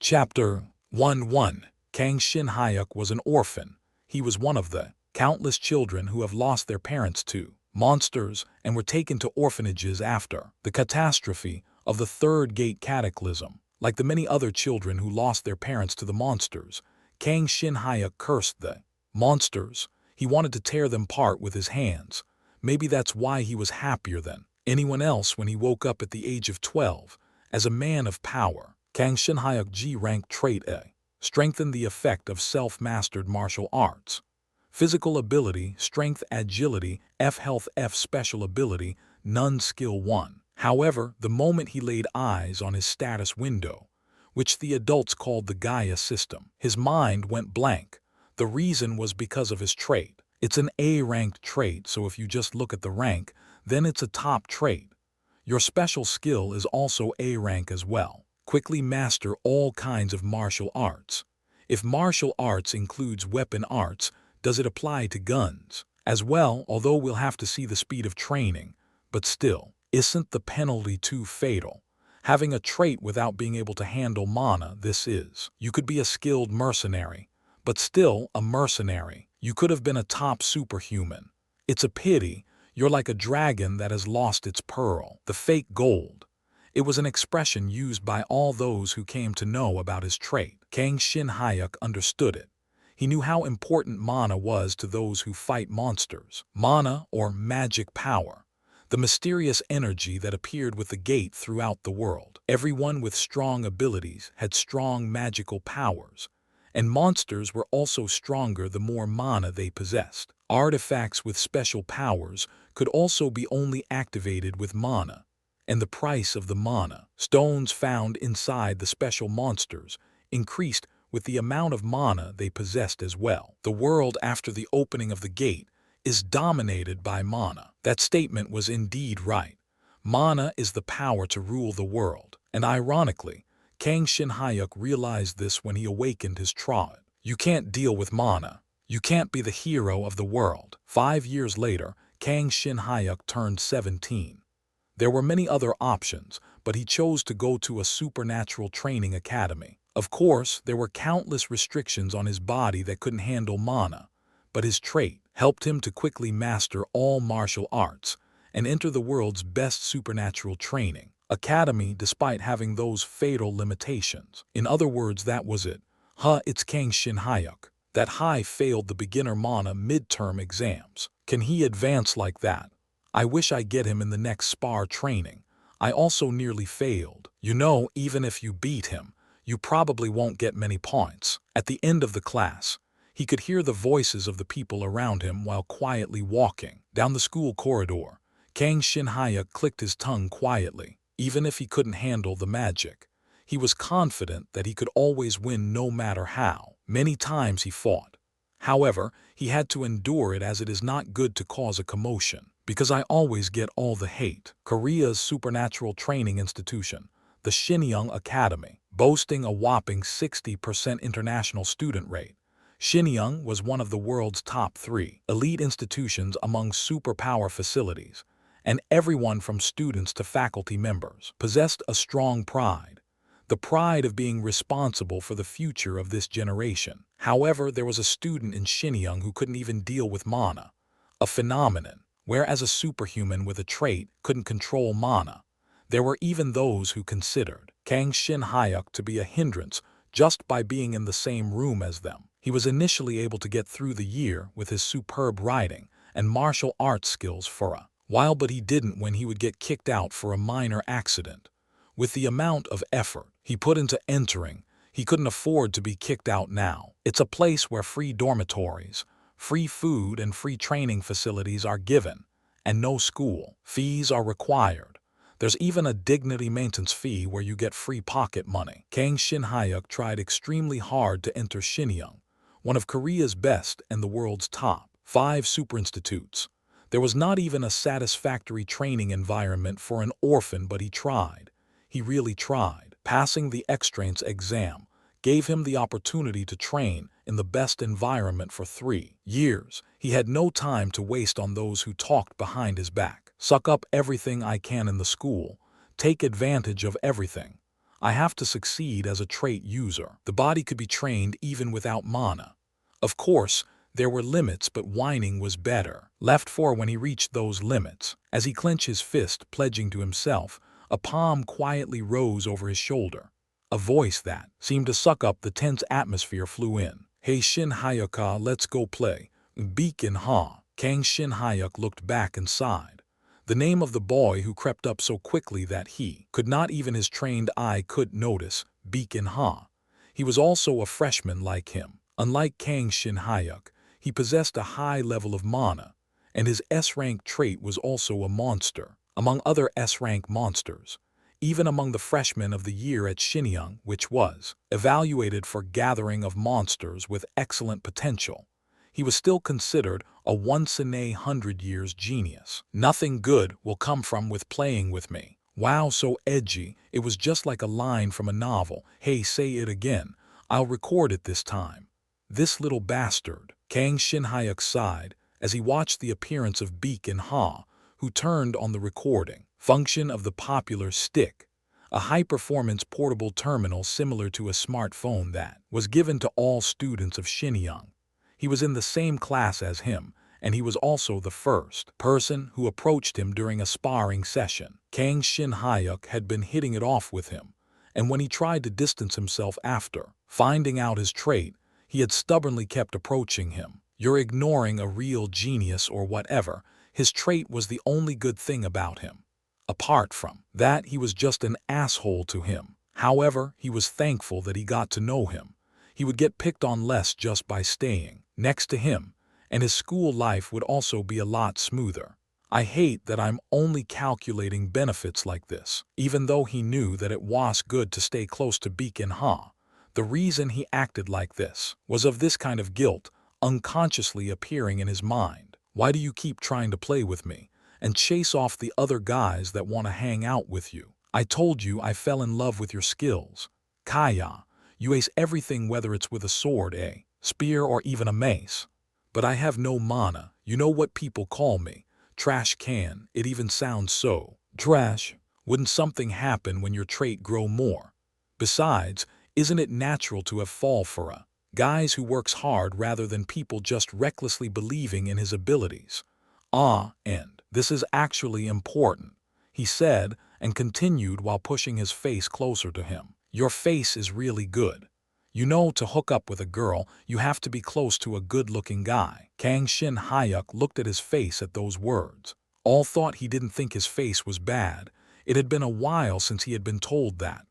Chapter 1:1 Kang Shin-hyuk was an orphan. He was one of the countless children who have lost their parents to monsters and were taken to orphanages after the catastrophe of the Third Gate Cataclysm. Like the many other children who lost their parents to the monsters, Kang Shin-hyuk cursed the monsters. He wanted to tear them apart with his hands. Maybe that's why he was happier than anyone else when he woke up at the age of 12 as a man of power. Kang Shin-hyuk G-rank trait A. Strengthen the effect of self-mastered martial arts. Physical ability, strength, agility, F health, F special ability, none skill 1. However, the moment he laid eyes on his status window, which the adults called the Gaia system, his mind went blank. The reason was because of his trait. It's an A-ranked trait, so if you just look at the rank, then it's a top trait. Your special skill is also A rank as well. Quickly master all kinds of martial arts. If martial arts includes weapon arts, does it apply to guns as well? Although we'll have to see the speed of training, but still, isn't the penalty too fatal? Having a trait without being able to handle mana, this is. You could be a skilled mercenary, but still a mercenary. You could have been a top superhuman. It's a pity. You're like a dragon that has lost its pearl, the fake gold. It was an expression used by all those who came to know about his trait. Kang Shin-hyuk understood it. He knew how important mana was to those who fight monsters. Mana, or magic power, the mysterious energy that appeared with the gate throughout the world. Everyone with strong abilities had strong magical powers, and monsters were also stronger the more mana they possessed. Artifacts with special powers could also be only activated with mana, and the price of the mana stones found inside the special monsters increased with the amount of mana they possessed as well. The world after the opening of the gate is dominated by mana. That statement was indeed right. Mana is the power to rule the world, and ironically, Kang Shin-hyuk realized this when he awakened his trod. You can't deal with mana. You can't be the hero of the world. 5 years later, Kang Shin-hyuk turned 17. There were many other options, but he chose to go to a supernatural training academy. Of course, there were countless restrictions on his body that couldn't handle mana, but his trait helped him to quickly master all martial arts and enter the world's best supernatural training academy despite having those fatal limitations. In other words, that was it. It's Kang Shin-hyuk. That high failed the beginner mana midterm exams. Can he advance like that? I wish I get him in the next spar training. I also nearly failed. You know, even if you beat him, you probably won't get many points. At the end of the class, he could hear the voices of the people around him while quietly walking down the school corridor. Kang Shin-hyuk clicked his tongue quietly. Even if he couldn't handle the magic, he was confident that he could always win no matter how many times he fought. However, he had to endure it, as it is not good to cause a commotion, because I always get all the hate. Korea's supernatural training institution, the Shinyang Academy, boasting a whopping 60% international student rate. Shinyang was one of the world's top 3 elite institutions among superpower facilities, and everyone from students to faculty members possessed a strong pride. The pride of being responsible for the future of this generation. However, there was a student in Shinyang who couldn't even deal with mana, a phenomenon. Whereas a superhuman with a trait couldn't control mana, there were even those who considered Kang Shin-hyuk to be a hindrance just by being in the same room as them. He was initially able to get through the year with his superb writing and martial arts skills for a while, but he didn't when he would get kicked out for a minor accident. With the amount of effort he put into entering, he couldn't afford to be kicked out now. It's a place where free dormitories, free food, and free training facilities are given, and no school fees are required. There's even a dignity maintenance fee where you get free pocket money. Kang Shin-hyuk tried extremely hard to enter Shinyang, one of Korea's best and the world's top 5 super institutes. There was not even a satisfactory training environment for an orphan, but he tried. He really tried. Passing the entrance exam gave him the opportunity to train in the best environment for 3 years. He had no time to waste on those who talked behind his back. Suck up everything I can in the school. Take advantage of everything. I have to succeed as a trait user. The body could be trained even without mana. Of course, there were limits, but whining was better. Left for when he reached those limits. As he clenched his fist, pledging to himself, a palm quietly rose over his shoulder. A voice that seemed to suck up the tense atmosphere flew in. Hey Shin Hyuka, let's go play. Beacon Ha. Kang Shin Hyuk looked back and sighed. The name of the boy who crept up so quickly that he could not even his trained eye could notice, Beacon Ha. He was also a freshman like him. Unlike Kang Shin Hyuk, he possessed a high level of mana, and his S-rank trait was also a monster. Among other S-rank monsters, even among the freshmen of the year at Shinyang, which was evaluated for gathering of monsters with excellent potential, he was still considered a once-in-a-hundred-years genius. Nothing good will come from with playing with me. Wow, so edgy, it was just like a line from a novel. Hey, say it again. I'll record it this time. This little bastard. Kang Shin Hyuk sighed as he watched the appearance of Beacon Ha, who turned on the recording function of the popular stick, a high-performance portable terminal similar to a smartphone that was given to all students of Shinyang. He was in the same class as him, and he was also the first person who approached him during a sparring session. Kang Shin Hyuk had been hitting it off with him, and when he tried to distance himself after finding out his trait, he had stubbornly kept approaching him. You're ignoring a real genius or whatever. His trait was the only good thing about him. Apart from that, he was just an asshole to him. However, he was thankful that he got to know him. He would get picked on less just by staying next to him, and his school life would also be a lot smoother. I hate that I'm only calculating benefits like this. Even though he knew that it was good to stay close to Beacon Ha, the reason he acted like this was of this kind of guilt unconsciously appearing in his mind. Why do you keep trying to play with me and chase off the other guys that want to hang out with you? I told you I fell in love with your skills. Kaya, you ace everything, whether it's with a sword, a spear, or even a mace. But I have no mana. You know what people call me? Trash can. It even sounds so trash. Wouldn't something happen when your trait grow more? Besides, isn't it natural to have fall for a guys who works hard rather than people just recklessly believing in his abilities? And this is actually important, he said, and continued while pushing his face closer to him. Your face is really good. You know, to hook up with a girl, you have to be close to a good-looking guy. Kang Shin Hyuk looked at his face at those words. All thought he didn't think his face was bad. It had been a while since he had been told that.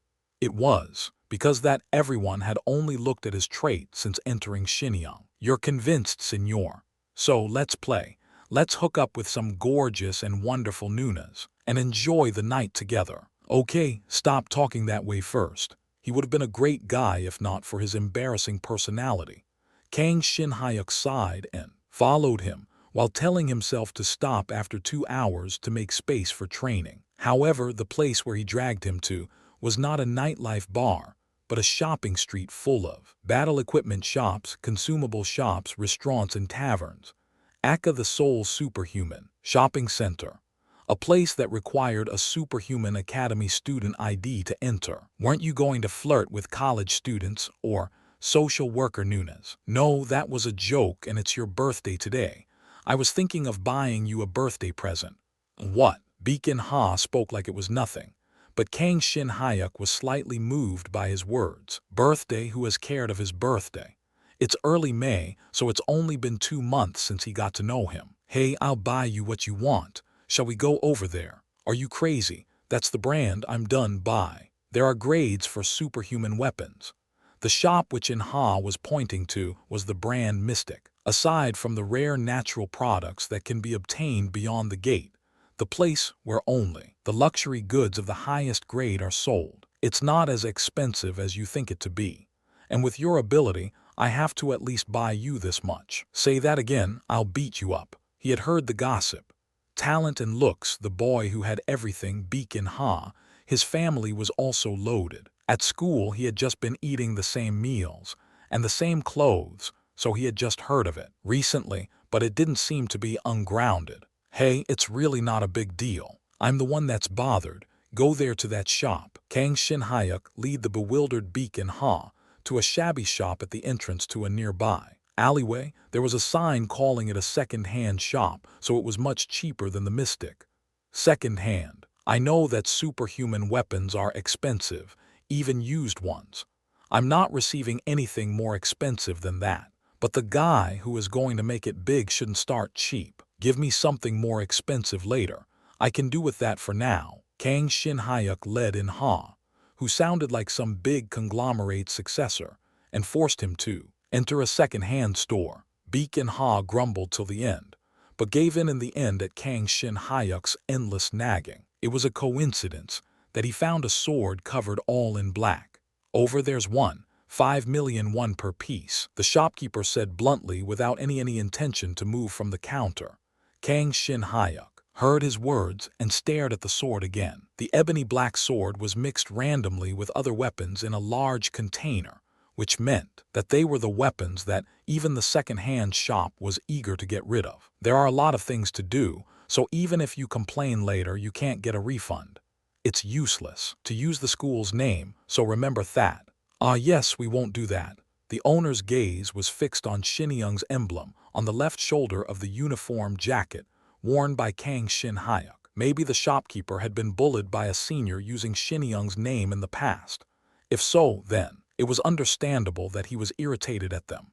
It was because that everyone had only looked at his trait since entering Shinyang. You're convinced, senor. So let's play. Let's hook up with some gorgeous and wonderful Nunas and enjoy the night together. Okay, stop talking that way first. He would have been a great guy if not for his embarrassing personality. Kang Shin Hyuk sighed and followed him, while telling himself to stop after 2 hours to make space for training. However, the place where he dragged him to was not a nightlife bar, but a shopping street full of battle equipment shops, consumable shops, restaurants, and taverns. Aka the Soul Superhuman Shopping Center, a place that required a Superhuman Academy student ID to enter. Weren't you going to flirt with college students or social worker Nunes? No, that was a joke, and it's your birthday today. I was thinking of buying you a birthday present. What? Beacon Ha spoke like it was nothing, but Kang Shin Hyuk was slightly moved by his words. Birthday? Who has cared of his birthday? It's early May, so it's only been 2 months since he got to know him. Hey, I'll buy you what you want. Shall we go over there? Are you crazy? That's the brand I'm done by. There are grades for superhuman weapons. The shop which In Ha was pointing to was the brand Mystic. Aside from the rare natural products that can be obtained beyond the gate, the place where only the luxury goods of the highest grade are sold. It's not as expensive as you think it to be. And with your ability, I have to at least buy you this much. Say that again, I'll beat you up. He had heard the gossip. Talent and looks, the boy who had everything, Beacon Ha, his family was also loaded. At school, he had just been eating the same meals and the same clothes, so he had just heard of it recently, but it didn't seem to be ungrounded. Hey, it's really not a big deal. I'm the one that's bothered. Go there to that shop. Kang Shin Hyuk lead the bewildered Beak and Ha to a shabby shop at the entrance to a nearby alleyway. There was a sign calling it a second-hand shop, so it was much cheaper than the Mystic. Second-hand. I know that superhuman weapons are expensive, even used ones. I'm not receiving anything more expensive than that. But the guy who is going to make it big shouldn't start cheap. Give me something more expensive later. I can do with that for now. Kang Shin Hyuk led in Ha, who sounded like some big conglomerate successor, and forced him to enter a second-hand store. Beak and Ha grumbled till the end, but gave in the end at Kang Shin Hyuk's endless nagging. It was a coincidence that he found a sword covered all in black. Over there's one. 5,000,000 won per piece, the shopkeeper said bluntly without any intention to move from the counter. Kang Shin Hyuk heard his words and stared at the sword again. The ebony black sword was mixed randomly with other weapons in a large container, which meant that they were the weapons that even the second-hand shop was eager to get rid of. There are a lot of things to do, so even if you complain later, you can't get a refund. It's useless to use the school's name, so remember that. Yes, we won't do that. The owner's gaze was fixed on Shin-young's emblem on the left shoulder of the uniform jacket worn by Kang Shin Hyuk. Maybe the shopkeeper had been bullied by a senior using Shin-young's name in the past. If so, then it was understandable that he was irritated at them.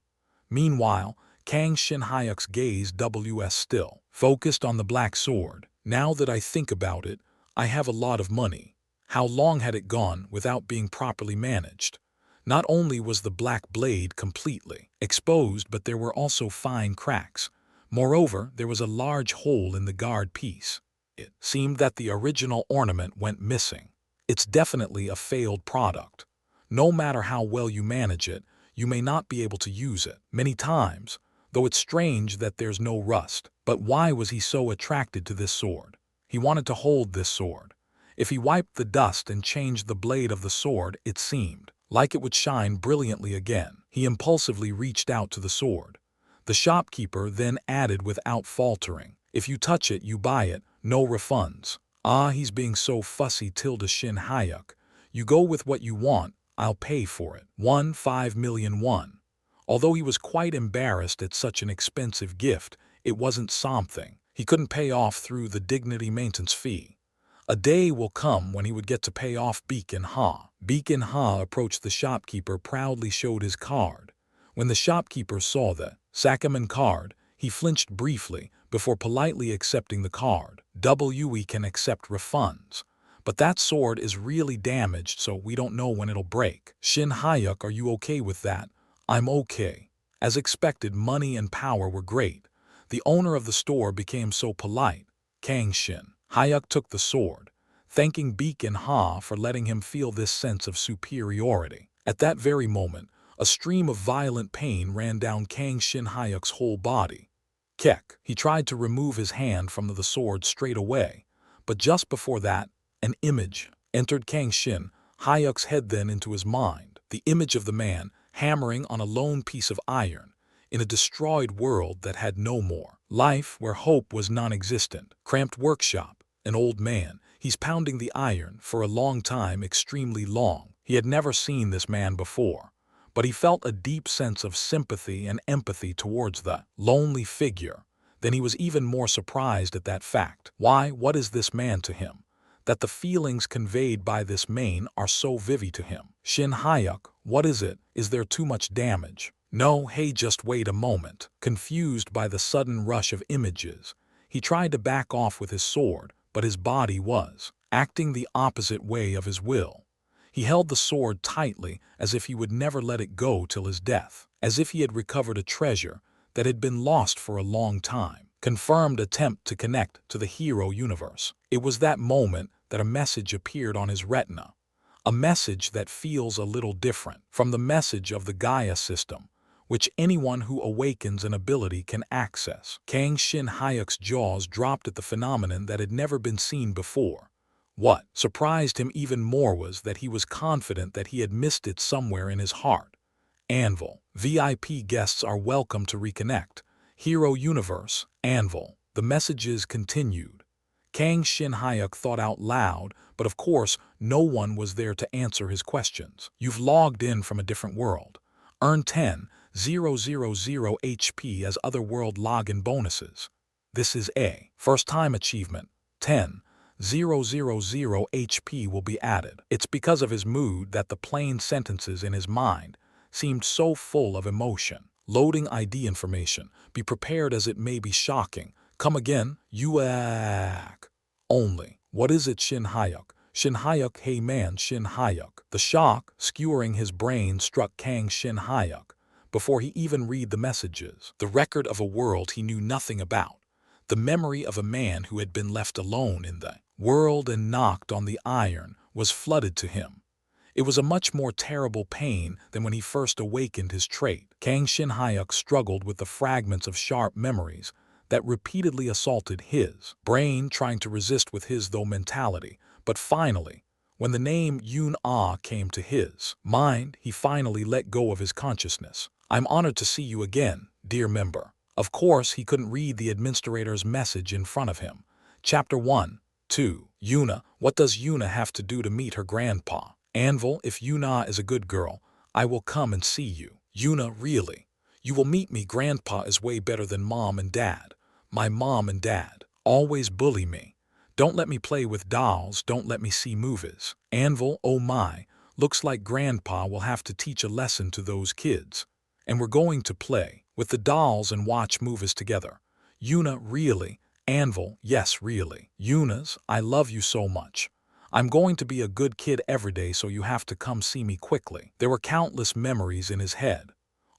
Meanwhile, Kang Shin Hyuk's gaze was still focused on the black sword. Now that I think about it, I have a lot of money. How long had it gone without being properly managed? Not only was the black blade completely exposed, but there were also fine cracks. Moreover, there was a large hole in the guard piece. It seemed that the original ornament went missing. It's definitely a failed product. No matter how well you manage it, you may not be able to use it many times, though it's strange that there's no rust. But why was he so attracted to this sword? He wanted to hold this sword. If he wiped the dust and changed the blade of the sword, it seemed like it would shine brilliantly again. He impulsively reached out to the sword. The shopkeeper then added without faltering, "If you touch it, you buy it, no refunds." He's being so fussy. Shin Hyuk. You go with what you want, I'll pay for it. 5,000,000 won. Although he was quite embarrassed at such an expensive gift, it wasn't something he couldn't pay off through the dignity maintenance fee. A day will come when he would get to pay off Beak and Ha. Beak and Ha approached the shopkeeper, proudly showed his card. When the shopkeeper saw the Sakaman card, he flinched briefly before politely accepting the card. "We can accept refunds. But that sword is really damaged, so we don't know when it'll break." "Shin Hyuk, are you okay with that?" "I'm okay." As expected, money and power were great. The owner of the store became so polite. Kang Shin Hyuk took the sword, thanking Beak and Ha for letting him feel this sense of superiority. At that very moment, a stream of violent pain ran down Kang Shin Hyuk's whole body. Kek. He tried to remove his hand from the sword straight away, but just before that, an image entered Kang Shin Hyuk's head, then into his mind. The image of the man hammering on a lone piece of iron in a destroyed world that had no more life, where hope was non-existent. Cramped workshop. An old man. He's pounding the iron for a long time, extremely long. He had never seen this man before, but he felt a deep sense of sympathy and empathy towards the lonely figure. Then he was even more surprised at that fact. Why, what is this man to him, that the feelings conveyed by this man are so vivid to him? "Shin Hyuk, what is it? Is there too much damage?" "No, hey, just wait a moment." Confused by the sudden rush of images, he tried to back off with his sword, but his body was acting the opposite way of his will. He held the sword tightly, as if he would never let it go till his death, as if he had recovered a treasure that had been lost for a long time. Confirmed attempt to connect to the hero universe. It was that moment that a message appeared on his retina. A message that feels a little different from the message of the Gaia system, which anyone who awakens an ability can access. Kang Shin Hyuk's jaws dropped at the phenomenon that had never been seen before. What surprised him even more was that he was confident that he had missed it somewhere in his heart. Anvil. VIP guests are welcome to reconnect. Hero Universe. Anvil. The messages continued. Kang Shin-hyuk thought out loud, but of course, no one was there to answer his questions. You've logged in from a different world. Earn 10,000 HP as otherworld login bonuses. This is a first-time achievement. 10,000 HP will be added. It's because of his mood that the plain sentences in his mind seemed so full of emotion. Loading ID information. Be prepared as it may be shocking. Come again, Uak. Only. What is it, Shin-hyuk? Shin-hyuk, hey man, Shin-hyuk. The shock, skewering his brain, struck Kang Shin-hyuk before he even read the messages. The record of a world he knew nothing about. The memory of a man who had been left alone in the world and knocked on the iron was flooded to him. It was a much more terrible pain than when he first awakened his trait. Kang Shin-hyuk struggled with the fragments of sharp memories that repeatedly assaulted his brain, trying to resist with his though mentality. But finally, when the name Yun-ah came to his mind, he finally let go of his consciousness. I'm honored to see you again, dear member. Of course, he couldn't read the administrator's message in front of him. Chapter 1, 2. Yuna. What does Yuna have to do to meet her grandpa? Anvil, if Yuna is a good girl, I will come and see you. Yuna, really? You will meet me. Grandpa is way better than mom and dad. My mom and dad always bully me. Don't let me play with dolls, don't let me see movies. Anvil, oh my, looks like grandpa will have to teach a lesson to those kids. And we're going to play with the dolls and watch movies together. Yuna, really? Anvil, yes, really. Yuna's, I love you so much. I'm going to be a good kid every day, so you have to come see me quickly. There were countless memories in his head.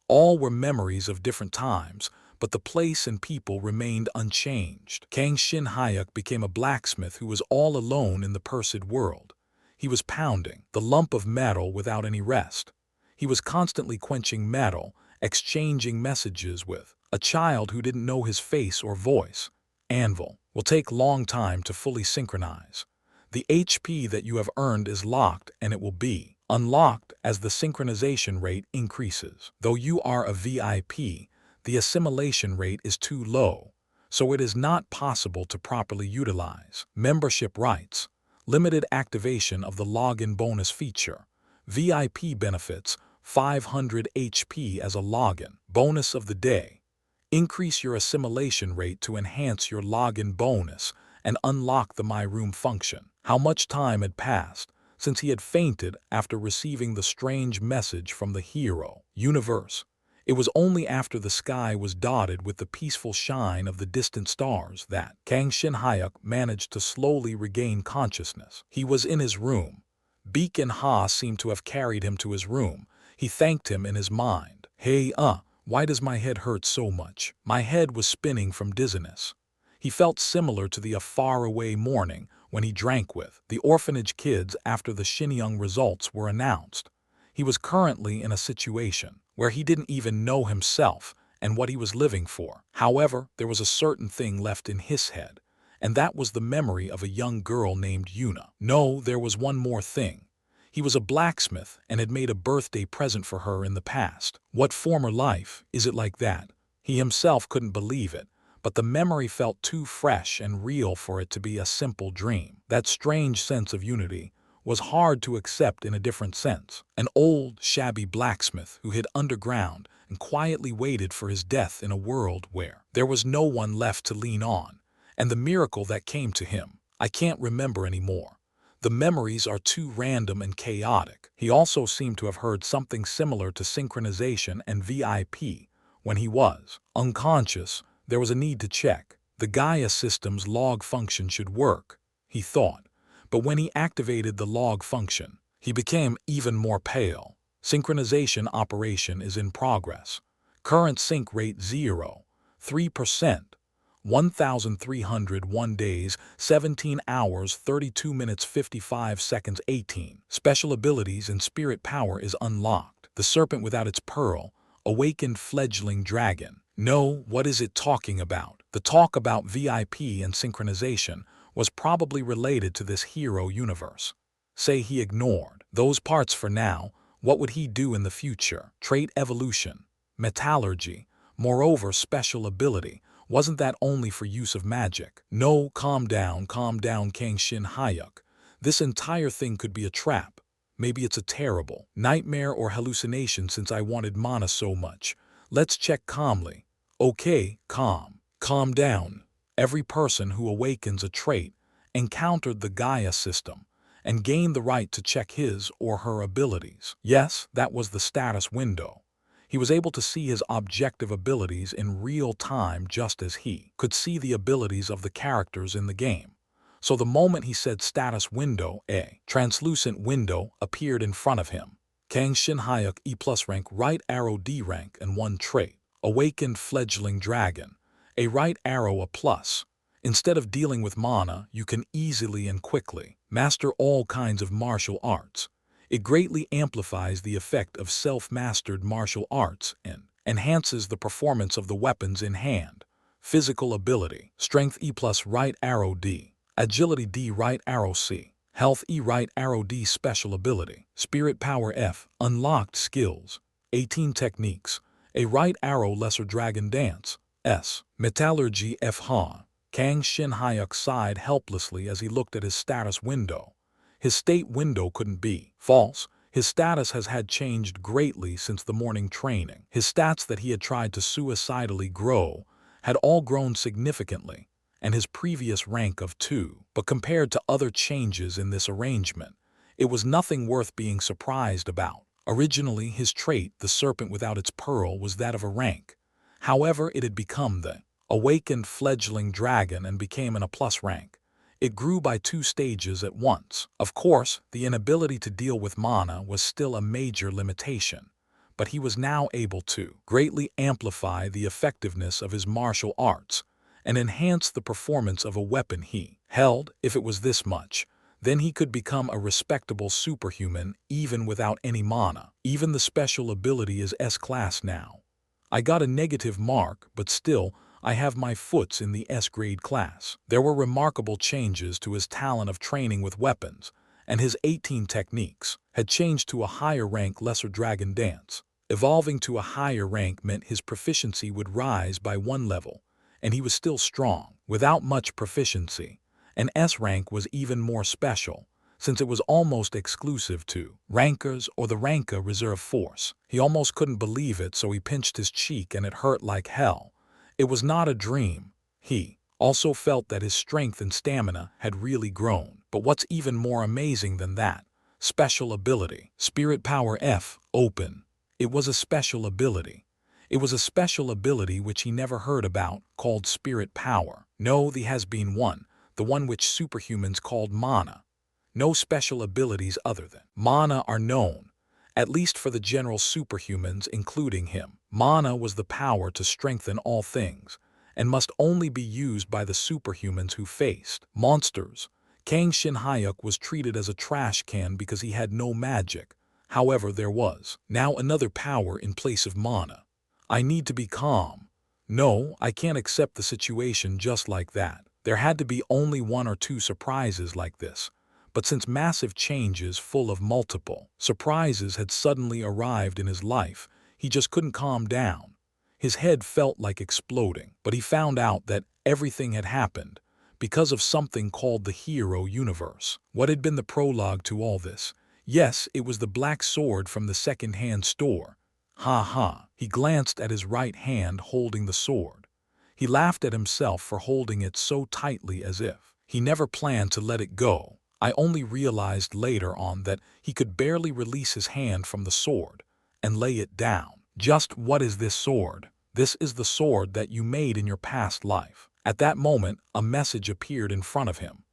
All were memories of different times, but the place and people remained unchanged. Kang Shin-hyuk became a blacksmith who was all alone in the Persid world. He was pounding the lump of metal without any rest. He was constantly quenching metal, exchanging messages with a child who didn't know his face or voice. Anvil will take long time to fully synchronize. The HP that you have earned is locked, and it will be unlocked as the synchronization rate increases. Though you are a VIP, the assimilation rate is too low, so it is not possible to properly utilize membership rights. Limited activation of the login bonus feature. VIP benefits, 500 HP as a login. Bonus of the day. Increase your assimilation rate to enhance your login bonus and unlock the My Room function. How much time had passed since he had fainted after receiving the strange message from the hero universe? It was only after the sky was dotted with the peaceful shine of the distant stars that Kang Shin-hyuk managed to slowly regain consciousness. He was in his room. Beacon Ha seemed to have carried him to his room. He thanked him in his mind. Hey, why does my head hurt so much? My head was spinning from dizziness. He felt similar to the faraway morning when he drank with the orphanage kids after the Shinyoung results were announced. He was currently in a situation where he didn't even know himself and what he was living for. However, there was a certain thing left in his head, and that was the memory of a young girl named Yuna. No, there was one more thing. He was a blacksmith and had made a birthday present for her in the past. What former life is it like that? He himself couldn't believe it, but the memory felt too fresh and real for it to be a simple dream. That strange sense of unity was hard to accept in a different sense. An old, shabby blacksmith who hid underground and quietly waited for his death in a world where there was no one left to lean on. And the miracle that came to him, I can't remember anymore. The memories are too random and chaotic. He also seemed to have heard something similar to synchronization and VIP. When he was unconscious, there was a need to check. The Gaia system's log function should work, he thought. But when he activated the log function, he became even more pale. Synchronization operation is in progress. Current sync rate 0.3%. 1,301 days, 17 hours, 32 minutes, 55 seconds, 18. Special abilities and spirit power is unlocked. The serpent without its pearl, awakened fledgling dragon. No, what is it talking about? The talk about VIP and synchronization was probably related to this hero universe. Say he ignored those parts for now, what would he do in the future? Trait evolution, metallurgy, moreover special ability. Wasn't that only for use of magic? No, calm down, Kang Shin Hayuk. This entire thing could be a trap. Maybe it's a terrible nightmare or hallucination since I wanted mana so much. Let's check calmly. Okay, calm down. Every person who awakens a trait encountered the Gaia system and gained the right to check his or her abilities. Yes, that was the status window. He was able to see his objective abilities in real time just as he could see the abilities of the characters in the game. So the moment he said status window, a translucent window appeared in front of him. Kang Shin Hayuk E+ rank, right arrow D rank, and 1 trait. Awakened fledgling dragon. A right arrow a plus. Instead of dealing with mana, you can easily and quickly master all kinds of martial arts. It greatly amplifies the effect of self-mastered martial arts and enhances the performance of the weapons in hand. Physical ability. Strength E+ right arrow D. Agility D right arrow C. Health E right arrow D. Special ability. Spirit power F. Unlocked skills. 18 techniques. A right arrow lesser dragon dance. S. Metallurgy F. Ha. Kang Shin Hayuk sighed helplessly as he looked at his status window. His state window couldn't be false. His status had changed greatly since the morning training. His stats that he had tried to suicidally grow had all grown significantly, and his previous rank of 2. But compared to other changes in this arrangement, it was nothing worth being surprised about. Originally, his trait, the serpent without its pearl, was that of a rank. However, it had become the awakened fledgling dragon and became an A+ rank. It grew by 2 stages at once. Of course, the inability to deal with mana was still a major limitation, but he was now able to greatly amplify the effectiveness of his martial arts and enhance the performance of a weapon he held. If it was this much, then he could become a respectable superhuman even without any mana. Even the special ability is S-class now. I got a negative mark, but still, I have my foots in the S-grade class. There were remarkable changes to his talent of training with weapons, and his 18 techniques had changed to a higher rank lesser dragon dance. Evolving to a higher rank meant his proficiency would rise by 1 level, and he was still strong. Without much proficiency, an S rank was even more special, since it was almost exclusive to rankers or the Ranka reserve force. He almost couldn't believe it, so he pinched his cheek and it hurt like hell. It was not a dream. He also felt that his strength and stamina had really grown. But what's even more amazing than that? Special ability. Spirit power F. Open. It was a special ability. It was a special ability which he never heard about, called spirit power. No, there has been one, the one which superhumans called mana. No special abilities other than mana are known, at least for the general superhumans including him. Mana was the power to strengthen all things, and must only be used by the superhumans who faced monsters. Kang Shin Hayuk was treated as a trash can because he had no magic. However, there was now another power in place of mana. I need to be calm. No, I can't accept the situation just like that. There had to be only 1 or 2 surprises like this. But since massive changes full of multiple surprises had suddenly arrived in his life, he just couldn't calm down. His head felt like exploding, but he found out that everything had happened because of something called the hero universe. What had been the prologue to all this? Yes, it was the black sword from the second-hand store. Ha ha. He glanced at his right hand holding the sword. He laughed at himself for holding it so tightly as if he never planned to let it go. I only realized later on that he could barely release his hand from the sword and lay it down. Just what is this sword? This is the sword that you made in your past life. At that moment, a message appeared in front of him.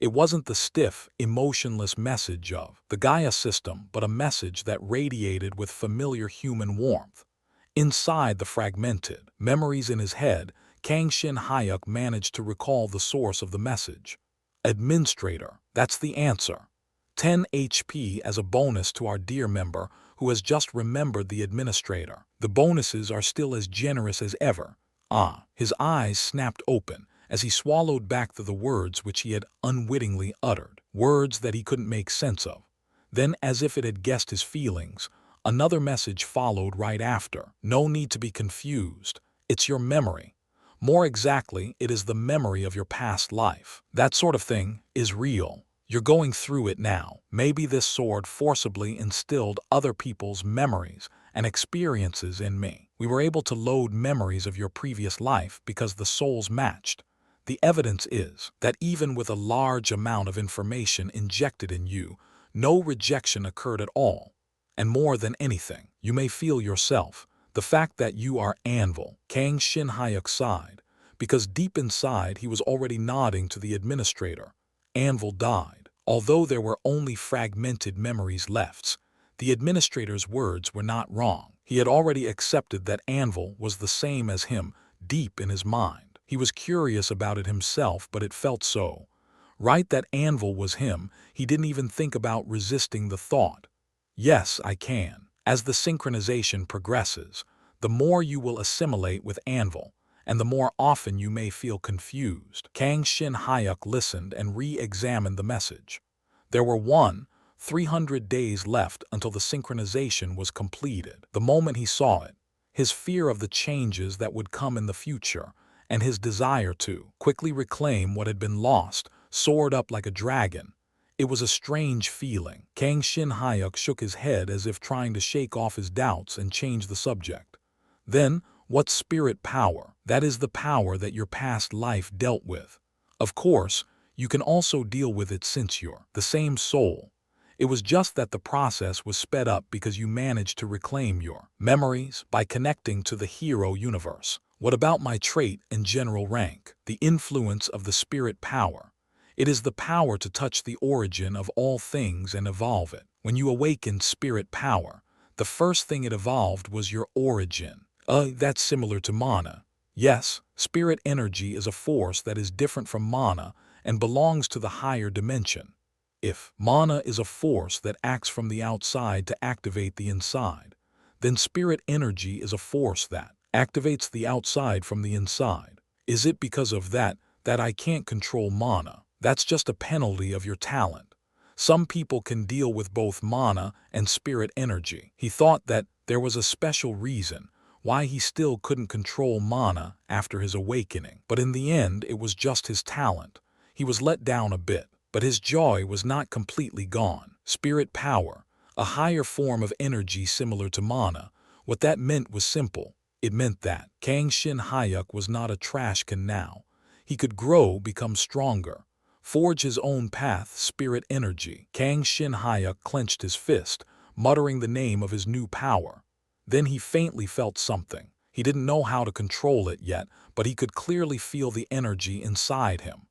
It wasn't the stiff, emotionless message of the Gaia system, but a message that radiated with familiar human warmth. Inside the fragmented memories in his head, Kang Shin Hayuk managed to recall the source of the message. Administrator, that's the answer. 10 HP as a bonus to our dear member who has just remembered the administrator. The bonuses are still as generous as ever. His eyes snapped open as he swallowed back the words which he had unwittingly uttered, words that he couldn't make sense of. Then, as if it had guessed his feelings, another message followed right after. No need to be confused. It's your memory. More exactly, it is the memory of your past life. That sort of thing is real. You're going through it now. Maybe this sword forcibly instilled other people's memories and experiences in me. We were able to load memories of your previous life because the souls matched. The evidence is that even with a large amount of information injected in you, no rejection occurred at all. And more than anything, you may feel yourself, the fact that you are Anvil. Kang Shin Hyuk sighed, because deep inside he was already nodding to the administrator. Anvil died. Although there were only fragmented memories left, the administrator's words were not wrong. He had already accepted that Anvil was the same as him deep in his mind. He was curious about it himself, but it felt so right that Anvil was him. He didn't even think about resisting the thought. Yes, I can. As the synchronization progresses, the more you will assimilate with Anvil, and the more often you may feel confused. Kang Shin Hyuk listened and re-examined the message. There were 300 days left until the synchronization was completed. The moment he saw it, his fear of the changes that would come in the future, and his desire to quickly reclaim what had been lost, soared up like a dragon. It was a strange feeling. Kang Shin Hyuk shook his head as if trying to shake off his doubts and change the subject. Then, what's spirit power? That is the power that your past life dealt with. Of course, you can also deal with it since you're the same soul. It was just that the process was sped up because you managed to reclaim your memories by connecting to the hero universe. What about my trait and general rank? The influence of the spirit power. It is the power to touch the origin of all things and evolve it. When you awakened spirit power, the first thing it evolved was your origin. That's similar to mana. Yes, spirit energy is a force that is different from mana and belongs to the higher dimension. If mana is a force that acts from the outside to activate the inside, then spirit energy is a force that activates the outside from the inside. Is it because of that I can't control mana? That's just a penalty of your talent. Some people can deal with both mana and spirit energy. He thought that there was a special reason why he still couldn't control mana after his awakening. But in the end, it was just his talent. He was let down a bit, but his joy was not completely gone. Spirit power, a higher form of energy similar to mana, what that meant was simple. It meant that Kang Shin Hyuk was not a trash can now. He could grow, become stronger, forge his own path. Spirit energy. Kang Shin Hyuk clenched his fist, muttering the name of his new power. Then he faintly felt something. He didn't know how to control it yet, but he could clearly feel the energy inside him.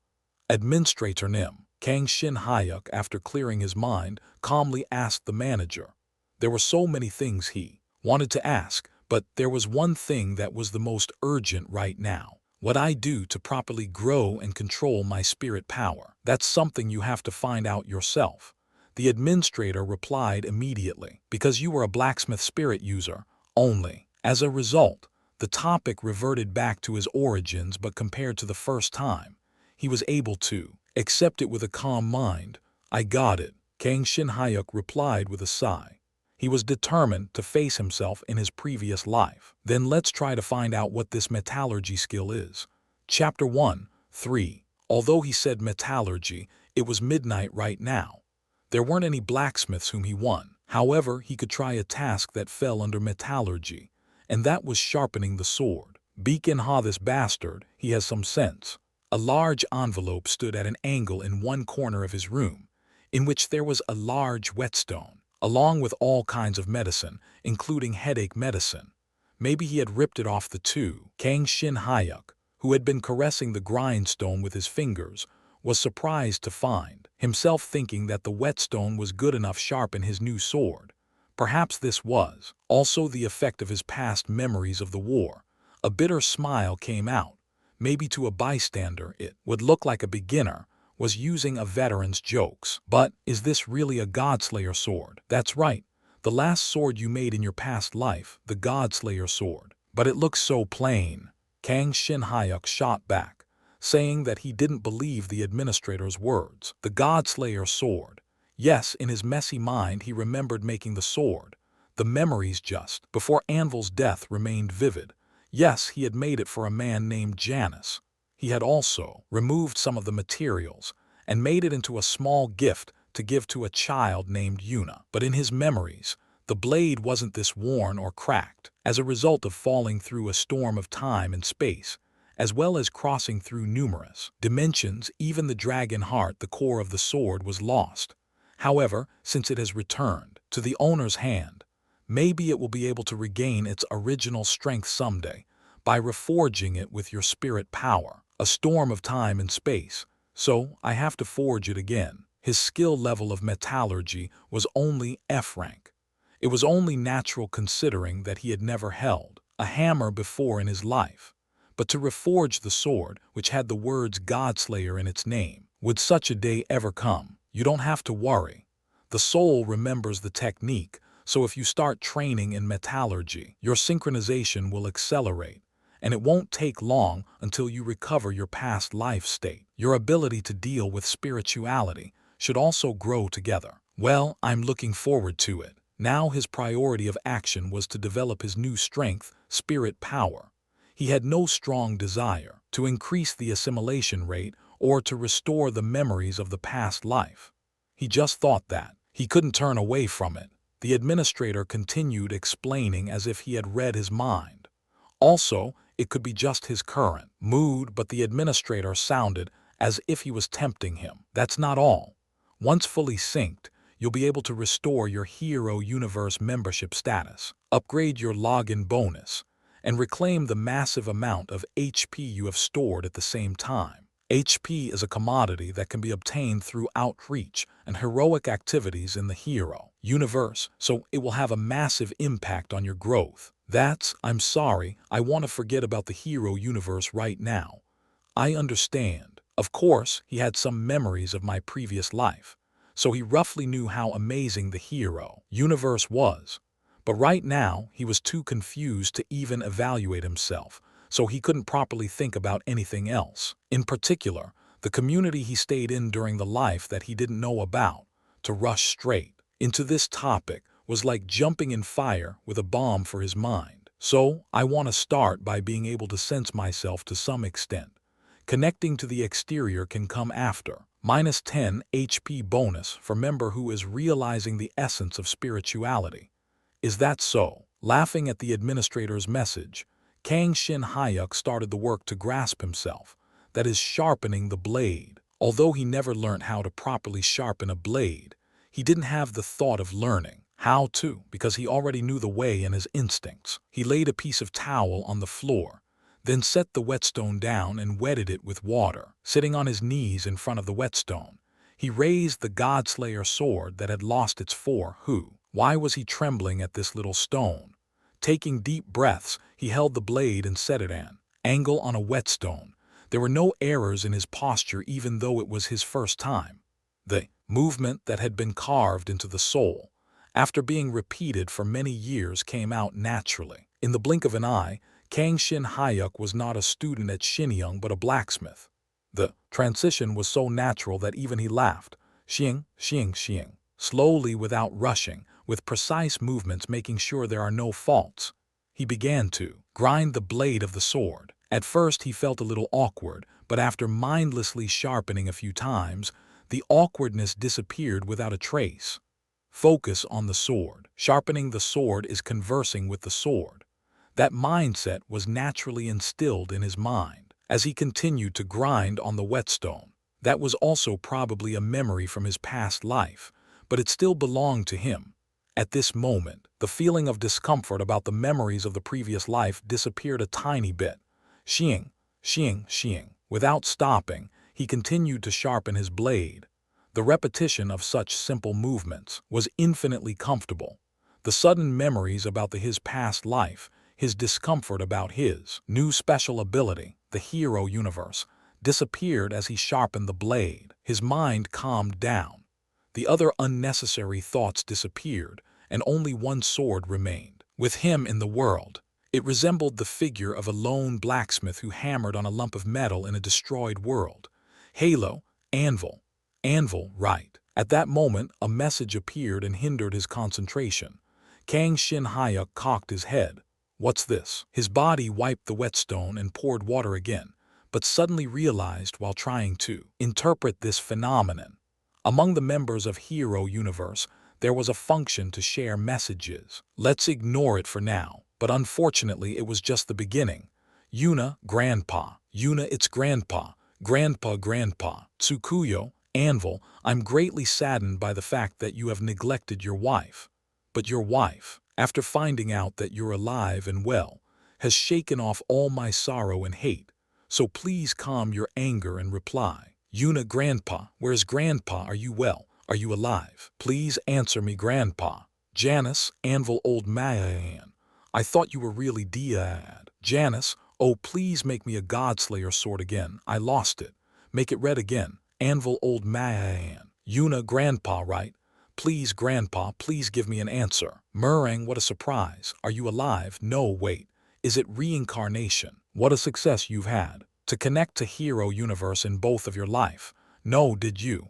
Administrator Nim. Kang Shin Hyuk, after clearing his mind, calmly asked the manager. There were so many things he wanted to ask, but there was one thing that was the most urgent right now. What I do to properly grow and control my spirit power. That's something you have to find out yourself. The administrator replied immediately, because you were a blacksmith spirit user only. As a result, the topic reverted back to his origins, but compared to the first time, he was able to accept it with a calm mind. I got it, Kang Shin Hyuk replied with a sigh. He was determined to face himself in his previous life. Then let's try to find out what this metallurgy skill is. Chapter 1, 3. Although he said metallurgy, it was midnight right now. There weren't any blacksmiths whom he won. However, he could try a task that fell under metallurgy, and that was sharpening the sword. Beacon ha, this bastard, he has some sense. A large envelope stood at an angle in one corner of his room, in which there was a large whetstone, along with all kinds of medicine, including headache medicine. Maybe he had ripped it off the two. Kang Shin Hyuk, who had been caressing the grindstone with his fingers, was surprised to find himself thinking that the whetstone was good enough to sharpen his new sword. Perhaps this was also the effect of his past memories of the war. A bitter smile came out. Maybe to a bystander it would look like a beginner was using a veteran's jokes. But is this really a Godslayer sword? That's right, the last sword you made in your past life, the Godslayer sword. But it looks so plain. Kang Shin Hyuk shot back, saying that he didn't believe the administrator's words. The Godslayer sword. Yes, in his messy mind he remembered making the sword. The memories just before Anvil's death remained vivid. Yes, he had made it for a man named Janus. He had also removed some of the materials and made it into a small gift to give to a child named Yuna. But in his memories, the blade wasn't this worn or cracked, as a result of falling through a storm of time and space, as well as crossing through numerous dimensions. Even the dragon heart, the core of the sword, was lost. However, since it has returned to the owner's hand, maybe it will be able to regain its original strength someday by reforging it with your spirit power. A storm of time and space, so I have to forge it again. His skill level of metallurgy was only F rank. It was only natural considering that he had never held a hammer before in his life. But to reforge the sword, which had the words Godslayer in its name, would such a day ever come? You don't have to worry. The soul remembers the technique, so if you start training in metallurgy, your synchronization will accelerate, and it won't take long until you recover your past life state. Your ability to deal with spirituality should also grow together. Well, I'm looking forward to it. Now his priority of action was to develop his new strength, spirit power. He had no strong desire to increase the assimilation rate or to restore the memories of the past life. He just thought that he couldn't turn away from it. The administrator continued explaining as if he had read his mind. Also, it could be just his current mood, but the administrator sounded as if he was tempting him. That's not all. Once fully synced, you'll be able to restore your Hero Universe membership status, upgrade your login bonus, and reclaim the massive amount of HP you have stored at the same time. HP is a commodity that can be obtained through outreach and heroic activities in the Hero Universe, so it will have a massive impact on your growth. I'm sorry, I want to forget about the Hero Universe right now. I understand. Of course, he had some memories of my previous life, so he roughly knew how amazing the Hero Universe was. But right now, he was too confused to even evaluate himself, so he couldn't properly think about anything else. In particular, the community he stayed in during the life that he didn't know about. To rush straight into this topic was like jumping in fire with a bomb for his mind. So, I want to start by being able to sense myself to some extent. Connecting to the exterior can come after. -10 HP bonus for member who is realizing the essence of spirituality. Is that so? Laughing at the administrator's message, Kang Shin Hyuk started the work to grasp himself, that is, sharpening the blade. Although he never learned how to properly sharpen a blade, he didn't have the thought of learning how to, because he already knew the way in his instincts. He laid a piece of towel on the floor, then set the whetstone down and wetted it with water. Sitting on his knees in front of the whetstone, he raised the Godslayer sword that had lost its Why was he trembling at this little stone? Taking deep breaths, he held the blade and set it an angle on a whetstone. There were no errors in his posture even though it was his first time. The movement that had been carved into the soul, after being repeated for many years, came out naturally. In the blink of an eye, Kang Shin Hyuk was not a student at Shinyang but a blacksmith. The transition was so natural that even he laughed. Xing, xing, xing. Slowly, without rushing, with precise movements making sure there are no faults, he began to grind the blade of the sword. At first he felt a little awkward, but after mindlessly sharpening a few times, the awkwardness disappeared without a trace. Focus on the sword. Sharpening the sword is conversing with the sword. That mindset was naturally instilled in his mind as he continued to grind on the whetstone. That was also probably a memory from his past life, but it still belonged to him. At this moment, the feeling of discomfort about the memories of the previous life disappeared a tiny bit. Xing, xing, xing. Without stopping, he continued to sharpen his blade. The repetition of such simple movements was infinitely comfortable. The sudden memories about his past life, his discomfort about his new special ability, the Hero Universe, disappeared as he sharpened the blade. His mind calmed down. The other unnecessary thoughts disappeared, and only one sword remained. With him in the world, it resembled the figure of a lone blacksmith who hammered on a lump of metal in a destroyed world. Halo, anvil, anvil, right. At that moment, a message appeared and hindered his concentration. Kang Shin Hyuk cocked his head. What's this? His body wiped the whetstone and poured water again, but suddenly realized while trying to interpret this phenomenon. Among the members of Hero Universe, there was a function to share messages. Let's ignore it for now, but unfortunately it was just the beginning. Yuna, Grandpa. Yuna, it's Grandpa. Grandpa, Grandpa. Tsukuyo, Anvil, I'm greatly saddened by the fact that you have neglected your wife. But your wife, after finding out that you're alive and well, has shaken off all my sorrow and hate. So please calm your anger and reply. Yuna, Grandpa, where's Grandpa? Are you well? Are you alive? Please answer me, Grandpa. Janice, Anvil, old man. I thought you were really dead. Janice, oh please make me a Godslayer sword again. I lost it. Make it red again. Anvil, old man. Yuna, Grandpa, right? Please, Grandpa, please give me an answer. Meringue, what a surprise. Are you alive? No, wait. Is it reincarnation? What a success you've had. To connect to Hero Universe in both of your life. No, did you?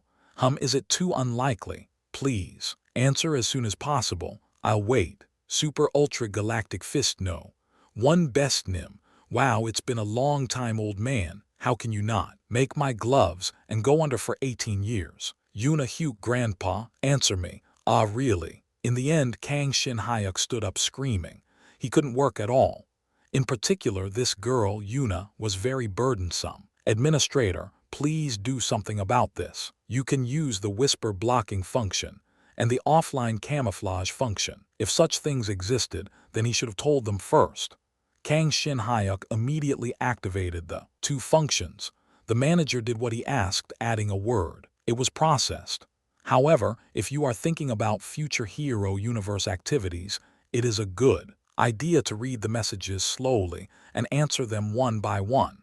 Is it too unlikely? Please, answer as soon as possible. I'll wait. Super Ultra Galactic Fist, no. One best Nim. Wow, it's been a long time, old man. How can you not? Make my gloves and go under for 18 years. Yuna, Hugh, Grandpa, answer me. Ah, really? In the end, Kang Shin Hyuk stood up screaming. He couldn't work at all. In particular, this girl, Yuna, was very burdensome. Administrator, please do something about this. You can use the whisper blocking function and the offline camouflage function. If such things existed, then he should have told them first. Kang Shin Hyuk immediately activated the two functions. The manager did what he asked, adding a word. It was processed. However, if you are thinking about future Hero Universe activities, it is a good idea to read the messages slowly and answer them one by one.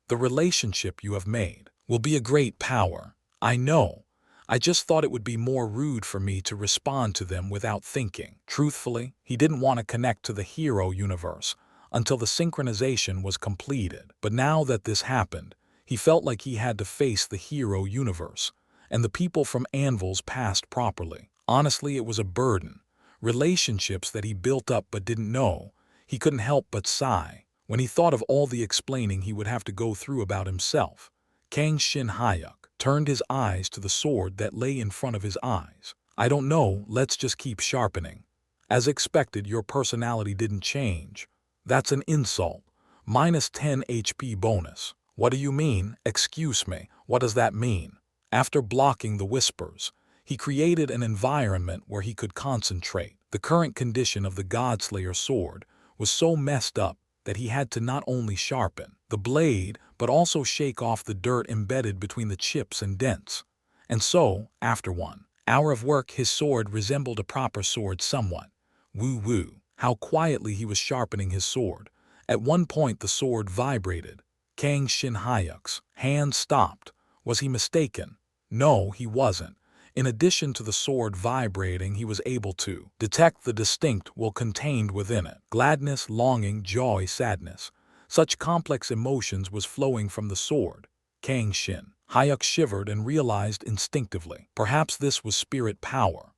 The relationship you have made will be a great power. I know. I just thought it would be more rude for me to respond to them without thinking. Truthfully, he didn't want to connect to the Hero Universe until the synchronization was completed. But now that this happened, he felt like he had to face the Hero Universe and the people from Anvil's past properly. Honestly, it was a burden. Relationships that he built up but didn't know. He couldn't help but sigh when he thought of all the explaining he would have to go through about himself. Kang Shin Hyuk turned his eyes to the sword that lay in front of his eyes. I don't know, let's just keep sharpening. As expected, your personality didn't change. That's an insult. Minus 10 HP bonus. What do you mean? Excuse me, what does that mean? After blocking the whispers, he created an environment where he could concentrate. The current condition of the Godslayer sword was so messed up that he had to not only sharpen the blade, but also shake off the dirt embedded between the chips and dents. And so, after 1 hour of work, his sword resembled a proper sword somewhat. Woo-woo, how quietly he was sharpening his sword. At one point the sword vibrated. Kang Shin Hyuk's hand stopped. Was he mistaken? No, he wasn't. In addition to the sword vibrating, he was able to detect the distinct will contained within it. Gladness, longing, joy, sadness. Such complex emotions was flowing from the sword. Kang Shin Hyuk shivered and realized instinctively. Perhaps this was spirit power.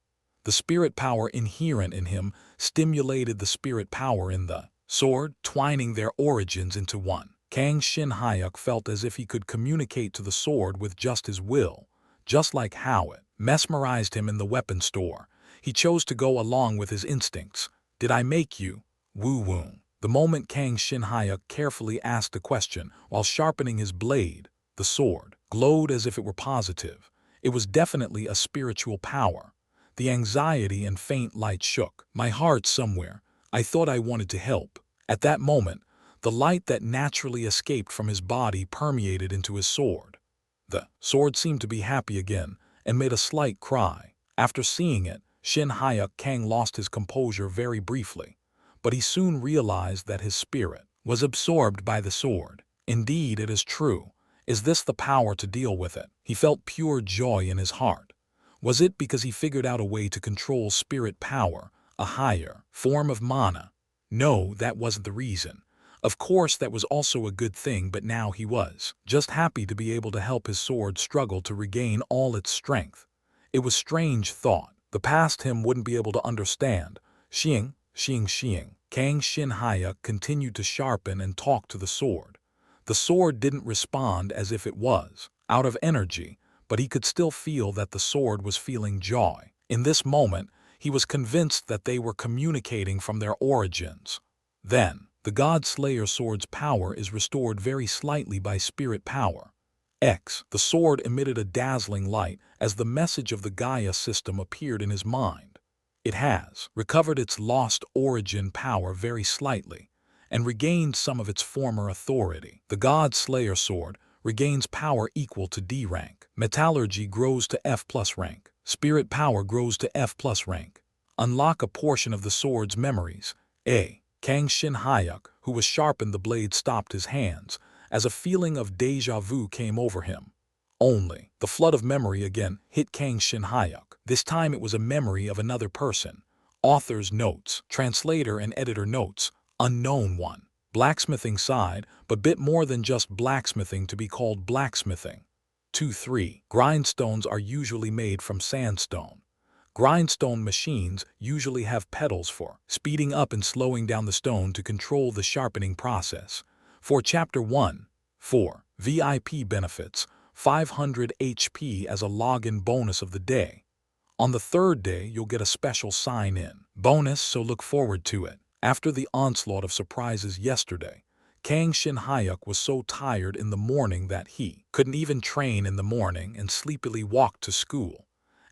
The spirit power inherent in him stimulated the spirit power in the sword, twining their origins into one. Kang Shin Hyuk felt as if he could communicate to the sword with just his will, just like how it mesmerized him in the weapon store. He chose to go along with his instincts. Did I make you? Woo-woo. The moment Kang Shin Hyuk carefully asked a question while sharpening his blade, the sword glowed as if it were positive. It was definitely a spiritual power. The anxiety and faint light shook my heart somewhere. I thought I wanted to help. At that moment, the light that naturally escaped from his body permeated into his sword. The sword seemed to be happy again and made a slight cry. After seeing it, Shin Hyuk Kang lost his composure very briefly, but he soon realized that his spirit was absorbed by the sword. Indeed, it is true. Is this the power to deal with it? He felt pure joy in his heart. Was it because he figured out a way to control spirit power, a higher form of mana? No, that wasn't the reason. Of course, that was also a good thing, but now he was just happy to be able to help his sword struggle to regain all its strength. It was strange thought. The past him wouldn't be able to understand. Xing. Kang Shin Hyuk continued to sharpen and talk to the sword. The sword didn't respond as if it was out of energy, but he could still feel that the sword was feeling joy. In this moment, he was convinced that they were communicating from their origins. Then, the Godslayer sword's power is restored very slightly by spirit power. The sword emitted a dazzling light as the message of the Gaia system appeared in his mind. It has recovered its lost origin power very slightly and regained some of its former authority. The Godslayer sword regains power equal to D rank. Metallurgy grows to F+ rank. Spirit power grows to F+ rank. Unlock a portion of the sword's memories. Kang Shin Hyuk, who was sharpened the blade, stopped his hands as a feeling of déjà vu came over him. Only, the flood of memory again hit Kang Shin Hyuk. This time it was a memory of another person. Author's notes, translator and editor notes, unknown one. Blacksmithing side, but bit more than just blacksmithing to be called blacksmithing. 2-3. Grindstones are usually made from sandstone. Grindstone machines usually have pedals for speeding up and slowing down the stone to control the sharpening process. For Chapter 1, 4. VIP benefits, 500 HP as a login bonus of the day. On the third day, you'll get a special sign-in bonus, so look forward to it. After the onslaught of surprises yesterday, Kang Shin Hyuk was so tired in the morning that he couldn't even train in the morning and sleepily walked to school.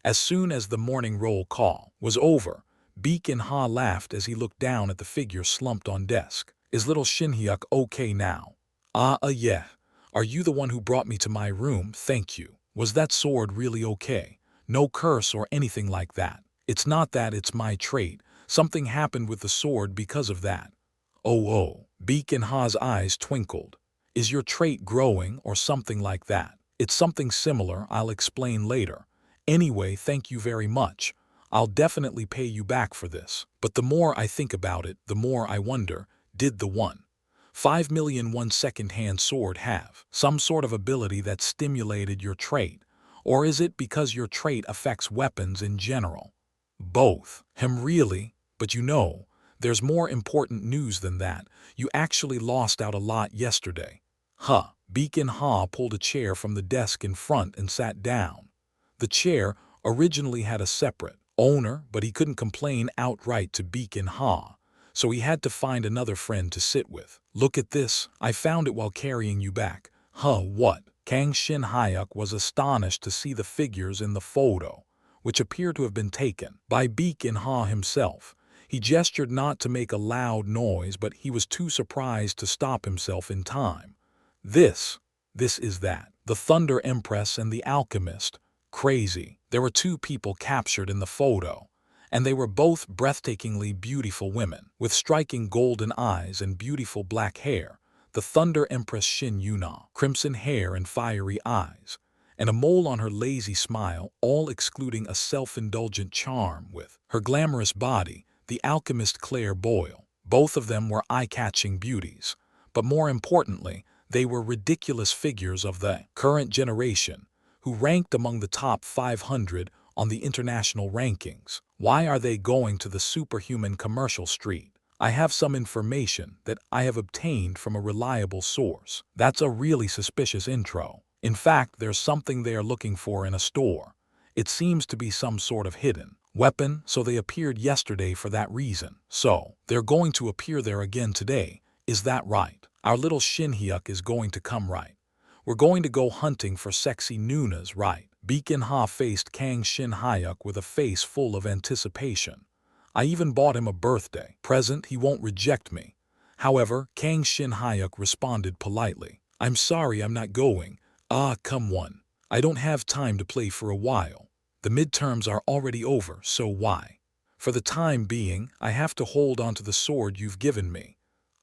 As soon as the morning roll call was over, Baek In Ha laughed as he looked down at the figure slumped on desk. Is little Shin Hyuk okay now? Yeah. Are you the one who brought me to my room? Thank you. Was that sword really okay? No curse or anything like that. It's not that, it's my trait. Something happened with the sword because of that. Oh. Baek In Ha's eyes twinkled. Is your trait growing or something like that? It's something similar, I'll explain later. Anyway, thank you very much. I'll definitely pay you back for this. But the more I think about it, the more I wonder, did the 1.5 million second-hand sword have some sort of ability that stimulated your trait? Or is it because your trait affects weapons in general? Both. Really? But you know, there's more important news than that. You actually lost out a lot yesterday. Baek In Ha pulled a chair from the desk in front and sat down. The chair originally had a separate owner, but he couldn't complain outright to Baek In Ha, so he had to find another friend to sit with. Look at this, I found it while carrying you back. What? Kang Shin Hyuk was astonished to see the figures in the photo, which appeared to have been taken by Baek In Ha himself. He gestured not to make a loud noise, but he was too surprised to stop himself in time. This is that. The Thunder Empress and the Alchemist. Crazy. There were two people captured in the photo, and they were both breathtakingly beautiful women, with striking golden eyes and beautiful black hair. The Thunder Empress Shin Yuna, crimson hair and fiery eyes, and a mole on her lazy smile, all excluding a self-indulgent charm with her glamorous body. The Alchemist Claire Boyle. Both of them were eye-catching beauties, but more importantly, they were ridiculous figures of the current generation, who ranked among the top 500 on the international rankings. Why are they going to the superhuman commercial street? I have some information that I have obtained from a reliable source. That's a really suspicious intro. In fact, there's something they are looking for in a store. It seems to be some sort of hidden weapon, so they appeared yesterday for that reason. So, they're going to appear there again today. Is that right? Our little Shin Hyuk is going to come, right? We're going to go hunting for sexy Nunas, right? Baek In Ha faced Kang Shin Hyuk with a face full of anticipation. I even bought him a birthday present, he won't reject me. However, Kang Shin Hyuk responded politely. I'm sorry, I'm not going. Come on. I don't have time to play for a while. The midterms are already over, so why? For the time being, I have to hold on to the sword you've given me.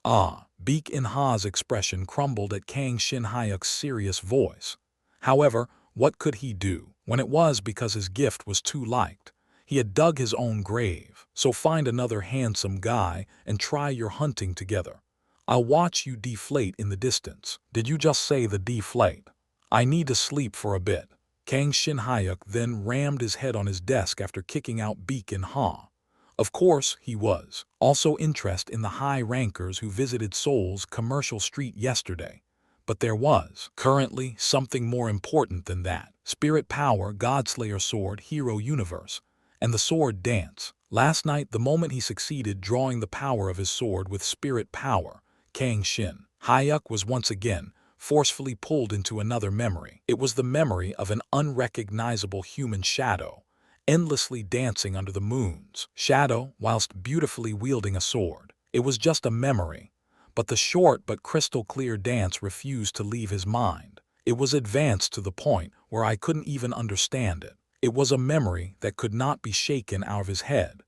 Baek In Ha's expression crumbled at Kang Shin Hyuk's serious voice. However, what could he do when it was because his gift was too liked? He had dug his own grave, so find another handsome guy and try your hunting together. I'll watch you deflate in the distance. Did you just say the deflate? I need to sleep for a bit. Kang Shin Hyuk then rammed his head on his desk after kicking out Baek In Ha. Of course, he was also interested in the high rankers who visited Seoul's commercial street yesterday. But there was currently something more important than that. Spirit power, Godslayer sword, hero universe, and the sword dance. Last night, the moment he succeeded drawing the power of his sword with spirit power, Kang Shin Hyuk was once again forcefully pulled into another memory. It was the memory of an unrecognizable human shadow, endlessly dancing under the moon's shadow whilst beautifully wielding a sword. It was just a memory, but the short but crystal-clear dance refused to leave his mind. It was advanced to the point where I couldn't even understand it. It was a memory that could not be shaken out of his head.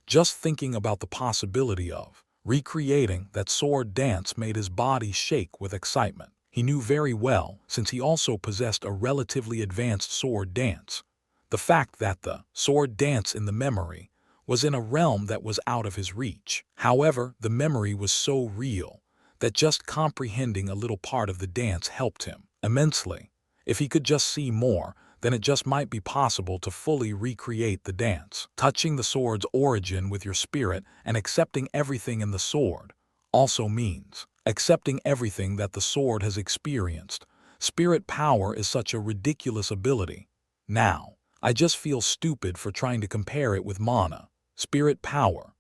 Just thinking about the possibility of recreating that sword dance made his body shake with excitement. He knew very well, since he also possessed a relatively advanced sword dance, the fact that the sword dance in the memory was in a realm that was out of his reach. However, the memory was so real that just comprehending a little part of the dance helped him immensely. If he could just see more, then it just might be possible to fully recreate the dance. Touching the sword's origin with your spirit and accepting everything in the sword also means accepting everything that the sword has experienced. Spirit power is such a ridiculous ability. Now, I just feel stupid for trying to compare it with mana. Spirit power.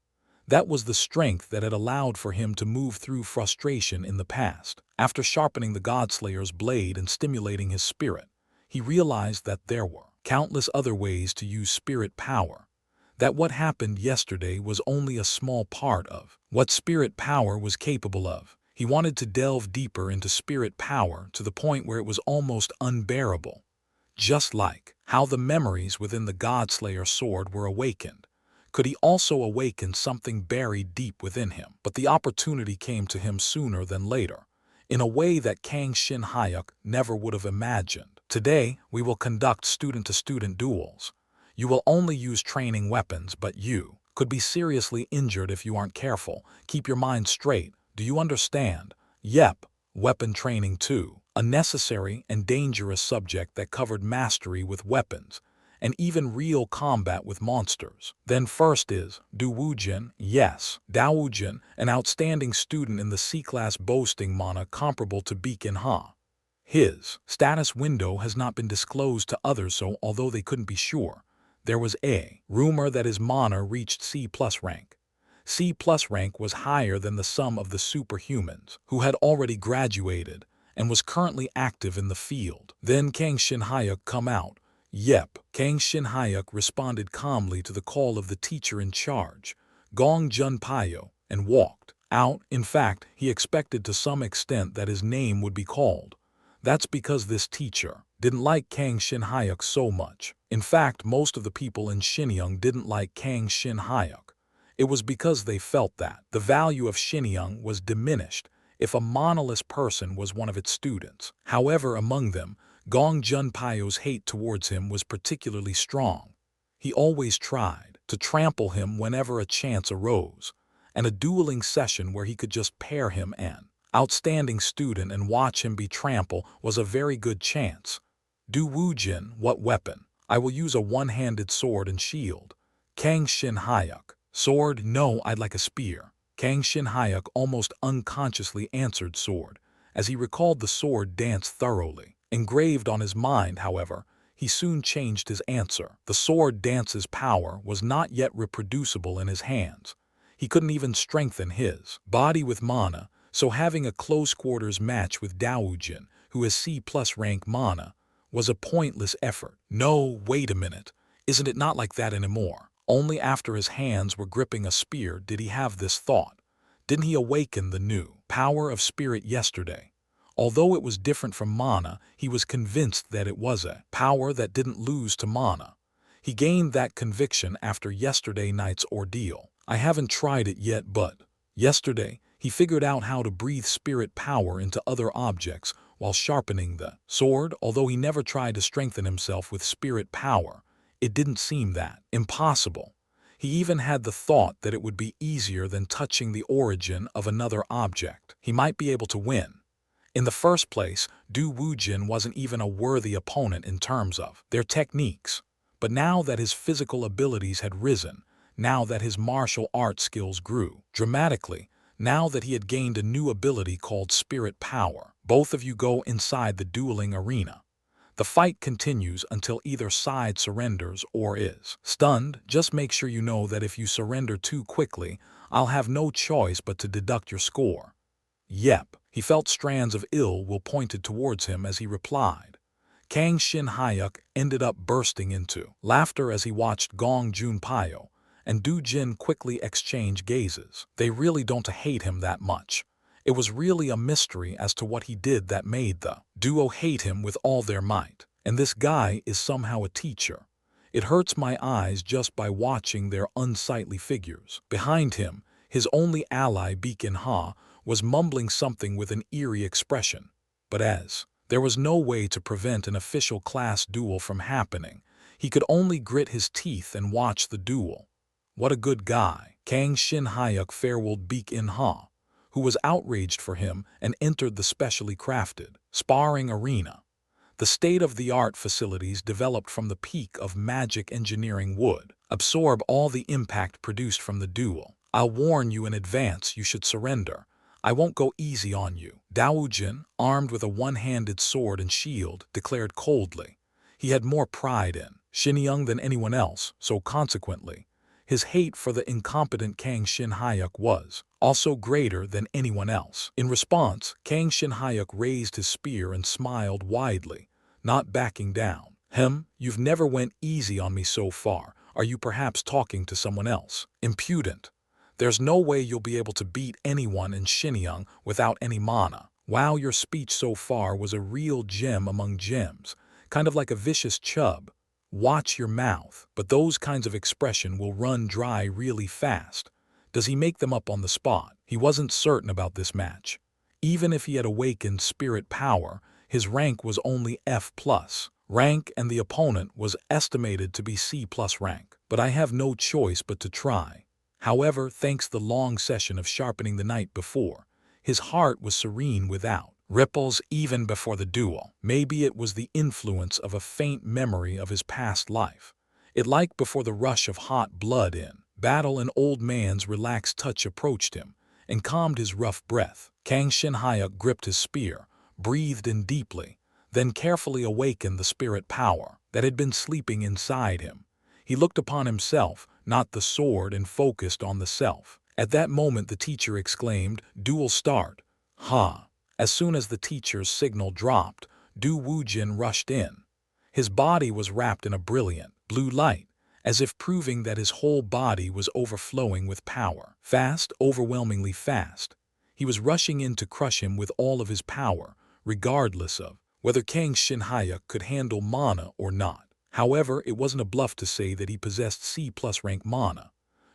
That was the strength that had allowed for him to move through frustration in the past. After sharpening the Godslayer's blade and stimulating his spirit, he realized that there were countless other ways to use spirit power. That what happened yesterday was only a small part of what spirit power was capable of. He wanted to delve deeper into spirit power to the point where it was almost unbearable. Just like how the memories within the Godslayer sword were awakened, could he also awaken something buried deep within him? But the opportunity came to him sooner than later, in a way that Kang Shin Hyuk never would have imagined. Today, we will conduct student-to-student duels. You will only use training weapons, but you could be seriously injured if you aren't careful. Keep your mind straight. Do you understand? Yep. Weapon training too. A necessary and dangerous subject that covered mastery with weapons, and even real combat with monsters. Then first is Du Woojin. Yes, Dao Woojin, an outstanding student in the C-class boasting mana comparable to Beacon Ha. His status window has not been disclosed to others, so although they couldn't be sure, there was a rumor that his mana reached C+ rank. C+ rank was higher than the sum of the superhumans, who had already graduated and was currently active in the field. Then Kang Shin Hyuk come out. Yep, Kang Shin Hyuk responded calmly to the call of the teacher in charge, Gong Junpyo, and walked out. In fact, he expected to some extent that his name would be called. That's because this teacher didn't like Kang Shin Hyuk so much. In fact, most of the people in Shinyang didn't like Kang Shin Hyuk. It was because they felt that the value of Shinyang was diminished if a manaless person was one of its students. However, among them, Gong Junpyo's hate towards him was particularly strong. He always tried to trample him whenever a chance arose, and a dueling session where he could just pair him an outstanding student and watch him be trampled was a very good chance. Du Woojin, what weapon? I will use a one-handed sword and shield. Kang Shin Hyuk. Sword? No, I'd like a spear. Kang Shin Hyuk almost unconsciously answered sword, as he recalled the sword dance thoroughly. Engraved on his mind, however, he soon changed his answer. The sword dance's power was not yet reproducible in his hands. He couldn't even strengthen his body with mana, so having a close-quarters match with Daoujin, who has C+ rank mana, was a pointless effort. No, wait a minute. Isn't it not like that anymore? Only after his hands were gripping a spear did he have this thought. Didn't he awaken the new power of spirit yesterday? Although it was different from mana, he was convinced that it was a power that didn't lose to mana. He gained that conviction after yesterday night's ordeal. I haven't tried it yet, but yesterday he figured out how to breathe spirit power into other objects while sharpening the sword. Although he never tried to strengthen himself with spirit power, it didn't seem that impossible. He even had the thought that it would be easier than touching the origin of another object. He might be able to win. In the first place, Du Woojin wasn't even a worthy opponent in terms of their techniques. But now that his physical abilities had risen, now that his martial art skills grew dramatically, now that he had gained a new ability called spirit power. Both of you go inside the dueling arena. The fight continues until either side surrenders or is stunned. Just make sure you know that if you surrender too quickly, I'll have no choice but to deduct your score. Yep, he felt strands of ill will pointed towards him as he replied. Kang Shin Hyuk ended up bursting into laughter as he watched Gong Junpyo and Du Jin quickly exchange gazes. They really don't hate him that much. It was really a mystery as to what he did that made the duo hate him with all their might. And this guy is somehow a teacher. It hurts my eyes just by watching their unsightly figures. Behind him, his only ally Beacon Ha was mumbling something with an eerie expression. But as there was no way to prevent an official class duel from happening, he could only grit his teeth and watch the duel. What a good guy. Kang Shin Hyuk farewelled Beacon Ha, who was outraged for him, and entered the specially crafted sparring arena. The state-of-the-art facilities developed from the peak of magic engineering would absorb all the impact produced from the duel. I'll warn you in advance, you should surrender. I won't go easy on you. Daoujin, armed with a one-handed sword and shield, declared coldly. He had more pride in Xinjiang than anyone else, so consequently, his hate for the incompetent Kang Shin Hyuk was also greater than anyone else. In response, Kang Shin Hyuk raised his spear and smiled widely, not backing down. You've never went easy on me so far. Are you perhaps talking to someone else? Impudent. There's no way you'll be able to beat anyone in Xinjiang without any mana. Wow, your speech so far was a real gem among gems, kind of like a vicious chub. Watch your mouth, but those kinds of expression will run dry really fast. Does he make them up on the spot? He wasn't certain about this match. Even if he had awakened spirit power, his rank was only F+ rank and the opponent was estimated to be C+ rank. But I have no choice but to try. However, thanks the long session of sharpening the night before, his heart was serene without ripples even before the duel. Maybe it was the influence of a faint memory of his past life. It like before the rush of hot blood in battle, an old man's relaxed touch approached him and calmed his rough breath. Kang Shin Hyuk gripped his spear, breathed in deeply, then carefully awakened the spirit power that had been sleeping inside him. He looked upon himself, not the sword, and focused on the self. At that moment the teacher exclaimed, "Duel start." Ha! As soon as the teacher's signal dropped, Du Wujin rushed in. His body was wrapped in a brilliant blue light, as if proving that his whole body was overflowing with power. Fast, overwhelmingly fast. He was rushing in to crush him with all of his power, regardless of whether Kang Shin Hyuk could handle mana or not. However, it wasn't a bluff to say that he possessed C+ rank mana.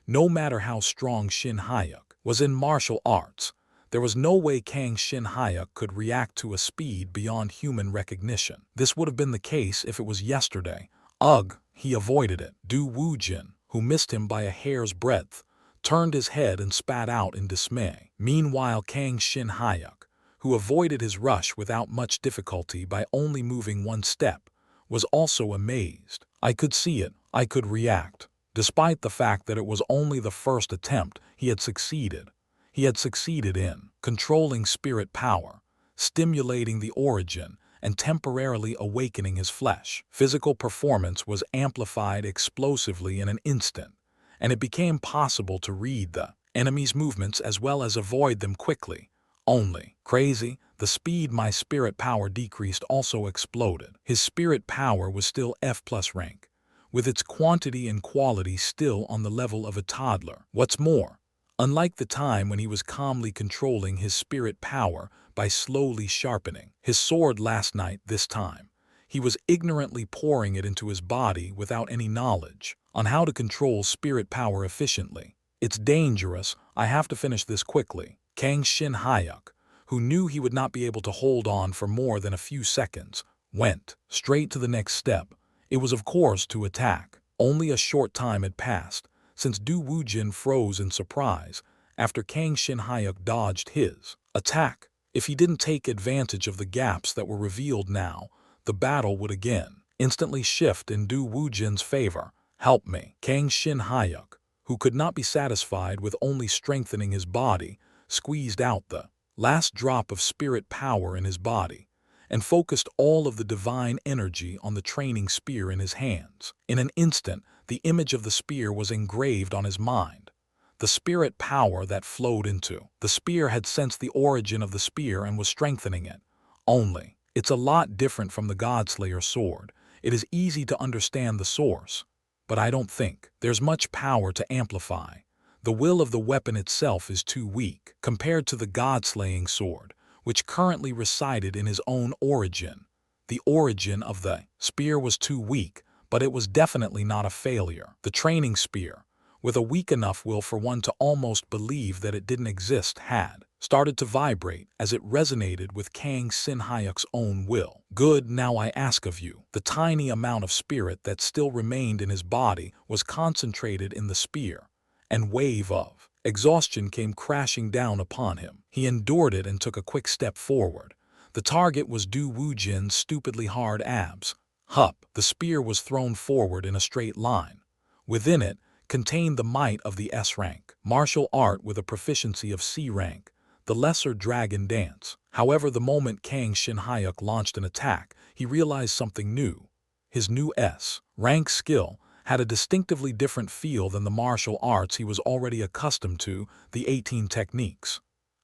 No matter how strong Shin Hyuk was in martial arts, there was no way Kang Shin Hyuk could react to a speed beyond human recognition. This would have been the case if it was yesterday. Ugh, he avoided it. Du Wujin, who missed him by a hair's breadth, turned his head and spat out in dismay. Meanwhile, Kang Shin Hyuk, who avoided his rush without much difficulty by only moving one step, was also amazed. I could see it, I could react. Despite the fact that it was only the first attempt, he had succeeded. He had succeeded in controlling spirit power, stimulating the origin, and temporarily awakening his flesh. Physical performance was amplified explosively in an instant, and it became possible to read the enemy's movements as well as avoid them quickly. Only, crazy, the speed my spirit power decreased also exploded. His spirit power was still F+ rank, with its quantity and quality still on the level of a toddler. What's more, unlike the time when he was calmly controlling his spirit power by slowly sharpening his sword last night, this time, he was ignorantly pouring it into his body without any knowledge on how to control spirit power efficiently. It's dangerous, I have to finish this quickly. Kang Shin Hyuk, who knew he would not be able to hold on for more than a few seconds, went straight to the next step. It was of course to attack. Only a short time had passed since Du Wujin froze in surprise after Kang Shin Hyuk dodged his attack. If he didn't take advantage of the gaps that were revealed now, the battle would again instantly shift in Du Wujin's favor. Help me. Kang Shin Hyuk, who could not be satisfied with only strengthening his body, squeezed out the last drop of spirit power in his body and focused all of the divine energy on the training spear in his hands. In an instant, the image of the spear was engraved on his mind. The spirit power that flowed into the spear had sensed the origin of the spear and was strengthening it. Only, it's a lot different from the Godslayer sword. It is easy to understand the source, but I don't think there's much power to amplify. The will of the weapon itself is too weak compared to the God-slaying sword, which currently resided in his own origin. The origin of the spear was too weak, but it was definitely not a failure. The training spear, with a weak enough will for one to almost believe that it didn't exist, had started to vibrate as it resonated with Kang Sin-hyuk's own will. Good, now I ask of you. The tiny amount of spirit that still remained in his body was concentrated in the spear, and wave of exhaustion came crashing down upon him. He endured it and took a quick step forward. The target was Du Wujin's stupidly hard abs. Hup! The spear was thrown forward in a straight line. Within it contained the might of the S rank martial art with a proficiency of C rank, the lesser dragon dance. However, the moment Kang Sin-hyuk launched an attack, he realized something new. His new S rank skill had a distinctively different feel than the martial arts he was already accustomed to, the 18 techniques.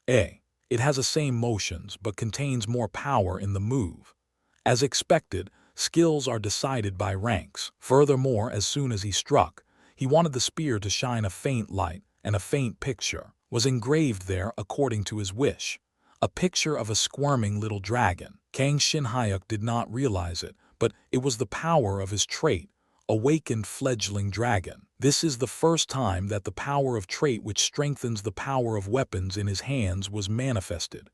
It has the same motions but contains more power in the move. As expected, skills are decided by ranks. Furthermore, as soon as he struck, he wanted the spear to shine a faint light, and a faint picture was engraved there according to his wish. A picture of a squirming little dragon. Kang Sin-hyuk did not realize it, but it was the power of his trait, awakened fledgling dragon. This is the first time that the power of trait which strengthens the power of weapons in his hands was manifested.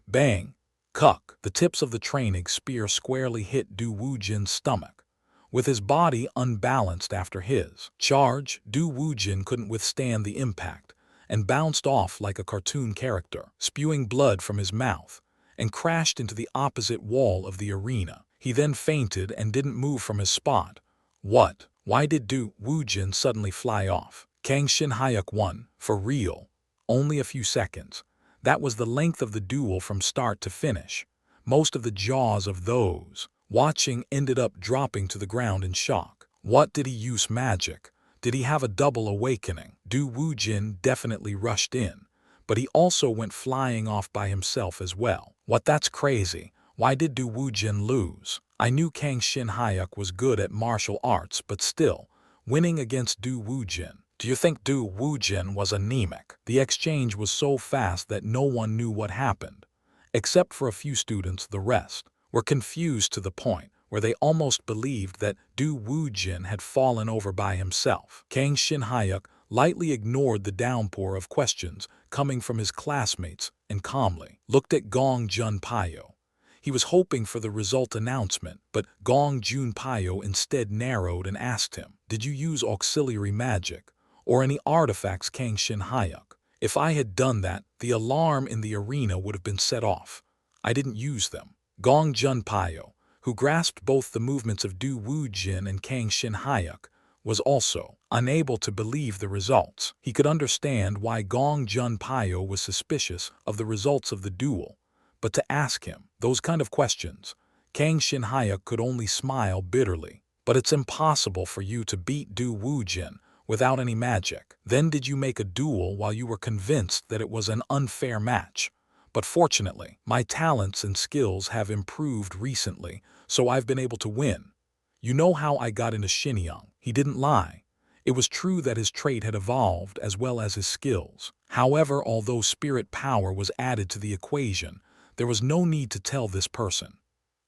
Bang! Cuck! The tips of the training spear squarely hit Du Wujin's stomach. With his body unbalanced after his charge, Du Wujin couldn't withstand the impact and bounced off like a cartoon character, spewing blood from his mouth, and crashed into the opposite wall of the arena. He then fainted and didn't move from his spot. What? Why did Du Wujin suddenly fly off? Kang Sin-hyuk won, for real. Only a few seconds. That was the length of the duel from start to finish. Most of the jaws of those watching ended up dropping to the ground in shock. What, did he use magic? Did he have a double awakening? Du Wujin definitely rushed in, but he also went flying off by himself as well. What, that's crazy. Why did Du Wujin lose? I knew Kang Sin-hyuk was good at martial arts, but still, winning against Du Wujin. Do you think Du Wujin was anemic? The exchange was so fast that no one knew what happened. Except for a few students, the rest were confused to the point where they almost believed that Du Wujin had fallen over by himself. Kang Sin-hyuk lightly ignored the downpour of questions coming from his classmates and calmly looked at Gong Junpyo. He was hoping for the result announcement, but Gong Junpyo instead narrowed and asked him, "Did you use auxiliary magic or any artifacts, Kang Sin-hyuk?" If I had done that, the alarm in the arena would have been set off. I didn't use them. Gong Junpyo, who grasped both the movements of Du Wujin and Kang Sin-hyuk, was also unable to believe the results. He could understand why Gong Junpyo was suspicious of the results of the duel, but to ask him those kind of questions, Kang Sin-hyuk could only smile bitterly. But it's impossible for you to beat Du Wujin without any magic. Then did you make a duel while you were convinced that it was an unfair match? But fortunately, my talents and skills have improved recently, so I've been able to win. You know how I got into Xinjiang. He didn't lie. It was true that his trait had evolved as well as his skills. However, although spirit power was added to the equation, there was no need to tell this person.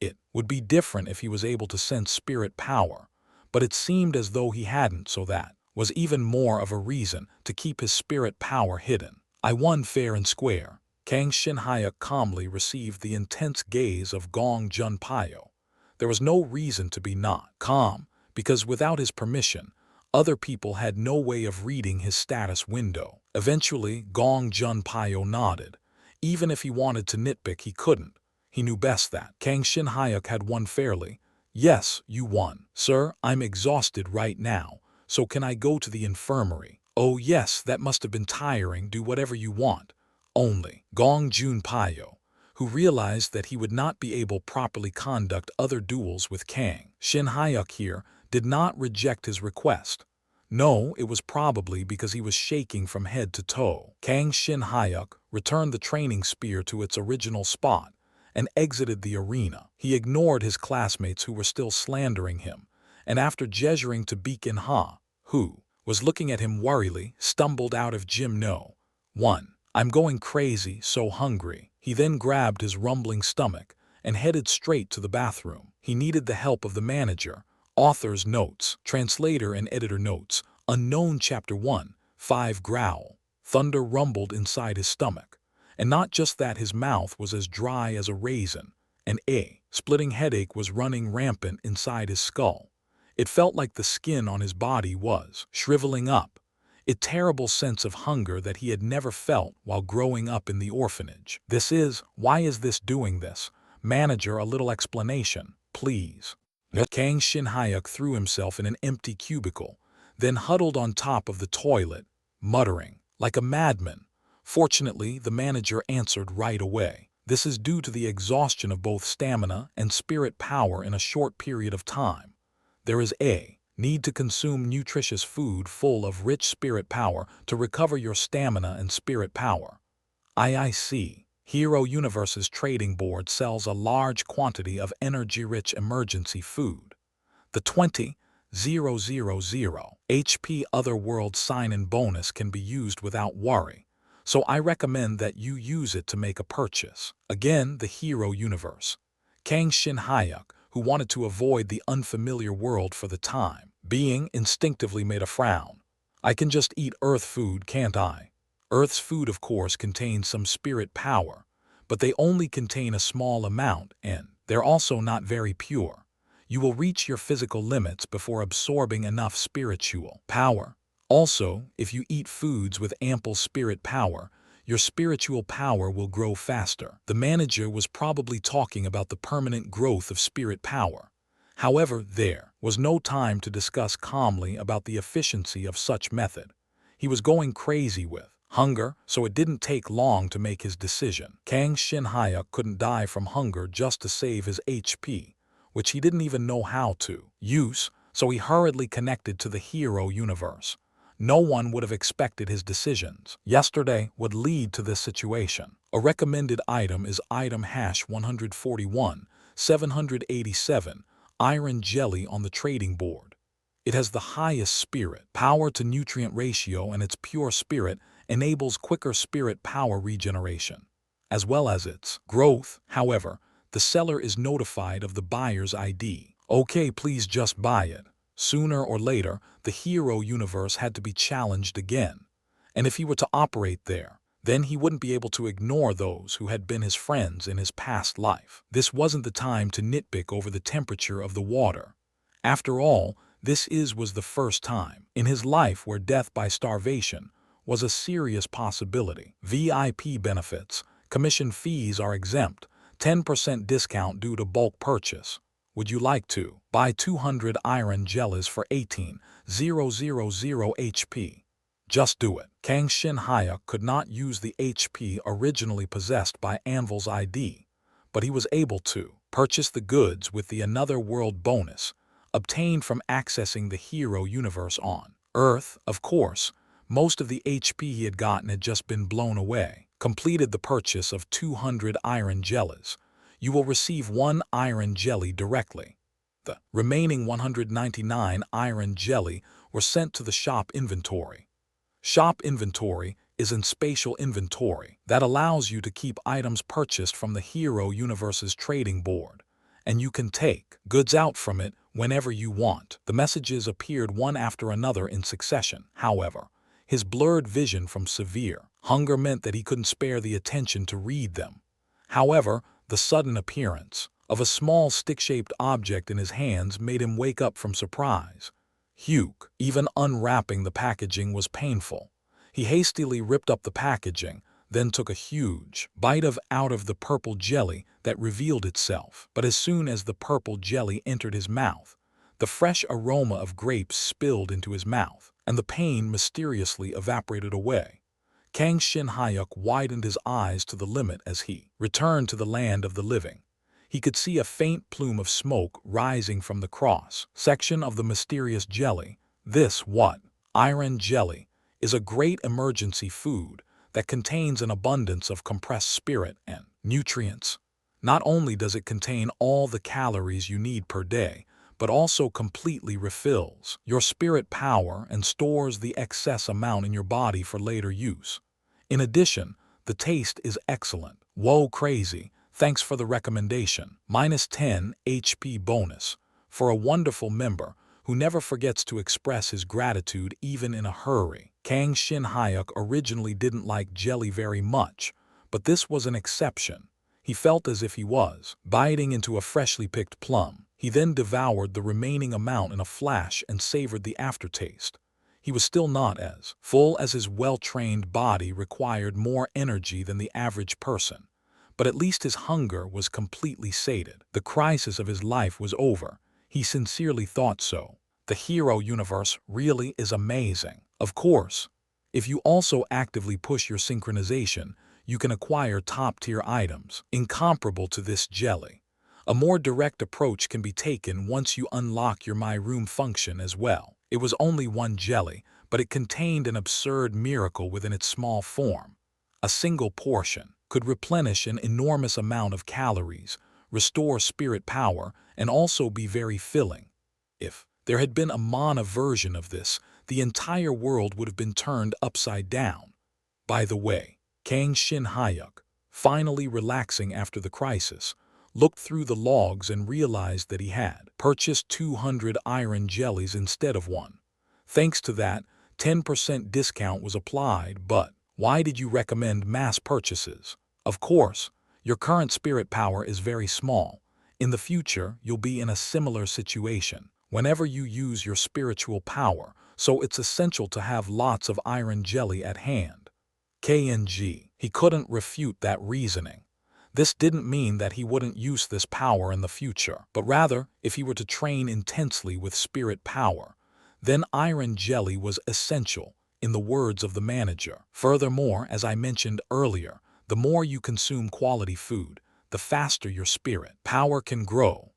It would be different if he was able to sense spirit power, but it seemed as though he hadn't, so that was even more of a reason to keep his spirit power hidden. I won fair and square. Kang Sin-hyuk calmly received the intense gaze of Gong Junpyo. There was no reason to be not calm, because without his permission, other people had no way of reading his status window. Eventually, Gong Junpyo nodded. Even if he wanted to nitpick, he couldn't. He knew best that Kang Sin-hyuk had won fairly. Yes, you won. Sir, I'm exhausted right now, so can I go to the infirmary? Oh yes, that must have been tiring, do whatever you want. Only Gong Junpyo, who realized that he would not be able to properly conduct other duels with Kang Shin Hyuk here, did not reject his request. No, it was probably because he was shaking from head to toe. Kang Shin Hyuk returned the training spear to its original spot and exited the arena. He ignored his classmates who were still slandering him, and after gesturing to Beacon Ha, who was looking at him worriedly, stumbled out of gym no. 1. I'm going crazy, so hungry. He then grabbed his rumbling stomach and headed straight to the bathroom. He needed the help of the manager. Author's notes, translator and editor notes, unknown chapter 1, 5 growl. Thunder rumbled inside his stomach. And not just that, his mouth was as dry as a raisin, and a splitting headache was running rampant inside his skull. It felt like the skin on his body was shriveling up. A terrible sense of hunger that he had never felt while growing up in the orphanage. Why is this doing this? Manager, a little explanation, please. Kang Shin Hyuk threw himself in an empty cubicle, then huddled on top of the toilet, muttering, like a madman. Fortunately, the manager answered right away. This is due to the exhaustion of both stamina and spirit power in a short period of time. There is a need to consume nutritious food full of rich spirit power to recover your stamina and spirit power. IIC Hero Universe's trading board sells a large quantity of energy-rich emergency food. The 20,000 HP Otherworld sign-in bonus can be used without worry, so I recommend that you use it to make a purchase. Again, the Hero Universe. Kang Shin Hyuk, who wanted to avoid the unfamiliar world for the time being, instinctively made a frown. I can just eat Earth food, can't I? Earth's food, of course, contains some spirit power, but they only contain a small amount, and they're also not very pure. You will reach your physical limits before absorbing enough spiritual power. Also, if you eat foods with ample spirit power, your spiritual power will grow faster. The manager was probably talking about the permanent growth of spirit power. However, there was no time to discuss calmly about the efficiency of such method. He was going crazy with hunger, so it didn't take long to make his decision. Kang Shin Hyuk couldn't die from hunger just to save his HP, which he didn't even know how to use, so he hurriedly connected to the Hero Universe. No one would have expected his decisions yesterday would lead to this situation. A recommended item is item #141, 787, iron jelly on the trading board. It has the highest spirit power to nutrient ratio, and its pure spirit enables quicker spirit power regeneration, as well as its growth. However, the seller is notified of the buyer's ID. Okay, please just buy it. Sooner or later, the Hero Universe had to be challenged again. And if he were to operate there, then he wouldn't be able to ignore those who had been his friends in his past life. This wasn't the time to nitpick over the temperature of the water. After all, was the first time in his life where death by starvation was a serious possibility. VIP benefits, commission fees are exempt, 10% discount due to bulk purchase. Would you like to buy 200 iron jellies for 18,000 HP? Just do it. Kang Shin Hyuk could not use the HP originally possessed by Anvil's ID, but he was able to purchase the goods with the Another World bonus, obtained from accessing the Hero Universe on Earth. Of course, most of the HP he had gotten had just been blown away. Completed the purchase of 200 iron jellies. You will receive 1 iron jelly directly. The remaining 199 iron jelly were sent to the shop inventory. Shop inventory is in spatial inventory that allows you to keep items purchased from the Hero Universe's trading board, and you can take goods out from it whenever you want. The messages appeared one after another in succession. However, his blurred vision from severe hunger meant that he couldn't spare the attention to read them. However, the sudden appearance of a small stick-shaped object in his hands made him wake up from surprise. Even unwrapping the packaging was painful. He hastily ripped up the packaging, then took a huge bite out of the purple jelly that revealed itself. But as soon as the purple jelly entered his mouth, the fresh aroma of grapes spilled into his mouth. and the pain mysteriously evaporated away. Kang Shin-hyuk widened his eyes to the limit as he returned to the land of the living. He could see a faint plume of smoke rising from the cross section of the mysterious jelly. This what? Iron jelly is a great emergency food that contains an abundance of compressed spirit and nutrients. Not only does it contain all the calories you need per day, but also completely refills your spirit power and stores the excess amount in your body for later use. In addition, the taste is excellent. Whoa, crazy. Thanks for the recommendation. -10 HP bonus for a wonderful member who never forgets to express his gratitude even in a hurry. Kang Shin-hyuk originally didn't like jelly very much, but this was an exception. He felt as if he was biting into a freshly picked plum. He then devoured the remaining amount in a flash and savored the aftertaste. He was still not as full as his well-trained body required more energy than the average person, but at least his hunger was completely sated. The crisis of his life was over. He sincerely thought so. The hero universe really is amazing. Of course, if you also actively push your synchronization, you can acquire top-tier items incomparable to this jelly. A more direct approach can be taken once you unlock your My Room function as well. It was only one jelly, but it contained an absurd miracle within its small form. A single portion could replenish an enormous amount of calories, restore spirit power, and also be very filling. If there had been a mana version of this, the entire world would have been turned upside down. By the way, Kang Shin-hyuk, finally relaxing after the crisis, looked through the logs and realized that he had purchased 200 iron jellies instead of one. Thanks to that, 10% discount was applied, but why did you recommend mass purchases? Of course, your current spirit power is very small. In the future, you'll be in a similar situation whenever you use your spiritual power, so it's essential to have lots of iron jelly at hand. KNG. He couldn't refute that reasoning. This didn't mean that he wouldn't use this power in the future, but rather, if he were to train intensely with spirit power, then iron jelly was essential, in the words of the manager. Furthermore, as I mentioned earlier, the more you consume quality food, the faster your spirit power can grow.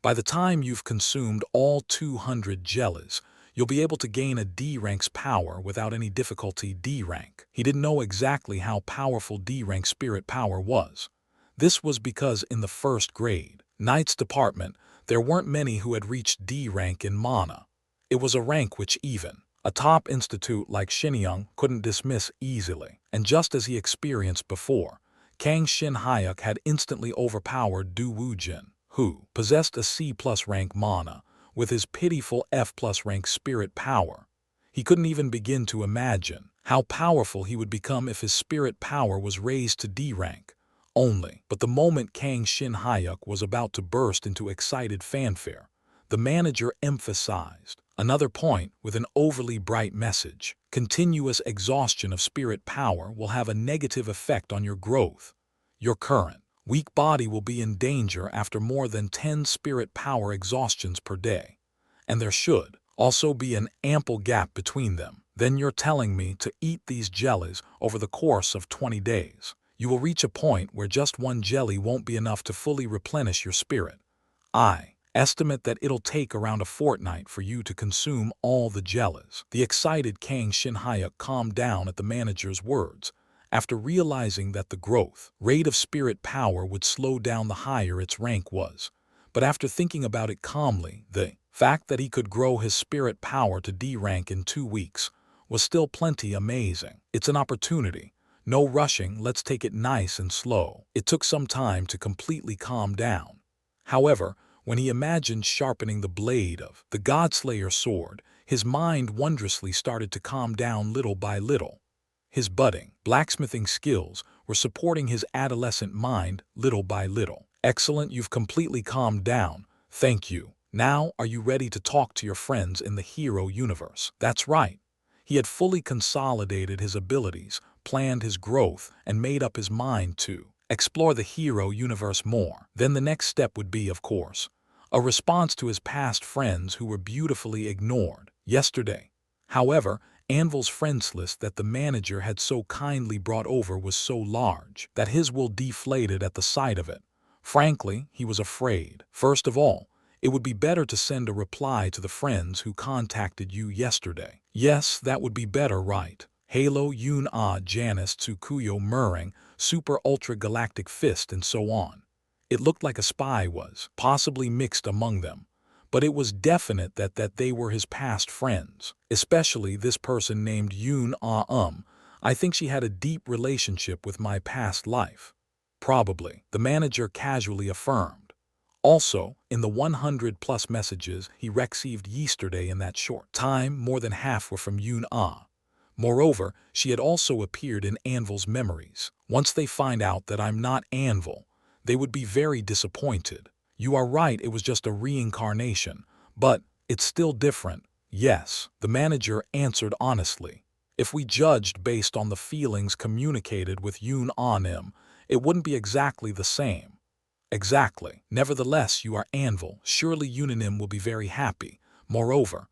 By the time you've consumed all 200 jellies, you'll be able to gain a D rank's power without any difficulty. D rank. He didn't know exactly how powerful D rank spirit power was. This was because in the first grade, Knight's department, there weren't many who had reached D rank in mana. It was a rank which even a top institute like Shinyang couldn't dismiss easily. And just as he experienced before, Kang Shin-hyuk had instantly overpowered Du Woojin, who possessed a C+ rank mana, with his pitiful F+ rank spirit power. He couldn't even begin to imagine how powerful he would become if his spirit power was raised to D rank only. But the moment Kang Shin-hyuk was about to burst into excited fanfare, the manager emphasized another point with an overly bright message. Continuous exhaustion of spirit power will have a negative effect on your growth. Your current weak body will be in danger after more than 10 spirit power exhaustions per day, and there should also be an ample gap between them. Then you're telling me to eat these jellies over the course of 20 days. You will reach a point where just one jelly won't be enough to fully replenish your spirit. I estimate that it'll take around a fortnight for you to consume all the jellies. The excited Kang Shin-hyuk calmed down at the manager's words, after realizing that the growth rate of spirit power would slow down the higher its rank was. But after thinking about it calmly, the fact that he could grow his spirit power to D rank in 2 weeks was still plenty amazing. It's an opportunity. No rushing, let's take it nice and slow. It took some time to completely calm down. However, when he imagined sharpening the blade of the Godslayer sword, his mind wondrously started to calm down little by little. His budding blacksmithing skills were supporting his adolescent mind little by little. Excellent, you've completely calmed down. Thank you. Now, are you ready to talk to your friends in the hero universe? That's right. He had fully consolidated his abilities, planned his growth, and made up his mind to explore the hero universe more. Then the next step would be, of course, a response to his past friends who were beautifully ignored yesterday. However, Anvil's friends list that the manager had so kindly brought over was so large that his will deflated at the sight of it. Frankly, he was afraid. First of all, it would be better to send a reply to the friends who contacted you yesterday. Yes, that would be better, right? Halo, Yun Ah, Janice, Tsukuyo, Murring, Super Ultra Galactic Fist, and so on. It looked like a spy was, possibly mixed among them. But it was definite that they were his past friends, especially this person named Yun Ah. I think she had a deep relationship with my past life. Probably, the manager casually affirmed. Also, in the 100-plus messages he received yesterday in that short time, more than half were from Yun Ah. Moreover, she had also appeared in Anvil's memories. Once they find out that I'm not Anvil, they would be very disappointed. You are right, it was just a reincarnation, but it's still different. Yes, the manager answered honestly. If we judged based on the feelings communicated with Yun Ah-nim, it wouldn't be exactly the same. Exactly. Nevertheless, you are Anvil. Surely Unanim will be very happy. Moreover,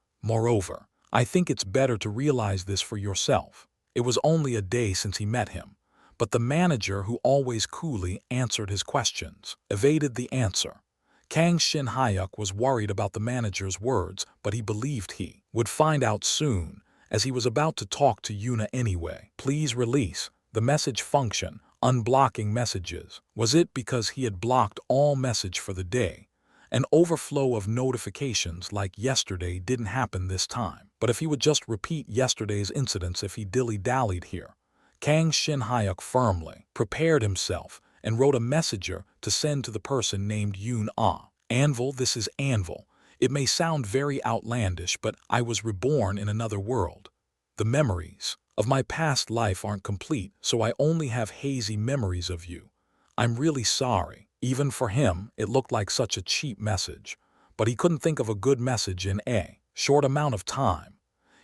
I think it's better to realize this for yourself. It was only a day since he met him. But the manager, who always coolly answered his questions, evaded the answer. Kang Shin-hyuk was worried about the manager's words, but he believed he would find out soon, as he was about to talk to Yuna anyway. Please release the message function, unblocking messages. Was it because he had blocked all message for the day? An overflow of notifications like yesterday didn't happen this time. But if he would just repeat yesterday's incidents if he dilly-dallied here. Kang Shin-hyuk firmly prepared himself and wrote a messenger to send to the person named Yun Ah. Anvil, this is Anvil. It may sound very outlandish, but I was reborn in another world. The memories of my past life aren't complete, so I only have hazy memories of you. I'm really sorry. Even for him, it looked like such a cheap message. But he couldn't think of a good message in a short amount of time.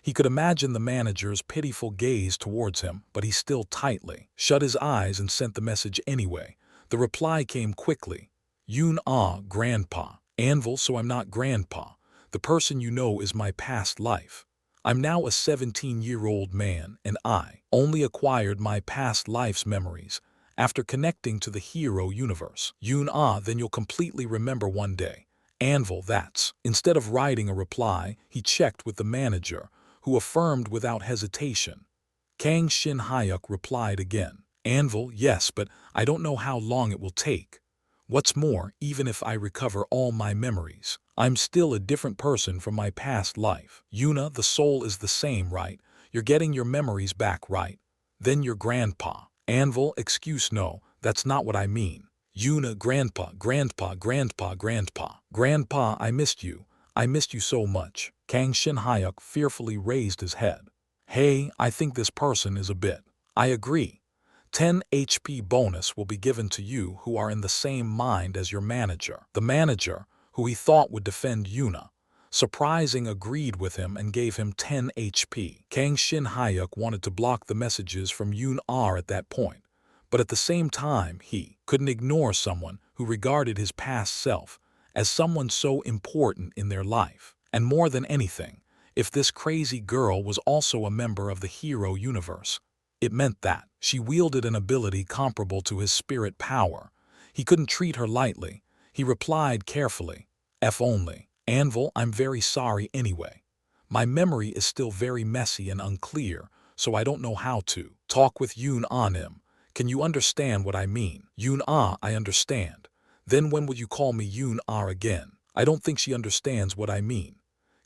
He could imagine the manager's pitiful gaze towards him, but he still tightly shut his eyes and sent the message anyway. The reply came quickly. Yun Ah, Grandpa. Anvil, so I'm not Grandpa. The person you know is my past life. I'm now a 17-year-old man, and I only acquired my past life's memories after connecting to the hero universe. Yun Ah, then you'll completely remember one day. Anvil, that's. Instead of writing a reply, he checked with the manager, who affirmed without hesitation. Kang Shin-hyuk replied again. Anvil, yes, but I don't know how long it will take. What's more, even if I recover all my memories, I'm still a different person from my past life. Yuna, the soul is the same, right? You're getting your memories back, right? Then your grandpa. Anvil, excuse no, that's not what I mean. Yuna, Grandpa. Grandpa, I missed you. I missed you so much. Kang Shin-hyuk fearfully raised his head. Hey, I think this person is a bit. I agree. 10 HP bonus will be given to you who are in the same mind as your manager. The manager, who he thought would defend Yuna, surprising agreed with him and gave him 10 HP. Kang Shin-hyuk wanted to block the messages from Yun R at that point, but at the same time he couldn't ignore someone who regarded his past self as someone so important in their life. And more than anything, if this crazy girl was also a member of the hero universe, it meant that she wielded an ability comparable to his spirit power. He couldn't treat her lightly. He replied carefully, If only. Anvil, I'm very sorry anyway. My memory is still very messy and unclear, so I don't know how to talk with Yun Ah-nim. Can you understand what I mean? Yun Ah, I understand. Then when will you call me Yun Ah again? I don't think she understands what I mean.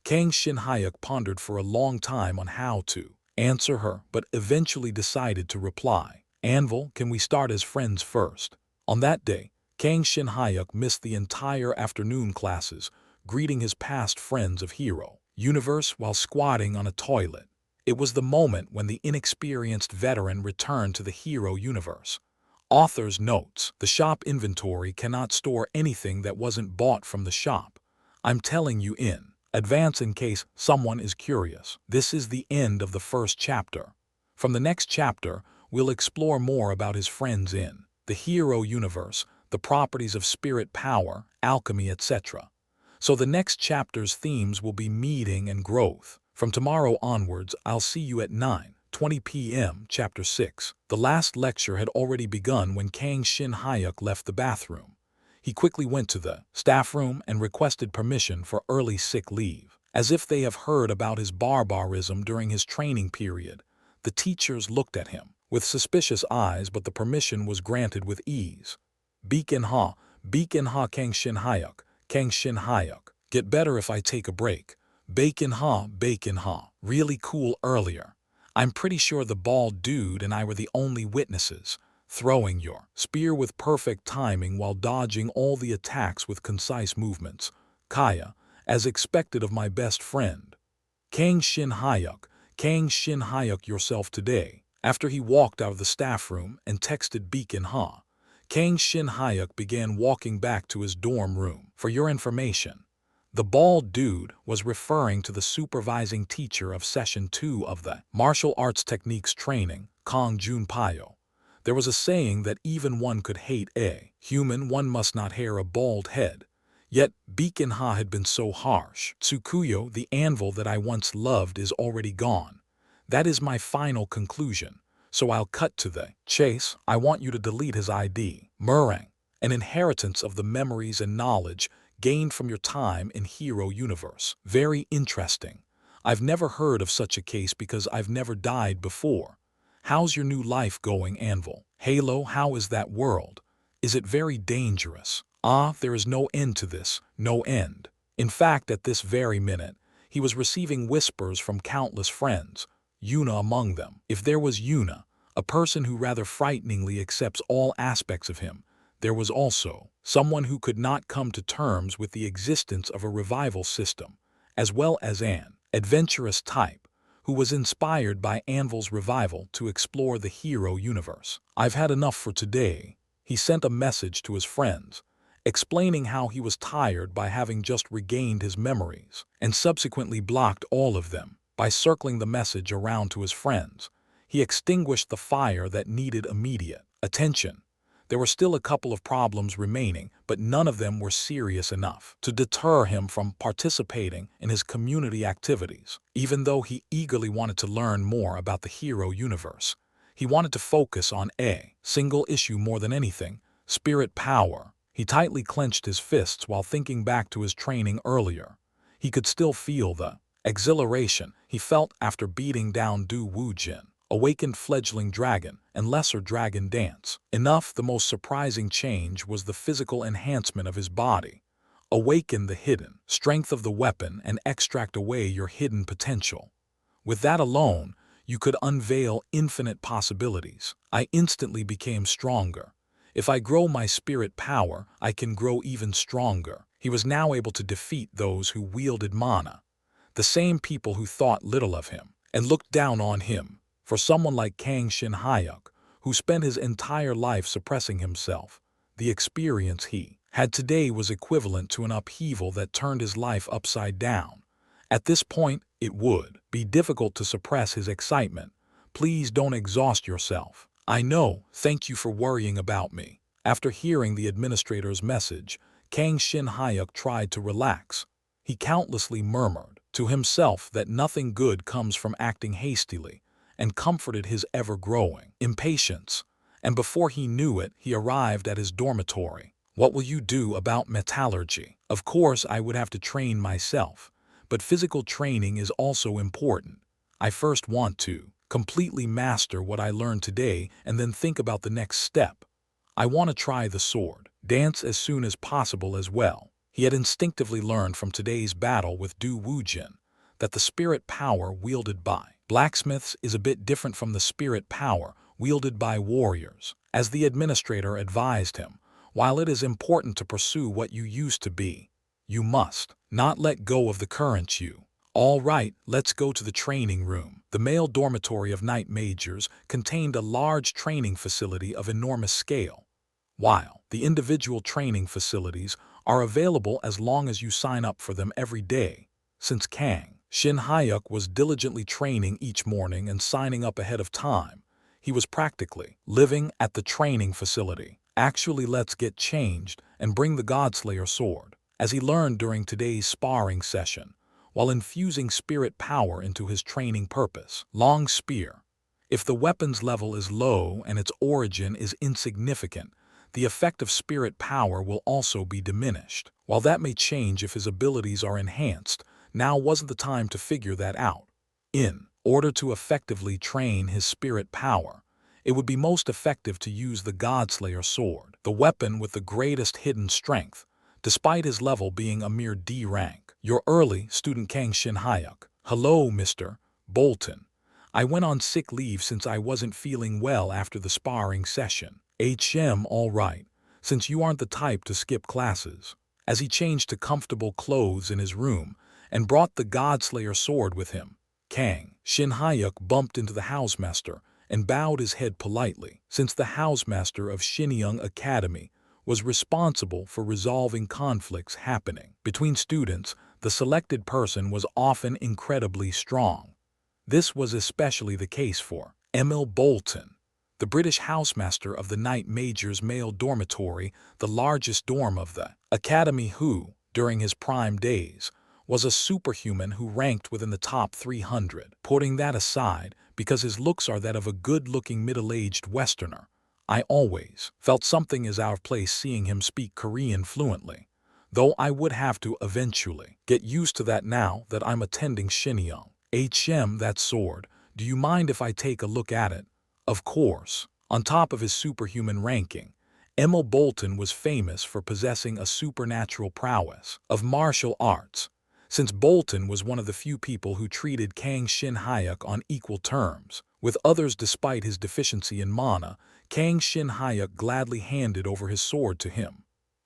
Kang Shin-hyuk pondered for a long time on how to answer her, but eventually decided to reply. Anvil, can we start as friends first? On that day, Kang Shin-hyuk missed the entire afternoon classes, greeting his past friends of Hero Universe while squatting on a toilet. It was the moment when the inexperienced veteran returned to the Hero Universe. Author's notes: the shop inventory cannot store anything that wasn't bought from the shop. I'm telling you in advance in case someone is curious. This is the end of the first chapter. From the next chapter, we'll explore more about his friends in the hero universe, the properties of spirit power, alchemy, etc. So the next chapter's themes will be meeting and growth. From tomorrow onwards, I'll see you at 9:20 p.m. Chapter 6. The last lecture had already begun when Kang Shin-hyuk left the bathroom. He quickly went to the staff room and requested permission for early sick leave. As if they have heard about his barbarism during his training period, the teachers looked at him with suspicious eyes, but the permission was granted with ease. Beacon ha, Kang Shin-hyuk, Kang Shin-hyuk. Get better if I take a break. Bacon ha, really cool earlier. I'm pretty sure the bald dude and I were the only witnesses. Throwing your spear with perfect timing while dodging all the attacks with concise movements. Kaya, as expected of my best friend. Kang Shin-hyuk yourself today. After he walked out of the staff room and texted Beacon ha, Kang Shin-hyuk began walking back to his dorm room. For your information, the bald dude was referring to the supervising teacher of Session 2 of the Martial Arts Techniques Training, Kong Junpyo. There was a saying that even one could hate a human, one must not hair a bald head. Yet Beacon ha had been so harsh. Tsukuyo, the anvil that I once loved, is already gone. That is my final conclusion. So I'll cut to the chase. I want you to delete his ID. Murang, an inheritance of the memories and knowledge gained from your time in Hero Universe. Very interesting. I've never heard of such a case because I've never died before. How's your new life going, Anvil? Halo, how is that world? Is it very dangerous? There is no end to this, no end. In fact, at this very minute, he was receiving whispers from countless friends, Yuna among them. If there was Yuna, a person who rather frighteningly accepts all aspects of him, there was also someone who could not come to terms with the existence of a revival system, as well as an adventurous type who was inspired by Anvil's revival to explore the hero universe. I've had enough for today. He sent a message to his friends, explaining how he was tired by having just regained his memories, and subsequently blocked all of them. By circling the message around to his friends, he extinguished the fire that needed immediate attention. There were still a couple of problems remaining, but none of them were serious enough to deter him from participating in his community activities. Even though he eagerly wanted to learn more about the hero universe, he wanted to focus on a single issue more than anything: spirit power. He tightly clenched his fists while thinking back to his training earlier. He could still feel the exhilaration he felt after beating down Du Wujin, awakened fledgling dragon, and lesser dragon dance. Enough, the most surprising change was the physical enhancement of his body. Awaken the hidden strength of the weapon and extract away your hidden potential. With that alone, you could unveil infinite possibilities. I instantly became stronger. If I grow my spirit power, I can grow even stronger. He was now able to defeat those who wielded mana, the same people who thought little of him and looked down on him. For someone like Kang Shin-hyuk, who spent his entire life suppressing himself, the experience he had today was equivalent to an upheaval that turned his life upside down. At this point, it would be difficult to suppress his excitement. Please don't exhaust yourself. I know, thank you for worrying about me. After hearing the administrator's message, Kang Shin-hyuk tried to relax. He countlessly murmured to himself that nothing good comes from acting hastily, and comforted his ever-growing impatience. And before he knew it, he arrived at his dormitory. What will you do about metallurgy? Of course, I would have to train myself, but physical training is also important. I first want to completely master what I learned today and then think about the next step. I want to try the sword dance as soon as possible as well. He had instinctively learned from today's battle with Du Wujin that the spirit power wielded by blacksmiths is a bit different from the spirit power wielded by warriors. As the administrator advised him, while it is important to pursue what you used to be, you must not let go of the current you. All right, let's go to the training room. The male dormitory of Night Majors contained a large training facility of enormous scale. While the individual training facilities are available as long as you sign up for them every day, since Kang Shin-hyuk was diligently training each morning and signing up ahead of time, he was practically living at the training facility. Actually, let's get changed and bring the Godslayer sword. As he learned during today's sparring session, while infusing spirit power into his training purpose. Long spear. If the weapon's level is low and its origin is insignificant, the effect of spirit power will also be diminished. While that may change if his abilities are enhanced, now wasn't the time to figure that out. In order to effectively train his spirit power, it would be most effective to use the Godslayer sword, the weapon with the greatest hidden strength, despite his level being a mere D rank. Your early student Kang Shin Hyuk. Hello, Mr. Bolton. I went on sick leave since I wasn't feeling well after the sparring session. All right, since you aren't the type to skip classes. As he changed to comfortable clothes in his room and brought the Godslayer sword with him, Kang Shin Hyuk bumped into the housemaster and bowed his head politely, since the housemaster of Shinyoung Academy was responsible for resolving conflicts happening between students. The selected person was often incredibly strong. This was especially the case for Emil Bolton, the British housemaster of the Night Major's male dormitory, the largest dorm of the academy, who, during his prime days, was a superhuman who ranked within the top 300. Putting that aside, because his looks are that of a good-looking middle-aged Westerner, I always felt something is out of place seeing him speak Korean fluently, though I would have to eventually get used to that now that I'm attending Shinyoung. That sword, do you mind if I take a look at it? Of course. On top of his superhuman ranking, Emil Bolton was famous for possessing a supernatural prowess of martial arts. Since Bolton was one of the few people who treated Kang Shin Hyuk on equal terms with others despite his deficiency in mana, Kang Shin Hyuk gladly handed over his sword to him.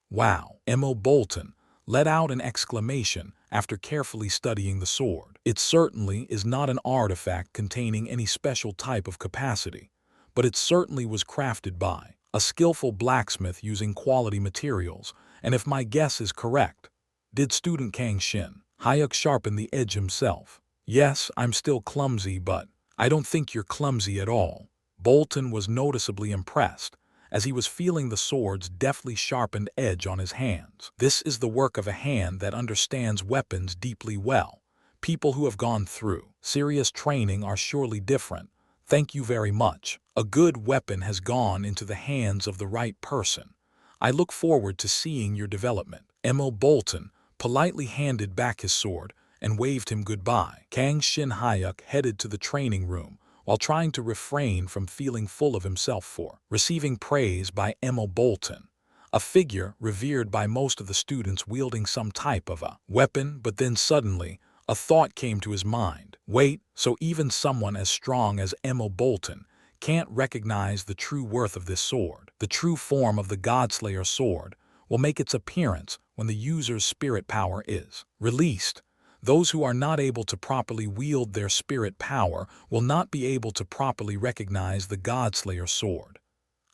Wow! Emil Bolton let out an exclamation after carefully studying the sword. It certainly is not an artifact containing any special type of capacity, but it certainly was crafted by a skillful blacksmith using quality materials, and if my guess is correct, did student Kang Shin Hyuk sharpen the edge himself? Yes, I'm still clumsy, but I don't think you're clumsy at all. Bolton was noticeably impressed as he was feeling the sword's deftly sharpened edge on his hands. This is the work of a hand that understands weapons deeply well. People who have gone through serious training are surely different. Thank you very much. A good weapon has gone into the hands of the right person. I look forward to seeing your development. Emil Bolton politely handed back his sword and waved him goodbye. Kang Shin Hyuk headed to the training room while trying to refrain from feeling full of himself for receiving praise by Emil Bolton, a figure revered by most of the students wielding some type of a weapon. But then suddenly, a thought came to his mind. Wait, so even someone as strong as Emil Bolton can't recognize the true worth of this sword? The true form of the Godslayer sword will make its appearance when the user's spirit power is released. Those who are not able to properly wield their spirit power will not be able to properly recognize the Godslayer sword.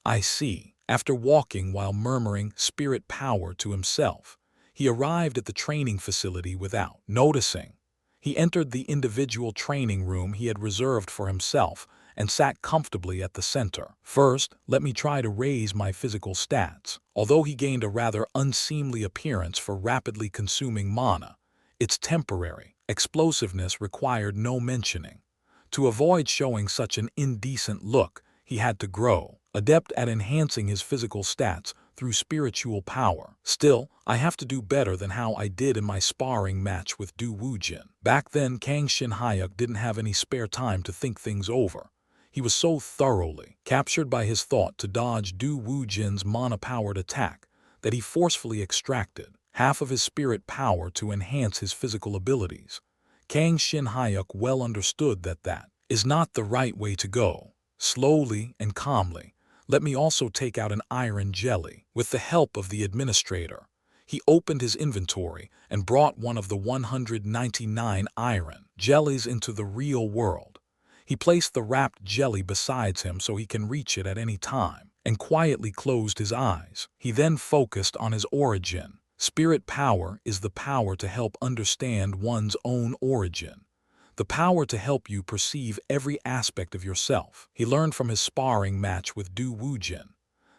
I see. After walking while murmuring spirit power to himself, he arrived at the training facility without noticing. He entered the individual training room he had reserved for himself and sat comfortably at the center. First, let me try to raise my physical stats. Although he gained a rather unseemly appearance for rapidly consuming mana, its temporary explosiveness required no mentioning. To avoid showing such an indecent look, he had to grow adept at enhancing his physical stats through spiritual power. Still, I have to do better than how I did in my sparring match with Du Woojin. Back then, Kang Shin Hyuk didn't have any spare time to think things over. He was so thoroughly captured by his thought to dodge Du Woojin's mana-powered attack that he forcefully extracted half of his spirit power to enhance his physical abilities. Kang Shin Hyuk well understood that that is not the right way to go. Slowly and calmly, let me also take out an iron jelly. With the help of the administrator, he opened his inventory and brought one of the 199 iron jellies into the real world. He placed the wrapped jelly beside him so he can reach it at any time, and quietly closed his eyes. He then focused on his origin. Spirit power is the power to help understand one's own origin, the power to help you perceive every aspect of yourself. He learned from his sparring match with Du Woojin.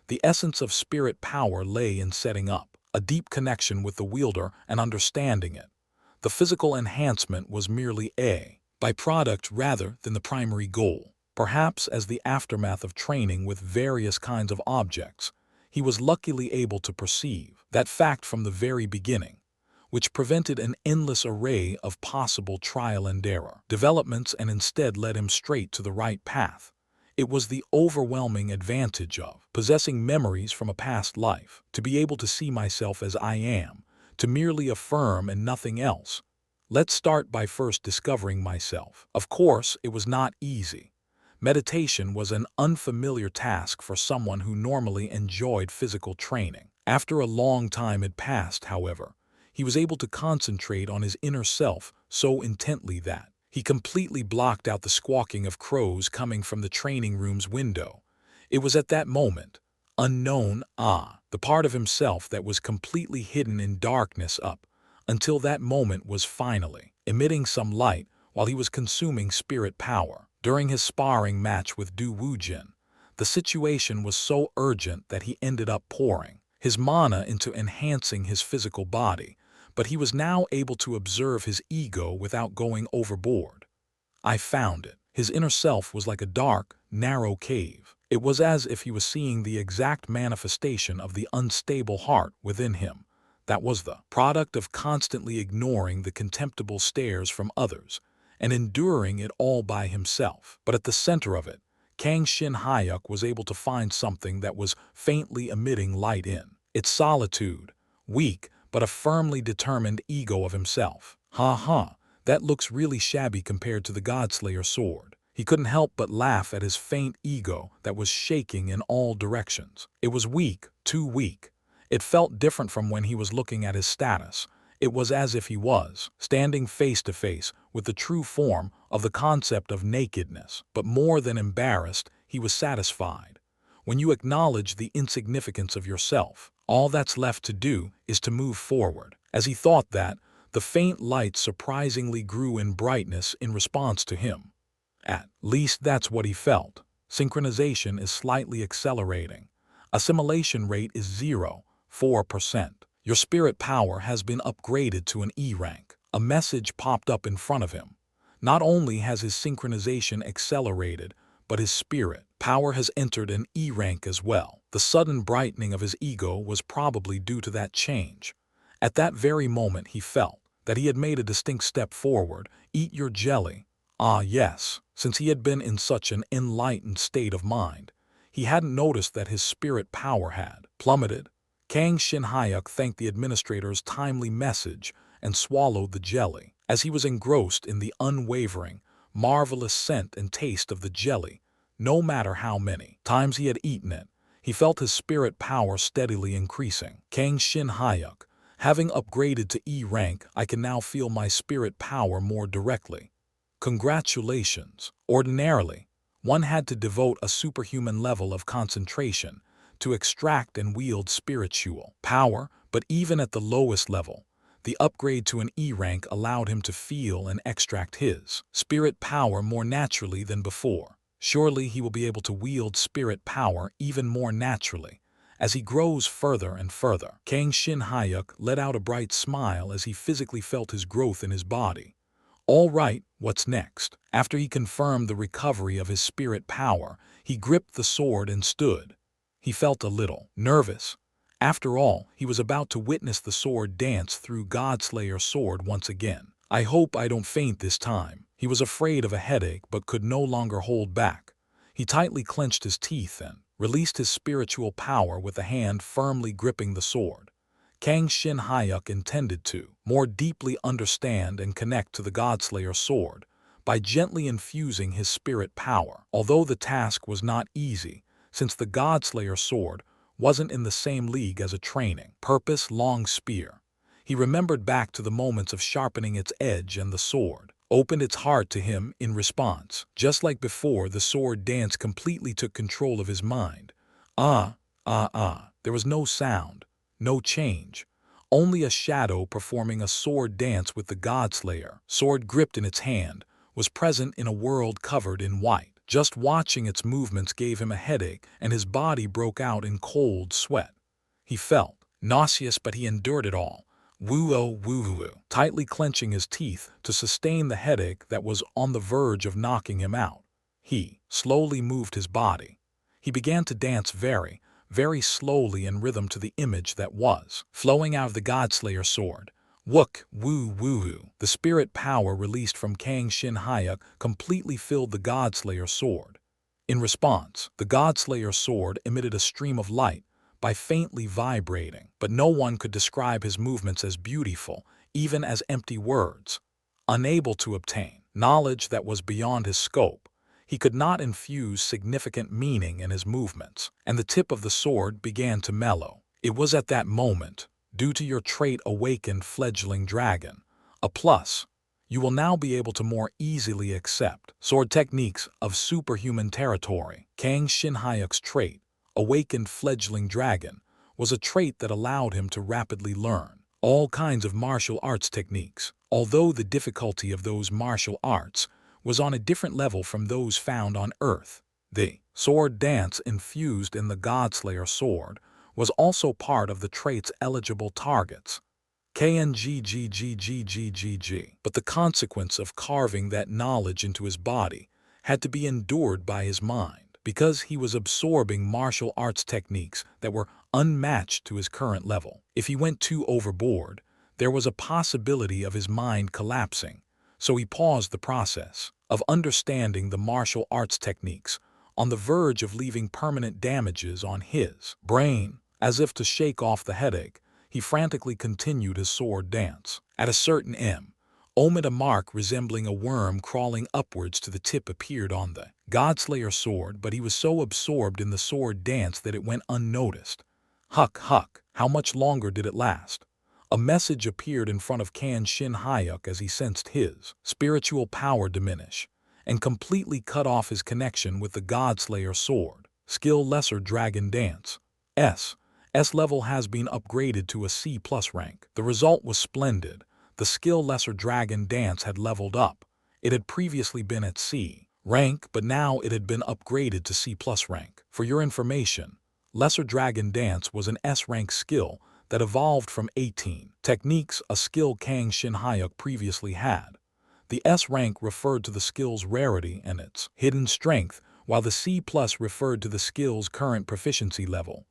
The essence of spirit power lay in setting up a deep connection with the wielder and understanding it. The physical enhancement was merely a byproduct rather than the primary goal. Perhaps as the aftermath of training with various kinds of objects, he was luckily able to perceive that fact from the very beginning, which prevented an endless array of possible trial and error developments and instead led him straight to the right path. It was the overwhelming advantage of possessing memories from a past life, to be able to see myself as I am, to merely affirm and nothing else. Let's start by first discovering myself. Of course, it was not easy. Meditation was an unfamiliar task for someone who normally enjoyed physical training. After a long time had passed, however, he was able to concentrate on his inner self so intently that he completely blocked out the squawking of crows coming from the training room's window. It was at that moment, unknown, the part of himself that was completely hidden in darkness up until that moment was finally emitting some light while he was consuming spirit power. During his sparring match with Du Wujin, the situation was so urgent that he ended up pouring his mana into enhancing his physical body, but he was now able to observe his ego without going overboard. I found it. His inner self was like a dark, narrow cave. It was as if he was seeing the exact manifestation of the unstable heart within him. That was the product of constantly ignoring the contemptible stares from others and enduring it all by himself. But at the center of it, Kang Shin Hyuk was able to find something that was faintly emitting light in its solitude, weak but a firmly determined ego of himself. That looks really shabby compared to the Godslayer sword. He couldn't help but laugh at his faint ego that was shaking in all directions. It was weak, too weak. It felt different from when he was looking at his status. It was as if he was standing face to face with the true form of the concept of nakedness. But more than embarrassed, he was satisfied. When you acknowledge the insignificance of yourself, all that's left to do is to move forward. As he thought that, the faint light surprisingly grew in brightness in response to him. At least that's what he felt. Synchronization is slightly accelerating. Assimilation rate is 0.4%. Your spirit power has been upgraded to an E rank. A message popped up in front of him. Not only has his synchronization accelerated, but his spirit power has entered an E rank as well. The sudden brightening of his ego was probably due to that change. At that very moment he felt that he had made a distinct step forward. Eat your jelly. Yes, since he had been in such an enlightened state of mind, he hadn't noticed that his spirit power had plummeted. Kang Shin Hyuk thanked the administrator's timely message and swallowed the jelly. As he was engrossed in the unwavering, marvelous scent and taste of the jelly, no matter how many times he had eaten it, he felt his spirit power steadily increasing. Kang Shin Hyuk, having upgraded to E rank, I can now feel my spirit power more directly. Congratulations. Ordinarily, one had to devote a superhuman level of concentration to extract and wield spiritual power, but even at the lowest level, the upgrade to an E rank allowed him to feel and extract his spirit power more naturally than before. Surely he will be able to wield spirit power even more naturally as he grows further and further. Kang Shin Hyuk let out a bright smile as he physically felt his growth in his body. All right, what's next? After he confirmed the recovery of his spirit power, he gripped the sword and stood. He felt a little nervous. After all, he was about to witness the sword dance through Godslayer's sword once again. I hope I don't faint this time. He was afraid of a headache but could no longer hold back. He tightly clenched his teeth and released his spiritual power with a hand firmly gripping the sword. Kang Shin Hyuk intended to more deeply understand and connect to the Godslayer sword by gently infusing his spirit power. Although the task was not easy, since the Godslayer sword wasn't in the same league as a training purpose long spear, he remembered back to the moments of sharpening its edge, and the sword opened its heart to him in response. Just like before, the sword dance completely took control of his mind. There was no sound, no change, only a shadow performing a sword dance with the Godslayer. Sword gripped in its hand, was present in a world covered in white. Just watching its movements gave him a headache, and his body broke out in cold sweat. He felt nauseous, but he endured it all, woo, tightly clenching his teeth to sustain the headache that was on the verge of knocking him out. He slowly moved his body. He began to dance very, very slowly in rhythm to the image that was flowing out of the Godslayer sword. Wook, woo. The spirit power released from Kang Shin Hyuk completely filled the Godslayer sword. In response, the Godslayer sword emitted a stream of light by faintly vibrating, but no one could describe his movements as beautiful, even as empty words. Unable to obtain knowledge that was beyond his scope, he could not infuse significant meaning in his movements, and the tip of the sword began to mellow. It was at that moment, due to your trait awakened fledgling dragon, a plus, you will now be able to more easily accept sword techniques of superhuman territory. Kang Shin Hyuk's trait, awakened fledgling dragon, was a trait that allowed him to rapidly learn all kinds of martial arts techniques, although the difficulty of those martial arts was on a different level from those found on Earth. The sword dance infused in the Godslayer sword was also part of the trait's eligible targets. KNGGGGGGG. But the consequence of carving that knowledge into his body had to be endured by his mind, because he was absorbing martial arts techniques that were unmatched to his current level. If he went too overboard, there was a possibility of his mind collapsing, so he paused the process of understanding the martial arts techniques on the verge of leaving permanent damages on his brain. As if to shake off the headache, he frantically continued his sword dance. At a certain moment, a mark resembling a worm crawling upwards to the tip appeared on the Godslayer sword, but he was so absorbed in the sword dance that it went unnoticed. Huck, how much longer did it last? A message appeared in front of Kang Shin Hyuk as he sensed his spiritual power diminish and completely cut off his connection with the Godslayer sword. Skill Lesser Dragon Dance. S level has been upgraded to a C+ rank. The result was splendid. The skill Lesser Dragon Dance had leveled up. It had previously been at C rank, but now it had been upgraded to C+ rank. For your information, Lesser Dragon Dance was an S rank skill that evolved from 18 techniques, a skill Kang Shin Hyuk previously had. The S rank referred to the skill's rarity and its hidden strength, while the C+ referred to the skill's current proficiency level.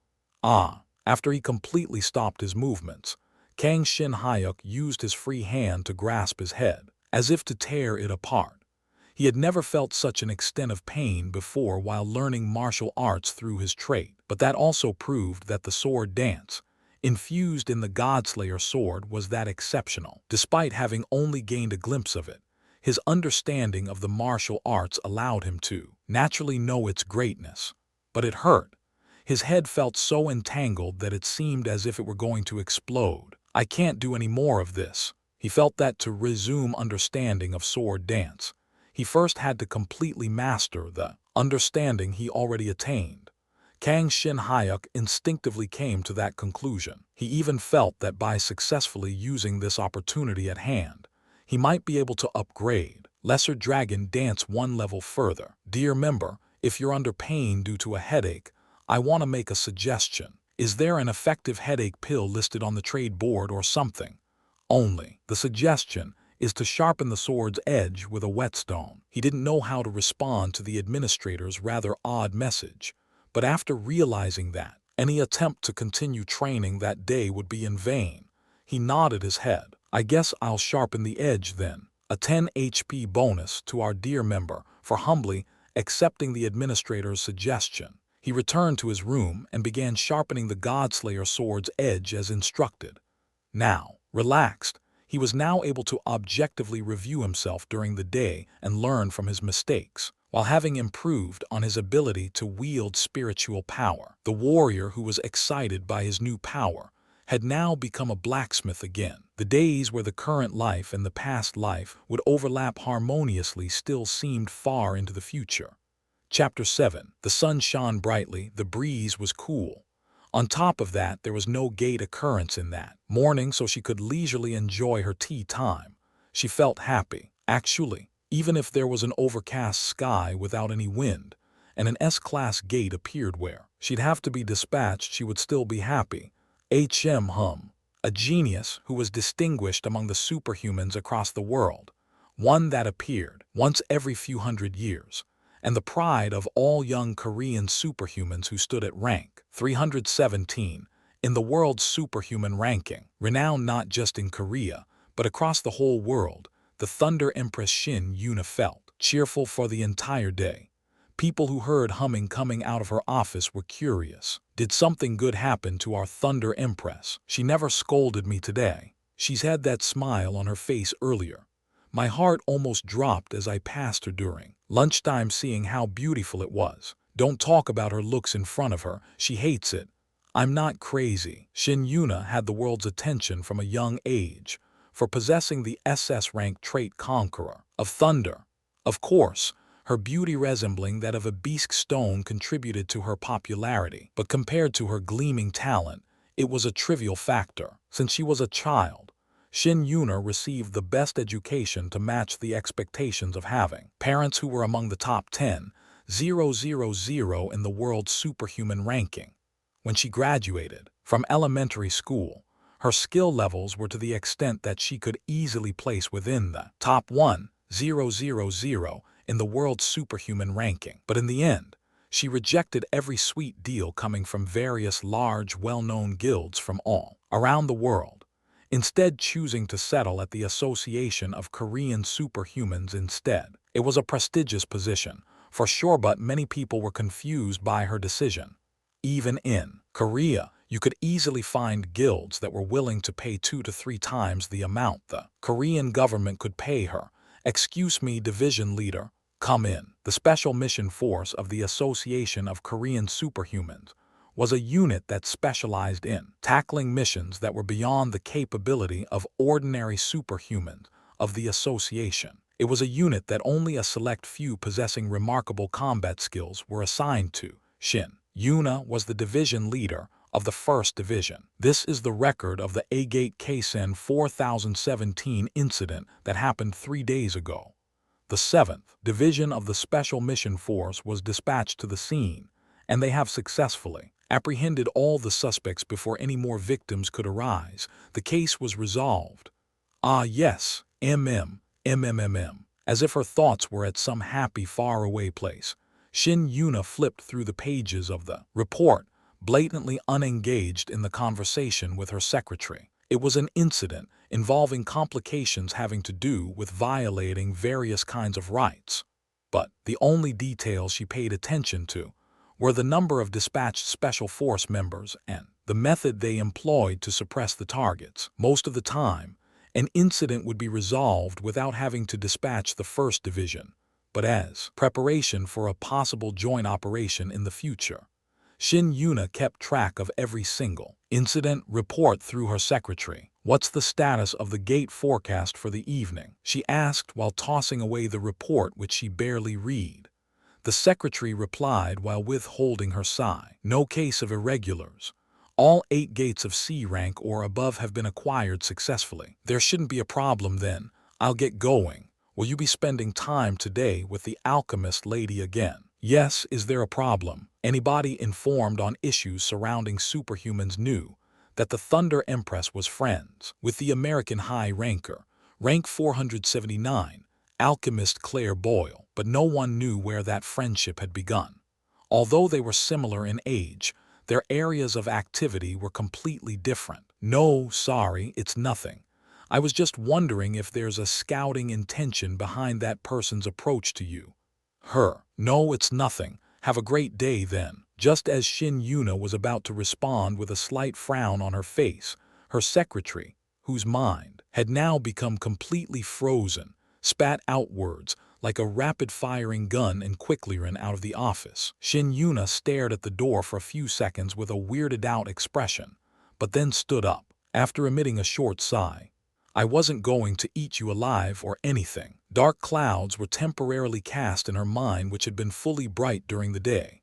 After he completely stopped his movements, Kang Shin Hyuk used his free hand to grasp his head, as if to tear it apart. He had never felt such an extent of pain before while learning martial arts through his trait, but that also proved that the sword dance, infused in the Godslayer sword, was that exceptional. Despite having only gained a glimpse of it, his understanding of the martial arts allowed him to naturally know its greatness. But it hurt. His head felt so entangled that it seemed as if it were going to explode. I can't do any more of this. He felt that to resume understanding of sword dance, he first had to completely master the understanding he already attained. Kang Shin Hyuk instinctively came to that conclusion. He even felt that by successfully using this opportunity at hand, he might be able to upgrade Lesser Dragon Dance one level further. Dear member, if you're under pain due to a headache, I want to make a suggestion. Is there an effective headache pill listed on the trade board or something? Only. The suggestion is to sharpen the sword's edge with a whetstone. He didn't know how to respond to the administrator's rather odd message, but after realizing that any attempt to continue training that day would be in vain, he nodded his head. I guess I'll sharpen the edge then. A 10 HP bonus to our dear member for humbly accepting the administrator's suggestion. He returned to his room and began sharpening the Godslayer sword's edge as instructed. Now, relaxed, he was now able to objectively review himself during the day and learn from his mistakes, while having improved on his ability to wield spiritual power. The warrior who was excited by his new power had now become a blacksmith again. The days where the current life and the past life would overlap harmoniously still seemed far into the future. Chapter 7. The sun shone brightly, the breeze was cool. On top of that, there was no gate occurrence in that morning, so she could leisurely enjoy her tea time. She felt happy. Actually, even if there was an overcast sky without any wind, and an S-class gate appeared where she'd have to be dispatched, she would still be happy. a genius who was distinguished among the superhumans across the world, one that appeared once every few hundred years, and the pride of all young Korean superhumans who stood at rank 317 in the world's superhuman ranking, renowned not just in Korea, but across the whole world. The Thunder Empress Shin Yuna felt cheerful for the entire day. People who heard humming coming out of her office were curious. Did something good happen to our Thunder Empress? She never scolded me today. She's had that smile on her face earlier. My heart almost dropped as I passed her during lunchtime, seeing how beautiful it was. Don't talk about her looks in front of her. She hates it. I'm not crazy. Shin Yuna had the world's attention from a young age for possessing the SS rank trait Conqueror of Thunder. Of course, her beauty resembling that of a beast stone contributed to her popularity, but compared to her gleaming talent, it was a trivial factor. Since she was a child, Shin Yuna received the best education to match the expectations of having parents who were among the top 10,000 in the world's superhuman ranking. When she graduated from elementary school, her skill levels were to the extent that she could easily place within the top 1,000 in the world's superhuman ranking. But in the end, she rejected every sweet deal coming from various large, well-known guilds from all around the world, instead choosing to settle at the Association of Korean Superhumans instead. It was a prestigious position, for sure, but many people were confused by her decision. Even in Korea, you could easily find guilds that were willing to pay 2 to 3 times the amount the Korean government could pay her. Excuse me, division leader, come in. The Special Mission Force of the Association of Korean Superhumans was a unit that specialized in tackling missions that were beyond the capability of ordinary superhumans of the association. It was a unit that only a select few possessing remarkable combat skills were assigned to. Shin Yuna was the division leader of the 1st Division. This is the record of the Agate Kaisen 4017 incident that happened 3 days ago. The 7th Division of the Special Mission Force was dispatched to the scene, and they have successfully apprehended all the suspects before any more victims could arise. The case was resolved. Ah yes, As if her thoughts were at some happy faraway place, Shin Yuna flipped through the pages of the report, blatantly unengaged in the conversation with her secretary. It was an incident involving complications having to do with violating various kinds of rights. But the only details she paid attention to were the number of dispatched special force members and the method they employed to suppress the targets. Most of the time, an incident would be resolved without having to dispatch the 1st Division, but as preparation for a possible joint operation in the future. Shin Yuna kept track of every single incident report through her secretary. What's the status of the gate forecast for the evening? She asked while tossing away the report which she barely read. The secretary replied while withholding her sigh. No case of irregulars. All 8 gates of C rank or above have been acquired successfully. There shouldn't be a problem then. I'll get going. Will you be spending time today with the alchemist lady again? Yes, is there a problem? Anybody informed on issues surrounding superhumans knew that the Thunder Empress was friends with the American high ranker, rank 479, alchemist Claire Boyle, but no one knew where that friendship had begun. Although they were similar in age, their areas of activity were completely different. No, sorry, it's nothing. I was just wondering if there's a scouting intention behind that person's approach to you. Her. No, it's nothing. Have a great day then. Just as Shin Yuna was about to respond with a slight frown on her face, her secretary, whose mind had now become completely frozen, spat out words like a rapid-firing gun and quickly ran out of the office. Shin Yuna stared at the door for a few seconds with a weirded-out expression, but then stood up. After emitting a short sigh, I wasn't going to eat you alive or anything. Dark clouds were temporarily cast in her mind which had been fully bright during the day,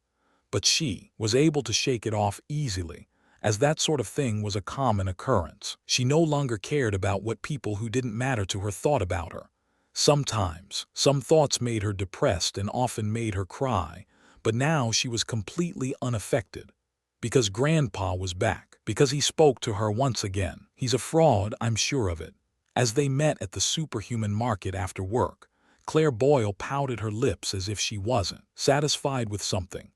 but she was able to shake it off easily, as that sort of thing was a common occurrence. She no longer cared about what people who didn't matter to her thought about her. Sometimes, some thoughts made her depressed and often made her cry, but now she was completely unaffected, because Grandpa was back. because he spoke to her once again. He's a fraud, I'm sure of it. As they met at the superhuman market after work, Claire Boyle pouted her lips as if she wasn't satisfied with something.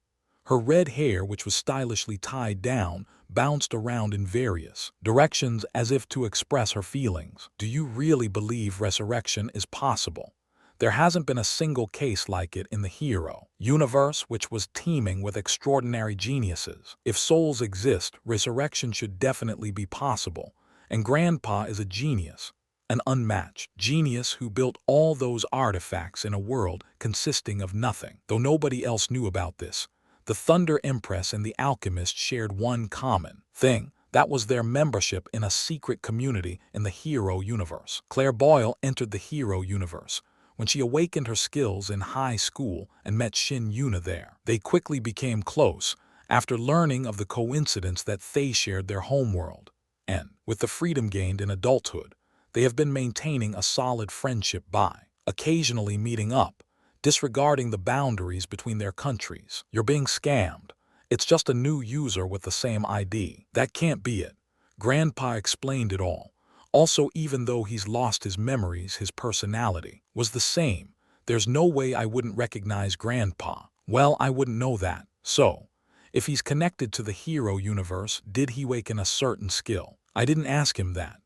Her red hair, which was stylishly tied down, bounced around in various directions as if to express her feelings. Do you really believe resurrection is possible? There hasn't been a single case like it in the hero universe, which was teeming with extraordinary geniuses. If souls exist, resurrection should definitely be possible. And Grandpa is a genius, an unmatched genius who built all those artifacts in a world consisting of nothing. Though nobody else knew about this, the Thunder Empress and the Alchemist shared one common thing. That was their membership in a secret community in the hero universe. Claire Boyle entered the hero universe when she awakened her skills in high school and met Shin Yuna there. They quickly became close after learning of the coincidence that they shared their homeworld. And, with the freedom gained in adulthood, they have been maintaining a solid friendship by occasionally meeting up, disregarding the boundaries between their countries. You're being scammed. It's just a new user with the same ID. That can't be it. Grandpa explained it all. Also, even though he's lost his memories, his personality was the same. There's no way I wouldn't recognize Grandpa. Well, I wouldn't know that. So, if he's connected to the hero universe, did he awaken a certain skill? I didn't ask him that.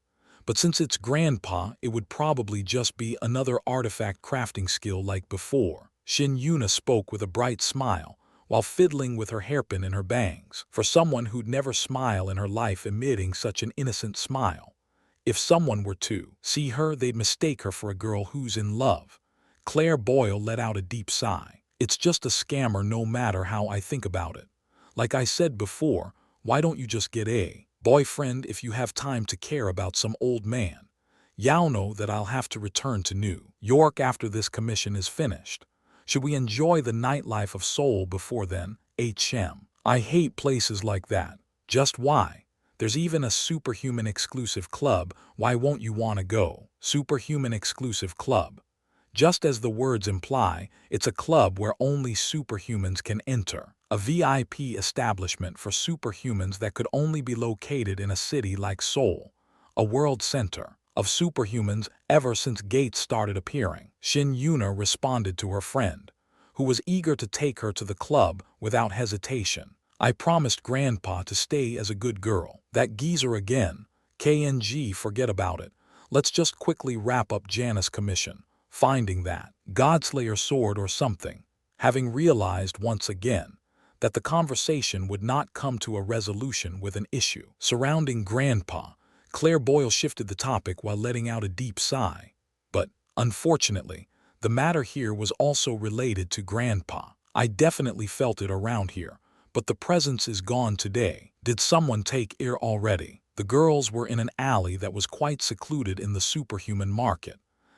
But since it's Grandpa, it would probably just be another artifact crafting skill like before. Shin Yuna spoke with a bright smile, while fiddling with her hairpin in her bangs. For someone who'd never smile in her life, emitting such an innocent smile. If someone were to see her, they'd mistake her for a girl who's in love. Claire Boyle let out a deep sigh. It's just a scammer no matter how I think about it. Like I said before, why don't you just get a boyfriend if you have time to care about some old man? Y'all know that I'll have to return to New York after this commission is finished. Should we enjoy the nightlife of Seoul before then? I hate places like that. Just why? There's even a superhuman exclusive club. Why won't you want to go? Superhuman exclusive club. Just as the words imply, it's a club where only superhumans can enter. A VIP establishment for superhumans that could only be located in a city like Seoul. A world center of superhumans ever since Gates started appearing. Shin Yuna responded to her friend, who was eager to take her to the club without hesitation. I promised Grandpa to stay as a good girl. That geezer again. KNG, forget about it. Let's just quickly wrap up Janus' commission. Finding that Godslayer sword or something. Having realized once again that the conversation would not come to a resolution with an issue surrounding Grandpa, Claire Boyle shifted the topic while letting out a deep sigh. But, unfortunately, the matter here was also related to Grandpa. I definitely felt it around here, but the presence is gone today. Did someone take it already? The girls were in an alley that was quite secluded in the superhuman market.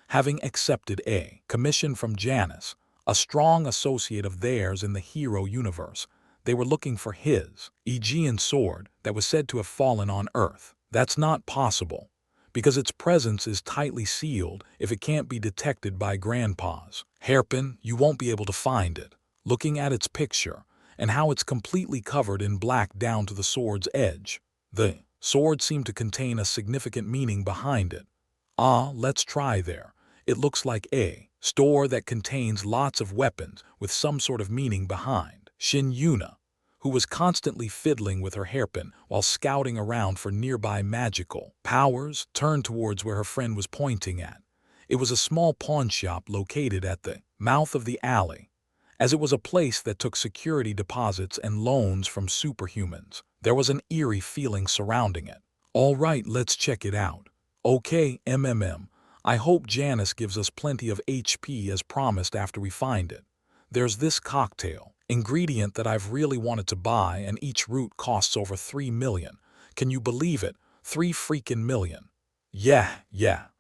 Having accepted a commission from Janus, a strong associate of theirs in the hero universe, they were looking for his Aegean sword that was said to have fallen on Earth. That's not possible, because its presence is tightly sealed if it can't be detected by Grandpa's hairpin. You won't be able to find it. Looking at its picture, and how it's completely covered in black down to the sword's edge, the sword seemed to contain a significant meaning behind it. Let's try there. It looks like a store that contains lots of weapons with some sort of meaning behind. Shin Yuna, who was constantly fiddling with her hairpin while scouting around for nearby magical powers, turned towards where her friend was pointing at. It was a small pawn shop located at the mouth of the alley, as it was a place that took security deposits and loans from superhumans. There was an eerie feeling surrounding it. All right, let's check it out. Okay, I hope Janus gives us plenty of HP as promised after we find it. There's this cocktail ingredient that I've really wanted to buy, and each root costs over 3 million. Can you believe it? 3 freaking million. Yeah.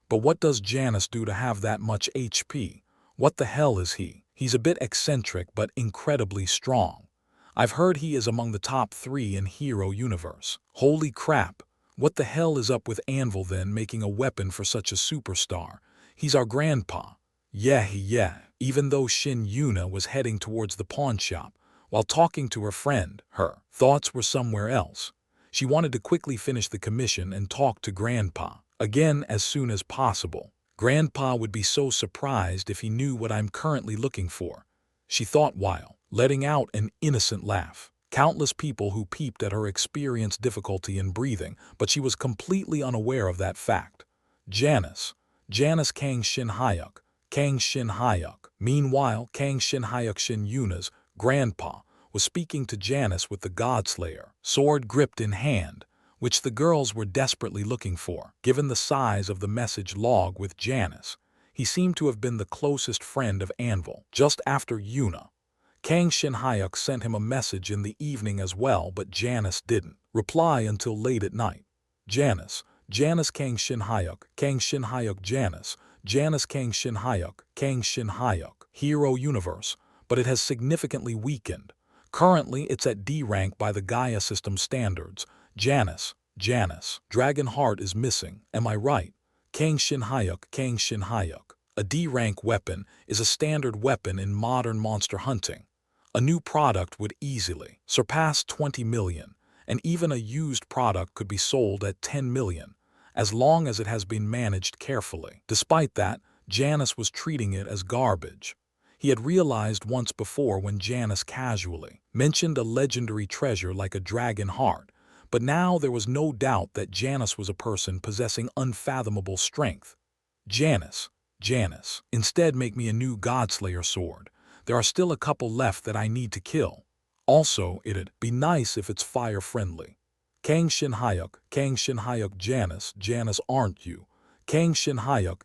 But what does Janus do to have that much HP? What the hell is he? He's a bit eccentric but incredibly strong. I've heard he is among the top 3 in hero universe. Holy crap. What the hell is up with Anvil then, making a weapon for such a superstar? He's our Grandpa. Yeah. Even though Shin Yuna was heading towards the pawn shop, while talking to her friend, her thoughts were somewhere else. She wanted to quickly finish the commission and talk to Grandpa again as soon as possible. Grandpa would be so surprised if he knew what I'm currently looking for, she thought while letting out an innocent laugh. Countless people who peeped at her experienced difficulty in breathing, but she was completely unaware of that fact. Janice Kang Shin Hyuk, Kang Shin Hyuk. Meanwhile, Kang Shin Hyuk Shin Yuna's grandpa was speaking to Janice with the Godslayer, sword gripped in hand, which the girls were desperately looking for. Given the size of the message log with Janice, he seemed to have been the closest friend of Anvil. Just after Yuna, Kang Shin Hyuk sent him a message in the evening as well, but Janice didn't reply until late at night. Janice Kang Shin Hyuk, Kang Shin Hyuk Janice Kang Shin Hyuk, Kang Shin Hyuk. Hero Universe, but it has significantly weakened. Currently, it's at D rank by the Gaia system standards. Janice, Dragon Heart is missing, am I right? Kang Shin Hyuk, Kang Shin Hyuk. A D rank weapon is a standard weapon in modern monster hunting. A new product would easily surpass 20 million, and even a used product could be sold at 10 million, as long as it has been managed carefully. Despite that, Janice was treating it as garbage. He had realized once before when Janice casually mentioned a legendary treasure like a dragon heart, but now there was no doubt that Janice was a person possessing unfathomable strength. Janice, instead make me a new Godslayer sword. There are still a couple left that I need to kill. Also, it'd be nice if it's fire-friendly. Kang Shin Hyuk, Janice aren't you? Kang Shin Hyuk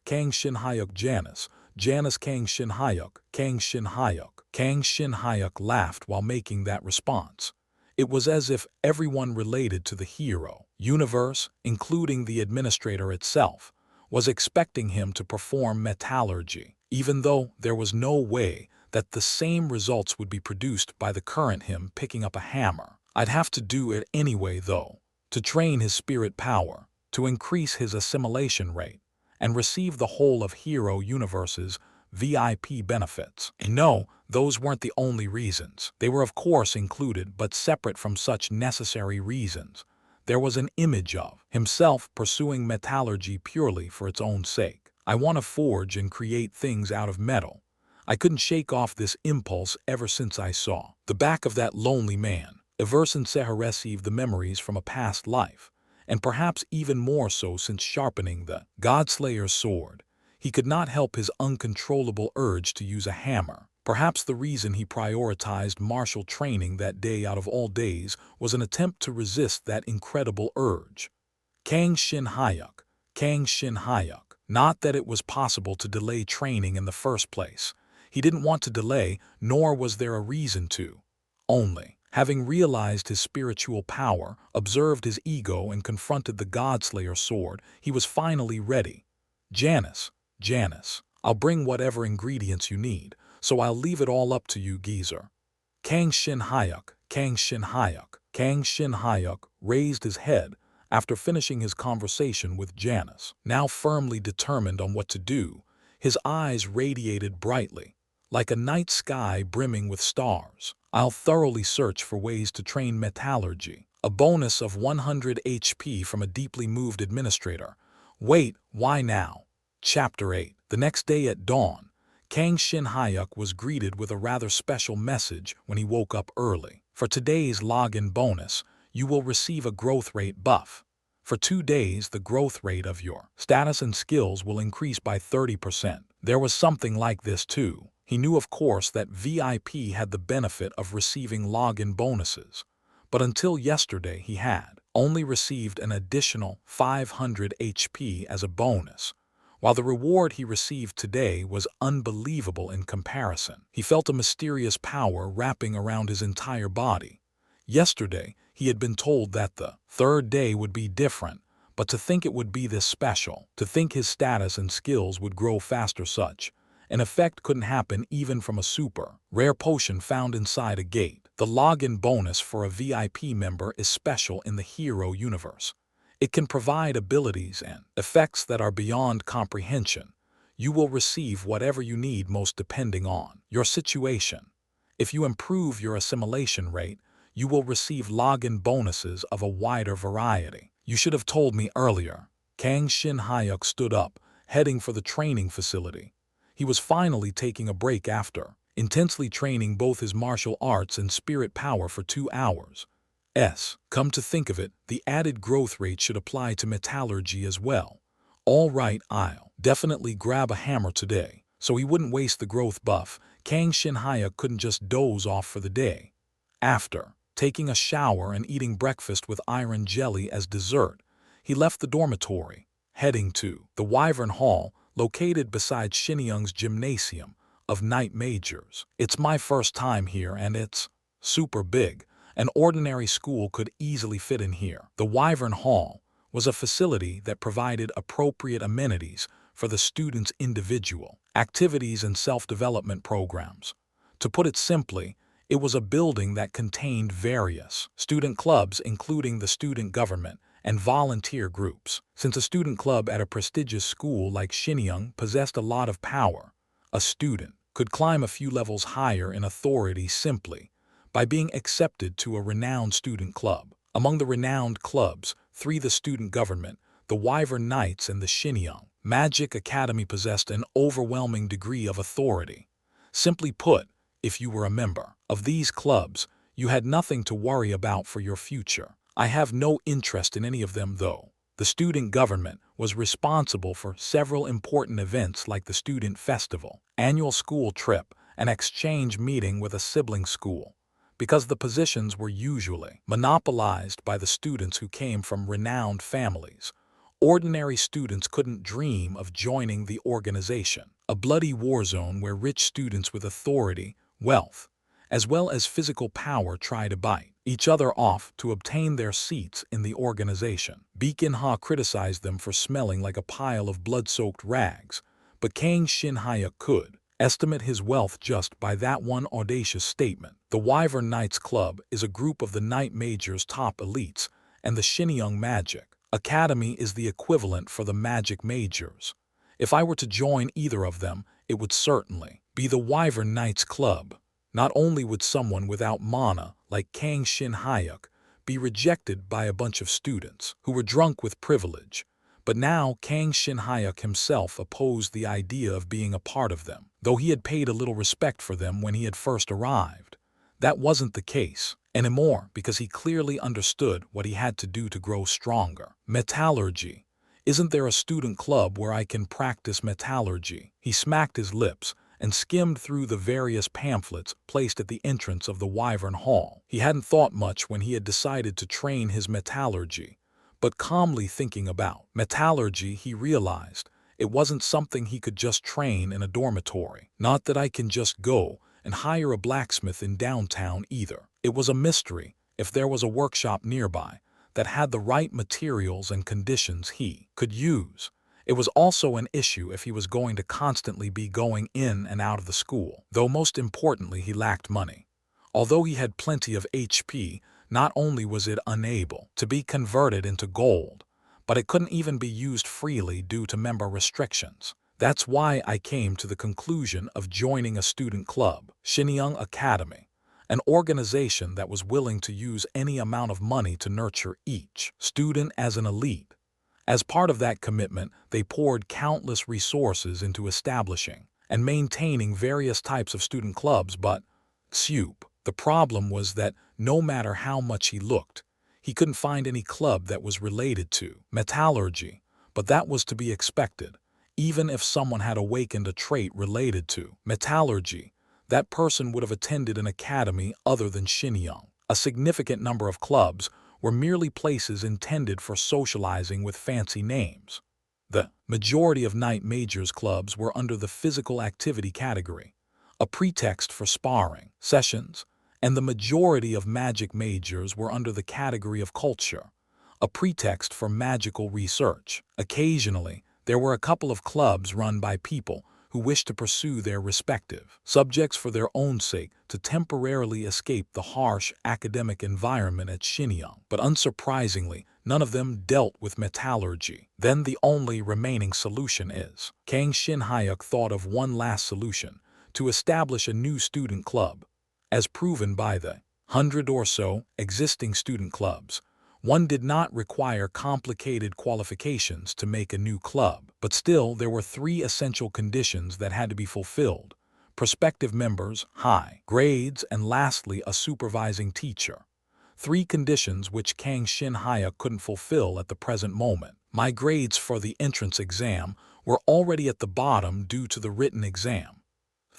Janice Kang Shin Hyuk, Kang Shin Hyuk. Kang Shin Hyuk laughed while making that response. It was as if everyone related to the hero universe, including the administrator itself, was expecting him to perform metallurgy, even though there was no way that the same results would be produced by the current him picking up a hammer. I'd have to do it anyway, though, to train his spirit power, to increase his assimilation rate, and receive the whole of Hero Universe's VIP benefits. And no, those weren't the only reasons. They were of course included, but separate from such necessary reasons. There was an image of himself pursuing metallurgy purely for its own sake. I want to forge and create things out of metal. I couldn't shake off this impulse ever since I saw the back of that lonely man. Ever since I received the memories from a past life, and perhaps even more so since sharpening the Godslayer's sword, he could not help his uncontrollable urge to use a hammer. Perhaps the reason he prioritized martial training that day out of all days was an attempt to resist that incredible urge. Kang Shin Hyuk. Not that it was possible to delay training in the first place. He didn't want to delay, nor was there a reason to. Only, having realized his spiritual power, observed his ego, and confronted the Godslayer sword, he was finally ready. Janice, I'll bring whatever ingredients you need, so I'll leave it all up to you, geezer. Kang Shin Hyuk. Kang Shin Hyuk raised his head after finishing his conversation with Janice. Now firmly determined on what to do, his eyes radiated brightly, like a night sky brimming with stars. I'll thoroughly search for ways to train metallurgy. A bonus of 100 HP from a deeply moved administrator. Wait, why now? Chapter 8. The next day at dawn, Kang Shin Hyuk was greeted with a rather special message when he woke up early. For today's login bonus, you will receive a growth rate buff. For 2 days, the growth rate of your status and skills will increase by 30%. There was something like this too. He knew, of course, that VIP had the benefit of receiving login bonuses, but until yesterday he had only received an additional 500 HP as a bonus, while the reward he received today was unbelievable in comparison. He felt a mysterious power wrapping around his entire body. Yesterday, he had been told that the third day would be different, but to think it would be this special, to think his status and skills would grow faster, such an effect couldn't happen even from a super rare potion found inside a gate. The login bonus for a VIP member is special in the Hero Universe. It can provide abilities and effects that are beyond comprehension. You will receive whatever you need most depending on your situation. If you improve your assimilation rate, you will receive login bonuses of a wider variety. You should have told me earlier. Kang Shin-hyuk stood up, heading for the training facility. He was finally taking a break after intensely training both his martial arts and spirit power for 2 hours. Come to think of it, the added growth rate should apply to metallurgy as well. All right, I'll definitely grab a hammer today. So he wouldn't waste the growth buff, Kang Shin-hyuk couldn't just doze off for the day. After taking a shower and eating breakfast with iron jelly as dessert, he left the dormitory, heading to the Wyvern Hall, located beside Shinyoung's gymnasium of night majors. It's my first time here and it's super big. An ordinary school could easily fit in here. The Wyvern Hall was a facility that provided appropriate amenities for the students' individual activities and self-development programs. To put it simply, it was a building that contained various student clubs, including the student government and volunteer groups. Since a student club at a prestigious school like Shinyoung possessed a lot of power, a student could climb a few levels higher in authority simply by being accepted to a renowned student club. Among the renowned clubs, 3: the student government, the Wyvern Knights, and the Shinyoung Magic Academy possessed an overwhelming degree of authority. Simply put, if you were a member of these clubs, you had nothing to worry about for your future. I have no interest in any of them though. The student government was responsible for several important events like the student festival, annual school trip, an exchange meeting with a sibling school. Because the positions were usually monopolized by the students who came from renowned families, ordinary students couldn't dream of joining the organization. A bloody war zone where rich students with authority, wealth, as well as physical power try to bite each other off to obtain their seats in the organization. Baek-in-ha criticized them for smelling like a pile of blood-soaked rags, but Kang Shin-hyuk could estimate his wealth just by that one audacious statement. The Wyvern Knights Club is a group of the Night Major's top elites, and the Shinyoung Magic Academy is the equivalent for the Magic Majors. If I were to join either of them, it would certainly be the Wyvern Knights Club. Not only would someone without mana like Kang Shin-hyuk be rejected by a bunch of students who were drunk with privilege, but now Kang Shin-hyuk himself opposed the idea of being a part of them, though he had paid a little respect for them when he had first arrived. That wasn't the case anymore because he clearly understood what he had to do to grow stronger. Metallurgy. Isn't there a student club where I can practice metallurgy? He smacked his lips and skimmed through the various pamphlets placed at the entrance of the Wyvern Hall. He hadn't thought much when he had decided to train his metallurgy, but calmly thinking about metallurgy, he realized it wasn't something he could just train in a dormitory. Not that I can just go and hire a blacksmith in downtown either. It was a mystery if there was a workshop nearby that had the right materials and conditions he could use. It was also an issue if he was going to constantly be going in and out of the school, though most importantly he lacked money. Although he had plenty of HP, not only was it unable to be converted into gold, but it couldn't even be used freely due to member restrictions. That's why I came to the conclusion of joining a student club, Shinyoung Academy, an organization that was willing to use any amount of money to nurture each student as an elite. As part of that commitment, they poured countless resources into establishing and maintaining various types of student clubs, but the problem was that no matter how much he looked, he couldn't find any club that was related to metallurgy, but that was to be expected. Even if someone had awakened a trait related to metallurgy, that person would have attended an academy other than Shinyoung. A significant number of clubs were merely places intended for socializing with fancy names. The majority of Night Majors clubs were under the physical activity category, a pretext for sparring sessions, and the majority of Magic Majors were under the category of culture, a pretext for magical research. Occasionally, there were a couple of clubs run by people who wished to pursue their respective subjects for their own sake to temporarily escape the harsh academic environment at Shinyoung. But unsurprisingly, none of them dealt with metallurgy. Then the only remaining solution is, Kang Shin-hyuk thought of one last solution, to establish a new student club. As proven by the 100 or so existing student clubs. One did not require complicated qualifications to make a new club, but still there were 3 essential conditions that had to be fulfilled: prospective members, high grades, and lastly a supervising teacher. 3 conditions which Kang Shin-hyuk couldn't fulfill at the present moment. My grades for the entrance exam were already at the bottom due to the written exam.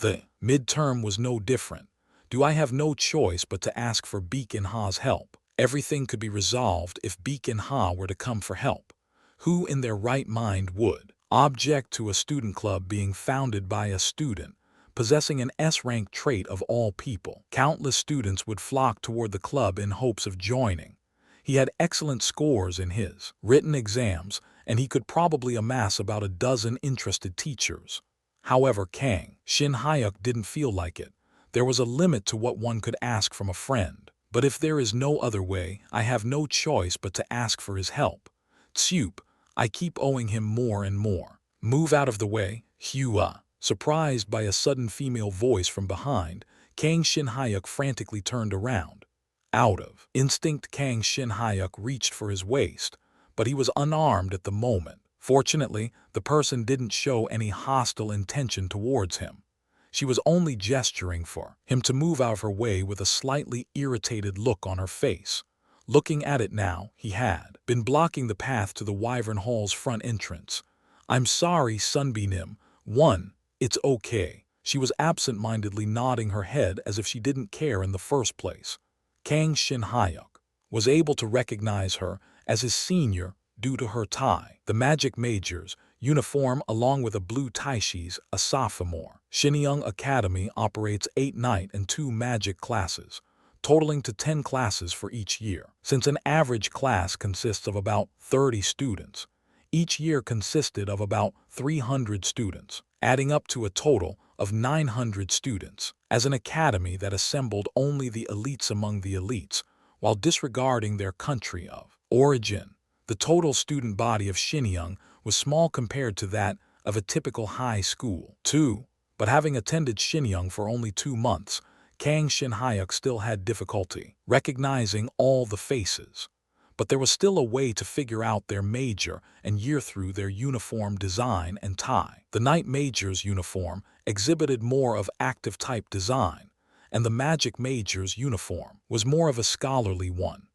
The midterm was no different. Do I have no choice but to ask for Baek In-ha's help? Everything could be resolved if Baek In-ha were to come for help. Who in their right mind would object to a student club being founded by a student possessing an S-rank trait of all people? Countless students would flock toward the club in hopes of joining. He had excellent scores in his written exams, and he could probably amass about a dozen interested teachers. However, Kang Shin-hyuk didn't feel like it. There was a limit to what one could ask from a friend. But if there is no other way, I have no choice but to ask for his help. Tsup, I keep owing him more and more. Move out of the way, Hua. Surprised by a sudden female voice from behind, Kang Shin-hyuk frantically turned around. Out of instinct, Kang Shin-hyuk reached for his waist, but he was unarmed at the moment. Fortunately, the person didn't show any hostile intention towards him. She was only gesturing for him to move out of her way with a slightly irritated look on her face. Looking at it now, he had been blocking the path to the Wyvern Hall's front entrance. I'm sorry, Sunbeam. It's okay. She was absent-mindedly nodding her head as if she didn't care in the first place. Kang Shin-hyuk was able to recognize her as his senior due to her tie, the Magic Major's uniform, along with a blue taishis, a sophomore. Shinyoung Academy operates 8 night and 2 magic classes, totaling to 10 classes for each year. Since an average class consists of about 30 students, each year consisted of about 300 students, adding up to a total of 900 students. As an academy that assembled only the elites among the elites, while disregarding their country of origin, the total student body of Shinyoung was small compared to that of a typical high school. But having attended Shinyoung for only 2 months, Kang Shin-hyuk still had difficulty recognizing all the faces. But there was still a way to figure out their major and year through their uniform design and tie. The Night Major's uniform exhibited more of active type design, and the Magic Major's uniform was more of a scholarly one.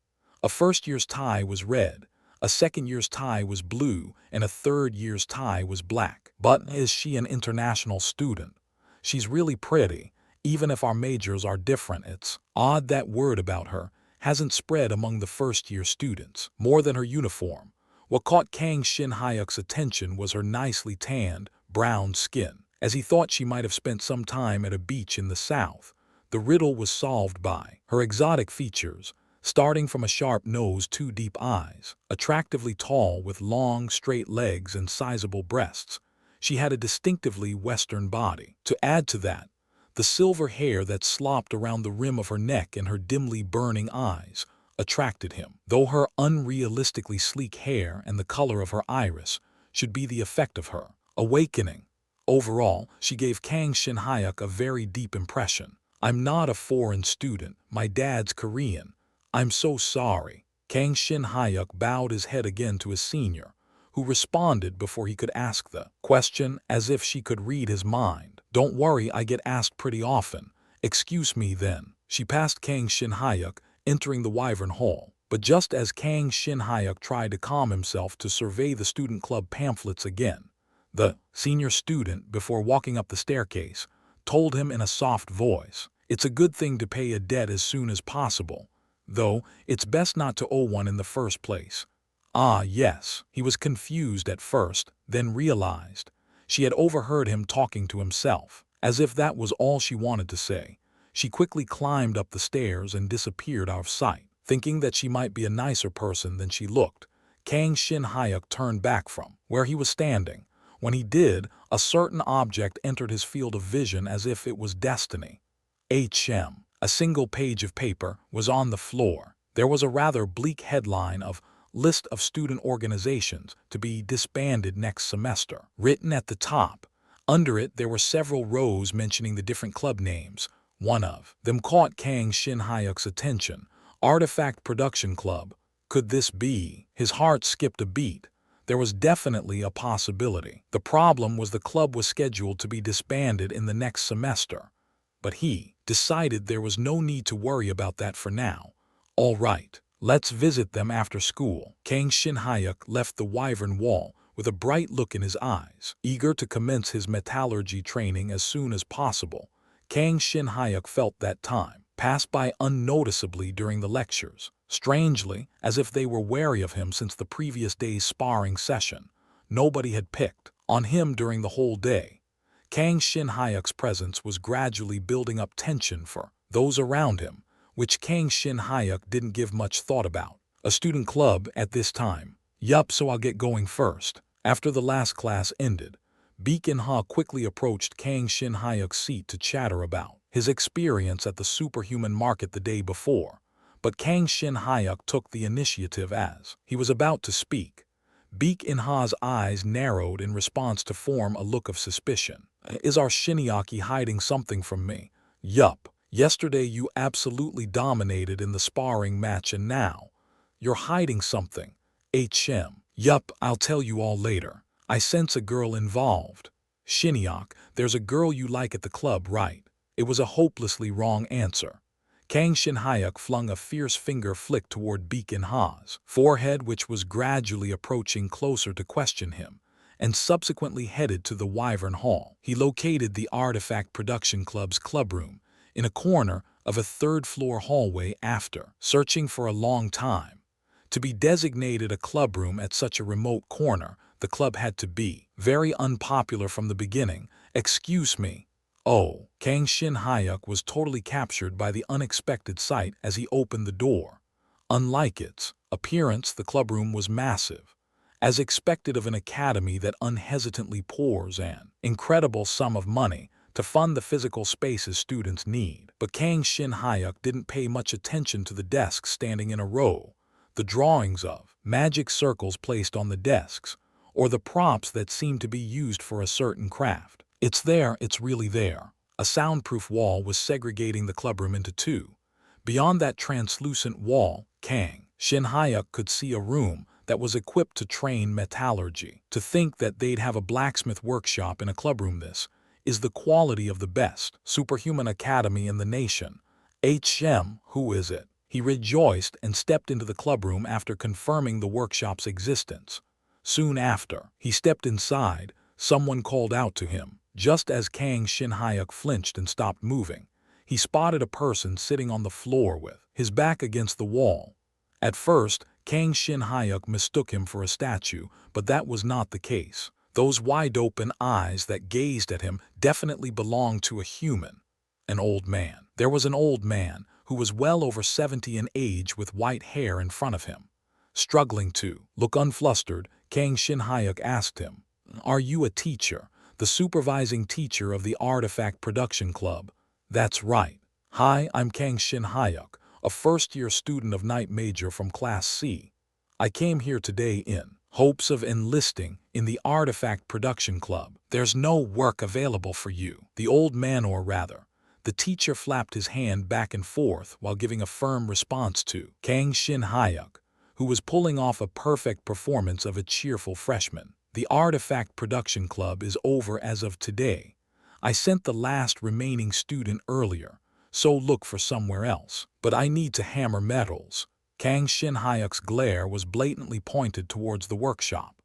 A first year's tie was red, a second year's tie was blue, and a third year's tie was black. But is she an international student? She's really pretty, even if our majors are different. It's odd that word about her hasn't spread among the first-year students. More than her uniform, what caught Kang Shin-hyuk's attention was her nicely tanned, brown skin. As he thought she might have spent some time at a beach in the south, the riddle was solved by her exotic features, starting from a sharp nose, 2 deep eyes, attractively tall with long, straight legs and sizable breasts. She had a distinctively Western body. To add to that, the silver hair that slopped around the rim of her neck and her dimly burning eyes attracted him, though her unrealistically sleek hair and the color of her iris should be the effect of her awakening. Overall, she gave Kang Shin-hyuk a very deep impression. I'm not a foreign student. My dad's Korean. I'm so sorry. Kang Shin-hyuk bowed his head again to his senior, who responded before he could ask the question, as if she could read his mind. Don't worry, I get asked pretty often. Excuse me then. She passed Kang Shin-hyuk, entering the Wyvern Hall. But just as Kang Shin-hyuk tried to calm himself to survey the student club pamphlets again, the senior student, before walking up the staircase, told him in a soft voice, "It's a good thing to pay a debt as soon as possible, though it's best not to owe one in the first place." Ah, yes. He was confused at first, then realized she had overheard him talking to himself. As if that was all she wanted to say, she quickly climbed up the stairs and disappeared out of sight. Thinking that she might be a nicer person than she looked, Kang Shin-hyuk turned back from where he was standing. When he did, a certain object entered his field of vision as if it was destiny. A single page of paper was on the floor. There was a rather bleak headline of "List of student organizations to be disbanded next semester" written at the top. Under it, there were several rows mentioning the different club names, One of them caught Kang Shin-hyuk's attention. Artifact Production Club. Could this be? His heart skipped a beat. There was definitely a possibility. The problem was the club was scheduled to be disbanded in the next semester. But he decided there was no need to worry about that for now. All right, let's visit them after school. Kang Shin-hyuk left the Wyvern Wall with a bright look in his eyes, eager to commence his metallurgy training as soon as possible. Kang Shin-hyuk felt that time passed by unnoticeably during the lectures, strangely, as if they were wary of him since the previous day's sparring session. Nobody had picked on him during the whole day. Kang Shin-hyuk's presence was gradually building up tension for those around him, which Kang Shin-hyuk didn't give much thought about. A student club at this time. Yup, so I'll get going first. After the last class ended, Baek In-ha quickly approached Kang Shin-hyuk's seat to chatter about his experience at the superhuman market the day before. But Kang Shin-hyuk took the initiative as he was about to speak. Baek In-ha's eyes narrowed in response to form a look of suspicion. Is our Shinhyuk hiding something from me? Yup, yesterday you absolutely dominated in the sparring match and now you're hiding something. Yup, I'll tell you all later. I sense a girl involved. Shinhyuk, there's a girl you like at the club, right? It was a hopelessly wrong answer. Kang Shin-hyuk flung a fierce finger flick toward Baek In-ha's forehead, which was gradually approaching closer to question him, and subsequently headed to the Wyvern Hall. He located the Artifact Production Club's clubroom in a corner of a third-floor hallway after searching for a long time. To be designated a clubroom at such a remote corner, the club had to be very unpopular from the beginning. Excuse me. Oh, Kang Shin-hyuk was totally captured by the unexpected sight as he opened the door. Unlike its appearance, the clubroom was massive, as expected of an academy that unhesitantly pours an incredible sum of money to fund the physical spaces students need. But Kang Shin-hyuk didn't pay much attention to the desks standing in a row, the drawings of magic circles placed on the desks, or the props that seemed to be used for a certain craft. It's there, it's really there. A soundproof wall was segregating the clubroom into two. Beyond that translucent wall, Kang Shin-hyuk could see a room that was equipped to train metallurgy. To think that they'd have a blacksmith workshop in a clubroom, this is the quality of the best superhuman academy in the nation. Who is it? He rejoiced and stepped into the clubroom after confirming the workshop's existence. Soon after he stepped inside, someone called out to him. Just as Kang Shin-hyuk flinched and stopped moving, he spotted a person sitting on the floor with his back against the wall. At first, Kang Shin-hyuk mistook him for a statue, but that was not the case. Those wide-open eyes that gazed at him definitely belonged to a human. An old man. There was an old man who was well over 70 in age with white hair in front of him. Struggling to look unflustered, Kang Shin-hyuk asked him, "Are you a teacher? The supervising teacher of the Artifact Production Club?" "That's right. Hi, I'm Kang Shin-hyuk, a first-year student of Night Major from Class C. I came here today in hopes of enlisting in the Artifact Production Club. There's no work available for you." The old man, or rather, the teacher, flapped his hand back and forth while giving a firm response to Kang Shin-hyuk, who was pulling off a perfect performance of a cheerful freshman. "The Artifact Production Club is over as of today. I sent the last remaining student earlier, so look for somewhere else. But I need to hammer metals." Kang Shin-hyuk's glare was blatantly pointed towards the workshop.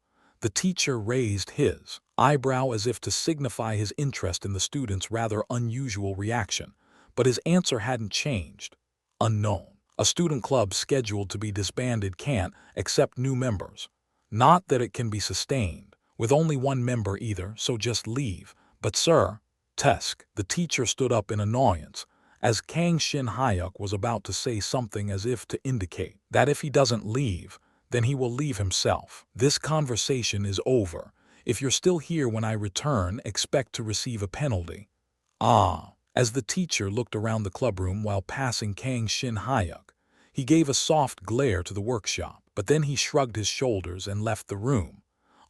The teacher raised his eyebrow as if to signify his interest in the student's rather unusual reaction, but his answer hadn't changed. "Unknown. A student club scheduled to be disbanded can't accept new members. Not that it can be sustained with only one member either, so just leave." "But sir," the teacher stood up in annoyance, as Kang Shin-hyuk was about to say something as if to indicate that if he doesn't leave, then he will leave himself. "This conversation is over. If you're still here when I return, expect to receive a penalty." As the teacher looked around the clubroom while passing Kang Shin-hyuk, he gave a soft glare to the workshop, but then he shrugged his shoulders and left the room.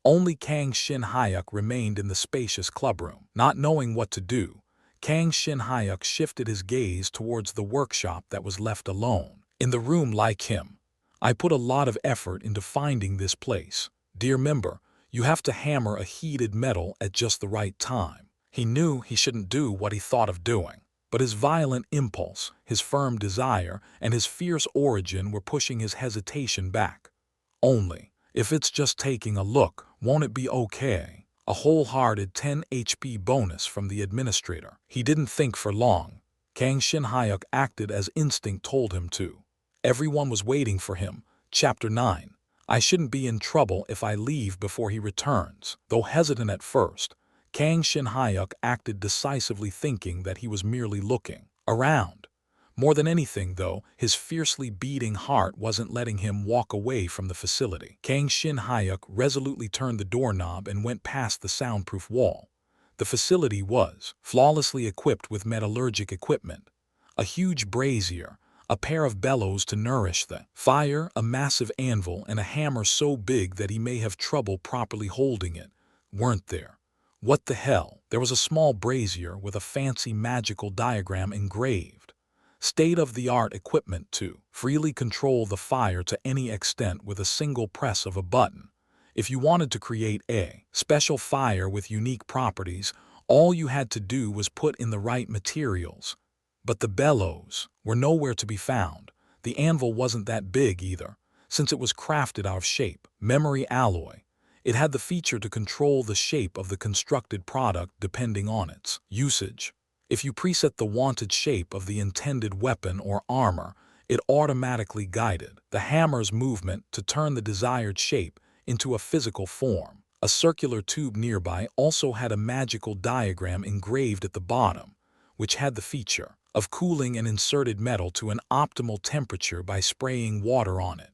Only Kang Shin-hyuk remained in the spacious clubroom. Not knowing what to do, Kang Shin-hyuk shifted his gaze towards the workshop that was left alone. In the room like him, I put a lot of effort into finding this place. Dear member, you have to hammer a heated metal at just the right time. He knew he shouldn't do what he thought of doing, but his violent impulse, his firm desire, and his fierce origin were pushing his hesitation back. Only, if it's just taking a look, won't it be okay? A wholehearted 10 HP bonus from the administrator. He didn't think for long. Kang Shin-hyuk acted as instinct told him to. Everyone was waiting for him. Chapter 9. I shouldn't be in trouble if I leave before he returns. Though hesitant at first, Kang Shin-hyuk acted decisively, thinking that he was merely looking around. More than anything, though, his fiercely beating heart wasn't letting him walk away from the facility. Kang Shin-hyuk resolutely turned the doorknob and went past the soundproof wall. The facility was flawlessly equipped with metallurgic equipment, a huge brazier, a pair of bellows to nourish the fire, a massive anvil, and a hammer so big that he may have trouble properly holding it, weren't there. What the hell? There was a small brazier with a fancy magical diagram engraved. State-of-the-art equipment to freely control the fire to any extent with a single press of a button. If you wanted to create a special fire with unique properties, all you had to do was put in the right materials. But the bellows were nowhere to be found. The anvil wasn't that big either, since it was crafted out of shape, memory alloy. It had the feature to control the shape of the constructed product depending on its usage. If you preset the wanted shape of the intended weapon or armor, it automatically guided the hammer's movement to turn the desired shape into a physical form. A circular tube nearby also had a magical diagram engraved at the bottom, which had the feature of cooling an inserted metal to an optimal temperature by spraying water on it.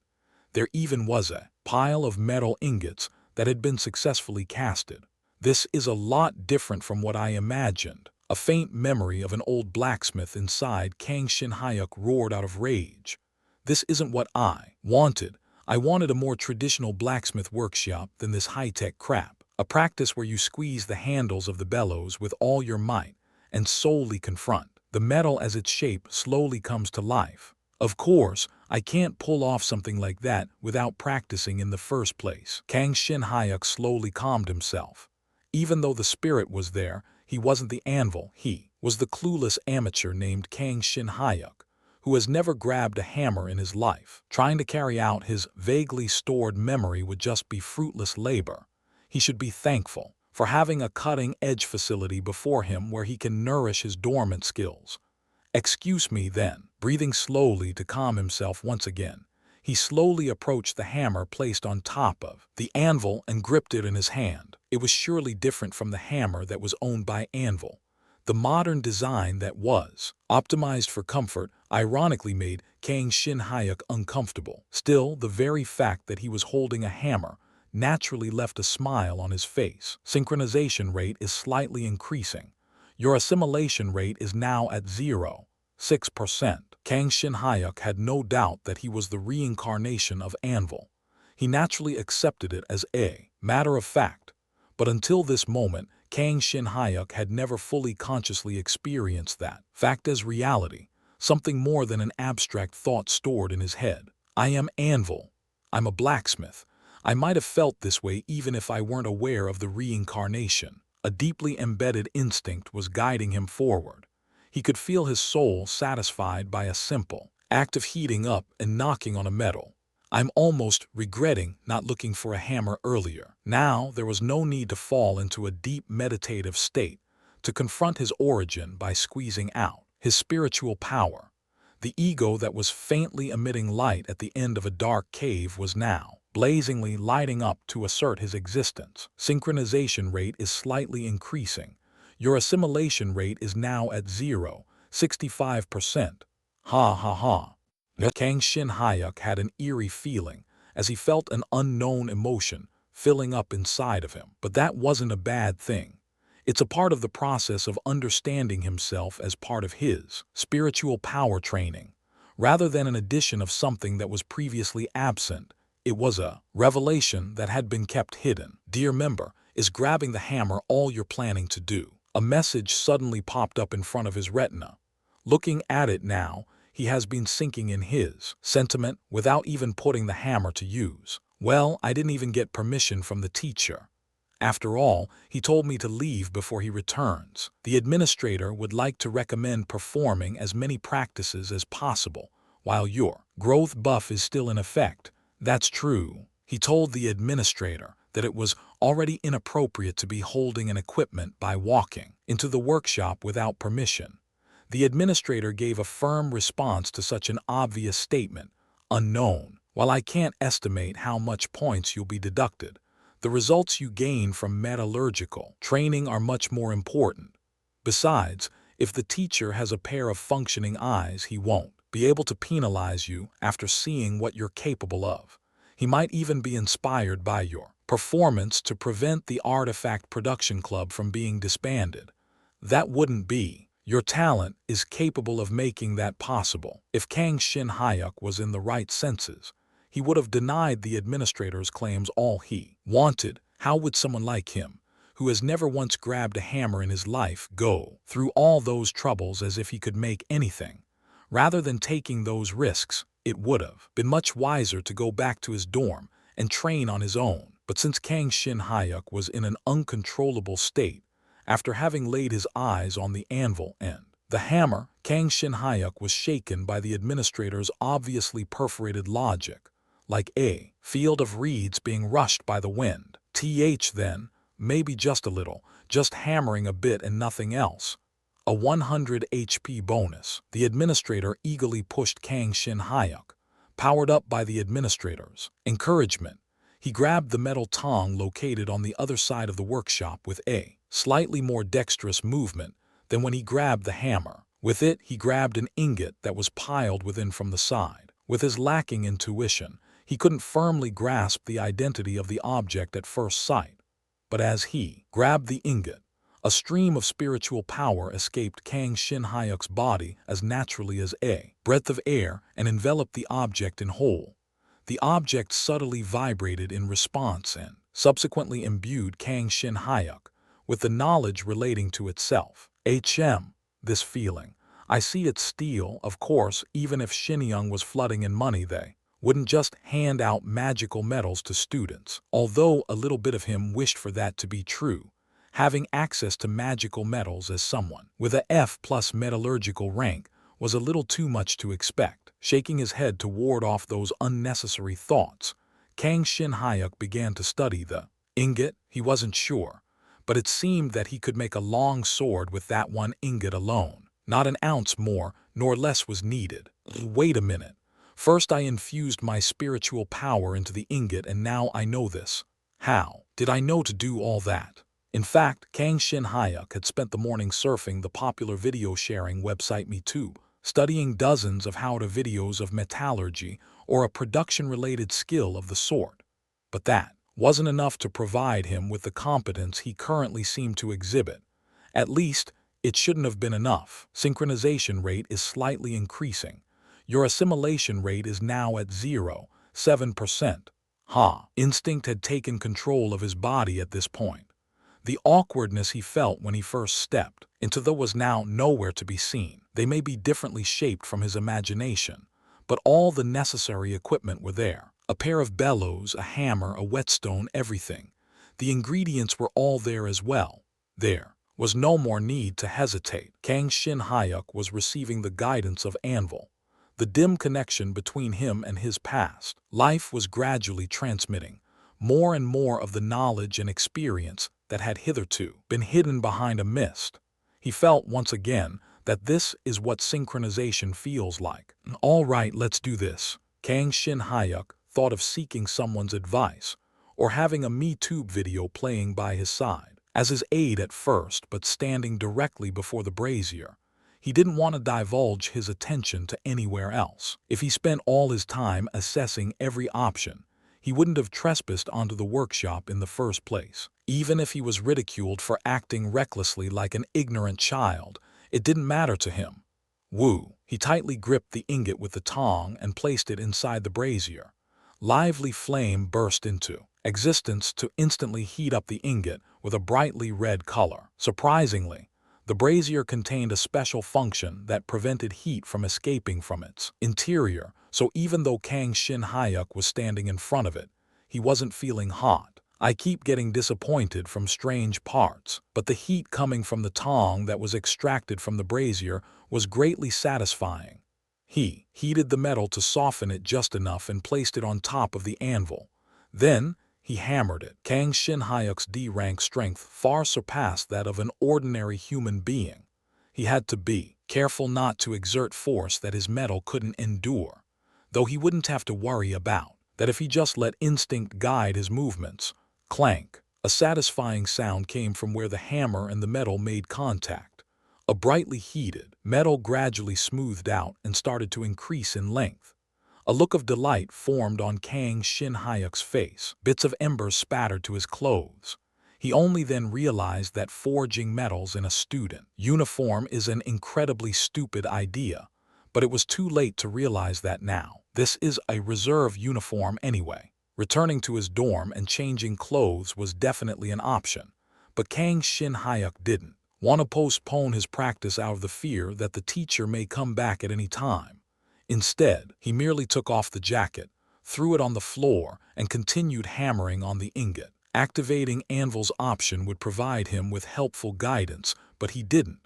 There even was a pile of metal ingots that had been successfully casted. This is a lot different from what I imagined. A faint memory of an old blacksmith inside Kang Shin-hyuk roared out of rage. This isn't what I wanted. I wanted a more traditional blacksmith workshop than this high-tech crap. A practice where you squeeze the handles of the bellows with all your might and solely confront the metal as its shape slowly comes to life. Of course, I can't pull off something like that without practicing in the first place. Kang Shin-hyuk slowly calmed himself. Even though the spirit was there, he wasn't the anvil. He was the clueless amateur named Kang Shin-hyuk, who has never grabbed a hammer in his life. Trying to carry out his vaguely stored memory would just be fruitless labor. He should be thankful for having a cutting-edge facility before him where he can nourish his dormant skills. Excuse me then. Breathing slowly to calm himself once again, he slowly approached the hammer placed on top of the anvil and gripped it in his hand. It was surely different from the hammer that was owned by Anvil. The modern design that was optimized for comfort ironically made Kang Shin-hyuk uncomfortable. Still, the very fact that he was holding a hammer naturally left a smile on his face. Synchronization rate is slightly increasing. Your assimilation rate is now at 0.6%. Kang Shin-hyuk had no doubt that he was the reincarnation of Anvil. He naturally accepted it as a matter of fact. But until this moment, Kang Shin-hyuk had never fully consciously experienced that fact as reality, something more than an abstract thought stored in his head. I am Anvil. I'm a blacksmith. I might have felt this way even if I weren't aware of the reincarnation. A deeply embedded instinct was guiding him forward. He could feel his soul satisfied by a simple act of heating up and knocking on a metal. I'm almost regretting not looking for a hammer earlier. Now there was no need to fall into a deep meditative state to confront his origin by squeezing out his spiritual power. The ego that was faintly emitting light at the end of a dark cave was now blazingly lighting up to assert his existence. Synchronization rate is slightly increasing. Your assimilation rate is now at 0.65%. Ha ha ha. Kang Shin-hyuk had an eerie feeling as he felt an unknown emotion filling up inside of him. But that wasn't a bad thing. It's a part of the process of understanding himself as part of his spiritual power training. Rather than an addition of something that was previously absent, it was a revelation that had been kept hidden. Dear member, is grabbing the hammer all you're planning to do? A message suddenly popped up in front of his retina. Looking at it now, he has been sinking in his sentiment without even putting the hammer to use. Well, I didn't even get permission from the teacher. After all, he told me to leave before he returns. The administrator would like to recommend performing as many practices as possible while your growth buff is still in effect. That's true. He told the administrator that it was already inappropriate to be holding an equipment by walking into the workshop without permission. The administrator gave a firm response to such an obvious statement. Unknown. While I can't estimate how much points you'll be deducted, the results you gain from metallurgical training are much more important. Besides, if the teacher has a pair of functioning eyes, he won't be able to penalize you after seeing what you're capable of. He might even be inspired by your performance to prevent the Artifact Production Club from being disbanded. That wouldn't be. Your talent is capable of making that possible. If Kang Shin Hyuk was in the right senses, he would have denied the administrator's claims all he wanted. How would someone like him, who has never once grabbed a hammer in his life, go through all those troubles as if he could make anything? Rather than taking those risks, it would have been much wiser to go back to his dorm and train on his own. But since Kang Shin Hyuk was in an uncontrollable state, after having laid his eyes on the anvil and the hammer, Kang Shin Hyuk was shaken by the administrator's obviously perforated logic, like a field of reeds being rushed by the wind. Then, maybe just a little, just hammering a bit and nothing else. A 100 HP bonus. The administrator eagerly pushed Kang Shin Hyuk, powered up by the administrator's encouragement. He grabbed the metal tong located on the other side of the workshop with a slightly more dexterous movement than when he grabbed the hammer. With it, he grabbed an ingot that was piled within from the side. With his lacking intuition, he couldn't firmly grasp the identity of the object at first sight. But as he grabbed the ingot, a stream of spiritual power escaped Kang Shin Hyuk's body as naturally as a breath of air and enveloped the object in whole. The object subtly vibrated in response and subsequently imbued Kang Shin Hyuk with the knowledge relating to itself. This feeling. I see it steal. Of course, even if Shinyoung was flooding in money, they wouldn't just hand out magical medals to students. Although a little bit of him wished for that to be true. Having access to magical metals as someone with a F+ metallurgical rank was a little too much to expect. Shaking his head to ward off those unnecessary thoughts, Kang Shin Hyuk began to study the ingot. He wasn't sure, but it seemed that he could make a long sword with that one ingot alone. Not an ounce more nor less was needed. Wait a minute. First I infused my spiritual power into the ingot and now I know this. How did I know to do all that? In fact, Kang Shin Hyuk had spent the morning surfing the popular video sharing website MeToo, studying dozens of how-to videos of metallurgy or a production-related skill of the sort. But that wasn't enough to provide him with the competence he currently seemed to exhibit. At least, it shouldn't have been enough. Synchronization rate is slightly increasing. Your assimilation rate is now at 0.7%. Instinct had taken control of his body at this point. The awkwardness he felt when he first stepped into the was now nowhere to be seen. They may be differently shaped from his imagination, but all the necessary equipment were there. A pair of bellows, a hammer, a whetstone, everything. The ingredients were all there as well. There was no more need to hesitate. Kang Shin Hyuk was receiving the guidance of Anvil. The dim connection between him and his past life was gradually transmitting more and more of the knowledge and experience that had hitherto been hidden behind a mist. He felt once again that this is what synchronization feels like. All right, let's do this. Kang Shin Hyuk thought of seeking someone's advice or having a MeTube video playing by his side as his aid at first, but standing directly before the brazier. He didn't want to divulge his attention to anywhere else. If he spent all his time assessing every option, he wouldn't have trespassed onto the workshop in the first place. Even if he was ridiculed for acting recklessly like an ignorant child, it didn't matter to him. Woo! He tightly gripped the ingot with the tong and placed it inside the brazier. Lively flame burst into existence to instantly heat up the ingot with a brightly red color. Surprisingly, the brazier contained a special function that prevented heat from escaping from its interior, so even though Kang Shin Hyuk was standing in front of it, he wasn't feeling hot. I keep getting disappointed from strange parts, but the heat coming from the tong that was extracted from the brazier was greatly satisfying. He heated the metal to soften it just enough and placed it on top of the anvil. Then, he hammered it. Kang Shin Hyuk's D-rank strength far surpassed that of an ordinary human being. He had to be careful not to exert force that his metal couldn't endure, though he wouldn't have to worry about that if he just let instinct guide his movements. Clank. A satisfying sound came from where the hammer and the metal made contact. A brightly heated metal gradually smoothed out and started to increase in length. A look of delight formed on Kang Shin Hyuk's face. Bits of embers spattered to his clothes. He only then realized that forging metals in a student uniform is an incredibly stupid idea, but it was too late to realize that now. This is a reserve uniform anyway. Returning to his dorm and changing clothes was definitely an option, but Kang Shin Hyuk didn't want to postpone his practice out of the fear that the teacher may come back at any time. Instead, he merely took off the jacket, threw it on the floor, and continued hammering on the ingot. Activating Anvil's option would provide him with helpful guidance, but he didn't.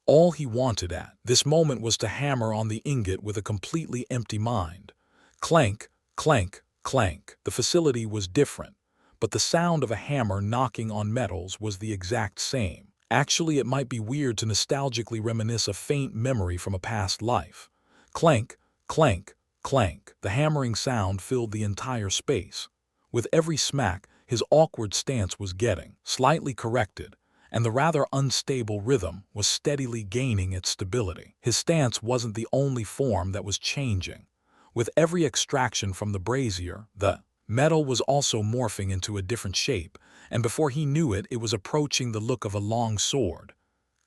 All he wanted at this moment was to hammer on the ingot with a completely empty mind. Clank, clank, clank. The facility was different, but the sound of a hammer knocking on metals was the exact same. Actually, it might be weird to nostalgically reminisce a faint memory from a past life. Clank, clank, clank. The hammering sound filled the entire space. With every smack, his awkward stance was getting slightly corrected, and the rather unstable rhythm was steadily gaining its stability. His stance wasn't the only form that was changing. With every extraction from the brazier, the metal was also morphing into a different shape, and before he knew it, it was approaching the look of a long sword.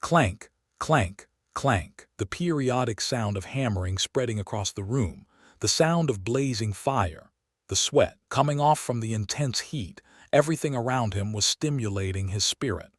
Clank, clank, clank. The periodic sound of hammering spreading across the room, the sound of blazing fire, the sweat coming off from the intense heat. Everything around him was stimulating his spirit.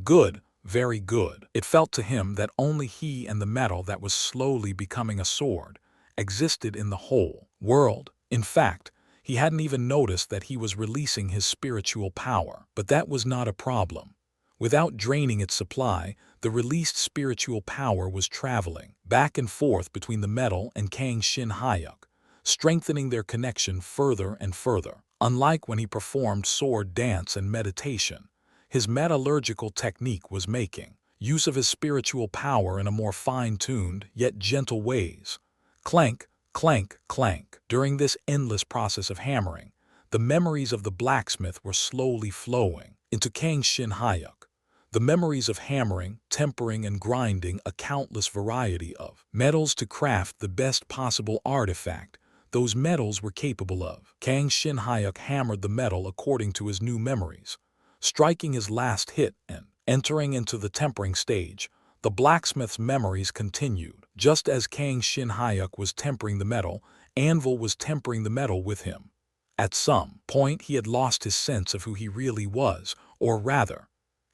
Good, very good. It felt to him that only he and the metal that was slowly becoming a sword existed in the whole world. In fact, he hadn't even noticed that he was releasing his spiritual power. But that was not a problem. Without draining its supply, the released spiritual power was traveling back and forth between the metal and Kang Shin Hyuk, strengthening their connection further and further. Unlike when he performed sword dance and meditation, his metallurgical technique was making use of his spiritual power in a more fine-tuned yet gentle ways. Clank, clank, clank. During this endless process of hammering, the memories of the blacksmith were slowly flowing into Kang Shin Hyuk. The memories of hammering, tempering, and grinding a countless variety of metals to craft the best possible artifact those metals were capable of. Kang Shin Hyuk hammered the metal according to his new memories, striking his last hit and entering into the tempering stage. The blacksmith's memories continued. Just as Kang Shin Hyuk was tempering the metal, Anvil was tempering the metal with him. At some point, he had lost his sense of who he really was, or rather,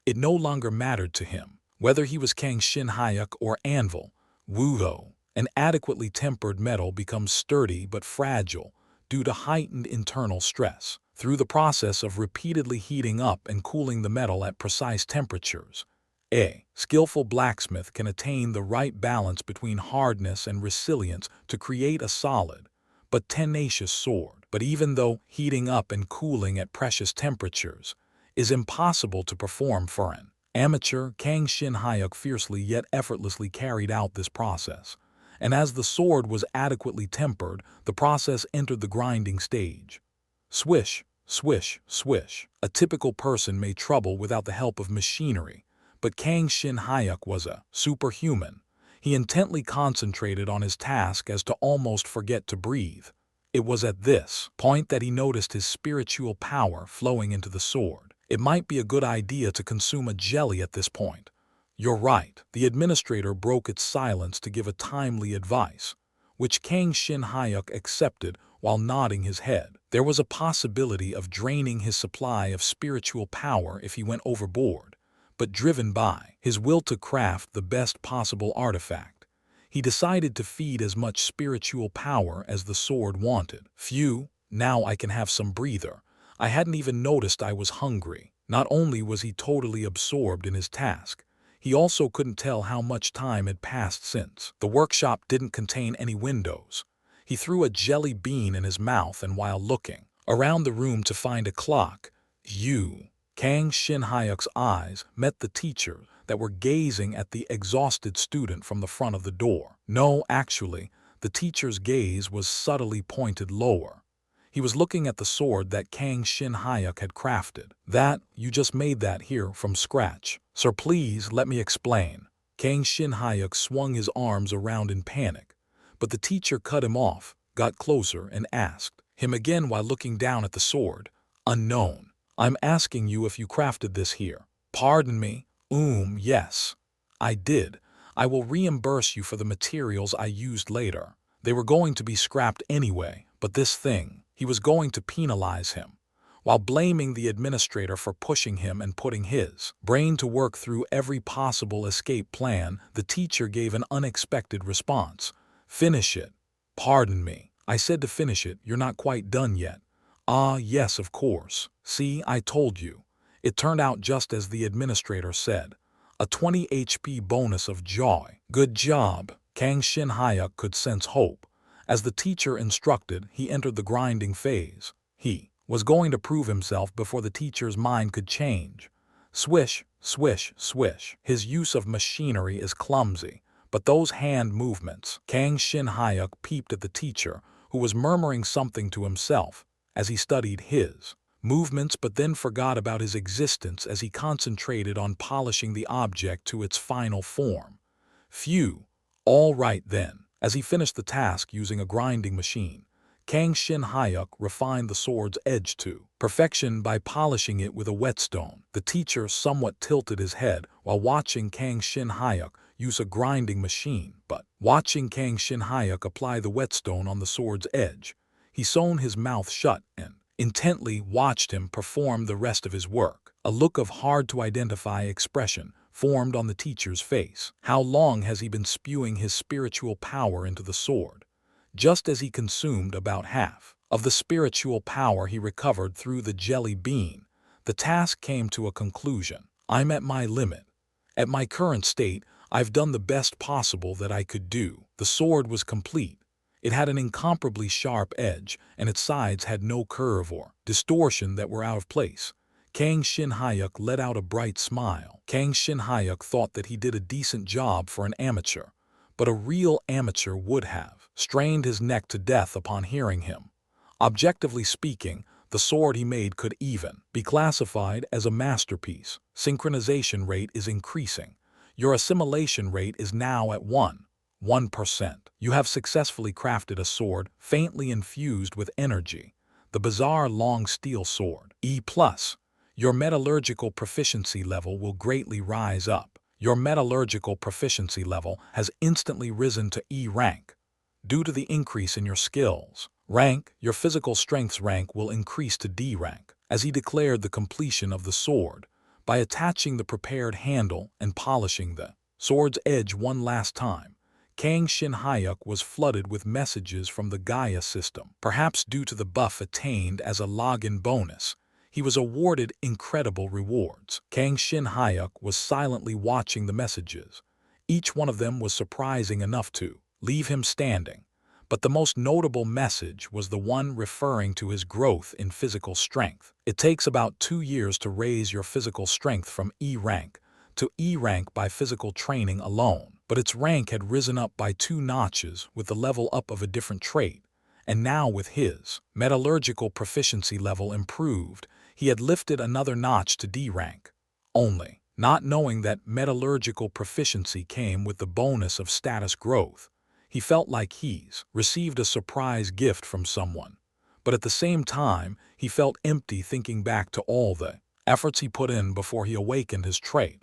it no longer mattered to him whether he was Kang Shin Hyuk or Anvil. Woo-ho. An adequately tempered metal becomes sturdy but fragile due to heightened internal stress. Through the process of repeatedly heating up and cooling the metal at precise temperatures, a skillful blacksmith can attain the right balance between hardness and resilience to create a solid but tenacious sword. But even though heating up and cooling at precious temperatures is impossible to perform for an amateur, Kang Shin Hyuk fiercely yet effortlessly carried out this process. And as the sword was adequately tempered, the process entered the grinding stage. Swish, swish, swish. A typical person may trouble without the help of machinery, but Kang Shin Hyuk was a superhuman. He intently concentrated on his task as to almost forget to breathe. It was at this point that he noticed his spiritual power flowing into the sword. It might be a good idea to consume a jelly at this point. You're right. The administrator broke its silence to give a timely advice, which Kang Shin Hyuk accepted while nodding his head. There was a possibility of draining his supply of spiritual power if he went overboard, but driven by his will to craft the best possible artifact, he decided to feed as much spiritual power as the sword wanted. Phew, now I can have some breather. I hadn't even noticed I was hungry. Not only was he totally absorbed in his task, he also couldn't tell how much time had passed since. The workshop didn't contain any windows. He threw a jelly bean in his mouth, and while looking around the room to find a clock, Kang Shin-hyuk's eyes met the teacher that were gazing at the exhausted student from the front of the door. No, actually, the teacher's gaze was subtly pointed lower. He was looking at the sword that Kang Shin-hyuk had crafted. That, you just made that here from scratch. Sir, please let me explain. Kang Shin-hyuk swung his arms around in panic, but the teacher cut him off, got closer, and asked him again while looking down at the sword. Unknown. I'm asking you if you crafted this here. Pardon me? Yes. I did. I will reimburse you for the materials I used later. They were going to be scrapped anyway, but this thing, he was going to penalize him, while blaming the administrator for pushing him and putting his brain to work through every possible escape plan. The teacher gave an unexpected response. Finish it. Pardon me. I said to finish it. You're not quite done yet. Ah, yes, of course. See, I told you. It turned out just as the administrator said. A 20 HP bonus of joy. Good job. Kang Shin-hyuk could sense hope. As the teacher instructed, he entered the grinding phase. He was going to prove himself before the teacher's mind could change. Swish, swish, swish. His use of machinery is clumsy, but those hand movements. Kang Shin-hyuk peeped at the teacher, who was murmuring something to himself as he studied his movements, but then forgot about his existence as he concentrated on polishing the object to its final form. Phew. All right then. As he finished the task using a grinding machine, Kang Shin-hyuk refined the sword's edge to perfection by polishing it with a whetstone. The teacher somewhat tilted his head while watching Kang Shin-hyuk use a grinding machine, but watching Kang Shin-hyuk apply the whetstone on the sword's edge, he sewn his mouth shut and intently watched him perform the rest of his work. A look of hard-to-identify expression formed on the teacher's face. How long has he been spewing his spiritual power into the sword? Just as he consumed about half of the spiritual power he recovered through the jelly bean, the task came to a conclusion. I'm at my limit. At my current state, I've done the best possible that I could do. The sword was complete. It had an incomparably sharp edge, and its sides had no curve or distortion that were out of place. Kang Shin-hyuk let out a bright smile. Kang Shin-hyuk thought that he did a decent job for an amateur, but a real amateur would have strained his neck to death upon hearing him. Objectively speaking, the sword he made could even be classified as a masterpiece. Synchronization rate is increasing. Your assimilation rate is now at 1%. You have successfully crafted a sword faintly infused with energy, the bizarre long steel sword. E+. Your metallurgical proficiency level will greatly rise up. Your metallurgical proficiency level has instantly risen to E rank. Due to the increase in your skills rank, your physical strength's rank will increase to D rank. As he declared the completion of the sword, by attaching the prepared handle and polishing the sword's edge one last time, Kang Shin-hyuk was flooded with messages from the Gaia system. Perhaps due to the buff attained as a login bonus, he was awarded incredible rewards. Kang Shin-hyuk was silently watching the messages. Each one of them was surprising enough to leave him standing. But the most notable message was the one referring to his growth in physical strength. It takes about 2 years to raise your physical strength from E rank to E rank by physical training alone, but its rank had risen up by 2 notches with the level up of a different trait, and now with his metallurgical proficiency level improved, he had lifted another notch to D rank. Only, not knowing that metallurgical proficiency came with the bonus of status growth, he felt like he's received a surprise gift from someone. But at the same time, he felt empty thinking back to all the efforts he put in before he awakened his trait.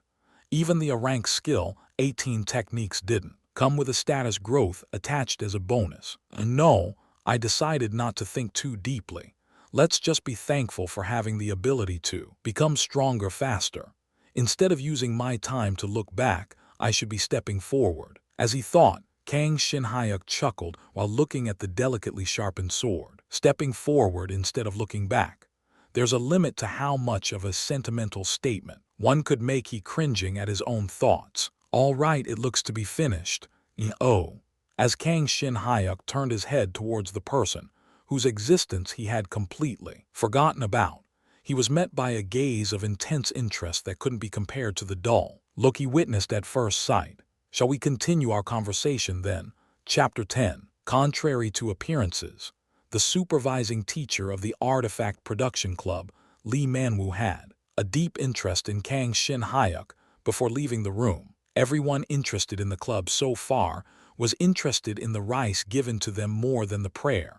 Even the A-rank skill, 18 techniques didn't come with a status growth attached as a bonus. No, I decided not to think too deeply. Let's just be thankful for having the ability to become stronger faster. Instead of using my time to look back, I should be stepping forward. As he thought, Kang Shin-hyuk chuckled while looking at the delicately sharpened sword, stepping forward instead of looking back. There's a limit to how much of a sentimental statement one could make. He cringing at his own thoughts. All right, it looks to be finished. Oh. As Kang Shin-hyuk turned his head towards the person whose existence he had completely forgotten about, he was met by a gaze of intense interest that couldn't be compared to the dull look he witnessed at first sight. Shall we continue our conversation then? Chapter 10. Contrary to appearances, the supervising teacher of the Artifact Production Club, Lee Manwoo, had a deep interest in Kang Shin-hyuk before leaving the room. Everyone interested in the club so far was interested in the rice given to them more than the prayer.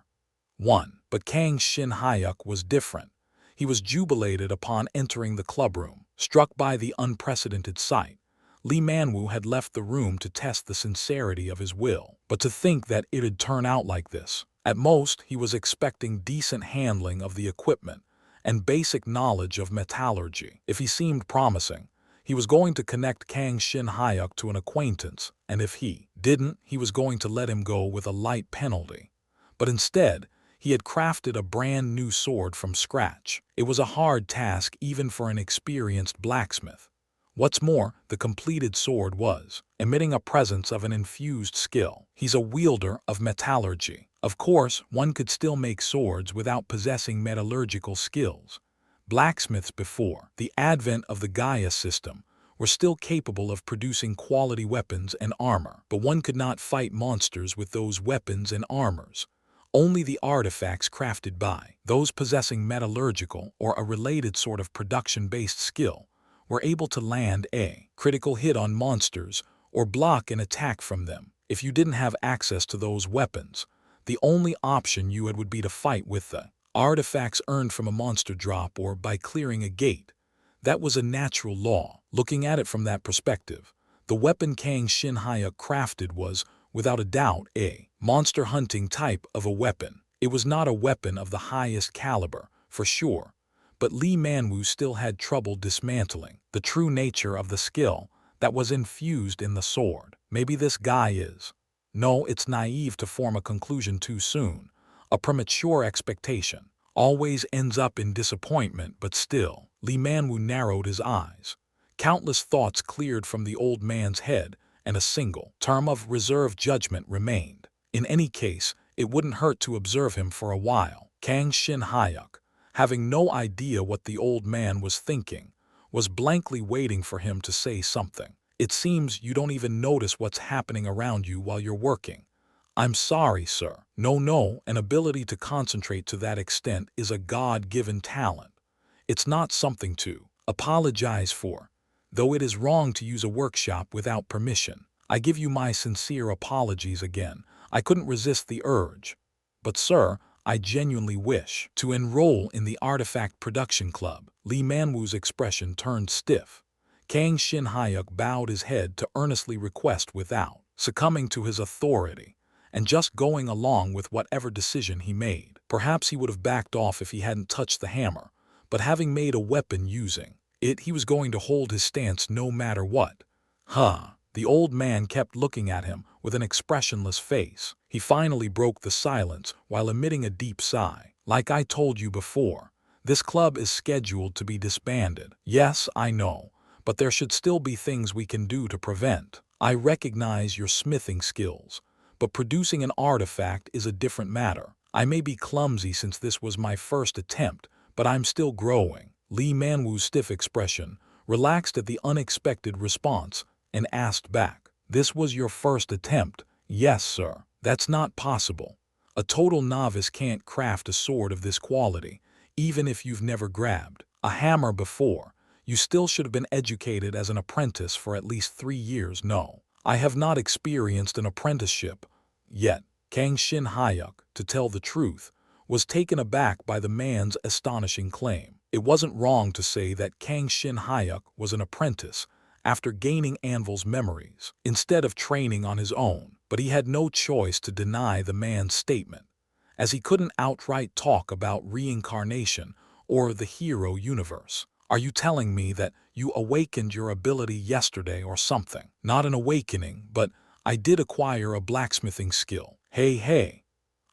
But Kang Shin-hyuk was different. He was jubilated upon entering the clubroom. Struck by the unprecedented sight, Lee Manwoo had left the room to test the sincerity of his will. But to think that it'd turn out like this. At most, he was expecting decent handling of the equipment and basic knowledge of metallurgy. If he seemed promising, he was going to connect Kang Shin-hyuk to an acquaintance, and if he didn't, he was going to let him go with a light penalty. But instead, he had crafted a brand new sword from scratch. It was a hard task even for an experienced blacksmith. What's more, the completed sword was emitting a presence of an infused skill. He's a wielder of metallurgy. Of course, one could still make swords without possessing metallurgical skills. Blacksmiths before the advent of the Gaia system were still capable of producing quality weapons and armor, but one could not fight monsters with those weapons and armors. Only the artifacts crafted by those possessing metallurgical or a related sort of production-based skill were able to land a critical hit on monsters or block an attack from them. If you didn't have access to those weapons, the only option you had would be to fight with the artifacts earned from a monster drop or by clearing a gate. That was a natural law. Looking at it from that perspective, the weapon Kang Shin-hyuk crafted was, without a doubt, a monster hunting type of a weapon. It was not a weapon of the highest caliber, for sure, but Lee Manwoo still had trouble dismantling the true nature of the skill that was infused in the sword. Maybe this guy is. No, it's naive to form a conclusion too soon. A premature expectation always ends up in disappointment, but still, Lee Manwoo narrowed his eyes. Countless thoughts cleared from the old man's head, and a single term of reserved judgment remained. In any case, it wouldn't hurt to observe him for a while. Kang Shin-hyuk, having no idea what the old man was thinking, was blankly waiting for him to say something. It seems you don't even notice what's happening around you while you're working. I'm sorry, sir. No, an ability to concentrate to that extent is a God-given talent. It's not something to apologize for, though it is wrong to use a workshop without permission. I give you my sincere apologies again. I couldn't resist the urge. But sir, I genuinely wish to enroll in the Artifact Production Club. Lee Manwoo's expression turned stiff. Kang Shin-hyuk bowed his head to earnestly request without succumbing to his authority, and just going along with whatever decision he made. Perhaps he would have backed off if he hadn't touched the hammer, but having made a weapon using it, he was going to hold his stance no matter what. The old man kept looking at him with an expressionless face. He finally broke the silence while emitting a deep sigh. Like I told you before, this club is scheduled to be disbanded. Yes, I know, but there should still be things we can do to prevent. I recognize your smithing skills, but producing an artifact is a different matter. I may be clumsy since this was my first attempt, but I'm still growing. Lee Manwoo's stiff expression relaxed at the unexpected response and asked back, "This was your first attempt?" "Yes, sir." "That's not possible. A total novice can't craft a sword of this quality, even if you've never grabbed a hammer before. You still should have been educated as an apprentice for at least 3 years." "No, I have not experienced an apprenticeship yet." Kang Shin-hyuk, to tell the truth, was taken aback by the man's astonishing claim. It wasn't wrong to say that Kang Shin-hyuk was an apprentice after gaining Anvil's memories, instead of training on his own, but he had no choice to deny the man's statement. as he couldn't outright talk about reincarnation or the hero universe. Are you telling me that you awakened your ability yesterday or something? Not an awakening, but I did acquire a blacksmithing skill. Hey.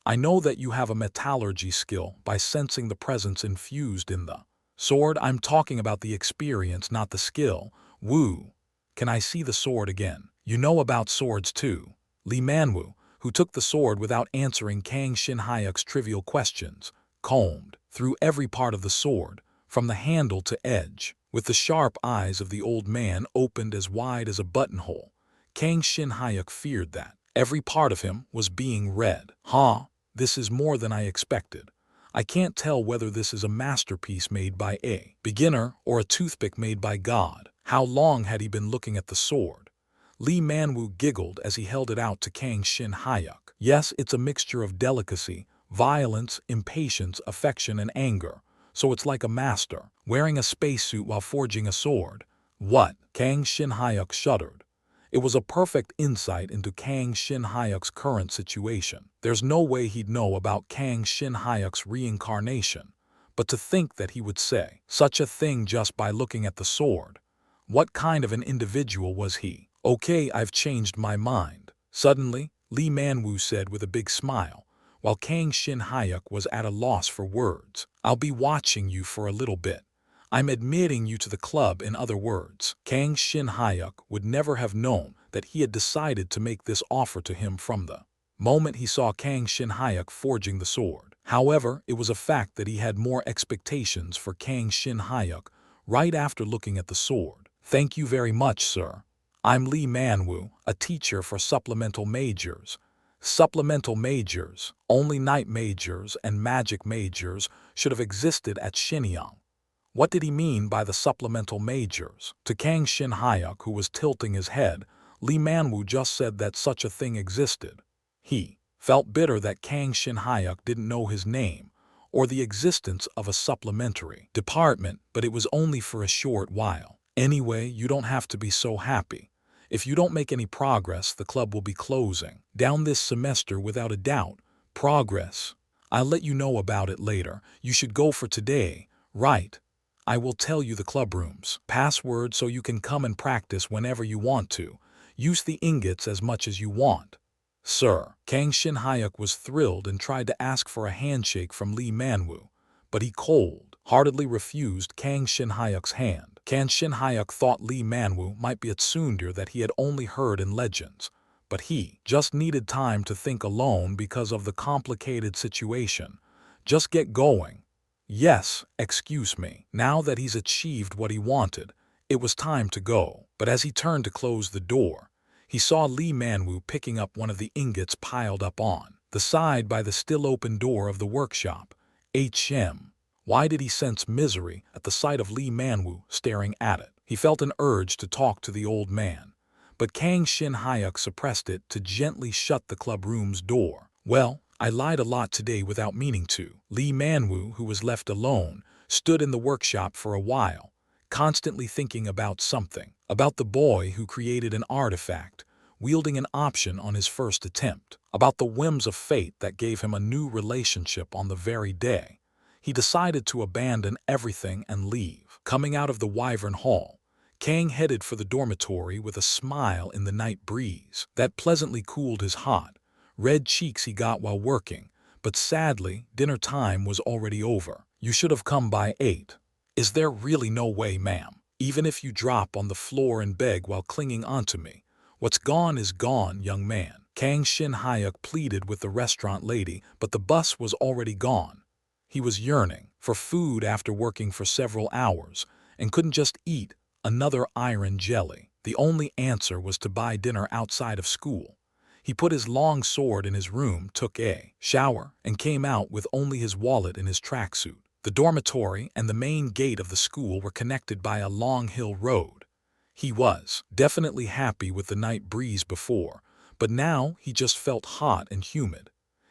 I know that you have a metallurgy skill by sensing the presence infused in the sword. I'm talking about the experience, not the skill. Woo. Can I see the sword again? You know about swords too. Lee Manwu, who took the sword without answering Kang Shin-hyuk's trivial questions, combed through every part of the sword, from the handle to edge. With the sharp eyes of the old man opened as wide as a buttonhole, Kang Shin-hyuk feared that every part of him was being read. This is more than I expected. I can't tell whether this is a masterpiece made by a beginner or a toothpick made by God. How long had he been looking at the sword? Lee Manwu giggled as he held it out to Kang Shin-hyuk. Yes, it's a mixture of delicacy, violence, impatience, affection, and anger. So it's like a master wearing a spacesuit while forging a sword. What? Kang Shin-hyuk shuddered. It was a perfect insight into Kang Shin-hyuk's current situation. There's no way he'd know about Kang Shin-hyuk's reincarnation. But to think that he would say such a thing just by looking at the sword. What kind of an individual was he? Okay, I've changed my mind. Suddenly, Lee Manwu said with a big smile, while Kang Shin-hyuk was at a loss for words. I'll be watching you for a little bit. I'm admitting you to the club, in other words. Kang Shin-hyuk would never have known that he had decided to make this offer to him from the moment he saw Kang Shin-hyuk forging the sword. However, it was a fact that he had more expectations for Kang Shin-hyuk right after looking at the sword. Thank you very much, sir. I'm Lee Manwu, a teacher for supplemental majors. Supplemental majors, only night majors and magic majors should have existed at Shinyang. What did he mean by the supplemental majors? To Kang Shin-hyuk, who was tilting his head, Lee Manwu just said that such a thing existed. He felt bitter that Kang Shin-hyuk didn't know his name or the existence of a supplementary department, but it was only for a short while. Anyway, you don't have to be so happy. If you don't make any progress, the club will be closing down this semester without a doubt. Progress. I'll let you know about it later. You should go for today, right? I will tell you the club room's password so you can come and practice whenever you want to. Use the ingots as much as you want. Sir. Kang Shin-hyuk was thrilled and tried to ask for a handshake from Lee Manwu, but he cold-heartedly refused Kang Shin-hyuk's hand. Kang Shin-hyuk thought Lee Manwu might be a tsundere that he had only heard in legends, but he just needed time to think alone because of the complicated situation. Just get going. Yes, excuse me. Now that he's achieved what he wanted, it was time to go. But as he turned to close the door, he saw Lee Manwu picking up one of the ingots piled up on the side by the still open door of the workshop. Why did he sense misery at the sight of Lee Manwu staring at it? He felt an urge to talk to the old man, but Kang Shin-hyuk suppressed it to gently shut the club room's door. Well, I lied a lot today without meaning to. Lee Manwu, who was left alone, stood in the workshop for a while, constantly thinking about something, about the boy who created an artifact, wielding an option on his first attempt, about the whims of fate that gave him a new relationship on the very day he decided to abandon everything and leave. Coming out of the Wyvern Hall, Kang headed for the dormitory with a smile in the night breeze that pleasantly cooled his hot, red cheeks he got while working, but sadly, dinner time was already over. You should have come by 8. Is there really no way, ma'am? Even if you drop on the floor and beg while clinging onto me. What's gone is gone, young man. Kang Shin-hyuk pleaded with the restaurant lady, but the bus was already gone. He was yearning for food after working for several hours and couldn't just eat another iron jelly. The only answer was to buy dinner outside of school. He put his long sword in his room, took a shower, and came out with only his wallet in his tracksuit. The dormitory and the main gate of the school were connected by a long hill road. He was definitely happy with the night breeze before, but now he just felt hot and humid.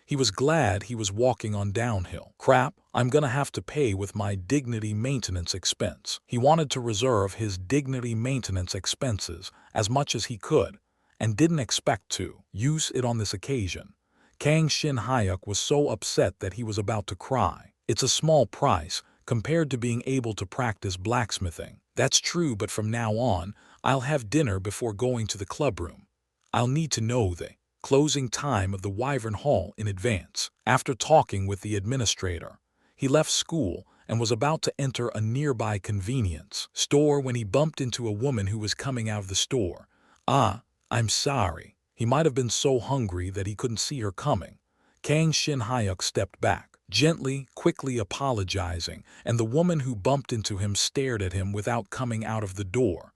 He was glad he was walking on downhill. Crap, I'm gonna have to pay with my dignity maintenance expense. He wanted to reserve his dignity maintenance expenses as much as he could, and didn't expect to use it on this occasion. Kang Shin-hyuk was so upset that he was about to cry. It's a small price compared to being able to practice blacksmithing. That's true, but from now on, I'll have dinner before going to the clubroom. I'll need to know the closing time of the Wyvern Hall in advance. After talking with the administrator, he left school and was about to enter a nearby convenience store when he bumped into a woman who was coming out of the store. "Ah, I'm sorry." He might have been so hungry that he couldn't see her coming. Kang Shin-hyuk stepped back, gently, quickly apologizing, and the woman who bumped into him stared at him without coming out of the door.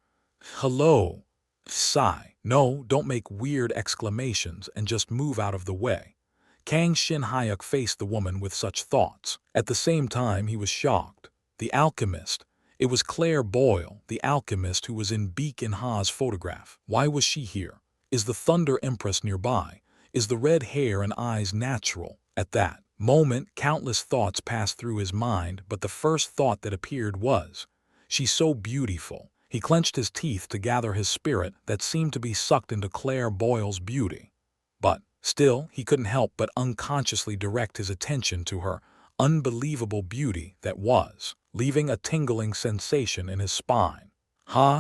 "Hello." Sigh. "No, don't make weird exclamations and just move out of the way." Kang Shin-hyuk faced the woman with such thoughts. At the same time, he was shocked. The alchemist. It was Claire Boyle, the alchemist who was in Beek and Ha's photograph. Why was she here? Is the Thunder Empress nearby? Is the red hair and eyes natural? At that moment, countless thoughts passed through his mind, but the first thought that appeared was, "She's so beautiful." He clenched his teeth to gather his spirit that seemed to be sucked into Claire Boyle's beauty. But still, he couldn't help but unconsciously direct his attention to her unbelievable beauty that was, leaving a tingling sensation in his spine.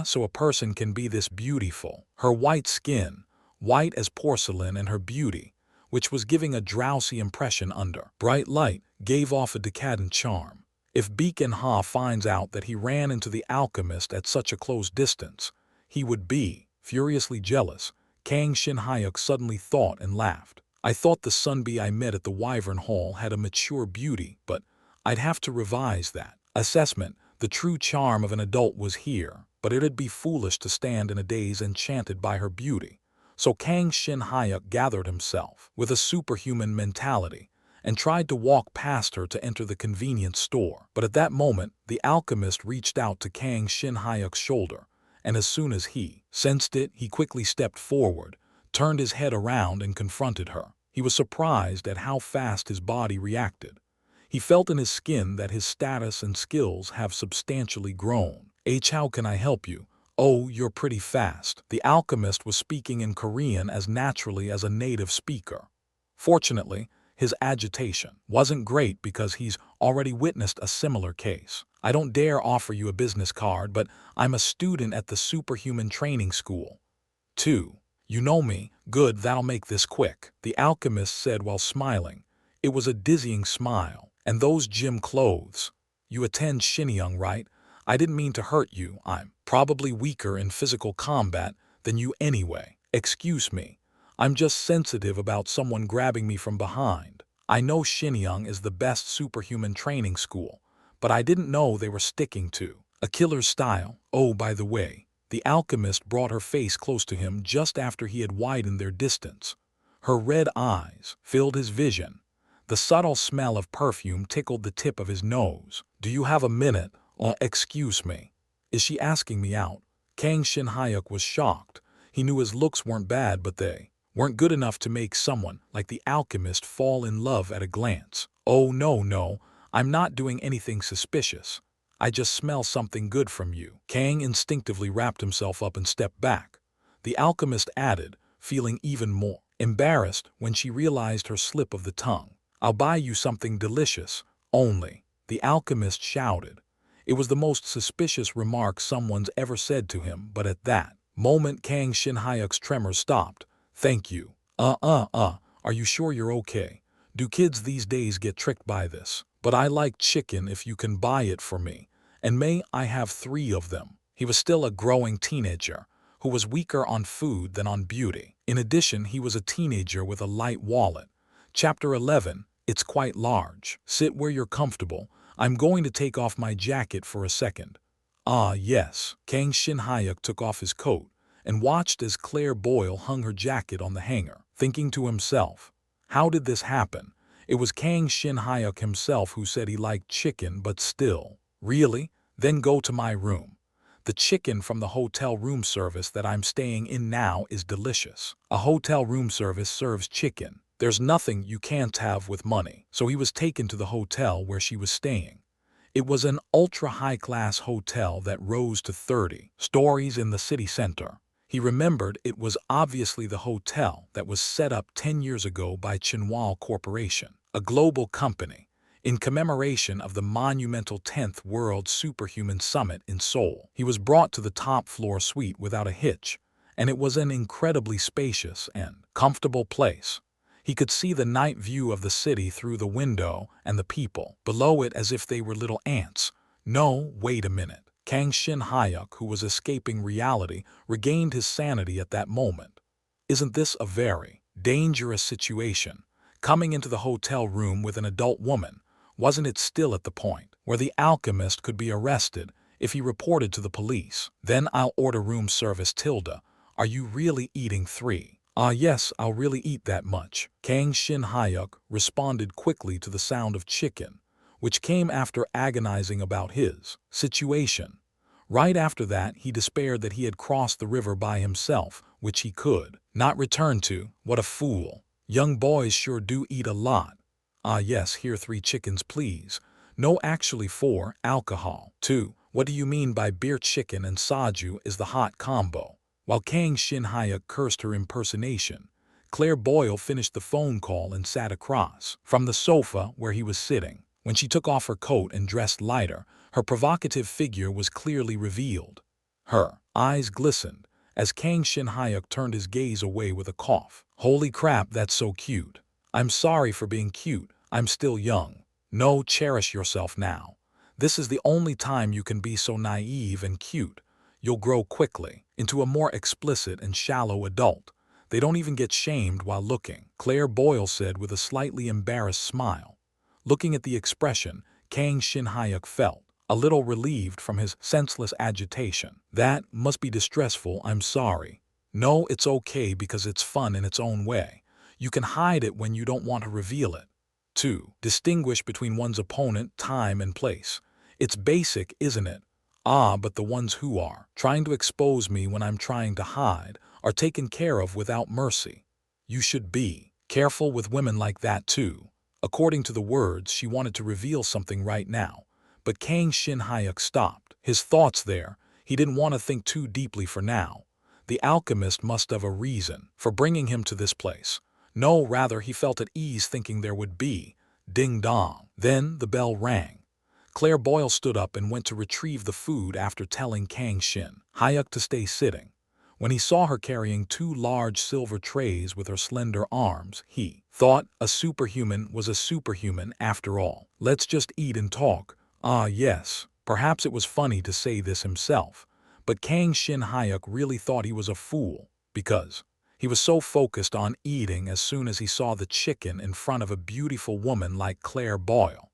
So a person can be this beautiful. Her white skin, white as porcelain, and her beauty, which was giving a drowsy impression under bright light, gave off a decadent charm. If Beacon Ha finds out that he ran into the alchemist at such a close distance, he would be furiously jealous. Kang Shin-hyuk suddenly thought and laughed. "I thought the Sunbee I met at the Wyvern Hall had a mature beauty, but I'd have to revise that assessment. The true charm of an adult was here, but it'd be foolish to stand in a daze enchanted by her beauty." So Kang Shin-hyuk gathered himself with a superhuman mentality and tried to walk past her to enter the convenience store. But at that moment, the alchemist reached out to Kang Shin-hyuk's shoulder, and as soon as he sensed it, he quickly stepped forward, turned his head around and confronted her. He was surprised at how fast his body reacted. He felt in his skin that his status and skills have substantially grown. "How can I help you?" "Oh, you're pretty fast." The alchemist was speaking in Korean as naturally as a native speaker. Fortunately, his agitation wasn't great because he's already witnessed a similar case. "I don't dare offer you a business card, but I'm a student at the Superhuman Training School." 2. "You know me? Good, that'll make this quick," the alchemist said while smiling. It was a dizzying smile. "And those gym clothes. You attend Shinyoung, right? I didn't mean to hurt you. I'm probably weaker in physical combat than you anyway. Excuse me. I'm just sensitive about someone grabbing me from behind. I know Shinyoung is the best superhuman training school, but I didn't know they were sticking to a killer's style. Oh, by the way." The alchemist brought her face close to him just after he had widened their distance. Her red eyes filled his vision. The subtle smell of perfume tickled the tip of his nose. "Do you have a minute? Excuse me. Is she asking me out?" Kang Shin-hyuk was shocked. He knew his looks weren't bad, but they weren't good enough to make someone like the alchemist fall in love at a glance. "Oh, no, I'm not doing anything suspicious. I just smell something good from you." Kang instinctively wrapped himself up and stepped back. The alchemist added, feeling even more embarrassed when she realized her slip of the tongue. "I'll buy you something delicious, only," the alchemist shouted. It was the most suspicious remark someone's ever said to him, but at that moment Kang Shin-hyuk's tremors stopped. "Thank you." Are you sure you're okay? Do kids these days get tricked by this? But I like chicken if you can buy it for me, and may I have 3 of them." He was still a growing teenager, who was weaker on food than on beauty. In addition, he was a teenager with a light wallet. Chapter 11. It's quite large. "Sit where you're comfortable. I'm going to take off my jacket for a second." "Ah, yes." Kang Shin-hyuk took off his coat and watched as Claire Boyle hung her jacket on the hanger, thinking to himself, how did this happen? It was Kang Shin-hyuk himself who said he liked chicken, but still. "Really? Then go to my room. The chicken from the hotel room service that I'm staying in now is delicious." A hotel room service serves chicken. There's nothing you can't have with money. So he was taken to the hotel where she was staying. It was an ultra-high-class hotel that rose to 30 stories in the city center. He remembered it was obviously the hotel that was set up 10 years ago by Chinwal Corporation, a global company, in commemoration of the monumental 10th World Superhuman Summit in Seoul. He was brought to the top-floor suite without a hitch, and it was an incredibly spacious and comfortable place. He could see the night view of the city through the window and the people below it as if they were little ants. No, wait a minute. Kang Shin Hyuk, who was escaping reality, regained his sanity at that moment. Isn't this a very dangerous situation? Coming into the hotel room with an adult woman, wasn't it still at the point where the alchemist could be arrested if he reported to the police? Then I'll order room service. Tilda, are you really eating 3? Yes, I'll really eat that much. Kang Shin Hyuk responded quickly to the sound of chicken, which came after agonizing about his situation. Right after that, he despaired that he had crossed the river by himself, which he could not return to. What a fool. Young boys sure do eat a lot. Yes, here 3 chickens, please. No, actually 4, alcohol. 2. What do you mean by beer? Chicken and soju is the hot combo. While Kang Shin Hyuk cursed her impersonation, Claire Boyle finished the phone call and sat across from the sofa where he was sitting. When she took off her coat and dressed lighter, her provocative figure was clearly revealed. Her eyes glistened as Kang Shin Hyuk turned his gaze away with a cough. Holy crap, that's so cute. I'm sorry for being cute. I'm still young. No, cherish yourself now. This is the only time you can be so naive and cute. You'll grow quickly into a more explicit and shallow adult. They don't even get shamed while looking, Claire Boyle said with a slightly embarrassed smile. Looking at the expression, Kang Shin Hyuk felt a little relieved from his senseless agitation. That must be distressful. I'm sorry. No, it's okay because it's fun in its own way. You can hide it when you don't want to reveal it. 2. Distinguish between one's opponent, time, and place. It's basic, isn't it? But the ones who are trying to expose me when I'm trying to hide are taken care of without mercy. You should be careful with women like that too. According to the words, she wanted to reveal something right now, but Kang Shin Hyuk stopped his thoughts there. He didn't want to think too deeply for now. The alchemist must have a reason for bringing him to this place. No, rather, he felt at ease thinking there would be. Ding dong. Then the bell rang. Claire Boyle stood up and went to retrieve the food after telling Kang Shin Hyuk to stay sitting. When he saw her carrying 2 large silver trays with her slender arms, he thought a superhuman was a superhuman after all. Let's just eat and talk. Yes. Perhaps it was funny to say this himself, but Kang Shin Hyuk really thought he was a fool because he was so focused on eating as soon as he saw the chicken in front of a beautiful woman like Claire Boyle.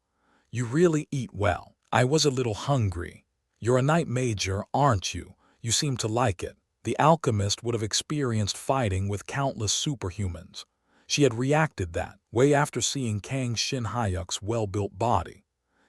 You really eat well. I was a little hungry. You're a knight major, aren't you? You seem to like it. The alchemist would have experienced fighting with countless superhumans. She had reacted that way after seeing Kang Shin Hyuk's well-built body.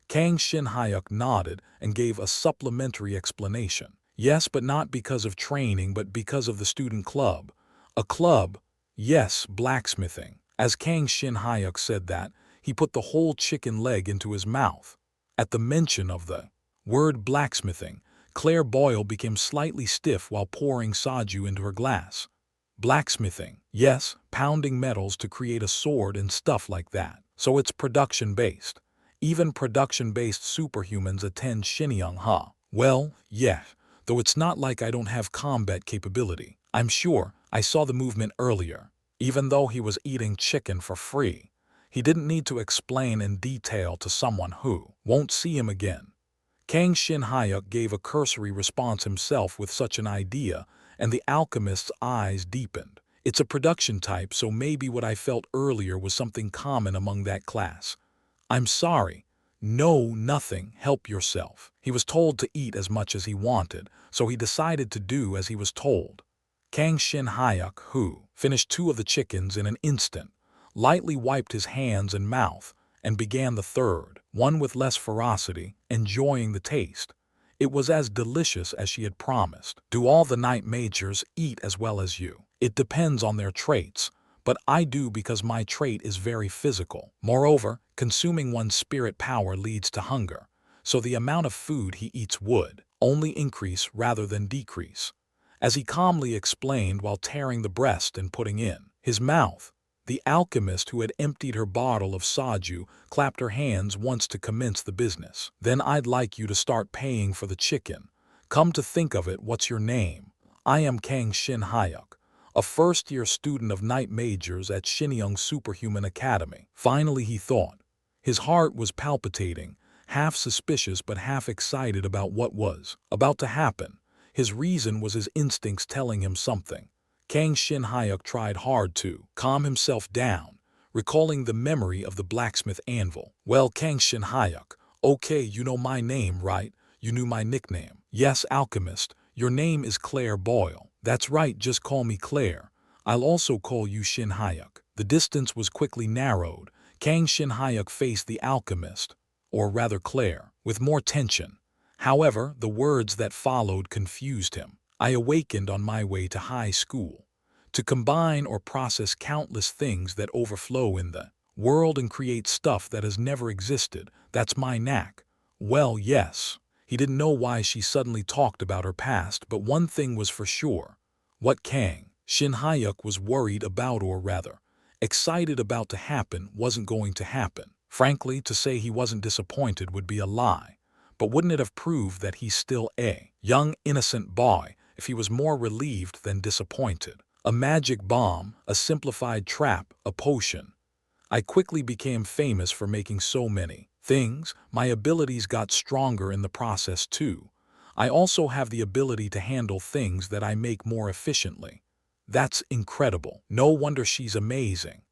Kang Shin Hyuk nodded and gave a supplementary explanation. Yes, but not because of training, but because of the student club. A club? Yes, blacksmithing. As Kang Shin Hyuk said that, he put the whole chicken leg into his mouth. At the mention of the word blacksmithing, Claire Boyle became slightly stiff while pouring soju into her glass. Blacksmithing? Yes, pounding metals to create a sword and stuff like that. So it's production-based. Even production-based superhumans attend Shinyeong, huh? Well, yeah, though it's not like I don't have combat capability. I'm sure I saw the movement earlier. Even though he was eating chicken for free, he didn't need to explain in detail to someone who won't see him again. Kang Shin Hyuk gave a cursory response himself with such an idea, and the alchemist's eyes deepened. It's a production type, so maybe what I felt earlier was something common among that class. I'm sorry. No, nothing. Help yourself. He was told to eat as much as he wanted, so he decided to do as he was told. Kang Shin Hyuk, who finished 2 of the chickens in an instant, lightly wiped his hands and mouth and began the third, one with less ferocity, enjoying the taste. It was as delicious as she had promised. Do all the knight majors eat as well as you? It depends on their traits, but I do because my trait is very physical. Moreover, consuming one's spirit power leads to hunger, so the amount of food he eats would only increase rather than decrease. as he calmly explained while tearing the breast and putting in his mouth. The alchemist who had emptied her bottle of soju clapped her hands once to commence the business. Then I'd like you to start paying for the chicken. Come to think of it, what's your name? I am Kang Shin Hyuk, a first-year student of night majors at Shinyoung Superhuman Academy. Finally, he thought. His heart was palpitating, half suspicious but half excited about what was about to happen. His reason was his instincts telling him something. Kang Shin Hyuk tried hard to calm himself down, recalling the memory of the blacksmith anvil. Well, Kang Shin Hyuk, okay, you know my name, right? You knew my nickname. Yes, alchemist, your name is Claire Boyle. That's right, just call me Claire. I'll also call you Shin Hyuk. The distance was quickly narrowed. Kang Shin Hyuk faced the alchemist, or rather Claire, with more tension. However, the words that followed confused him. I awakened on my way to high school, to combine or process countless things that overflow in the world and create stuff that has never existed. That's my knack. Well, yes. He didn't know why she suddenly talked about her past, but one thing was for sure. What Kang Shin Hyuk was worried about, or rather, excited about to happen, wasn't going to happen. Frankly, to say he wasn't disappointed would be a lie. But wouldn't it have proved that he's still a young, innocent boy if he was more relieved than disappointed? A magic bomb, a simplified trap, a potion. I quickly became famous for making so many things. My abilities got stronger in the process too. I also have the ability to handle things that I make more efficiently. That's incredible. No wonder she's amazing.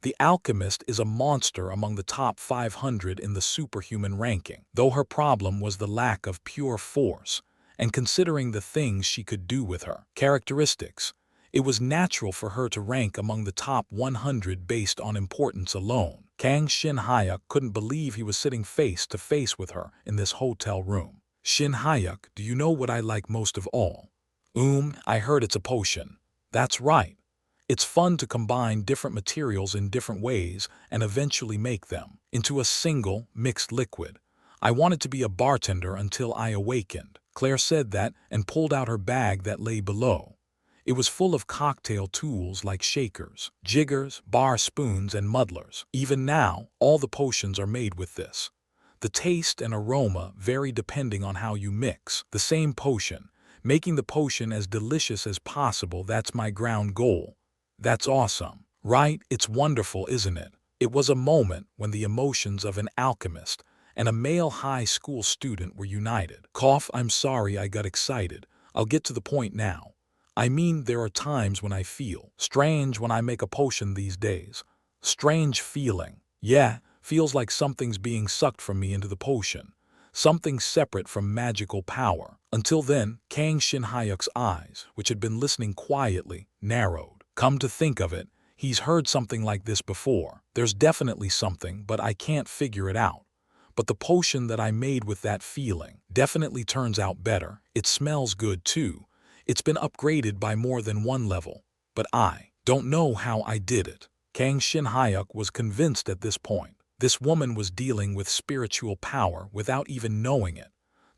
The alchemist is a monster among the top 500 in the superhuman ranking, though her problem was the lack of pure force, and considering the things she could do with her characteristics, it was natural for her to rank among the top 100 based on importance alone. Kang Shin Hyuk couldn't believe he was sitting face to face with her in this hotel room. Shin Hyuk, do you know what I like most of all? I heard it's a potion. That's right. It's fun to combine different materials in different ways and eventually make them into a single, mixed liquid. I wanted to be a bartender until I awakened. Claire said that and pulled out her bag that lay below. It was full of cocktail tools like shakers, jiggers, bar spoons, and muddlers. Even now, all the potions are made with this. The taste and aroma vary depending on how you mix the same potion, making the potion as delicious as possible. That's my ground goal. That's awesome, right? It's wonderful, isn't it? It was a moment when the emotions of an alchemist and a male high school student were united. Cough, I'm sorry I got excited. I'll get to the point now. I mean, there are times when I feel strange when I make a potion these days. Strange feeling. Yeah, feels like something's being sucked from me into the potion. Something separate from magical power. Until then, Kang Shin Hyuk's eyes, which had been listening quietly, narrowed. Come to think of it, he's heard something like this before. There's definitely something, but I can't figure it out. But the potion that I made with that feeling definitely turns out better. It smells good too. It's been upgraded by more than one level. But I don't know how I did it. Kang Shin Hyuk was convinced at this point. This woman was dealing with spiritual power without even knowing it.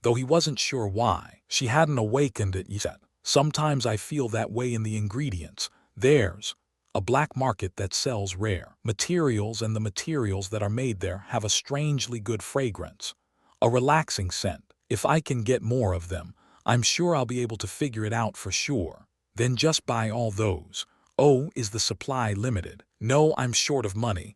Though he wasn't sure why. She hadn't awakened it yet. Sometimes I feel that way in the ingredients. There's a black market that sells rare materials, and the materials that are made there have a strangely good fragrance, a relaxing scent. If I can get more of them, I'm sure I'll be able to figure it out for sure. Then just buy all those. Oh, is the supply limited? No, I'm short of money.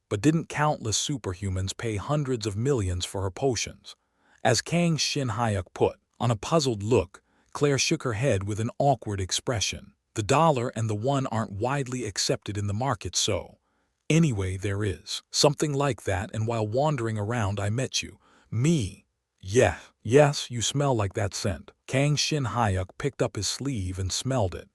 But didn't countless superhumans pay hundreds of millions for her potions? As Kang Shin Hyuk put on a puzzled look, Claire shook her head with an awkward expression. The dollar and the one aren't widely accepted in the market, so anyway, there is something like that, and while wandering around I met you. Me. Yeah, yes, you smell like that scent. Kang Shin Hyuk picked up his sleeve and smelled it.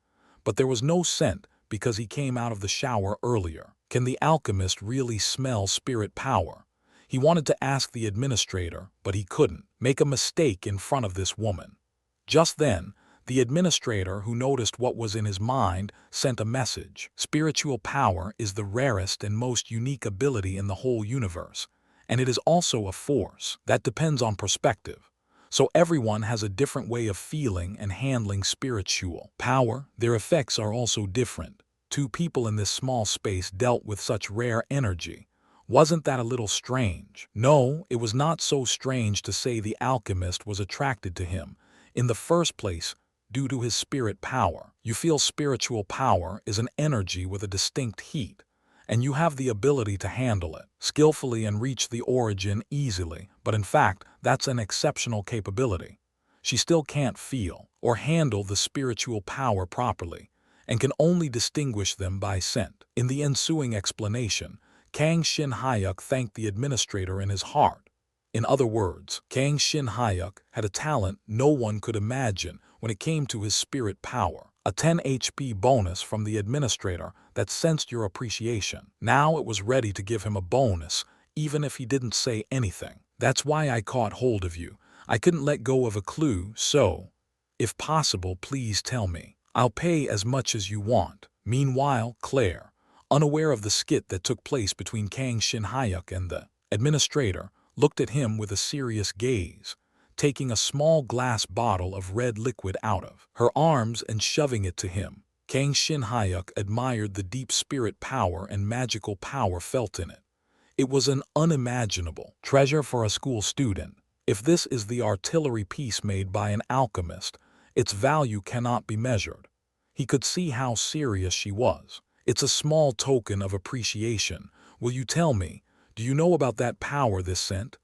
But there was no scent because he came out of the shower earlier. Can the alchemist really smell spirit power? He wanted to ask the administrator, but he couldn't make a mistake in front of this woman. Just then, the administrator, who noticed what was in his mind, sent a message. Spiritual power is the rarest and most unique ability in the whole universe, and it is also a force that depends on perspective. So everyone has a different way of feeling and handling spiritual power. Their effects are also different. Two people in this small space dealt with such rare energy. Wasn't that a little strange? No, it was not so strange to say the alchemist was attracted to him. In the first place, due to his spirit power. You feel spiritual power is an energy with a distinct heat, and you have the ability to handle it skillfully and reach the origin easily, but in fact, that's an exceptional capability. She still can't feel or handle the spiritual power properly, and can only distinguish them by scent. In the ensuing explanation, Kang Shin Hyuk thanked the administrator in his heart. In other words, Kang Shin Hyuk had a talent no one could imagine when it came to his spirit power. A 10 HP bonus from the administrator that sensed your appreciation. Now it was ready to give him a bonus, even if he didn't say anything. That's why I caught hold of you. I couldn't let go of a clue, so, if possible, please tell me. I'll pay as much as you want. Meanwhile, Claire, unaware of the skit that took place between Kang Shin Hyuk and the administrator, looked at him with a serious gaze, taking a small glass bottle of red liquid out of her arms and shoving it to him. Kang Shin Hyuk admired the deep spirit power and magical power felt in it. It was an unimaginable treasure for a school student. If this is the artillery piece made by an alchemist, its value cannot be measured. He could see how serious she was. It's a small token of appreciation. Will you tell me, do you know about that power this sent?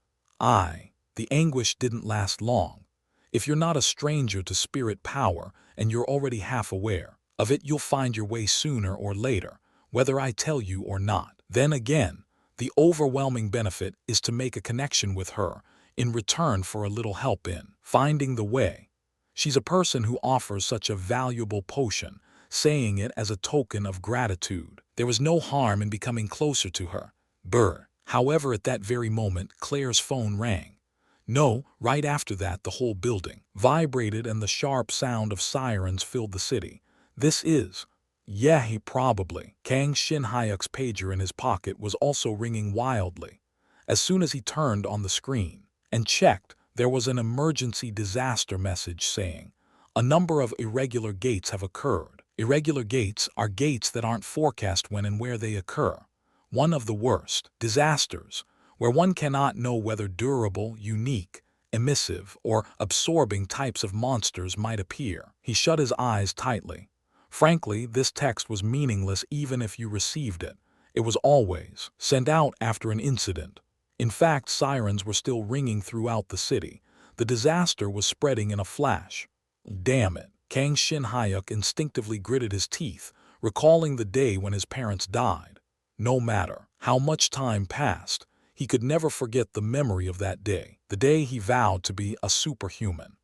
The anguish didn't last long. If you're not a stranger to spirit power and you're already half aware of it, you'll find your way sooner or later, whether I tell you or not. Then again, the overwhelming benefit is to make a connection with her in return for a little help in finding the way. She's a person who offers such a valuable potion, saying it as a token of gratitude. There was no harm in becoming closer to her. However, at that very moment, Claire's phone rang. No, right after that, the whole building vibrated and the sharp sound of sirens filled the city. This is... Yeah, he probably. Kang Shin Hyuk's pager in his pocket was also ringing wildly. As soon as he turned on the screen and checked, there was an emergency disaster message saying, a number of irregular gates have occurred. Irregular gates are gates that aren't forecast when and where they occur. One of the worst disasters, where one cannot know whether durable, unique, emissive, or absorbing types of monsters might appear. He shut his eyes tightly. Frankly, this text was meaningless even if you received it. It was always sent out after an incident. In fact, sirens were still ringing throughout the city. The disaster was spreading in a flash. Damn it. Kang Shin Hyuk instinctively gritted his teeth, recalling the day when his parents died. No matter how much time passed, he could never forget the memory of that day, the day he vowed to be a superhuman,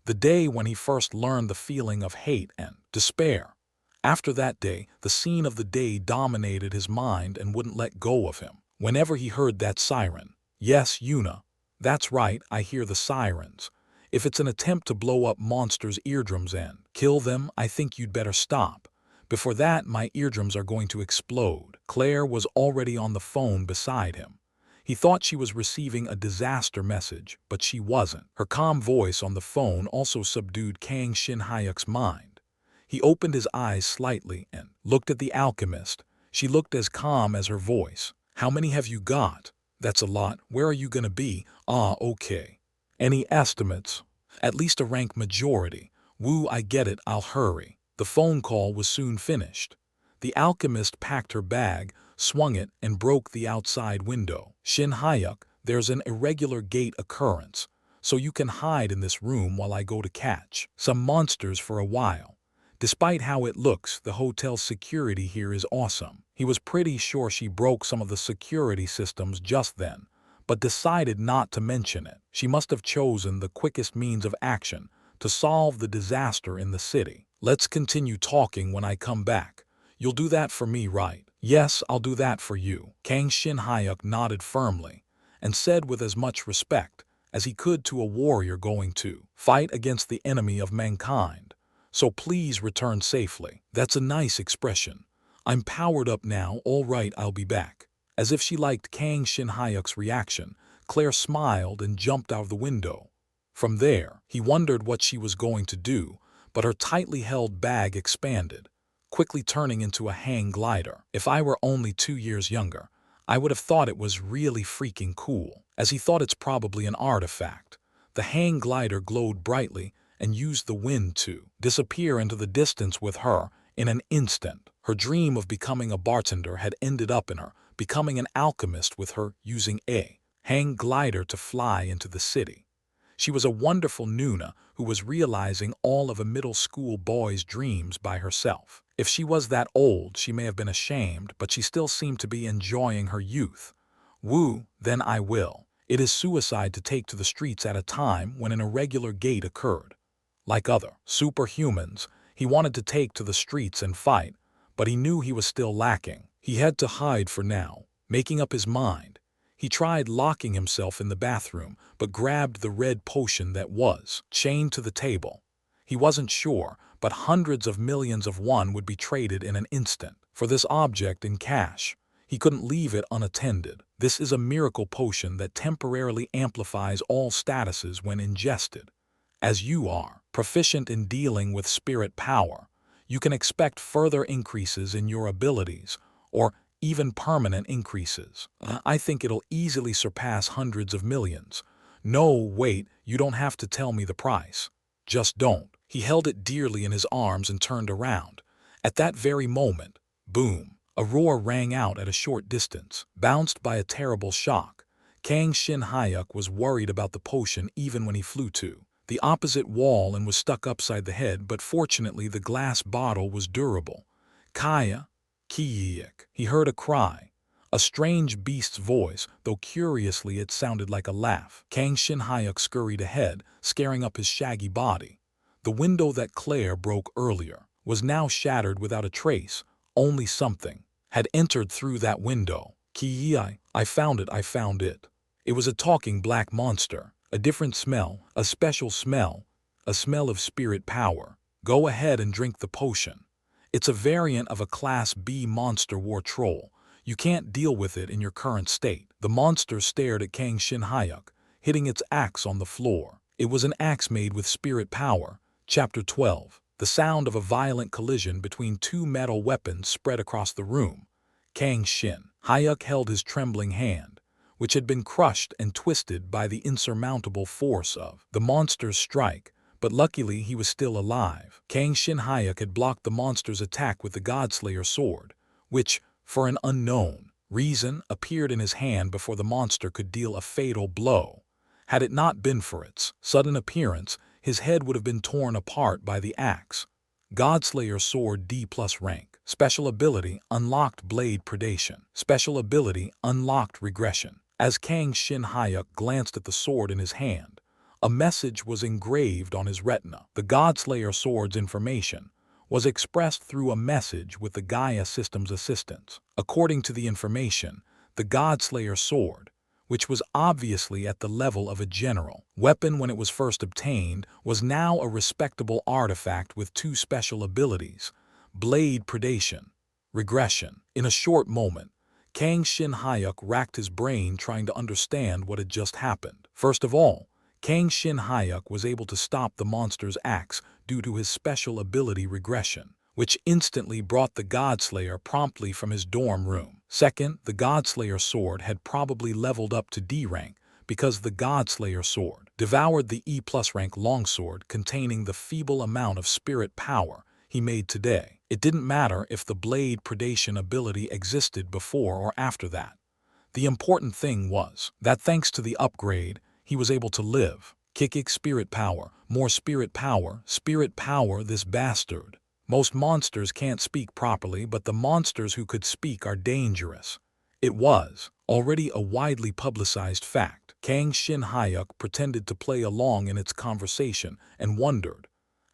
the day when he first learned the feeling of hate and despair. After that day, the scene of the day dominated his mind and wouldn't let go of him. Whenever he heard that siren, yes, Yuna, that's right, I hear the sirens. If it's an attempt to blow up monsters' eardrums and kill them, I think you'd better stop. Before that, my eardrums are going to explode. Claire was already on the phone beside him. He thought she was receiving a disaster message, but she wasn't. Her calm voice on the phone also subdued Kang Shin Hyuk's mind. He opened his eyes slightly and looked at the alchemist. She looked as calm as her voice. How many have you got? That's a lot. Where are you gonna be? Okay. Any estimates? At least a rank majority. Woo, I get it, I'll hurry. The phone call was soon finished. The alchemist packed her bag, swung it, and broke the outside window. Shin Hyuk, there's an irregular gate occurrence, so you can hide in this room while I go to catch some monsters for a while. Despite how it looks, the hotel's security here is awesome. He was pretty sure she broke some of the security systems just then, but decided not to mention it. She must have chosen the quickest means of action to solve the disaster in the city. Let's continue talking when I come back. You'll do that for me, right? Yes, I'll do that for you. Kang Shin Hyuk nodded firmly and said with as much respect as he could to a warrior going to fight against the enemy of mankind. So please return safely. That's a nice expression. I'm powered up now, all right, I'll be back. As if she liked Kang Shin Hyuk's reaction, Claire smiled and jumped out of the window. From there, he wondered what she was going to do, but her tightly held bag expanded, quickly turning into a hang glider. If I were only 2 years younger, I would have thought it was really freaking cool, as he thought it's probably an artifact. The hang glider glowed brightly and used the wind to disappear into the distance with her in an instant. Her dream of becoming a bartender had ended up in her becoming an alchemist, with her using a hang glider to fly into the city. She was a wonderful Nuna who was realizing all of a middle school boy's dreams by herself. If she was that old, she may have been ashamed, but she still seemed to be enjoying her youth. Woo, then I will. It is suicide to take to the streets at a time when an irregular gate occurred. Like other superhumans, he wanted to take to the streets and fight, but he knew he was still lacking. He had to hide for now, making up his mind. He tried locking himself in the bathroom, but grabbed the red potion that was chained to the table. He wasn't sure, but hundreds of millions of won would be traded in an instant for this object in cash. He couldn't leave it unattended. This is a miracle potion that temporarily amplifies all statuses when ingested. As you are proficient in dealing with spirit power, you can expect further increases in your abilities, or even permanent increases. I think it'll easily surpass hundreds of millions. No, wait, you don't have to tell me the price. Just don't. He held it dearly in his arms and turned around. At that very moment, boom, a roar rang out at a short distance. Bounced by a terrible shock, Kang Shin Hyuk was worried about the potion even when he flew to the opposite wall and was stuck upside the head, but fortunately the glass bottle was durable. Kaya, Kiyik. He heard a cry, a strange beast's voice, though curiously it sounded like a laugh. Kang Shin Hyuk scurried ahead, scaring up his shaggy body. The window that Claire broke earlier was now shattered without a trace. Only something had entered through that window. Kiyai, I found it. It was a talking black monster, a different smell, a special smell, a smell of spirit power. Go ahead and drink the potion. It's a variant of a Class B monster war troll. You can't deal with it in your current state. The monster stared at Kang Shin Hyuk, hitting its axe on the floor. It was an axe made with spirit power. Chapter 12. The sound of a violent collision between two metal weapons spread across the room. Kang Shin Hyuk held his trembling hand, which had been crushed and twisted by the insurmountable force of the monster's strike, but luckily he was still alive. Kang Shin Hyuk had blocked the monster's attack with the Godslayer sword, which, for an unknown reason, appeared in his hand before the monster could deal a fatal blow. Had it not been for its sudden appearance, his head would have been torn apart by the axe. Godslayer sword D+ rank. Special ability unlocked blade predation. Special ability unlocked regression. As Kang Shin Hyuk glanced at the sword in his hand, a message was engraved on his retina. The Godslayer sword's information was expressed through a message with the Gaia system's assistance. According to the information, the Godslayer sword, which was obviously at the level of a general weapon when it was first obtained, was now a respectable artifact with two special abilities: blade predation, regression. In a short moment, Kang Shin Hyuk racked his brain trying to understand what had just happened. First of all, Kang Shin Hyuk was able to stop the monster's axe due to his special ability regression, which instantly brought the Godslayer promptly from his dorm room. Second, the Godslayer sword had probably leveled up to D rank because the Godslayer sword devoured the E+ rank longsword containing the feeble amount of spirit power he made today. It didn't matter if the blade predation ability existed before or after that. The important thing was that thanks to the upgrade, he was able to live. Kick spirit power, more spirit power, this bastard. Most monsters can't speak properly, but the monsters who could speak are dangerous. It was already a widely publicized fact. Kang Shin Hyuk pretended to play along in its conversation and wondered,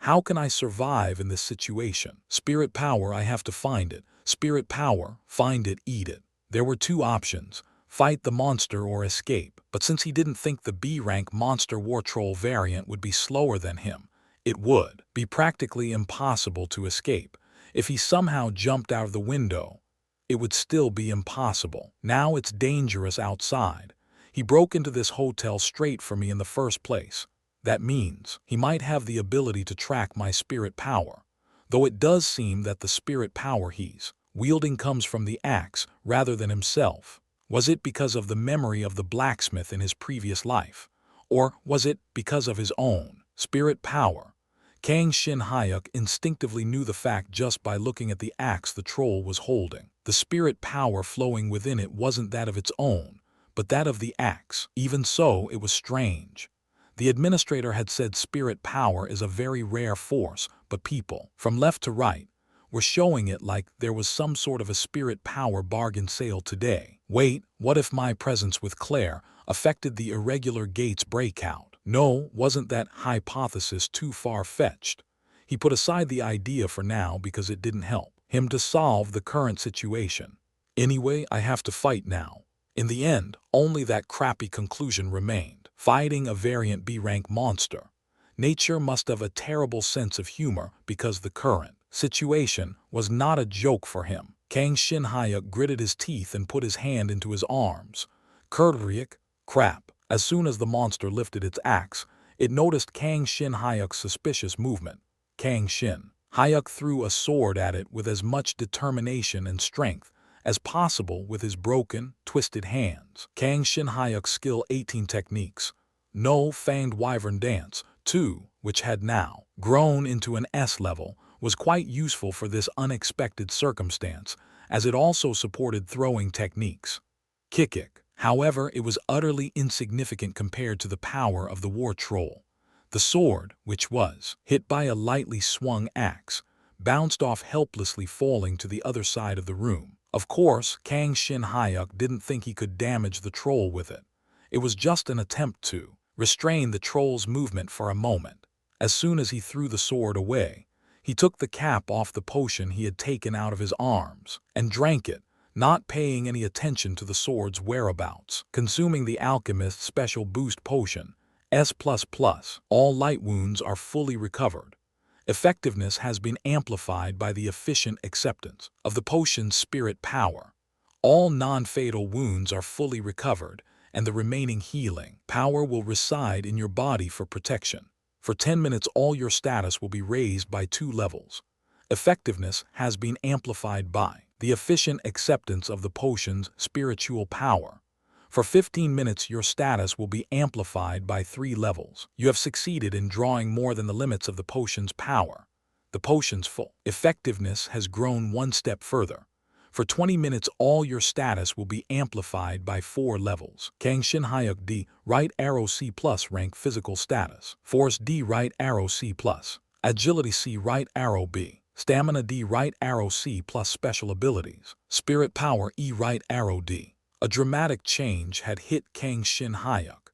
how can I survive in this situation? Spirit power, I have to find it. Spirit power, find it, eat it. There were two options: fight the monster or escape. But since he didn't think the B-rank monster war troll variant would be slower than him, it would be practically impossible to escape. If he somehow jumped out of the window, it would still be impossible. Now it's dangerous outside. He broke into this hotel straight for me in the first place. That means he might have the ability to track my spirit power, though it does seem that the spirit power he's wielding comes from the axe rather than himself. Was it because of the memory of the blacksmith in his previous life? Or was it because of his own spirit power? Kang Shin Hyuk instinctively knew the fact just by looking at the axe the troll was holding. The spirit power flowing within it wasn't that of its own, but that of the axe. Even so, it was strange. The administrator had said spirit power is a very rare force, but people, from left to right, were showing it like there was some sort of a spirit power bargain sale today. Wait, what if my presence with Claire affected the irregular gates breakout? No, wasn't that hypothesis too far-fetched? He put aside the idea for now because it didn't help him to solve the current situation. Anyway, I have to fight now. In the end, only that crappy conclusion remained. Fighting a variant B-rank monster. Nature must have a terrible sense of humor because the current situation was not a joke for him. Kang Shin Hyuk gritted his teeth and put his hand into his arms. Kurbriak, crap. As soon as the monster lifted its axe, it noticed Kang Shin Hyuk's suspicious movement. Kang Shin Hyuk threw a sword at it with as much determination and strength as possible with his broken, twisted hands. Kang Shin Hyuk's skill 18 techniques. No fanged wyvern dance, too, which had now grown into an S level, was quite useful for this unexpected circumstance, as it also supported throwing techniques. Kick. However, it was utterly insignificant compared to the power of the war troll. The sword, which was hit by a lightly swung axe, bounced off helplessly, falling to the other side of the room. Of course, Kang Shin Hyuk didn't think he could damage the troll with it. It was just an attempt to restrain the troll's movement for a moment. As soon as he threw the sword away, he took the cap off the potion he had taken out of his arms and drank it, not paying any attention to the sword's whereabouts. Consuming the alchemist's special boost potion, S++, all light wounds are fully recovered. Effectiveness has been amplified by the efficient acceptance of the potion's spirit power. All non-fatal wounds are fully recovered, and the remaining healing power will reside in your body for protection. For 10 minutes, all your status will be raised by 2 levels. Effectiveness has been amplified by the efficient acceptance of the potion's spiritual power. For 15 minutes, your status will be amplified by 3 levels. You have succeeded in drawing more than the limits of the potion's power. The potion's full effectiveness has grown 1 step further. For 20 minutes, all your status will be amplified by 4 levels. Kang Shin Hyuk D, right arrow C+, rank physical status. Force D, right arrow C+. Agility C, right arrow B. Stamina D, right arrow C+, special abilities. Spirit power E, right arrow D. A dramatic change had hit Kang Shin Hyuk.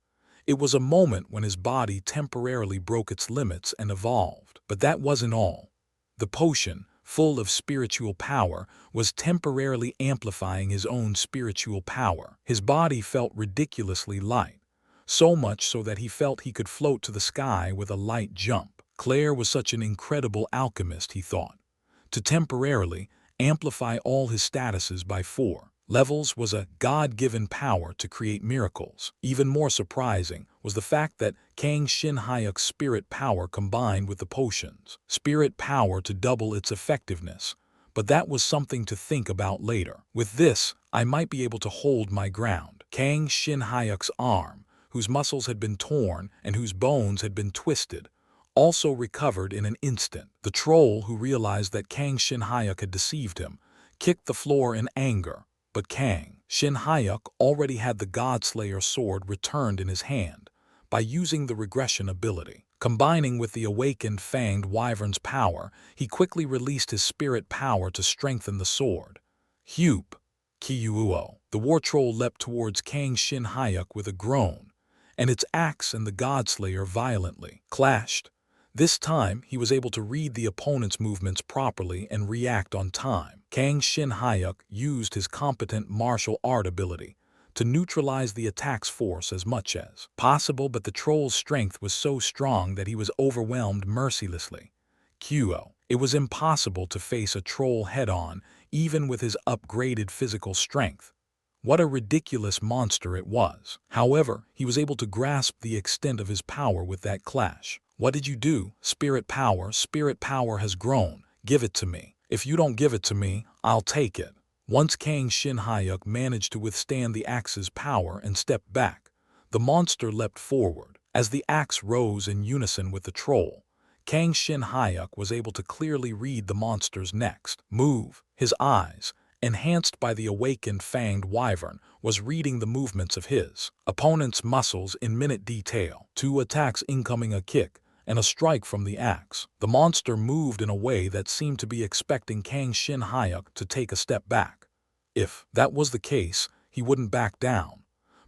It was a moment when his body temporarily broke its limits and evolved. But that wasn't all. The potion, full of spiritual power, was temporarily amplifying his own spiritual power. His body felt ridiculously light, so much so that he felt he could float to the sky with a light jump. Claire was such an incredible alchemist, he thought. To temporarily amplify all his statuses by 4 levels was a God-given power to create miracles. Even more surprising was the fact that Kang Shin Hyuk's spirit power combined with the potion's spirit power to double its effectiveness. But that was something to think about later. With this, I might be able to hold my ground. Kang Shin Hyuk's arm, whose muscles had been torn and whose bones had been twisted, also recovered in an instant. The troll, who realized that Kang Shin Hyuk had deceived him, kicked the floor in anger. But Kang Shin Hyuk already had the Godslayer sword returned in his hand. By using the regression ability, combining with the awakened fanged wyvern's power, he quickly released his spirit power to strengthen the sword. Hup! Kyuuo! The war troll leapt towards Kang Shin Hyuk with a groan, and its axe and the Godslayer violently clashed. This time, he was able to read the opponent's movements properly and react on time. Kang Shin Hyuk used his competent martial art ability to neutralize the attack's force as much as possible, but the troll's strength was so strong that he was overwhelmed mercilessly. It was impossible to face a troll head-on, even with his upgraded physical strength. What a ridiculous monster it was. However, he was able to grasp the extent of his power with that clash. What did you do? Spirit power has grown. Give it to me. If you don't give it to me, I'll take it. Once Kang Shin-hyuk managed to withstand the axe's power and stepped back, the monster leapt forward. As the axe rose in unison with the troll, Kang Shin-hyuk was able to clearly read the monster's next move. His eyes, enhanced by the awakened fanged wyvern, was reading the movements of his opponent's muscles in minute detail. 2 attacks incoming, a kick, and a strike from the axe. The monster moved in a way that seemed to be expecting Kang Shin-hyuk to take a step back. If that was the case, he wouldn't back down.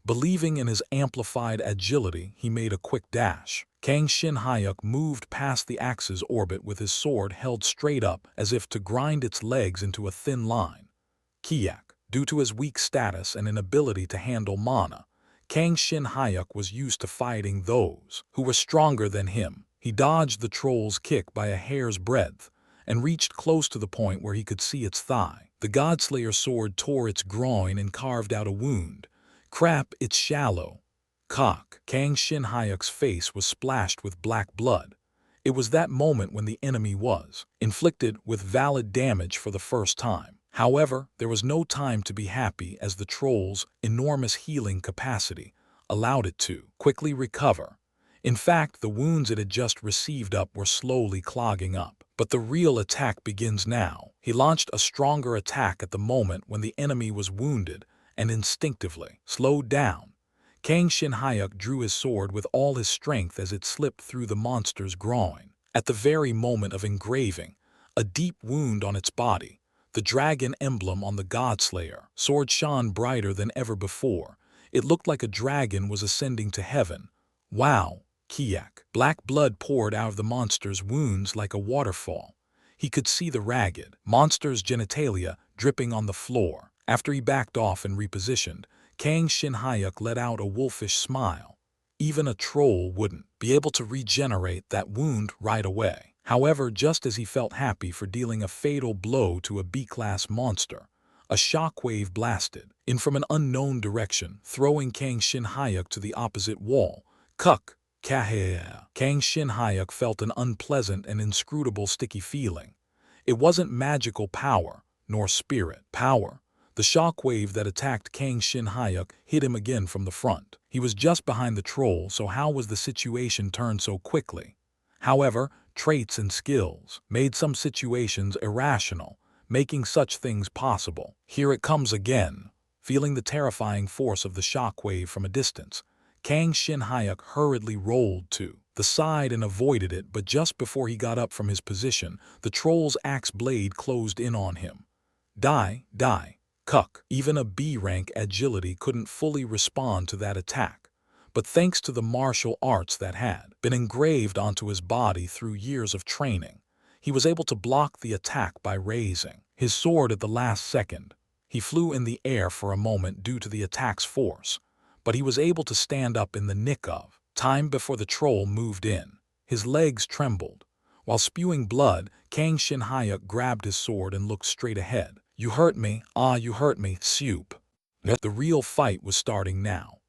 Believing in his amplified agility, he made a quick dash. Kang Shin-hyuk moved past the axe's orbit with his sword held straight up as if to grind its legs into a thin line. Kiak, due to his weak status and inability to handle mana, Kang Shin-hyuk was used to fighting those who were stronger than him. He dodged the troll's kick by a hair's breadth and reached close to the point where he could see its thigh. The Godslayer sword tore its groin and carved out a wound. Crap, it's shallow. Cock. Kang Shin-hyuk's face was splashed with black blood. It was that moment when the enemy was inflicted with valid damage for the first time. However, there was no time to be happy as the troll's enormous healing capacity allowed it to quickly recover. In fact, the wounds it had just received up were slowly clogging up. But the real attack begins now. He launched a stronger attack at the moment when the enemy was wounded and instinctively slowed down. Kang Shin-hyuk drew his sword with all his strength as it slipped through the monster's groin. At the very moment of engraving a deep wound on its body, the dragon emblem on the Godslayer sword shone brighter than ever before. It looked like a dragon was ascending to heaven. Wow! Kiak. Black blood poured out of the monster's wounds like a waterfall. He could see the ragged monster's genitalia dripping on the floor. After he backed off and repositioned, Kang Shin-hyuk let out a wolfish smile. Even a troll wouldn't be able to regenerate that wound right away. However, just as he felt happy for dealing a fatal blow to a B-class monster, a shockwave blasted in from an unknown direction, throwing Kang Shin-hyuk to the opposite wall. Kuk! Kahea. Kang Shin-hyuk felt an unpleasant and inscrutable sticky feeling. It wasn't magical power, nor spirit power. The shockwave that attacked Kang Shin-hyuk hit him again from the front. He was just behind the troll, so how was the situation turned so quickly? However, traits and skills made some situations irrational, making such things possible. Here it comes again. Feeling the terrifying force of the shockwave from a distance, Kang Shin-hyuk hurriedly rolled to the side and avoided it, but just before he got up from his position, the troll's axe blade closed in on him. Die! Cuck. Even a B-rank agility couldn't fully respond to that attack, but thanks to the martial arts that had been engraved onto his body through years of training, he was able to block the attack by raising his sword at the last second. He flew in the air for a moment due to the attack's force, but he was able to stand up in the nick of time before the troll moved in. His legs trembled. While spewing blood, Kang Shin-hyuk grabbed his sword and looked straight ahead. You hurt me, you hurt me, soup. The real fight was starting now.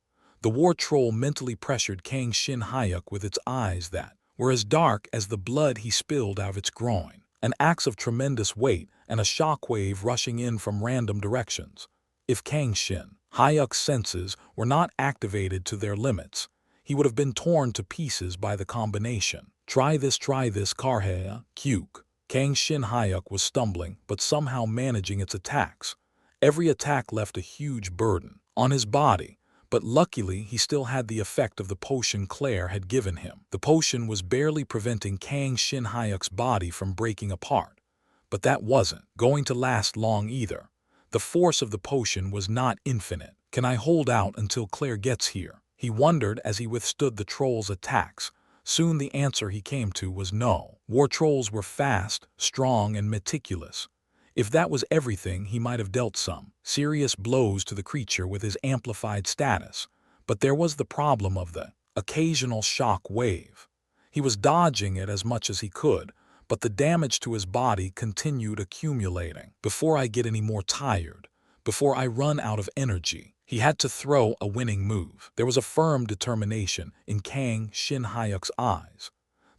The war troll mentally pressured Kang Shin-hyuk with its eyes that were as dark as the blood he spilled out of its groin. An axe of tremendous weight and a shockwave rushing in from random directions. If Kang Shin-hyuk's senses were not activated to their limits, he would have been torn to pieces by the combination. Try this, Karhea, Kyuk. Kang Shin-hyuk was stumbling, but somehow managing its attacks. Every attack left a huge burden on his body, but luckily he still had the effect of the potion Claire had given him. The potion was barely preventing Kang Shin-hyuk's body from breaking apart, but that wasn't going to last long either. The force of the potion was not infinite. Can I hold out until Claire gets here? He wondered as he withstood the troll's attacks. Soon the answer he came to was no. War trolls were fast, strong, and meticulous. If that was everything, he might have dealt some serious blows to the creature with his amplified status. But there was the problem of the occasional shock wave. He was dodging it as much as he could, but the damage to his body continued accumulating. Before I get any more tired, before I run out of energy. He had to throw a winning move. There was a firm determination in Kang Shin-hyuk's eyes.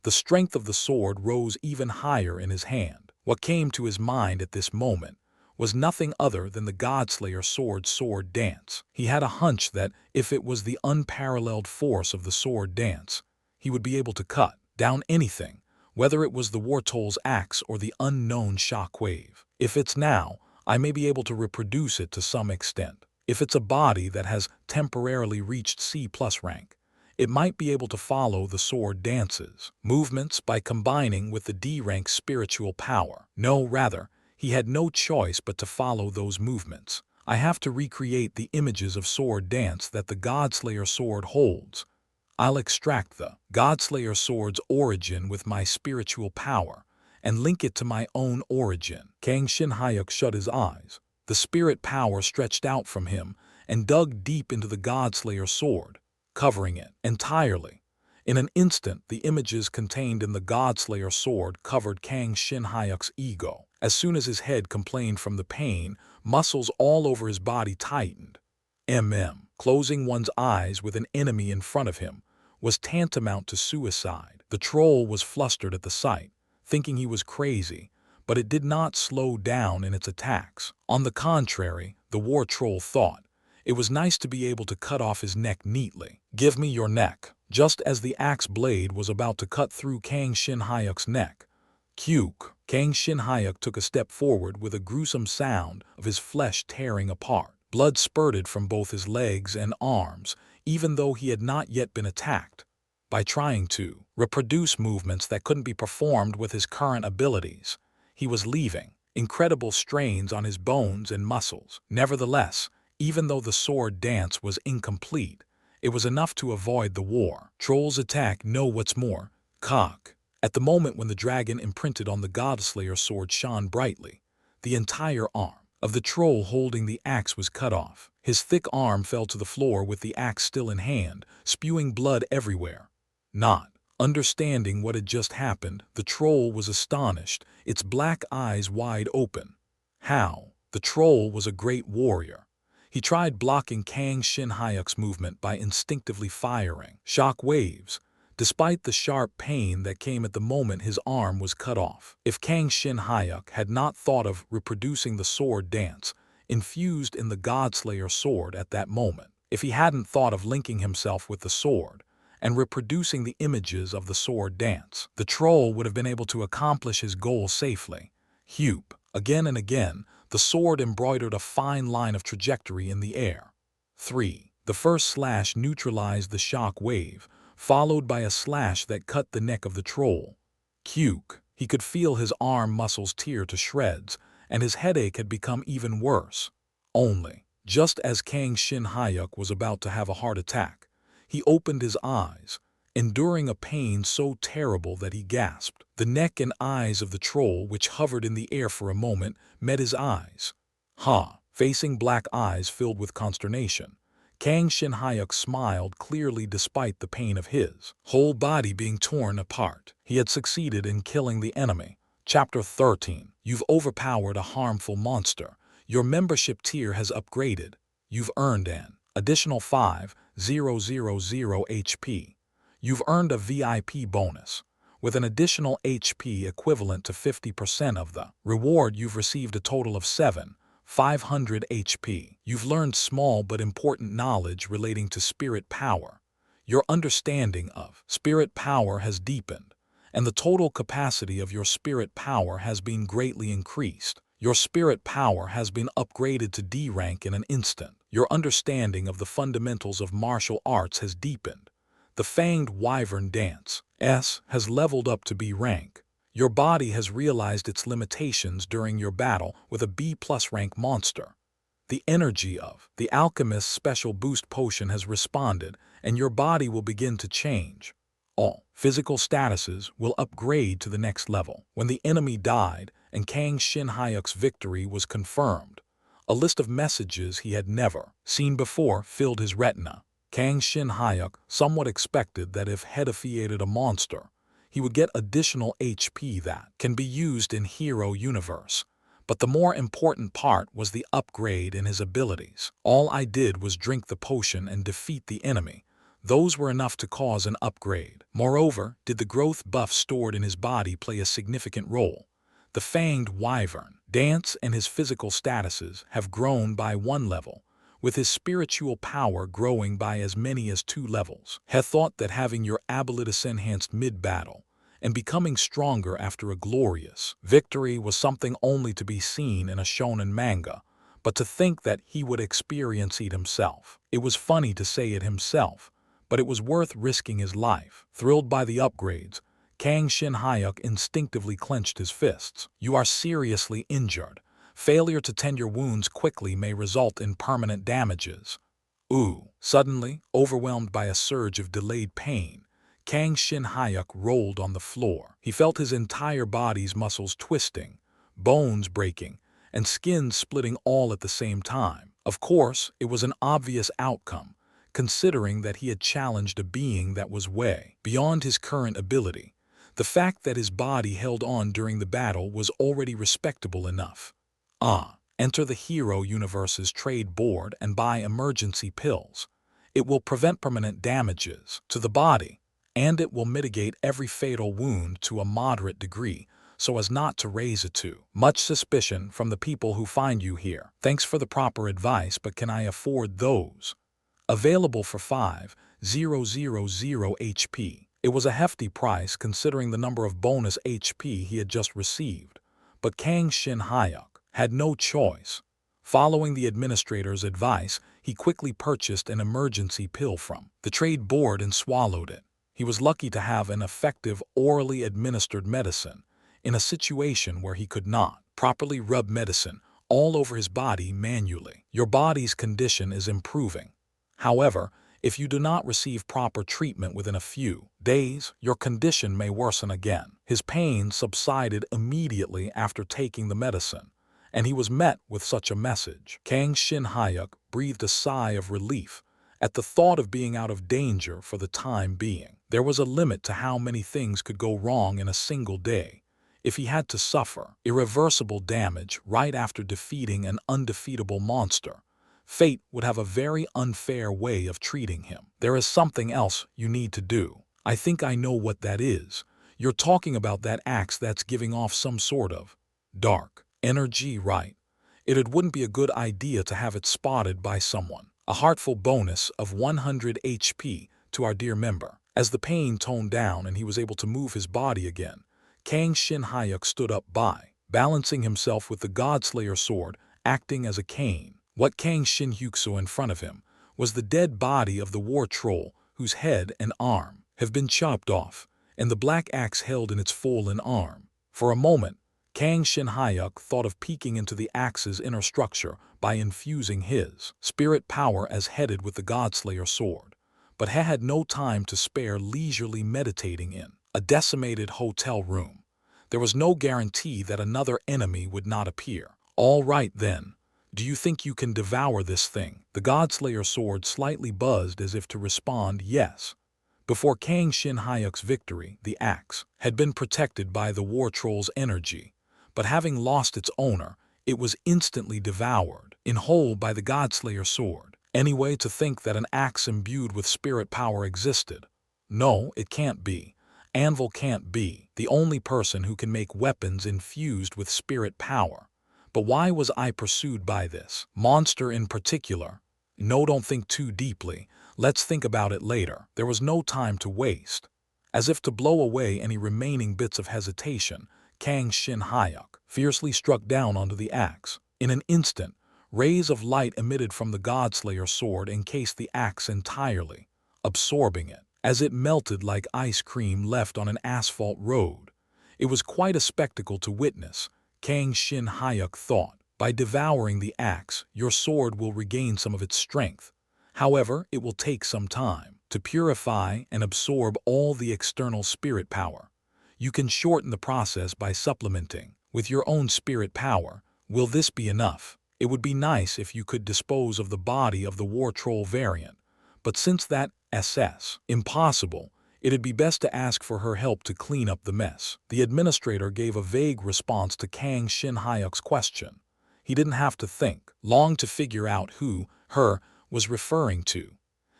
The strength of the sword rose even higher in his hand. What came to his mind at this moment was nothing other than the Godslayer sword dance. He had a hunch that if it was the unparalleled force of the sword dance, he would be able to cut down anything, whether it was the Wartol's axe or the unknown shockwave. If it's now, I may be able to reproduce it to some extent. If it's a body that has temporarily reached C+ rank, it might be able to follow the sword dance's movements by combining with the D rank spiritual power. No, rather, he had no choice but to follow those movements. I have to recreate the images of sword dance that the Godslayer sword holds. I'll extract the Godslayer sword's origin with my spiritual power and link it to my own origin. Kang Shin-hyuk shut his eyes. The spirit power stretched out from him and dug deep into the Godslayer sword, covering it entirely. In an instant, the images contained in the Godslayer sword covered Kang Shin-hyuk's ego. As soon as his head complained from the pain, muscles all over his body tightened. Closing one's eyes with an enemy in front of him was tantamount to suicide. The troll was flustered at the sight, thinking he was crazy, but it did not slow down in its attacks. On the contrary, the war troll thought, it was nice to be able to cut off his neck neatly. Give me your neck. Just as the axe blade was about to cut through Kang Shin-hyuk's neck, Kang Shin-hyuk took a step forward with a gruesome sound of his flesh tearing apart. Blood spurted from both his legs and arms, even though he had not yet been attacked. By trying to reproduce movements that couldn't be performed with his current abilities, he was leaving incredible strains on his bones and muscles. Nevertheless, even though the sword dance was incomplete, it was enough to avoid the war troll's attack. Know what's more, at the moment when the dragon imprinted on the Godslayer sword shone brightly, the entire arm of the troll holding the axe was cut off. His thick arm fell to the floor with the axe still in hand, spewing blood everywhere. Not understanding what had just happened, the troll was astonished, its black eyes wide open. How? The troll was a great warrior. He tried blocking Kang Shin-hyuk's movement by instinctively firing shock waves, despite the sharp pain that came at the moment his arm was cut off. If Kang Shin-hyuk had not thought of reproducing the sword dance infused in the Godslayer sword at that moment, if he hadn't thought of linking himself with the sword and reproducing the images of the sword dance, the troll would have been able to accomplish his goal safely. Again and again, the sword embroidered a fine line of trajectory in the air. 3. The first slash neutralized the shock wave, followed by a slash that cut the neck of the troll. He could feel his arm muscles tear to shreds, and his headache had become even worse. Only, just as Kang Shin-hyuk was about to have a heart attack, he opened his eyes, enduring a pain so terrible that he gasped. The neck and eyes of the troll, which hovered in the air for a moment, met his eyes. Facing black eyes filled with consternation, Kang Shin-hyuk smiled clearly despite the pain of his whole body being torn apart. He had succeeded in killing the enemy. Chapter 13. You've overpowered a harmful monster. Your membership tier has upgraded. You've earned an additional 5,000 HP. You've earned a VIP bonus. With an additional HP equivalent to 50% of the reward, you've received a total of 7,500 HP. You've learned small but important knowledge relating to spirit power. Your understanding of spirit power has deepened, and the total capacity of your spirit power has been greatly increased. Your spirit power has been upgraded to D rank in an instant. Your understanding of the fundamentals of martial arts has deepened. The fanged wyvern dance has leveled up to B rank. Your body has realized its limitations during your battle with a B+ rank monster. The energy of the alchemist's special boost potion has responded, and your body will begin to change. All physical statuses will upgrade to the next level. When the enemy died and Kang Shin-hyuk's victory was confirmed, a list of messages he had never seen before filled his retina. Kang Shin-hyuk somewhat expected that if he defeated a monster, he would get additional HP that can be used in Hero Universe, But the more important part was the upgrade in his abilities. All I did was drink the potion and defeat the enemy. Those were enough to cause an upgrade. Moreover, did the growth buff stored in his body play a significant role? The fanged wyvern, Dance, and his physical statuses have grown by 1 level, with his spiritual power growing by as many as 2 levels. He thought that having your abilities enhanced mid-battle and becoming stronger after a glorious victory was something only to be seen in a shonen manga, but to think that he would experience it himself. It was funny to say it himself, but it was worth risking his life. Thrilled by the upgrades, Kang Shin-hyuk instinctively clenched his fists. You are seriously injured. Failure to tend your wounds quickly may result in permanent damages. Ooh. Suddenly, overwhelmed by a surge of delayed pain, Kang Shin-hyuk rolled on the floor. He felt his entire body's muscles twisting, bones breaking, and skin splitting all at the same time. Of course, it was an obvious outcome, considering that he had challenged a being that was way beyond his current ability. The fact that his body held on during the battle was already respectable enough. Enter the Hero Universe's trade board and buy emergency pills. It will prevent permanent damages to the body, and it will mitigate every fatal wound to a moderate degree so as not to raise it to much suspicion from the people who find you here. Thanks for the proper advice, but can I afford those? Available for 5,000 HP. It was a hefty price considering the number of bonus HP he had just received, but Kang Shin-hyuk had no choice. Following the administrator's advice, he quickly purchased an emergency pill from the trade board and swallowed it. He was lucky to have an effective orally administered medicine in a situation where he could not properly rub medicine all over his body manually. Your body's condition is improving. However, if you do not receive proper treatment within a few days, your condition may worsen again. His pain subsided immediately after taking the medicine, and he was met with such a message. Kang Shin-hyuk breathed a sigh of relief at the thought of being out of danger for the time being. There was a limit to how many things could go wrong in a single day. If he had to suffer irreversible damage right after defeating an undefeatable monster, fate would have a very unfair way of treating him. There is something else you need to do. I think I know what that is. You're talking about that axe that's giving off some sort of dark energy, right? It wouldn't be a good idea to have it spotted by someone. A heartful bonus of 100 HP to our dear member. As the pain toned down and he was able to move his body again, Kang Shin-hyuk stood up by, balancing himself with the Godslayer sword acting as a cane. What Kang Shin-hyuk saw in front of him was the dead body of the war troll whose head and arm have been chopped off, and the black axe held in its fallen arm. For a moment, Kang Shin-hyuk thought of peeking into the axe's inner structure by infusing his spirit power as headed with the Godslayer sword, but he had no time to spare leisurely meditating in a decimated hotel room. There was no guarantee that another enemy would not appear. All right then. Do you think you can devour this thing? The Godslayer sword slightly buzzed as if to respond yes. Before Kang Shin-hyuk's victory, the axe had been protected by the war troll's energy, but having lost its owner, it was instantly devoured in whole by the Godslayer sword. Anyway, to think that an axe imbued with spirit power existed. No, it can't be. Anvil can't be the only person who can make weapons infused with spirit power. But why was I pursued by this monster in particular? No, don't think too deeply. Let's think about it later. There was no time to waste. As if to blow away any remaining bits of hesitation, Kang Shin-hyuk fiercely struck down onto the axe. In an instant, rays of light emitted from the Godslayer sword encased the axe entirely, absorbing it, as it melted like ice cream left on an asphalt road. It was quite a spectacle to witness, Kang Shin-hyuk thought. By devouring the axe, your sword will regain some of its strength. However, it will take some time to purify and absorb all the external spirit power. You can shorten the process by supplementing with your own spirit power. Will this be enough? It would be nice if you could dispose of the body of the war troll variant, but since that's impossible, It'd be best to ask for her help to clean up the mess. The administrator gave a vague response to Kang Shin-hyuk's question. He didn't have to think long to figure out who, her, was referring to.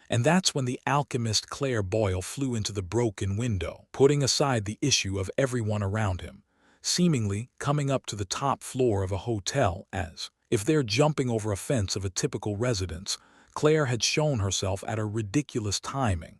And that's when the alchemist Claire Boyle flew into the broken window, putting aside the issue of everyone around him, seemingly coming up to the top floor of a hotel as if they're jumping over a fence of a typical residence. Claire had shown herself at a ridiculous timing.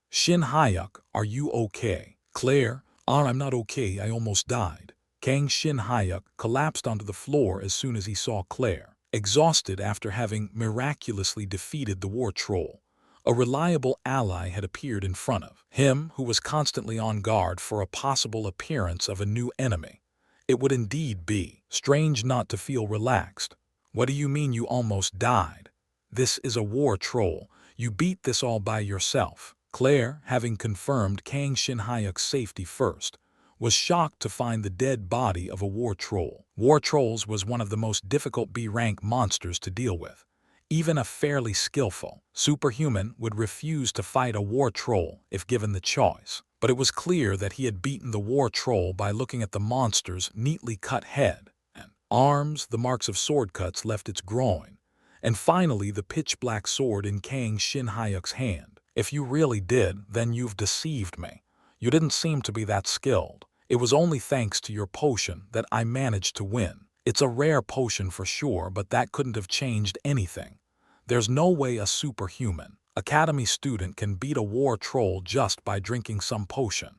Shin-hyuk, are you okay? Claire, I'm not okay, I almost died. Kang Shin-hyuk collapsed onto the floor as soon as he saw Claire, exhausted after having miraculously defeated the war troll. A reliable ally had appeared in front of him who was constantly on guard for a possible appearance of a new enemy. It would indeed be strange not to feel relaxed. What do you mean you almost died? This is a war troll. You beat this all by yourself. Claire, having confirmed Kang Shin-hyuk's safety first, was shocked to find the dead body of a war troll. War trolls was one of the most difficult B-rank monsters to deal with. Even a fairly skillful superhuman would refuse to fight a war troll if given the choice. But it was clear that he had beaten the war troll by looking at the monster's neatly cut head and arms, the marks of sword cuts left its groin, and finally the pitch-black sword in Kang Shin-hyuk's hand. If you really did, then you've deceived me. You didn't seem to be that skilled. It was only thanks to your potion that I managed to win. It's a rare potion for sure, but that couldn't have changed anything. There's no way a superhuman academy student can beat a war troll just by drinking some potion.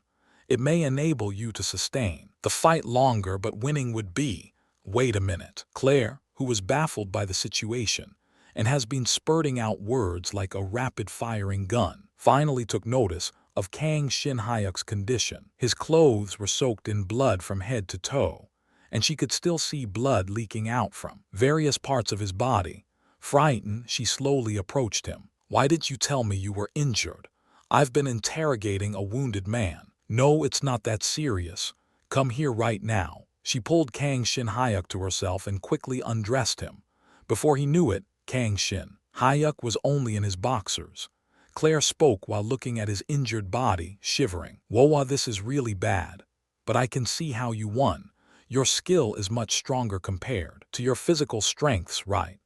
It may enable you to sustain the fight longer, but winning would be... Wait a minute. Claire, who was baffled by the situation and has been spurting out words like a rapid-firing gun, finally took notice of Kang Shin-hyuk's condition. His clothes were soaked in blood from head to toe, and she could still see blood leaking out from various parts of his body. Frightened, she slowly approached him. Why didn't you tell me you were injured? I've been interrogating a wounded man. No, it's not that serious. Come here right now. She pulled Kang Shin-hyuk to herself and quickly undressed him. Before he knew it, Kang Shin-hyuk was only in his boxers. Claire spoke while looking at his injured body, shivering. Whoa, this is really bad. But I can see how you won. Your skill is much stronger compared to your physical strengths, right?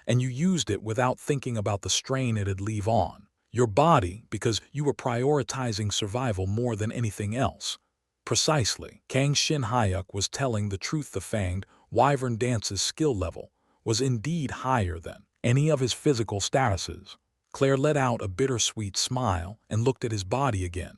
And you used it without thinking about the strain it'd leave on your body because you were prioritizing survival more than anything else. Precisely. Kang Shin-hyuk was telling the truth. The fanged wyvern dance's skill level was indeed higher than any of his physical statuses. Claire let out a bittersweet smile and looked at his body again.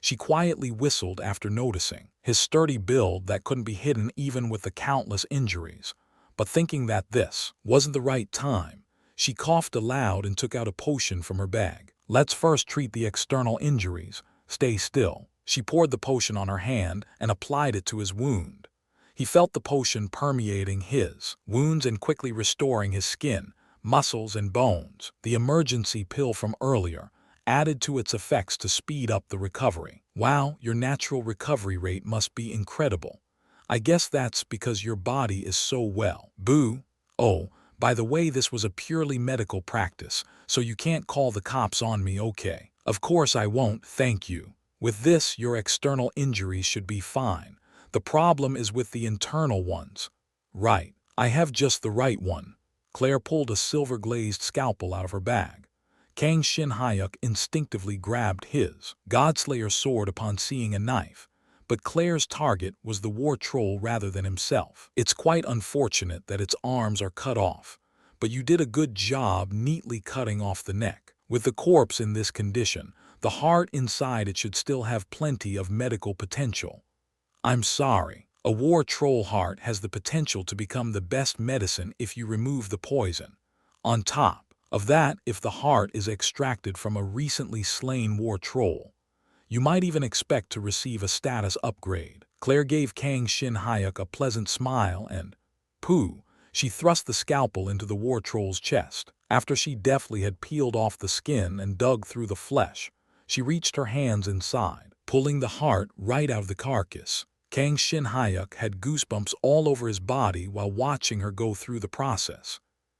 She quietly whistled after noticing his sturdy build that couldn't be hidden even with the countless injuries. But thinking that this wasn't the right time, she coughed aloud and took out a potion from her bag. Let's first treat the external injuries. Stay still. She poured the potion on her hand and applied it to his wound. He felt the potion permeating his wounds and quickly restoring his skin, muscles, and bones. The emergency pill from earlier added to its effects to speed up the recovery. Wow, your natural recovery rate must be incredible. I guess that's because your body is so well. Boo. Oh, by the way, this was a purely medical practice, so you can't call the cops on me, okay? Of course I won't, thank you. With this, your external injuries should be fine. The problem is with the internal ones. Right, I have just the right one. Claire pulled a silver-glazed scalpel out of her bag. Kang Shin-hyuk instinctively grabbed his Godslayer sword upon seeing a knife, but Claire's target was the war troll rather than himself. It's quite unfortunate that its arms are cut off, but you did a good job neatly cutting off the neck. With the corpse in this condition, the heart inside it should still have plenty of medical potential. I'm sorry. A war troll heart has the potential to become the best medicine if you remove the poison. On top of that, if the heart is extracted from a recently slain war troll, you might even expect to receive a status upgrade. Claire gave Kang Shin-hyuk a pleasant smile and, pooh, she thrust the scalpel into the war troll's chest. After she deftly had peeled off the skin and dug through the flesh, she reached her hands inside, pulling the heart right out of the carcass. Kang Shin-hyuk had goosebumps all over his body while watching her go through the process.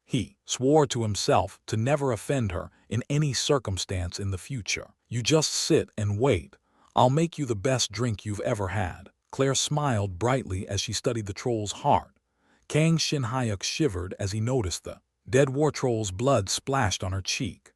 He swore to himself to never offend her in any circumstance in the future. You just sit and wait. I'll make you the best drink you've ever had. Claire smiled brightly as she studied the troll's heart. Kang Shin-hyuk shivered as he noticed the dead war troll's blood splashed on her cheek.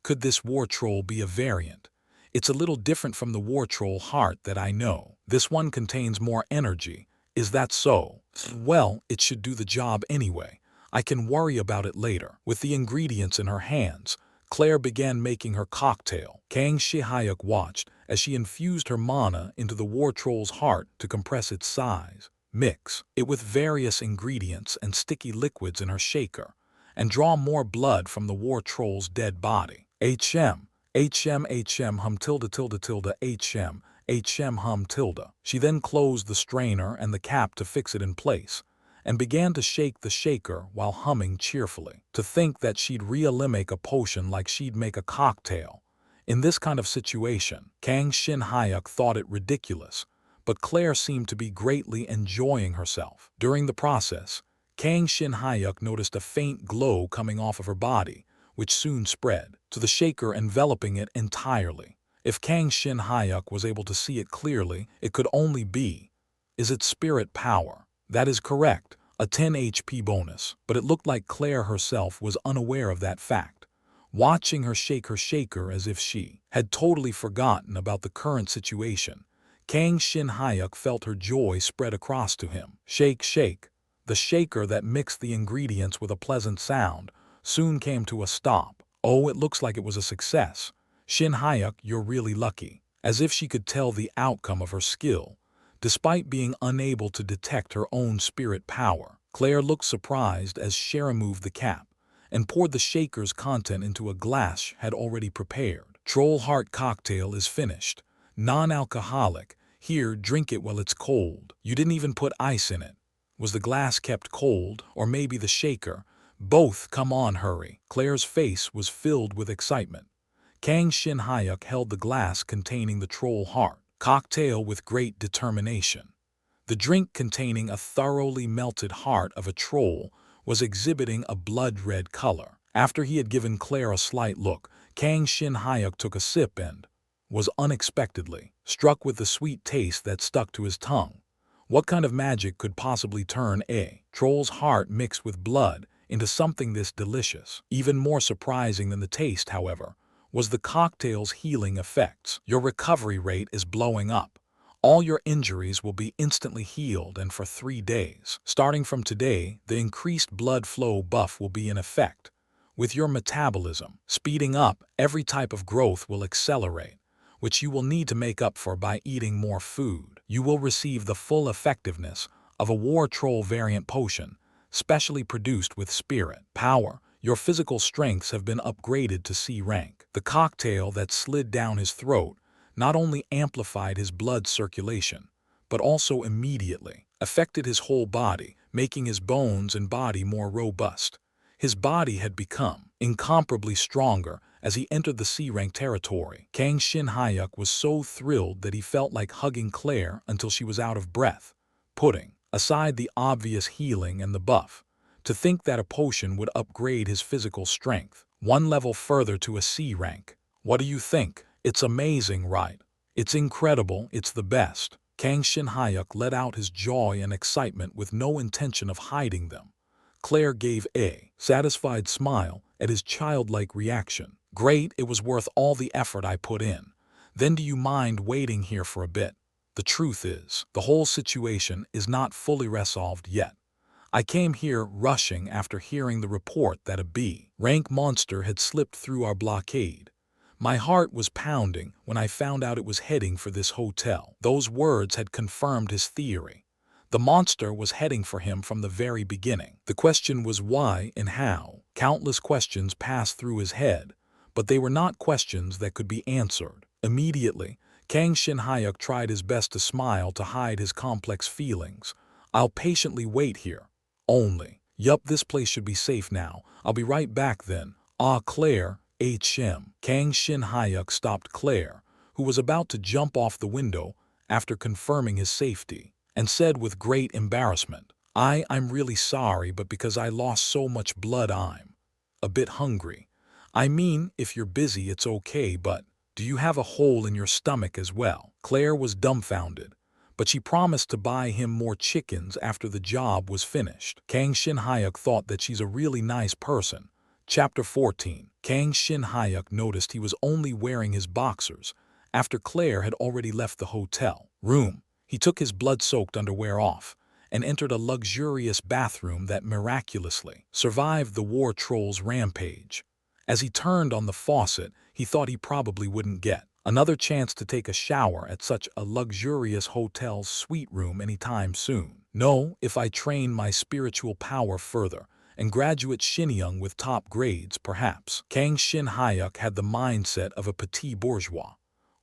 Could this war troll be a variant? It's a little different from the war troll heart that I know. This one contains more energy. Is that so? Well, it should do the job anyway. I can worry about it later. With the ingredients in her hands, Claire began making her cocktail. Kang Shi-hyuk watched as she infused her mana into the war troll's heart to compress its size. Mix it with various ingredients and sticky liquids in her shaker, and draw more blood from the war troll's dead body. HM hum tilde tilde tilde HM hum tilde. She then closed the strainer and the cap to fix it in place, and began to shake the shaker while humming cheerfully. To think that she'd really make a potion like she'd make a cocktail. In this kind of situation, Kang Shin-hyuk thought it ridiculous, but Claire seemed to be greatly enjoying herself. During the process, Kang Shin-hyuk noticed a faint glow coming off of her body, which soon spread to the shaker, enveloping it entirely. If Kang Shin-hyuk was able to see it clearly, it could only be, is it spirit power? That is correct, a 10 HP bonus, but it looked like Claire herself was unaware of that fact, watching her shake her shaker as if she had totally forgotten about the current situation. Kang Shin-hyuk felt her joy spread across to him. Shake, shake. The shaker that mixed the ingredients with a pleasant sound soon came to a stop. Oh, it looks like it was a success. Shin-hyuk, you're really lucky. As if she could tell the outcome of her skill, despite being unable to detect her own spirit power. Claire looked surprised as she removed the cap and poured the shaker's content into a glass she had already prepared. Troll Heart Cocktail is finished. Non-alcoholic. Here, drink it while it's cold. You didn't even put ice in it. Was the glass kept cold, or maybe the shaker? Both. Come on, hurry. Claire's face was filled with excitement. Kang Shin-hyuk held the glass containing the troll heart cocktail with great determination. The drink, containing a thoroughly melted heart of a troll, was exhibiting a blood-red color. After he had given Claire a slight look, Kang Shin-hyuk took a sip and was unexpectedly struck with the sweet taste that stuck to his tongue. What kind of magic could possibly turn a troll's heart mixed with blood into something this delicious? Even more surprising than the taste, however, was the cocktail's healing effects. Your recovery rate is blowing up. All your injuries will be instantly healed, and for 3 days. Starting from today, the increased blood flow buff will be in effect. With your metabolism speeding up, every type of growth will accelerate, which you will need to make up for by eating more food. You will receive the full effectiveness of a war troll variant potion, specially produced with spirit power. Your physical strengths have been upgraded to C rank. The cocktail that slid down his throat not only amplified his blood circulation, but also immediately affected his whole body, making his bones and body more robust. His body had become incomparably stronger as he entered the C-rank territory. Kang Shin-hyuk was so thrilled that he felt like hugging Claire until she was out of breath. Putting aside the obvious healing and the buff, to think that a potion would upgrade his physical strength 1 level further to a C rank. What do you think? It's amazing, right? It's incredible, it's the best. Kang Shin-hyuk let out his joy and excitement with no intention of hiding them. Claire gave a satisfied smile at his childlike reaction. Great, it was worth all the effort I put in. Then do you mind waiting here for a bit? The truth is, the whole situation is not fully resolved yet. I came here rushing after hearing the report that a B-rank monster had slipped through our blockade. My heart was pounding when I found out it was heading for this hotel. Those words had confirmed his theory. The monster was heading for him from the very beginning. The question was why and how. Countless questions passed through his head, but they were not questions that could be answered. Immediately, Kang Shin-hyuk tried his best to smile to hide his complex feelings. I'll patiently wait here. Only. Yup, this place should be safe now. I'll be right back then. Ah, Claire, HM. Kang Shin-hyuk stopped Claire, who was about to jump off the window after confirming his safety, and said with great embarrassment, I'm really sorry, but because I lost so much blood, I'm a bit hungry. I mean, if you're busy, it's okay, but do you have a hole in your stomach as well? Claire was dumbfounded, but she promised to buy him more chickens after the job was finished. Kang Shin-hyuk thought that she's a really nice person. Chapter 14. Kang Shin-hyuk noticed he was only wearing his boxers after Claire had already left the hotel room. He took his blood-soaked underwear off and entered a luxurious bathroom that miraculously survived the war troll's rampage. As he turned on the faucet, he thought he probably wouldn't get another chance to take a shower at such a luxurious hotel's suite room anytime soon. No, if I train my spiritual power further and graduate Shinyoung with top grades, perhaps. Kang Shin-hyuk had the mindset of a petit bourgeois.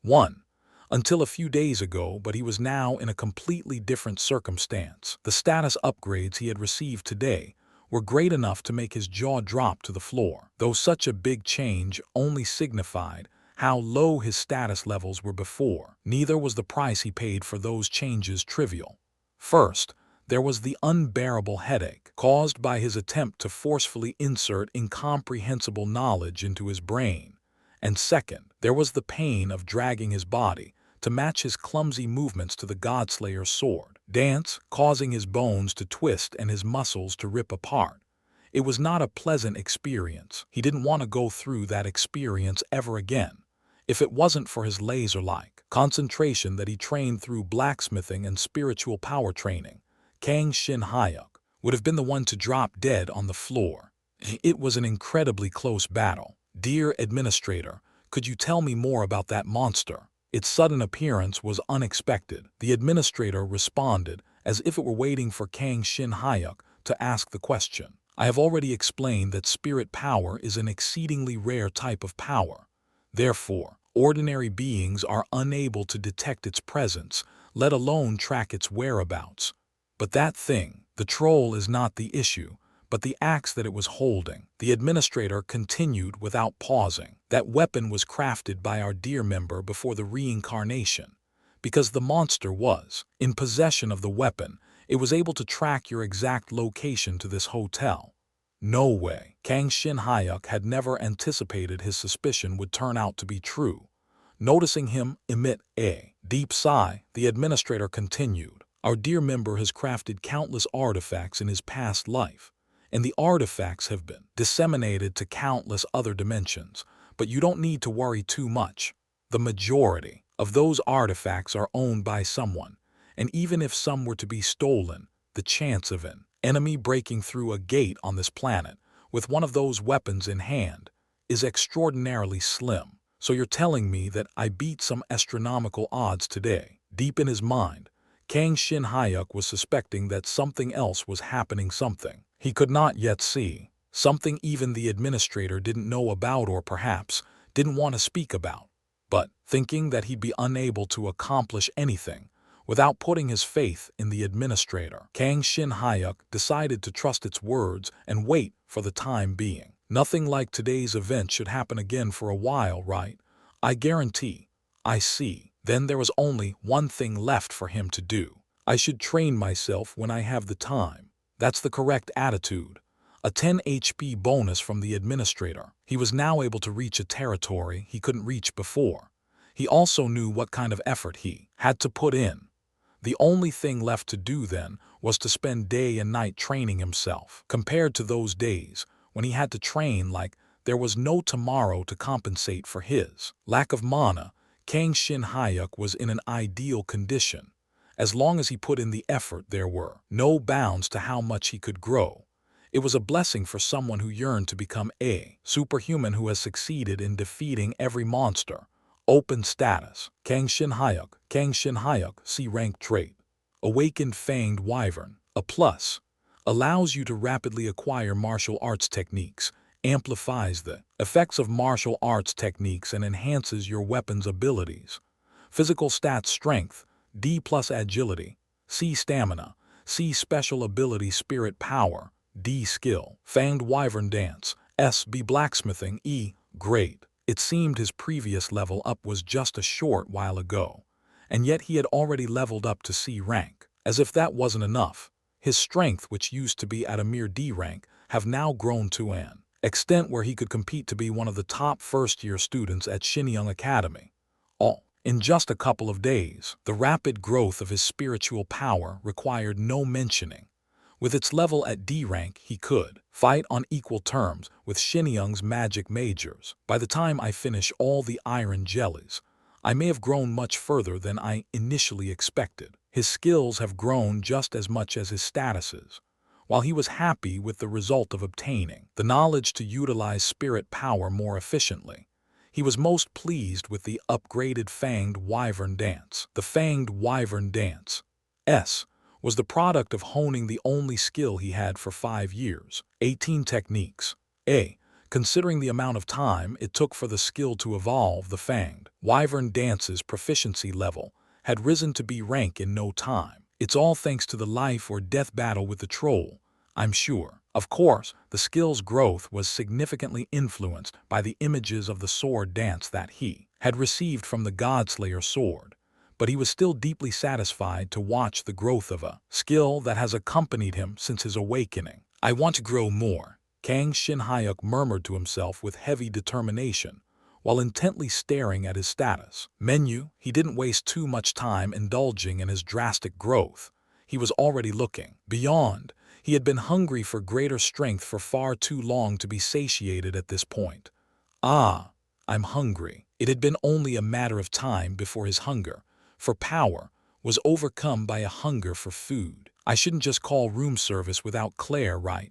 1. Until a few days ago, but he was now in a completely different circumstance. The status upgrades he had received today were great enough to make his jaw drop to the floor, though such a big change only signified how low his status levels were before. Neither was the price he paid for those changes trivial. First, there was the unbearable headache caused by his attempt to forcefully insert incomprehensible knowledge into his brain. And second, there was the pain of dragging his body to match his clumsy movements to the Godslayer's sword dance, causing his bones to twist and his muscles to rip apart. It was not a pleasant experience. He didn't want to go through that experience ever again. If it wasn't for his laser-like concentration that he trained through blacksmithing and spiritual power training, Kang Shin-hyuk would have been the one to drop dead on the floor. It was an incredibly close battle. Dear Administrator, could you tell me more about that monster? Its sudden appearance was unexpected. The Administrator responded as if it were waiting for Kang Shin-hyuk to ask the question. I have already explained that spirit power is an exceedingly rare type of power. Therefore, ordinary beings are unable to detect its presence, let alone track its whereabouts. But that thing, the troll, is not the issue, but the axe that it was holding. The Administrator continued without pausing. That weapon was crafted by our dear member before the reincarnation. Because the monster was in possession of the weapon, it was able to track your exact location to this hotel. No way. Kang Shin-hyuk had never anticipated his suspicion would turn out to be true. Noticing him emit a deep sigh, the Administrator continued. Our dear member has crafted countless artifacts in his past life, and the artifacts have been disseminated to countless other dimensions. But you don't need to worry too much. The majority of those artifacts are owned by someone, and even if some were to be stolen, the chance of an enemy breaking through a gate on this planet with one of those weapons in hand is extraordinarily slim. So you're telling me that I beat some astronomical odds today? Deep in his mind, Kang Shin-hyuk was suspecting that something else was happening, something he could not yet see, something even the Administrator didn't know about or perhaps didn't want to speak about. But, thinking that he'd be unable to accomplish anything without putting his faith in the Administrator, Kang Shin-hyuk decided to trust its words and wait for the time being. Nothing like today's event should happen again for a while, right? I guarantee. I see. Then there was only one thing left for him to do. I should train myself when I have the time. That's the correct attitude. A 10 HP bonus from the Administrator. He was now able to reach a territory he couldn't reach before. He also knew what kind of effort he had to put in. The only thing left to do then was to spend day and night training himself. Compared to those days when he had to train like there was no tomorrow to compensate for his lack of mana, Kang Shin-hyuk was in an ideal condition. As long as he put in the effort, there were no bounds to how much he could grow. It was a blessing for someone who yearned to become a superhuman who has succeeded in defeating every monster. Open status. Kang Shin-hyuk, C rank trait. Awakened Fanged Wyvern, a plus. Allows you to rapidly acquire martial arts techniques, amplifies the effects of martial arts techniques and enhances your weapon's abilities. Physical stats: strength, D plus agility, C stamina, C special ability spirit power, D skill. Fanged Wyvern dance, S B blacksmithing, E great. It seemed his previous level up was just a short while ago, and yet he had already leveled up to C rank. As if that wasn't enough, His strength, which used to be at a mere D rank, have now grown to an extent where he could compete to be one of the top first-year students at Shinyang Academy. All in just a couple of days. The rapid growth of his spiritual power required no mentioning. With its level at D rank, he could fight on equal terms with Shinyang's magic majors. By the time I finish all the iron jellies, I may have grown much further than I initially expected. His skills have grown just as much as his statuses. While he was happy with the result of obtaining the knowledge to utilize spirit power more efficiently, he was most pleased with the upgraded Fanged Wyvern Dance. The Fanged Wyvern Dance was the product of honing the only skill he had for 5 years, 18 techniques. Considering the amount of time it took for the skill to evolve, the Fanged Wyvern Dance's proficiency level had risen to B rank in no time. It's all thanks to the life or death battle with the troll, I'm sure. Of course, the skill's growth was significantly influenced by the images of the sword dance that he had received from the Godslayer sword, but he was still deeply satisfied to watch the growth of a skill that has accompanied him since his awakening. I want to grow more, Kang Shin-hyuk murmured to himself with heavy determination, while intently staring at his status menu. He didn't waste too much time indulging in his drastic growth. He was already looking beyond. He had been hungry for greater strength for far too long to be satiated at this point. I'm hungry. It had been only a matter of time before his hunger for power was overcome by a hunger for food. I shouldn't just call room service without Claire, right?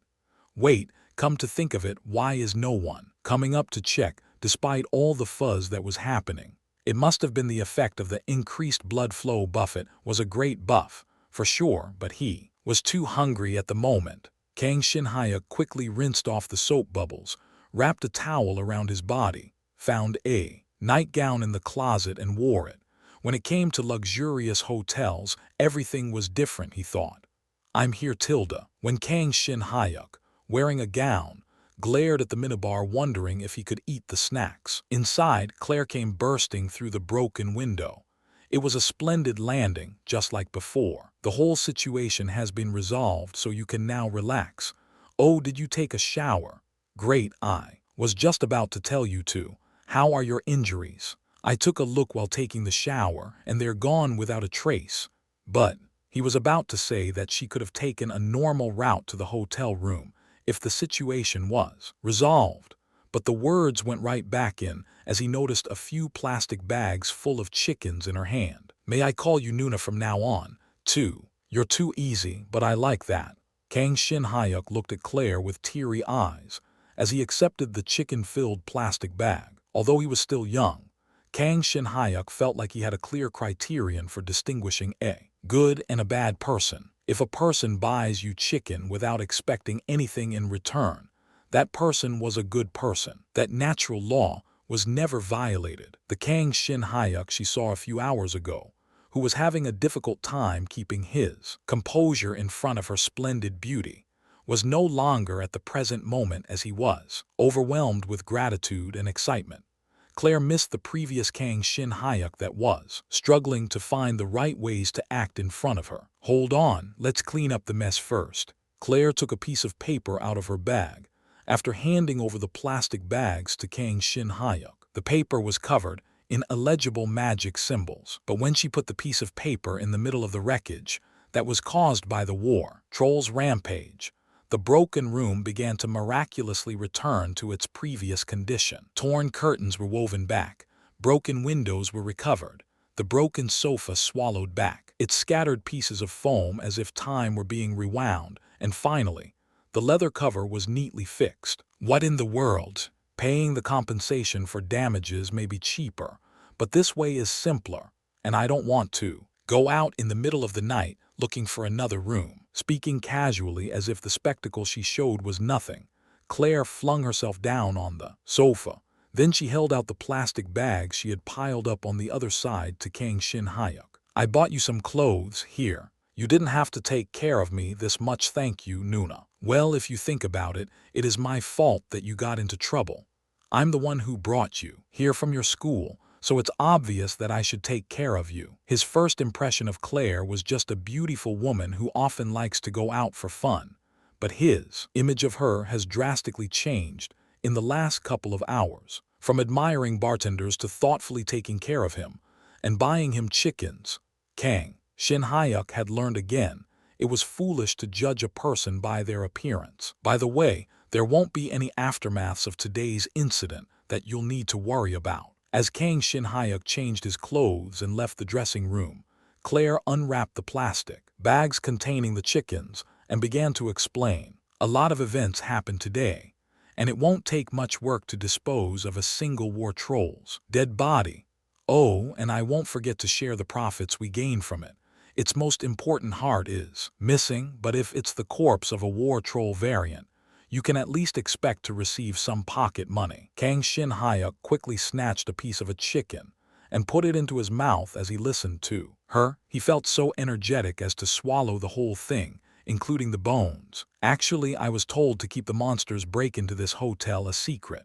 Wait, come to think of it, why is no one coming up to check despite all the fuzz that was happening? It must have been the effect of the increased blood flow. Buffett was a great buff, for sure, but he was too hungry at the moment. Kang Shin-hyuk quickly rinsed off the soap bubbles, wrapped a towel around his body, found a nightgown in the closet and wore it. When it came to luxurious hotels, everything was different, he thought. I'm here, Tilda. When Kang Shin-hyuk, wearing a gown, glared at the minibar wondering if he could eat the snacks. Inside, Claire came bursting through the broken window. It was a splendid landing, just like before. The whole situation has been resolved, so you can now relax. Oh, did you take a shower? Great, I was just about to tell you to. How are your injuries? I took a look while taking the shower, and they're gone without a trace. But he was about to say that she could have taken a normal route to the hotel room if the situation was resolved. But the words went right back in as he noticed a few plastic bags full of chickens in her hand. May I call you Nuna from now on, too? You're too easy, but I like that. Kang Shin-hyuk looked at Claire with teary eyes as he accepted the chicken-filled plastic bag. Although he was still young, Kang Shin-hyuk felt like he had a clear criterion for distinguishing a good and a bad person. If a person buys you chicken without expecting anything in return, that person was a good person. That natural law was never violated. The Kang Shin-hyuk she saw a few hours ago, who was having a difficult time keeping his composure in front of her splendid beauty, was no longer at the present moment as he was, overwhelmed with gratitude and excitement. Claire missed the previous Kang Shin-hyuk that was struggling to find the right ways to act in front of her. Hold on, let's clean up the mess first. Claire took a piece of paper out of her bag after handing over the plastic bags to Kang Shin-hyuk. The paper was covered in illegible magic symbols, but when she put the piece of paper in the middle of the wreckage that was caused by the war troll's rampage, the broken room began to miraculously return to its previous condition. Torn curtains were woven back, broken windows were recovered, the broken sofa swallowed back its scattered pieces of foam as if time were being rewound, and finally, the leather cover was neatly fixed. What in the world? Paying the compensation for damages may be cheaper, but this way is simpler, and I don't want to go out in the middle of the night looking for another room. Speaking casually as if the spectacle she showed was nothing, Claire flung herself down on the sofa. Then she held out the plastic bags she had piled up on the other side to Kang Shin-hyuk. I bought you some clothes, here. You didn't have to take care of me this much, thank you, Nuna. Well, if you think about it, it is my fault that you got into trouble. I'm the one who brought you here from your school, so it's obvious that I should take care of you. His first impression of Claire was just a beautiful woman who often likes to go out for fun, but his image of her has drastically changed in the last couple of hours. From admiring bartenders to thoughtfully taking care of him and buying him chickens, Kang Shin-hyuk had learned again it was foolish to judge a person by their appearance. By the way, there won't be any aftermaths of today's incident that you'll need to worry about. As Kang Shin-hyuk changed his clothes and left the dressing room, Claire unwrapped the plastic bags containing the chickens and began to explain. A lot of events happened today, and it won't take much work to dispose of a single war troll's dead body. Oh, and I won't forget to share the profits we gain from it. Its most important heart is missing, but if it's the corpse of a war troll variant, you can at least expect to receive some pocket money. Kang Shin-hyuk quickly snatched a piece of a chicken and put it into his mouth as he listened to her. He felt so energetic as to swallow the whole thing, including the bones. Actually, I was told to keep the monster's break into this hotel a secret.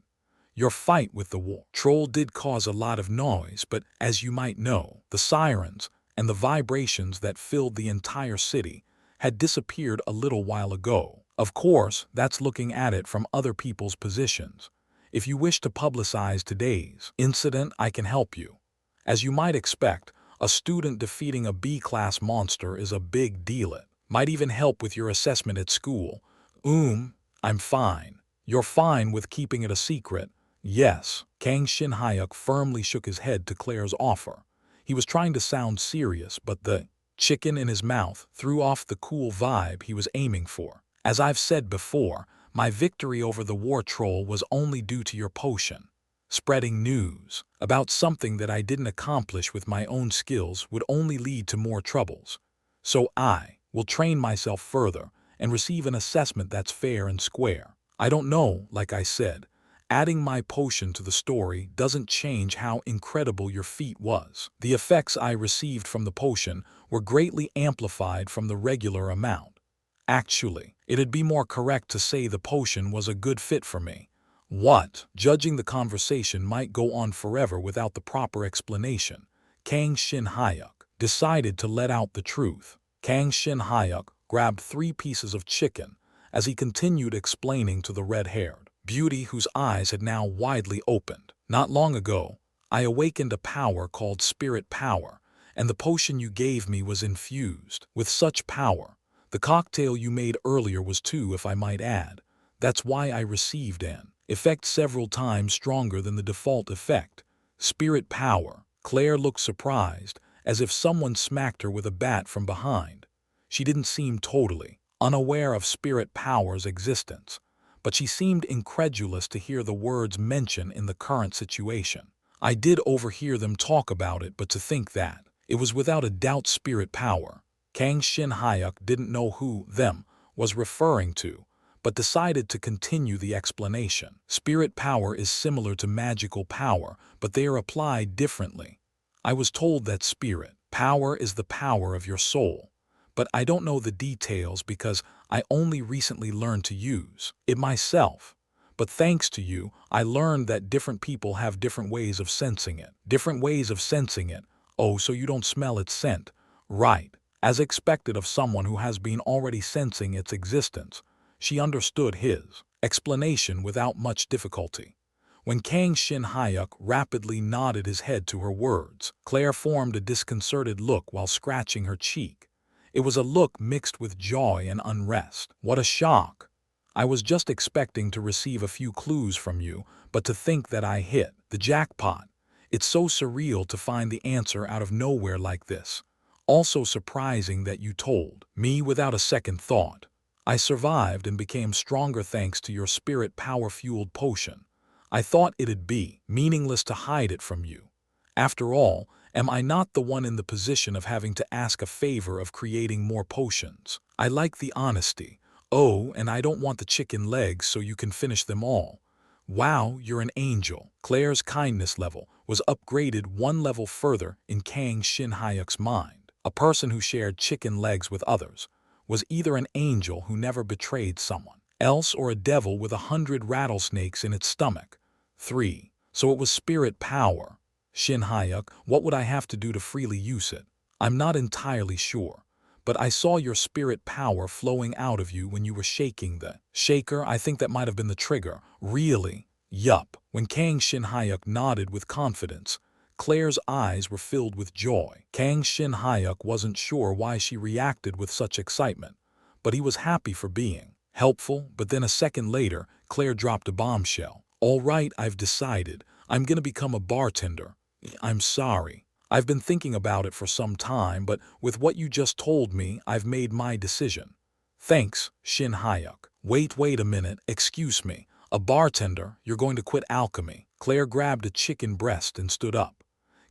Your fight with the war troll did cause a lot of noise, but as you might know, the sirens and the vibrations that filled the entire city had disappeared a little while ago. Of course, that's looking at it from other people's positions. If you wish to publicize today's incident, I can help you. As you might expect, a student defeating a B-class monster is a big deal. It might even help with your assessment at school. I'm fine. You're fine with keeping it a secret? Yes. Kang Shin-hyuk firmly shook his head to Claire's offer. He was trying to sound serious, but the chicken in his mouth threw off the cool vibe he was aiming for. As I've said before, my victory over the war troll was only due to your potion. Spreading news about something that I didn't accomplish with my own skills would only lead to more troubles. So I will train myself further and receive an assessment that's fair and square. I don't know, like I said, adding my potion to the story doesn't change how incredible your feat was. The effects I received from the potion were greatly amplified from the regular amount. Actually, it'd be more correct to say the potion was a good fit for me. What? Judging the conversation might go on forever without the proper explanation, Kang Shin-hyuk decided to let out the truth. Kang Shin-hyuk grabbed 3 pieces of chicken as he continued explaining to the red-haired beauty whose eyes had now widely opened. Not long ago, I awakened a power called spirit power, and the potion you gave me was infused with such power. The cocktail you made earlier was too, if I might add. That's why I received an effect several times stronger than the default effect. Spirit power. Claire looked surprised, as if someone smacked her with a bat from behind. She didn't seem totally unaware of spirit power's existence, but she seemed incredulous to hear the words mentioned in the current situation. I did overhear them talk about it, but to think that it was without a doubt spirit power. Kang Shin-hyuk didn't know who them was referring to, but decided to continue the explanation. Spirit power is similar to magical power, but they are applied differently. I was told that spirit power is the power of your soul, but I don't know the details because I only recently learned to use it myself. But thanks to you, I learned that different people have different ways of sensing it. Different ways of sensing it. Oh, so you don't smell its scent. Right. As expected of someone who has been already sensing its existence, she understood his explanation without much difficulty. When Kang Shin-hyuk rapidly nodded his head to her words, Claire formed a disconcerted look while scratching her cheek. It was a look mixed with joy and unrest. What a shock! I was just expecting to receive a few clues from you, but to think that I hit the jackpot. It's so surreal to find the answer out of nowhere like this. Also surprising that you told me without a second thought. I survived and became stronger thanks to your spirit power-fueled potion. I thought it'd be meaningless to hide it from you. After all, am I not the one in the position of having to ask a favor of creating more potions? I like the honesty. Oh, and I don't want the chicken legs so you can finish them all. Wow, you're an angel. Claire's kindness level was upgraded 1 level further in Kang Shin-hyuk's mind. A person who shared chicken legs with others was either an angel who never betrayed someone else or a devil with 100 rattlesnakes in its stomach. 3. So it was spirit power. Shin Hyuk, what would I have to do to freely use it? I'm not entirely sure. But I saw your spirit power flowing out of you when you were shaking the shaker. I think that might have been the trigger. Really? Yup. When Kang Shin Hyuk nodded with confidence, Claire's eyes were filled with joy. Kang Shin Hyuk wasn't sure why she reacted with such excitement, but he was happy for being helpful. But then a second later, Claire dropped a bombshell. All right, I've decided. I'm gonna become a bartender. I'm sorry. I've been thinking about it for some time, but with what you just told me, I've made my decision. Thanks, Shin Hyuk. Wait a minute, excuse me. A bartender, you're going to quit alchemy. Claire grabbed a chicken breast and stood up.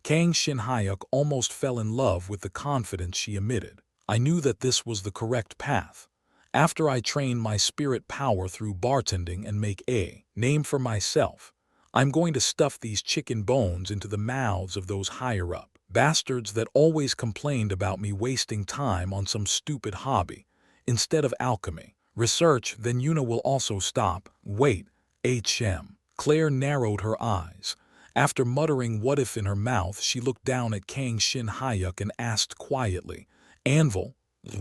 Kang Shin Hyuk almost fell in love with the confidence she emitted. I knew that this was the correct path. After I train my spirit power through bartending and make a name for myself, I'm going to stuff these chicken bones into the mouths of those higher-up bastards that always complained about me wasting time on some stupid hobby instead of alchemy. Research, then Yuna will also stop. Wait, HM. Claire narrowed her eyes. After muttering what if in her mouth, she looked down at Kang Shin Hyuk and asked quietly, Anvil?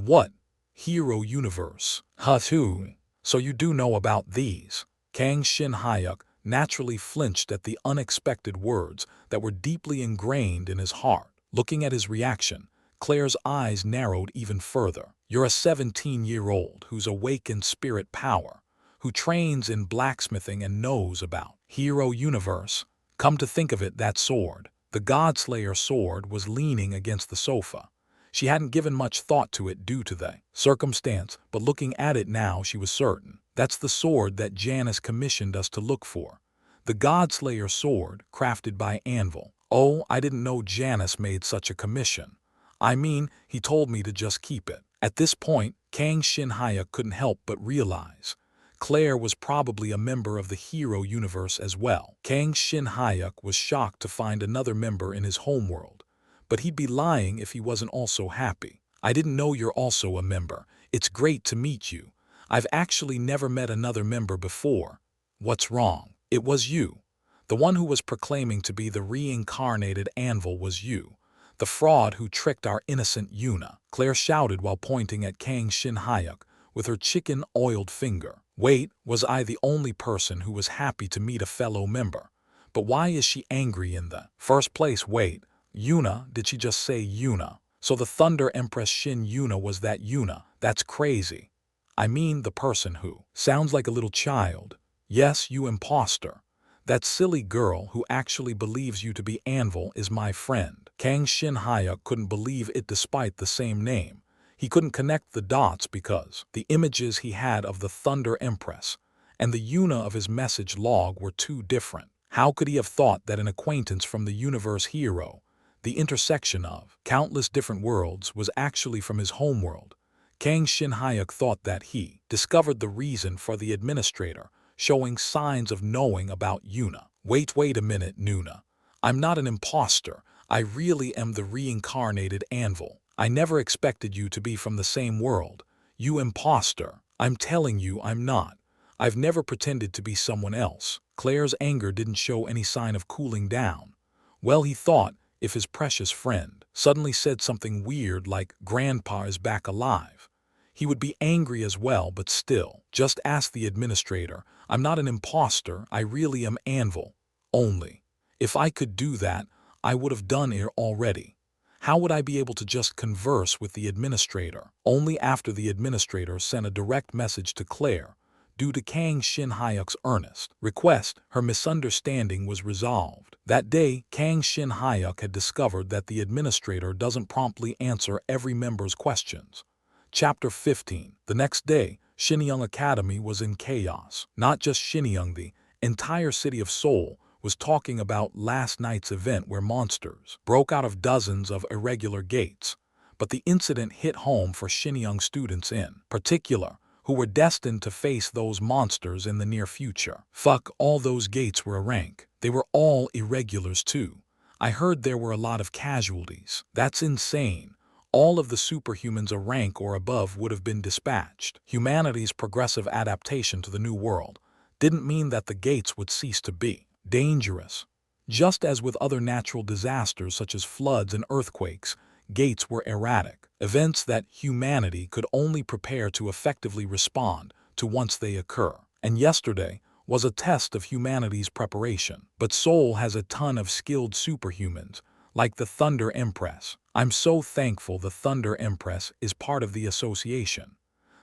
What? Hero Universe. Huh? So you do know about these? Kang Shin Hyuk naturally flinched at the unexpected words that were deeply ingrained in his heart. Looking at his reaction, Claire's eyes narrowed even further. You're a 17-year-old who's awakened spirit power, who trains in blacksmithing and knows about Hero Universe. Come to think of it, that sword, the Godslayer sword, was leaning against the sofa. She hadn't given much thought to it due to the circumstance, but looking at it now she was certain. That's the sword that Janice commissioned us to look for. The Godslayer sword, crafted by Anvil. Oh, I didn't know Janice made such a commission. I mean, he told me to just keep it. At this point, Kang Shin Hyuk couldn't help but realize Claire was probably a member of the Hero Universe as well. Kang Shin Hyuk was shocked to find another member in his homeworld, but he'd be lying if he wasn't also happy. I didn't know you're also a member. It's great to meet you. I've actually never met another member before. What's wrong? It was you. The one who was proclaiming to be the reincarnated Anvil was you. The fraud who tricked our innocent Yuna, Claire shouted while pointing at Kang Shin Hyuk with her chicken-oiled finger. Wait, was I the only person who was happy to meet a fellow member? But why is she angry in the first place? Wait, Yuna, did she just say Yuna? So the Thunder Empress Shin Yuna was that Yuna? That's crazy. I mean the person who sounds like a little child. Yes, you imposter. That silly girl who actually believes you to be Anvil is my friend. Kang Shin Hyuk couldn't believe it despite the same name. He couldn't connect the dots because the images he had of the Thunder Empress and the Yuna of his message log were too different. How could he have thought that an acquaintance from the universe hero, the intersection of countless different worlds, was actually from his homeworld? Kang Shin Hyuk thought that he discovered the reason for the administrator showing signs of knowing about Yuna. Wait a minute, Nuna. I'm not an imposter. I really am the reincarnated Anvil. I never expected you to be from the same world. You imposter. I'm telling you I'm not. I've never pretended to be someone else. Claire's anger didn't show any sign of cooling down. Well, he thought, if his precious friend suddenly said something weird like Grandpa is back alive, he would be angry as well, but still, just ask the administrator. I'm not an imposter, I really am Anvil. Only, if I could do that, I would have done it already. How would I be able to just converse with the administrator? Only after the administrator sent a direct message to Claire. Due to Kang Shin Hyuk's earnest request, her misunderstanding was resolved. That day, Kang Shin Hyuk had discovered that the administrator doesn't promptly answer every member's questions. Chapter 15. The next day, Shinyang Academy was in chaos. Not just Shinyang, the entire city of Seoul was talking about last night's event where monsters broke out of dozens of irregular gates. But the incident hit home for Shinyang students in particular, who were destined to face those monsters in the near future. Fuck, all those gates were a rank. They were all irregulars too. I heard there were a lot of casualties. That's insane. All of the superhumans a rank or above would have been dispatched. Humanity's progressive adaptation to the new world didn't mean that the gates would cease to be dangerous. Just as with other natural disasters such as floods and earthquakes, gates were erratic, events that humanity could only prepare to effectively respond to once they occur. And yesterday was a test of humanity's preparation. But Seoul has a ton of skilled superhumans, like the Thunder Empress. I'm so thankful the Thunder Empress is part of the association.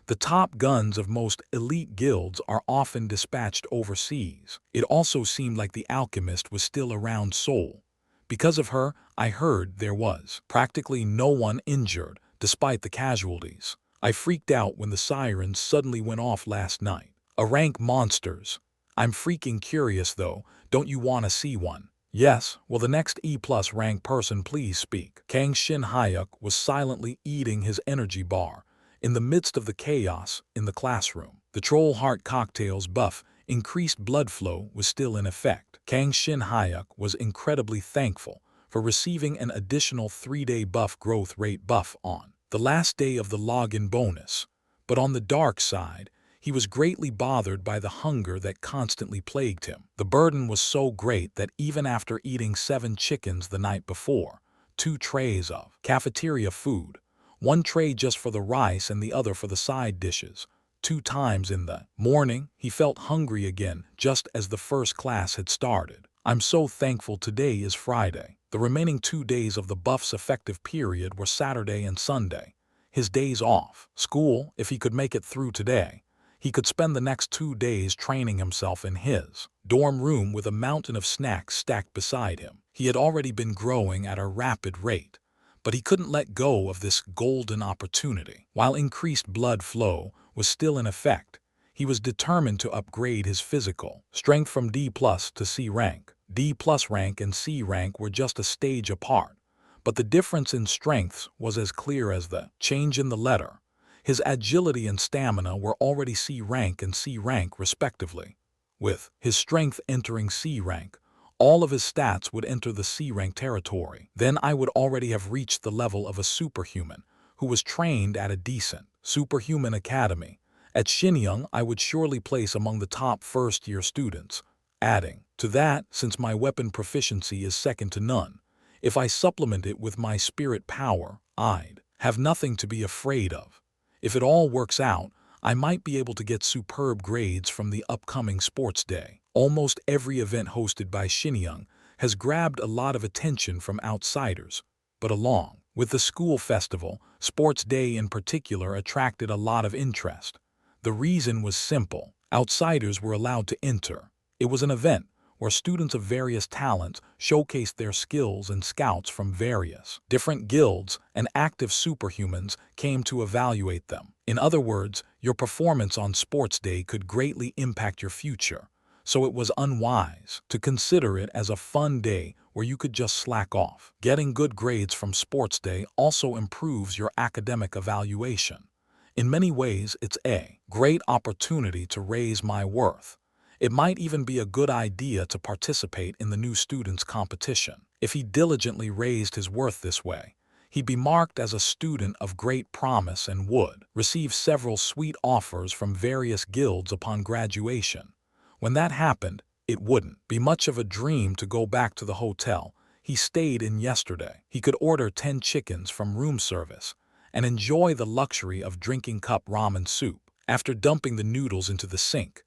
The top guns of most elite guilds are often dispatched overseas. It also seemed like the alchemist was still around Seoul. Because of her, I heard there was practically no one injured, despite the casualties. I freaked out when the sirens suddenly went off last night. Rank monsters. I'm freaking curious though, don't you want to see one? Yes, will the next E+ rank person please speak? Kang Shin Hyuk was silently eating his energy bar in the midst of the chaos in the classroom. The Troll Heart Cocktail's buff, increased blood flow, was still in effect. Kang Shin Hyuk was incredibly thankful for receiving an additional 3-day buff growth rate buff on the last day of the login bonus. But on the dark side, he was greatly bothered by the hunger that constantly plagued him. The burden was so great that even after eating 7 chickens the night before, 2 trays of cafeteria food, 1 tray just for the rice and the other for the side dishes, 2 times in the morning, he felt hungry again just as the first class had started. I'm so thankful today is Friday. The remaining 2 days of the buff's effective period were Saturday and Sunday, his days off. School, if he could make it through today, he could spend the next 2 days training himself in his dorm room with a mountain of snacks stacked beside him. He had already been growing at a rapid rate, but he couldn't let go of this golden opportunity. While increased blood flow was still in effect, he was determined to upgrade his physical strength from D+ to C rank. D+ rank and C rank were just a stage apart, but the difference in strengths was as clear as the change in the letter. His agility and stamina were already C rank and C rank respectively. With his strength entering C rank, all of his stats would enter the C rank territory. Then I would already have reached the level of a superhuman who was trained at a decent superhuman academy. At Shinyang, I would surely place among the top first-year students. Adding to that, since my weapon proficiency is second to none, if I supplement it with my spirit power, I'd have nothing to be afraid of. If it all works out, I might be able to get superb grades from the upcoming sports day. Almost every event hosted by Shinyang has grabbed a lot of attention from outsiders, but along with the school festival, sports day in particular attracted a lot of interest. The reason was simple. Outsiders were allowed to enter. It was an event where students of various talents showcased their skills, and scouts from various different guilds and active superhumans came to evaluate them. In other words, your performance on sports day could greatly impact your future, so it was unwise to consider it as a fun day where you could just slack off. Getting good grades from sports day also improves your academic evaluation. In many ways, it's a great opportunity to raise my worth. It might even be a good idea to participate in the new students' competition. If he diligently raised his worth this way, he'd be marked as a student of great promise and would receive several sweet offers from various guilds upon graduation. When that happened, it wouldn't be much of a dream to go back to the hotel he stayed in yesterday. He could order 10 chickens from room service and enjoy the luxury of drinking cup ramen soup. After dumping the noodles into the sink,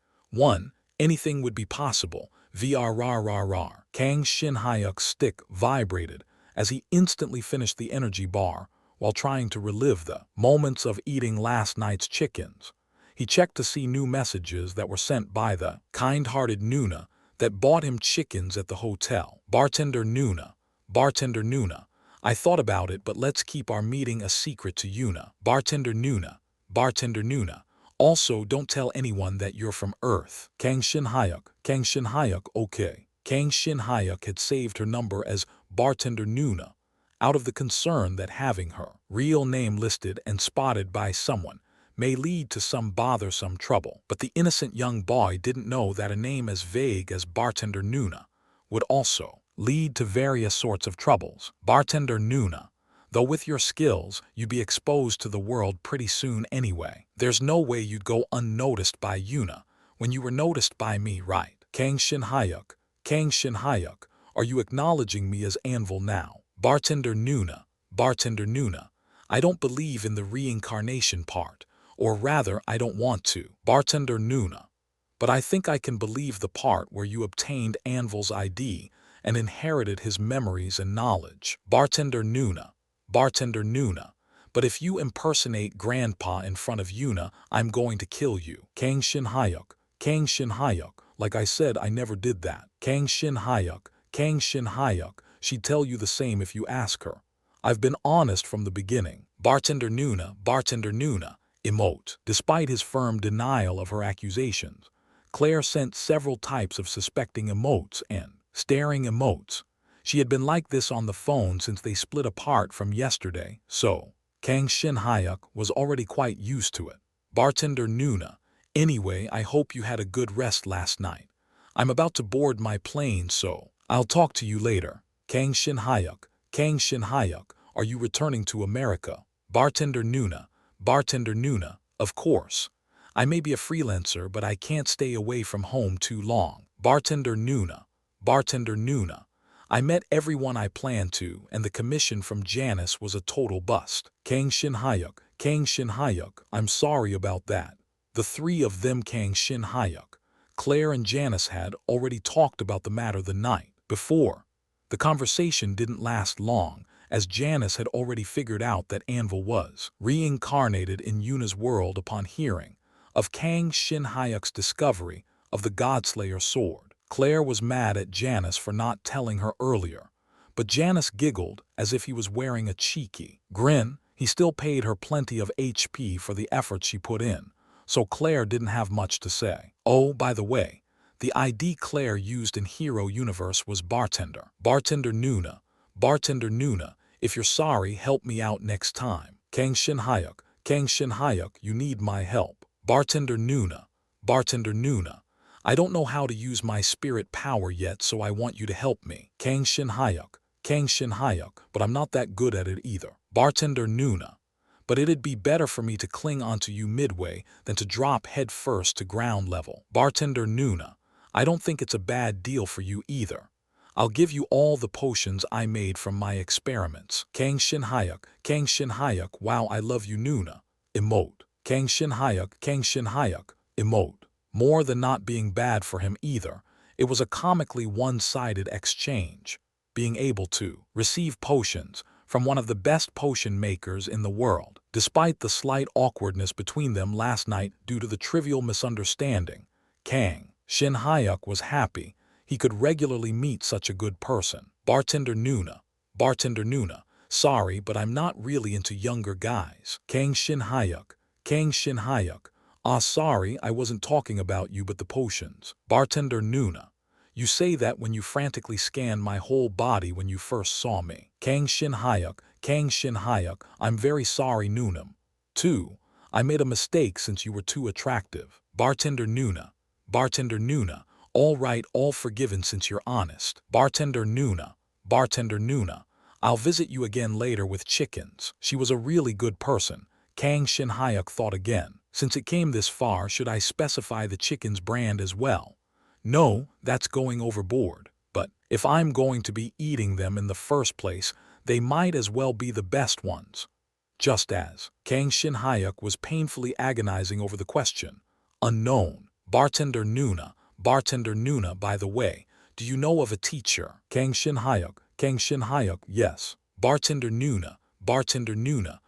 anything would be possible. VRRRR. Kang Shin Hyuk's stick vibrated as he instantly finished the energy bar while trying to relive the moments of eating last night's chickens. He checked to see new messages that were sent by the kind-hearted Nuna that bought him chickens at the hotel. Bartender Nuna. Bartender Nuna. I thought about it, but let's keep our meeting a secret to Yuna. Bartender Nuna. Bartender Nuna. Also, don't tell anyone that you're from Earth. Kang Shin Hyuk. Kang Shin Hyuk, okay. Kang Shin Hyuk had saved her number as Bartender Nuna out of the concern that having her real name listed and spotted by someone may lead to some bothersome trouble. But the innocent young boy didn't know that a name as vague as Bartender Nuna would also lead to various sorts of troubles. Bartender Nuna. Though with your skills, you'd be exposed to the world pretty soon anyway. There's no way you'd go unnoticed by Yuna when you were noticed by me, right? Kang Shin Hyuk. Kang Shin Hyuk. Are you acknowledging me as Anvil now? Bartender Nuna, Bartender Nuna. I don't believe in the reincarnation part, or rather, I don't want to. Bartender Nuna. But I think I can believe the part where you obtained Anvil's ID and inherited his memories and knowledge. Bartender Nuna, Bartender Nuna. But if you impersonate Grandpa in front of Yuna, I'm going to kill you. Kang Shin Hyuk, Kang Shin Hyuk. Like I said, I never did that. Kang Shin Hyuk, Kang Shin Hyuk. She'd tell you the same if you ask her. I've been honest from the beginning. Bartender Nuna, Bartender Nuna. Emote. Despite his firm denial of her accusations, Claire sent several types of suspecting emotes and staring emotes. She had been like this on the phone since they split apart from yesterday, so Kang Shin Hyuk was already quite used to it. Bartender Nuna. Anyway, I hope you had a good rest last night. I'm about to board my plane, so I'll talk to you later. Kang Shin Hyuk, Kang Shin Hyuk. Are you returning to America? Bartender Nuna, Bartender Nuna. Of course. I may be a freelancer, but I can't stay away from home too long. Bartender Nuna, Bartender Nuna. I met everyone I planned to, and the commission from Janice was a total bust. Kang Shin Hyuk, Kang Shin Hyuk. I'm sorry about that. The three of them, Kang Shin Hyuk, Claire and Janice, had already talked about the matter the night before. The conversation didn't last long, as Janice had already figured out that Anvil was reincarnated in Yuna's world upon hearing of Kang Shin Hyuk's discovery of the Godslayer sword. Claire was mad at Janice for not telling her earlier, but Janice giggled as if he was wearing a cheeky grin. He still paid her plenty of HP for the effort she put in, so Claire didn't have much to say. Oh, by the way, the ID Claire used in Hero Universe was Bartender. Bartender Nuna, Bartender Nuna. If you're sorry, help me out next time. Kang Shin Hyuk, Kang Shin Hyuk. You need my help. Bartender Nuna, Bartender Nuna. I don't know how to use my spirit power yet, so I want you to help me. Kang Shin Hyuk, Kang Shin Hyuk. But I'm not that good at it either. Bartender Nuna. But it'd be better for me to cling onto you midway than to drop head first to ground level. Bartender Nuna. I don't think it's a bad deal for you either. I'll give you all the potions I made from my experiments. Kang Shin Hyuk, Kang Shin Hyuk. Wow, I love you, Nuna. Emote. Kang Shin Hyuk, Kang Shin Hyuk. Emote. More than not being bad for him either, it was a comically one-sided exchange. Being able to receive potions from one of the best potion makers in the world, despite the slight awkwardness between them last night due to the trivial misunderstanding, Kang Shin Hyuk was happy he could regularly meet such a good person. Bartender Nuna, Bartender Nuna. Sorry, but I'm not really into younger guys. Kang Shin Hyuk, Kang Shin Hyuk. Sorry, I wasn't talking about you but the potions. Bartender Nuna. You say that when you frantically scanned my whole body when you first saw me. Kang Shin Hyuk, Kang Shin Hyuk. I'm very sorry, Nunam. 2. I made a mistake since you were too attractive. Bartender Nuna, Bartender Nuna. All right, all forgiven since you're honest. Bartender Nuna, Bartender Nuna. I'll visit you again later with chickens. She was a really good person. Kang Shin Hyuk thought again. Since it came this far, should I specify the chicken's brand as well? No, that's going overboard. But if I'm going to be eating them in the first place, they might as well be the best ones. Just as Kang Shin Hyuk was painfully agonizing over the question. Unknown. Bartender Nuna, Bartender Nuna. By the way, do you know of a teacher? Kang Shin Hyuk, Kang Shin Hyuk. Yes. Bartender Nuna, Bartender Nuna.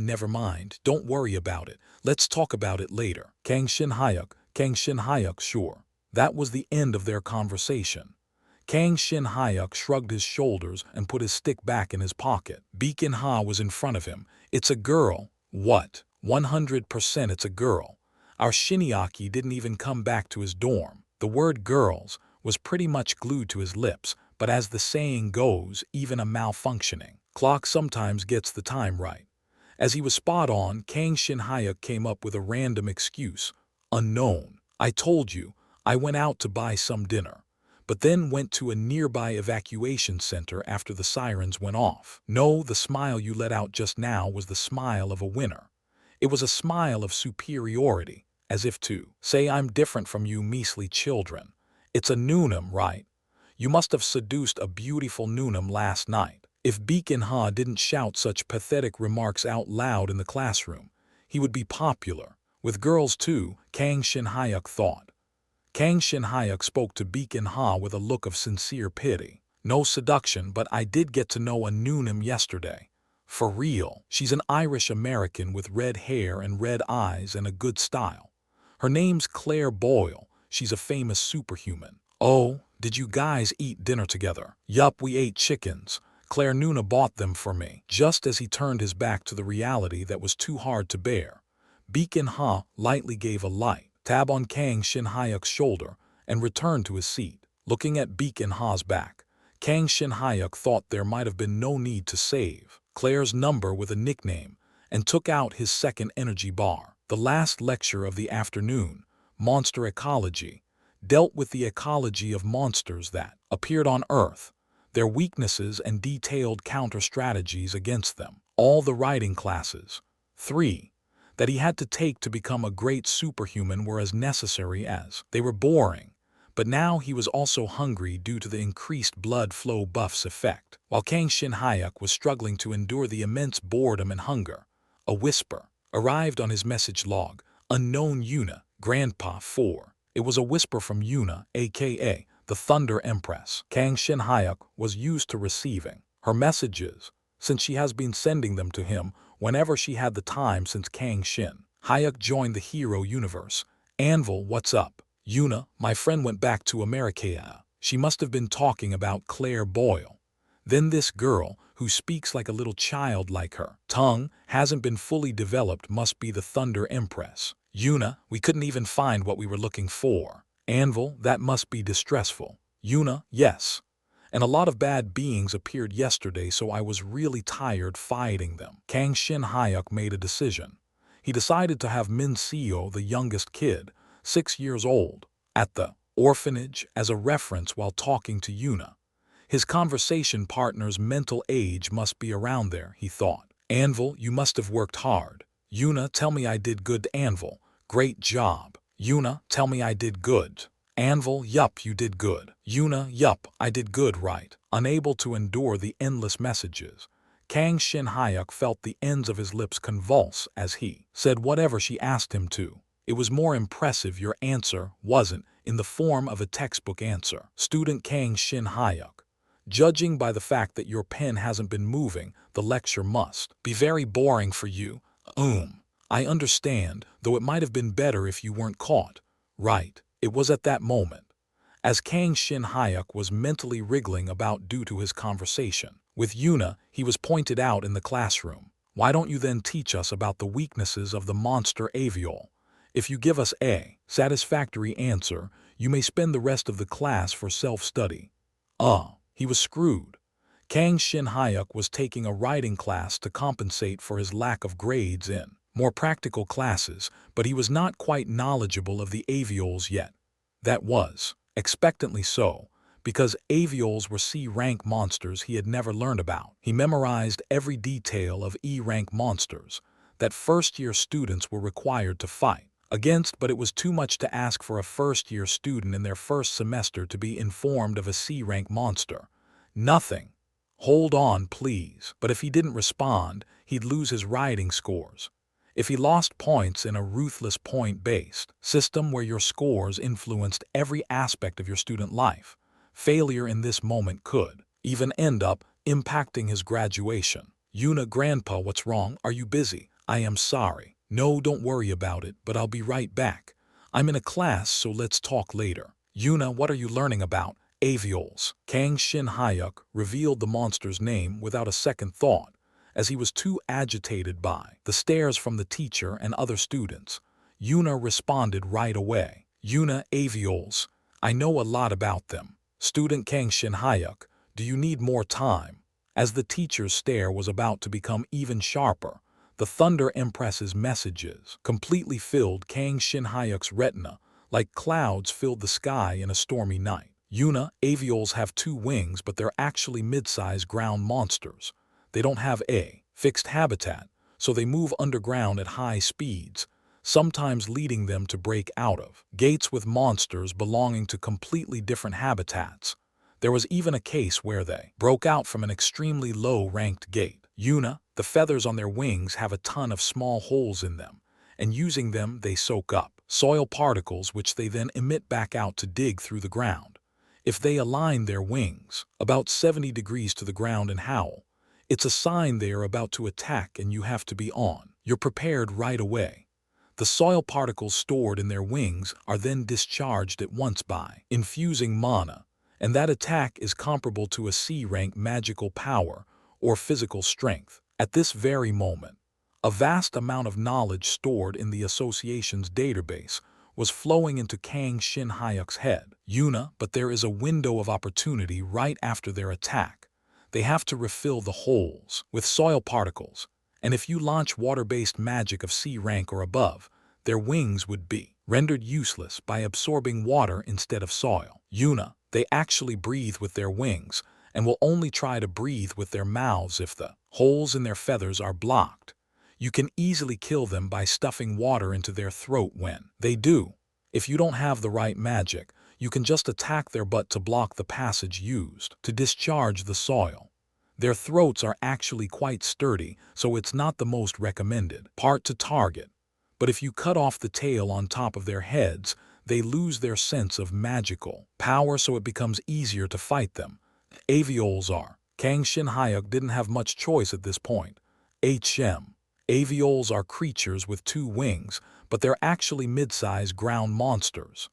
Never mind. Don't worry about it. Let's talk about it later. Kang Shin Hyuk, Kang Shin Hyuk. Sure. That was the end of their conversation. Kang Shin Hyuk shrugged his shoulders and put his stick back in his pocket. Beacon Ha was in front of him. It's a girl. What? 100% it's a girl. Our Shiniaki didn't even come back to his dorm. The word girls was pretty much glued to his lips, but as the saying goes, even a malfunctioning clock sometimes gets the time right. As he was spot on, Kang Shin Hyuk came up with a random excuse. Unknown. I told you, I went out to buy some dinner, but then went to a nearby evacuation center after the sirens went off. No, the smile you let out just now was the smile of a winner. It was a smile of superiority, as if to say I'm different from you measly children. It's a Noonam, right? You must have seduced a beautiful Noonam last night. If Beacon Ha didn't shout such pathetic remarks out loud in the classroom, he would be popular. With girls too, Kang Shin-hyuk thought. Kang Shin-hyuk spoke to Beacon Ha with a look of sincere pity. No seduction, but I did get to know a Noonan yesterday. For real, she's an Irish-American with red hair and red eyes and a good style. Her name's Claire Boyle. She's a famous superhuman. Oh, did you guys eat dinner together? Yup, we ate chickens. Claire Nuna bought them for me, just as he turned his back to the reality that was too hard to bear. Beacon Ha lightly gave a light tap on Kang Shin-hyuk's shoulder and returned to his seat. Looking at Beacon Ha's back, Kang Shin-hyuk thought there might have been no need to save Claire's number with a nickname and took out his second energy bar. The last lecture of the afternoon, Monster Ecology, dealt with the ecology of monsters that appeared on Earth, their weaknesses and detailed counter-strategies against them. All the writing classes, 3, that he had to take to become a great superhuman were as necessary as they were boring, but now he was also hungry due to the increased blood flow buffs effect. While Kang Shin-hyuk was struggling to endure the immense boredom and hunger, a whisper arrived on his message log, unknown Yuna, Grandpa 4. It was a whisper from Yuna, aka the Thunder Empress. Kang Shin-hyuk was used to receiving her messages, since she has been sending them to him whenever she had the time since Kang Shin-hyuk joined the hero universe. Anvil, what's up? Yuna, my friend went back to America. She must have been talking about Claire Boyle. Then this girl, who speaks like a little child like her tongue hasn't been fully developed, must be the Thunder Empress. Yuna, we couldn't even find what we were looking for. Anvil, that must be distressful. Yuna, yes. And a lot of bad beings appeared yesterday, so I was really tired fighting them. Kang Shin-hyuk made a decision. He decided to have Min Seo, the youngest kid, 6 years old, at the orphanage as a reference while talking to Yuna. His conversation partner's mental age must be around there, he thought. Anvil, you must have worked hard. Yuna, tell me I did good. Anvil, great job. Yuna, tell me I did good. Anvil, yup, you did good. Yuna, yup, I did good, right. Unable to endure the endless messages, Kang Shin-hyuk felt the ends of his lips convulse as he said whatever she asked him to. It was more impressive your answer wasn't in the form of a textbook answer. Student Kang Shin-hyuk, judging by the fact that your pen hasn't been moving, the lecture must be very boring for you. I understand, though it might have been better if you weren't caught. Right. It was at that moment, as Kang Shin-hyuk was mentally wriggling about due to his conversation with Yuna, he was pointed out in the classroom. Why don't you then teach us about the weaknesses of the monster aviole? If you give us a satisfactory answer, you may spend the rest of the class for self-study. He was screwed. Kang Shin-hyuk was taking a writing class to compensate for his lack of grades in more practical classes, but he was not quite knowledgeable of the avioles yet. That was expectantly so, because avioles were C-rank monsters he had never learned about. He memorized every detail of E-rank monsters that first-year students were required to fight against, but it was too much to ask for a first-year student in their first semester to be informed of a C-rank monster. Nothing. Hold on, please. But if he didn't respond, he'd lose his writing scores. If he lost points in a ruthless point-based system where your scores influenced every aspect of your student life, failure in this moment could even end up impacting his graduation. Yuna, Grandpa, what's wrong? Are you busy? I am sorry. No, don't worry about it, but I'll be right back. I'm in a class, so let's talk later. Yuna, what are you learning about? Avioles. Kang Shin-hyuk revealed the monster's name without a second thought, as he was too agitated by the stares from the teacher and other students. Yuna responded right away. Yuna, avioles. I know a lot about them. Student Kang Shin-hyuk, do you need more time? As the teacher's stare was about to become even sharper, the Thunder Empress's messages completely filled Kang Shin-hyuk's retina like clouds filled the sky in a stormy night. Yuna, avioles have 2 wings, but they're actually mid-sized ground monsters. They don't have a fixed habitat, so they move underground at high speeds, sometimes leading them to break out of gates with monsters belonging to completely different habitats. There was even a case where they broke out from an extremely low-ranked gate. Yuna, the feathers on their wings have a ton of small holes in them, and using them they soak up soil particles which they then emit back out to dig through the ground. If they align their wings about 70 degrees to the ground and howl, it's a sign they are about to attack and you have to be on. You're prepared right away. The soil particles stored in their wings are then discharged at once by infusing mana, and that attack is comparable to a C-rank magical power or physical strength. At this very moment, a vast amount of knowledge stored in the association's database was flowing into Kang Shin Hyuk's head. Yuna, but there is a window of opportunity right after their attack. They have to refill the holes with soil particles, and if you launch water-based magic of C rank or above, their wings would be rendered useless by absorbing water instead of soil. Yuna, they actually breathe with their wings and will only try to breathe with their mouths if the holes in their feathers are blocked. You can easily kill them by stuffing water into their throat when they do. If you don't have the right magic, you can just attack their butt to block the passage used to discharge the soil. Their throats are actually quite sturdy, so it's not the most recommended part to target. But if you cut off the tail on top of their heads, they lose their sense of magical power, so it becomes easier to fight them. Avioles are. Kang Shin Hyuk didn't have much choice at this point. Avioles are creatures with 2 wings, but they're actually mid-sized ground monsters.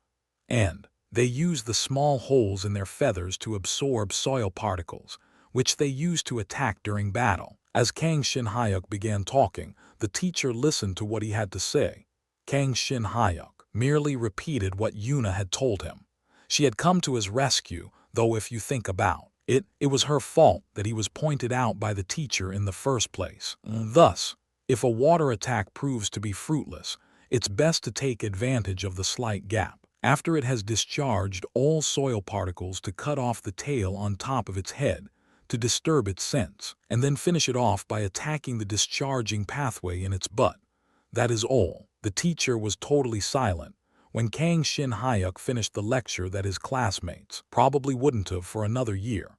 And they use the small holes in their feathers to absorb soil particles, which they use to attack during battle. As Kang Shin Hyuk began talking, the teacher listened to what he had to say. Kang Shin Hyuk merely repeated what Yuna had told him. She had come to his rescue, though if you think about it, it was her fault that he was pointed out by the teacher in the first place. Thus, if a water attack proves to be fruitless, it's best to take advantage of the slight gap after it has discharged all soil particles to cut off the tail on top of its head to disturb its sense, and then finish it off by attacking the discharging pathway in its butt. That is all. The teacher was totally silent when Kang Shin Hyuk finished the lecture that his classmates probably wouldn't have for another year.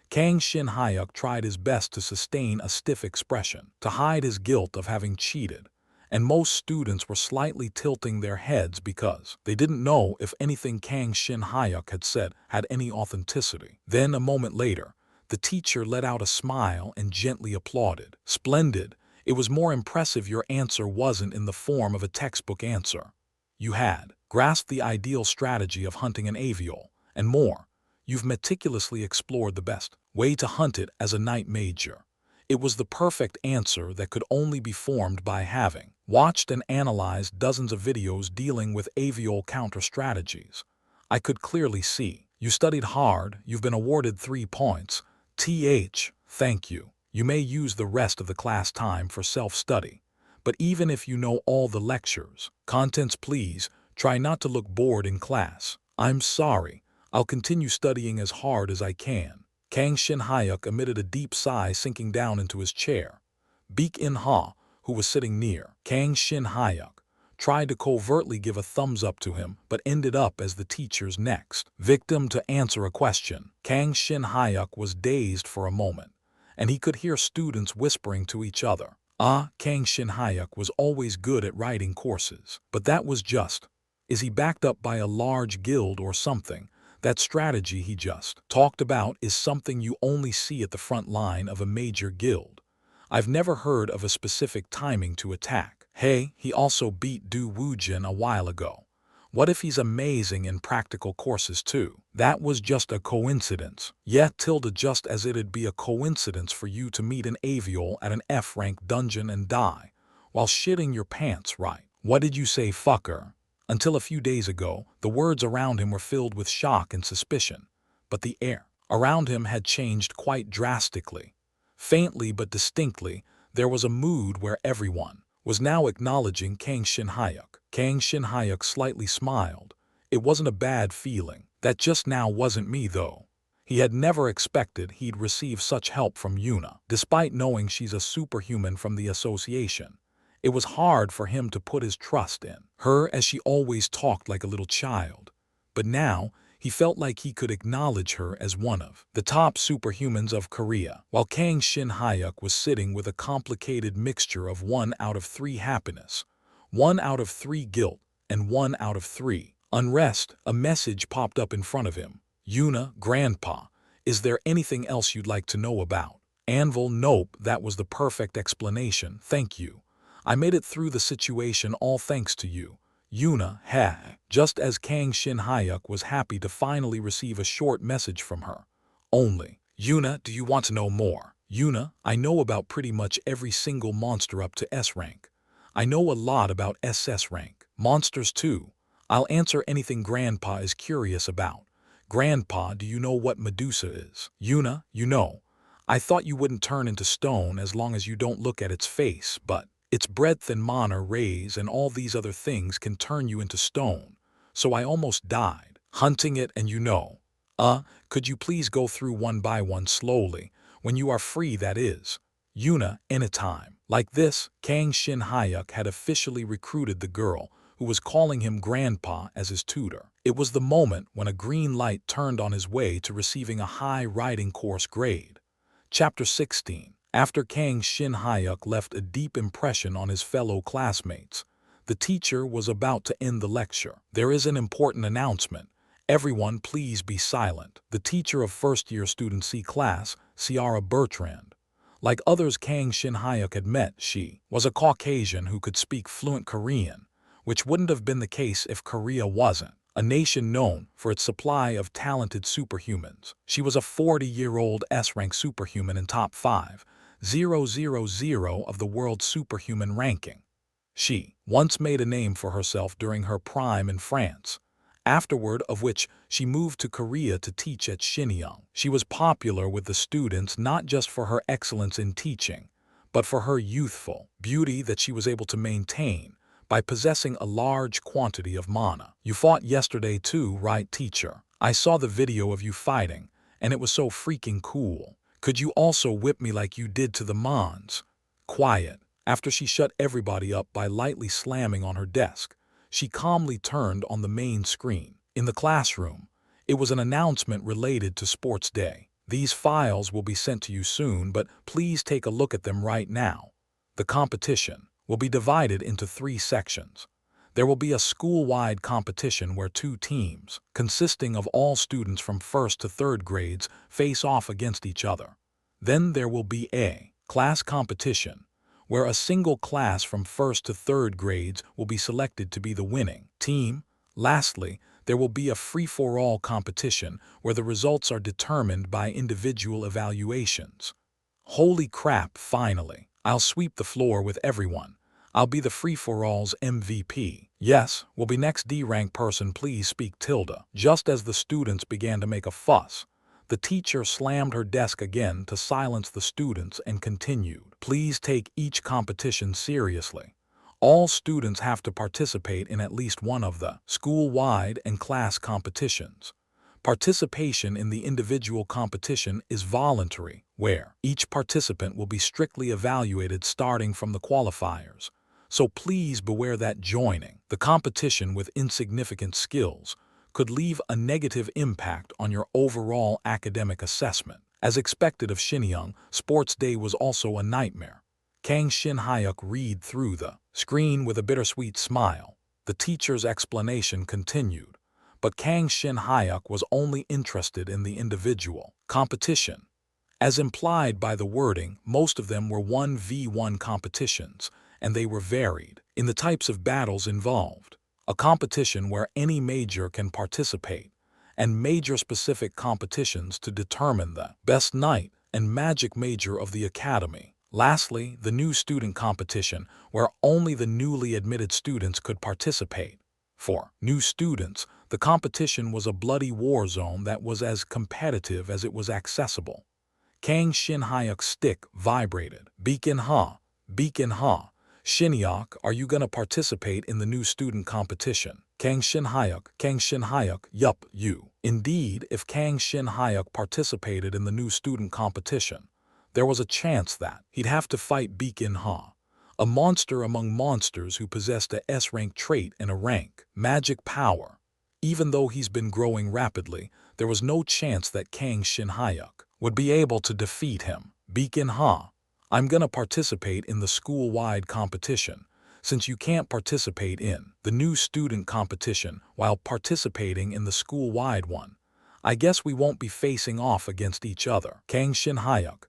Kang Shin Hyuk tried his best to sustain a stiff expression to hide his guilt of having cheated, and most students were slightly tilting their heads because they didn't know if anything Kang Shin Hyuk had said had any authenticity. Then, a moment later, the teacher let out a smile and gently applauded. "Splendid. It was more impressive your answer wasn't in the form of a textbook answer. You had grasped the ideal strategy of hunting an aviole, and more, you've meticulously explored the best way to hunt it as a night major. It was the perfect answer that could only be formed by having watched and analyzed dozens of videos dealing with aviole counter strategies. I could clearly see you studied hard. You've been awarded 3 points. Thank you. You may use the rest of the class time for self-study. But even if you know all the lectures, contents, please try not to look bored in class." "I'm sorry. I'll continue studying as hard as I can." Kang Shin Hyuk emitted a deep sigh, sinking down into his chair. Baek In-ha, who was sitting near Kang Shin Hyuk, tried to covertly give a thumbs up to him, but ended up as the teacher's next victim to answer a question. Kang Shin Hyuk was dazed for a moment, and he could hear students whispering to each other. Kang Shin Hyuk was always good at writing courses, but that was just. Is he backed up by a large guild or something? That strategy he just talked about is something you only see at the front line of a major guild. I've never heard of a specific timing to attack. Hey, he also beat Du Woojin a while ago. What if he's amazing in practical courses too? That was just a coincidence. Yeah, just as it'd be a coincidence for you to meet an aviole at an F-rank dungeon and die while shitting your pants, right? What did you say, fucker? Until a few days ago, the words around him were filled with shock and suspicion, but the air around him had changed quite drastically. Faintly but distinctly, there was a mood where everyone was now acknowledging Kang Shin Hyuk. Kang Shin Hyuk slightly smiled. It wasn't a bad feeling. That just now wasn't me, though. He had never expected he'd receive such help from Yuna, despite knowing she's a superhuman from the association. It was hard for him to put his trust in her, as she always talked like a little child. But now, He felt like he could acknowledge her as one of the top superhumans of Korea, while Kang Shin-hyuk was sitting with a complicated mixture of 1 out of 3 happiness, 1 out of 3 guilt, and 1 out of 3 unrest. A message popped up in front of him. Yuna, Grandpa, is there anything else you'd like to know about? Anvil, nope, that was the perfect explanation, thank you. I made it through the situation all thanks to you. Yuna, heh. Just as Kang Shin-hyuk was happy to finally receive a short message from her. Only, Yuna, do you want to know more? Yuna, I know about pretty much every single monster up to S rank. I know a lot about SS rank. Monsters too. I'll answer anything Grandpa is curious about. Grandpa, do you know what Medusa is? Yuna, you know. I thought you wouldn't turn into stone as long as you don't look at its face, but its breadth and mana rays and all these other things can turn you into stone. So I almost died, hunting it and you know. Could you please go through one by one slowly, when you are free that is. Yuna, anytime. Like this, Kang Shin-hyuk had officially recruited the girl, who was calling him Grandpa as his tutor. It was the moment when a green light turned on his way to receiving a high writing course grade. Chapter 16. After Kang Shin-hyuk left a deep impression on his fellow classmates, the teacher was about to end the lecture. There is an important announcement. Everyone please be silent. The teacher of first-year student C class, Ciara Bertrand. Like others Kang Shin-hyuk had met, she was a Caucasian who could speak fluent Korean, which wouldn't have been the case if Korea wasn't a nation known for its supply of talented superhumans. She was a 40-year-old S-rank superhuman in top 5,000 of the world's superhuman ranking. She once made a name for herself during her prime in France, afterward of which she moved to Korea to teach at Shinyang. She was popular with the students not just for her excellence in teaching, but for her youthful beauty that she was able to maintain by possessing a large quantity of mana. You fought yesterday too, right, teacher? I saw the video of you fighting, and it was so freaking cool. Could you also whip me like you did to the Mons? Quiet. After she shut everybody up by lightly slamming on her desk, she calmly turned on the main screen. In the classroom, it was an announcement related to Sports Day. These files will be sent to you soon, but please take a look at them right now. The competition will be divided into 3 sections. There will be a school-wide competition where 2 teams, consisting of all students from 1st to 3rd grades, face off against each other. Then there will be a class competition, where a single class from 1st to 3rd grades will be selected to be the winning team. Lastly, there will be a free-for-all competition where the results are determined by individual evaluations. Holy crap, finally. I'll sweep the floor with everyone. I'll be the free-for-all's MVP. Yes, will be next D-rank person, please speak tilde. Just as the students began to make a fuss, the teacher slammed her desk again to silence the students and continued. Please take each competition seriously. All students have to participate in at least one of the school-wide and class competitions. Participation in the individual competition is voluntary, where each participant will be strictly evaluated starting from the qualifiers. So please beware that joining the competition with insignificant skills could leave a negative impact on your overall academic assessment. As expected of Shinyang, Sports Day was also a nightmare. Kang Shin-hyuk read through the screen with a bittersweet smile. The teacher's explanation continued, but Kang Shin-hyuk was only interested in the individual competition. As implied by the wording, most of them were 1v1 competitions, and they were varied in the types of battles involved. A competition where any major can participate, and major-specific competitions to determine the best knight and magic major of the academy. Lastly, the new student competition, where only the newly admitted students could participate. For new students, the competition was a bloody war zone that was as competitive as it was accessible. Kang Shin-hyuk's stick vibrated. Beacon ha, Shinyang, are you gonna participate in the new student competition? Kang Shin-hyuk, yup, you. Indeed, if Kang Shin-hyuk participated in the new student competition, there was a chance that he'd have to fight Beacon ha, a monster among monsters who possessed a S-rank trait and a rank magic power. Even though he's been growing rapidly, there was no chance that Kang Shin-hyuk would be able to defeat him. Beacon Ha, I'm gonna participate in the school-wide competition, since you can't participate in the new student competition while participating in the school-wide one. I guess we won't be facing off against each other. Kang Shin-hyuk,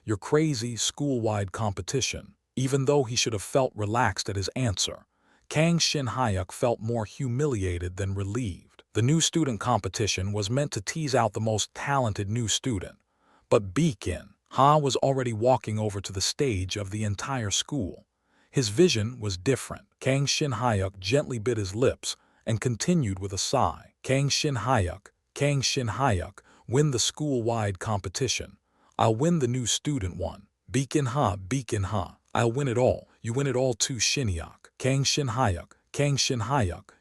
your crazy school-wide competition. Even though he should have felt relaxed at his answer, Kang Shin-hyuk felt more humiliated than relieved. The new student competition was meant to tease out the most talented new student, but Beacon Ha was already walking over to the stage of the entire school. His vision was different. Kang Shin-hyuk gently bit his lips and continued with a sigh. Kang Shin-hyuk, win the school-wide competition. I'll win the new student one. Beacon Ha, I'll win it all. You win it all too, Shin-hyuk. Kang Shin-hyuk,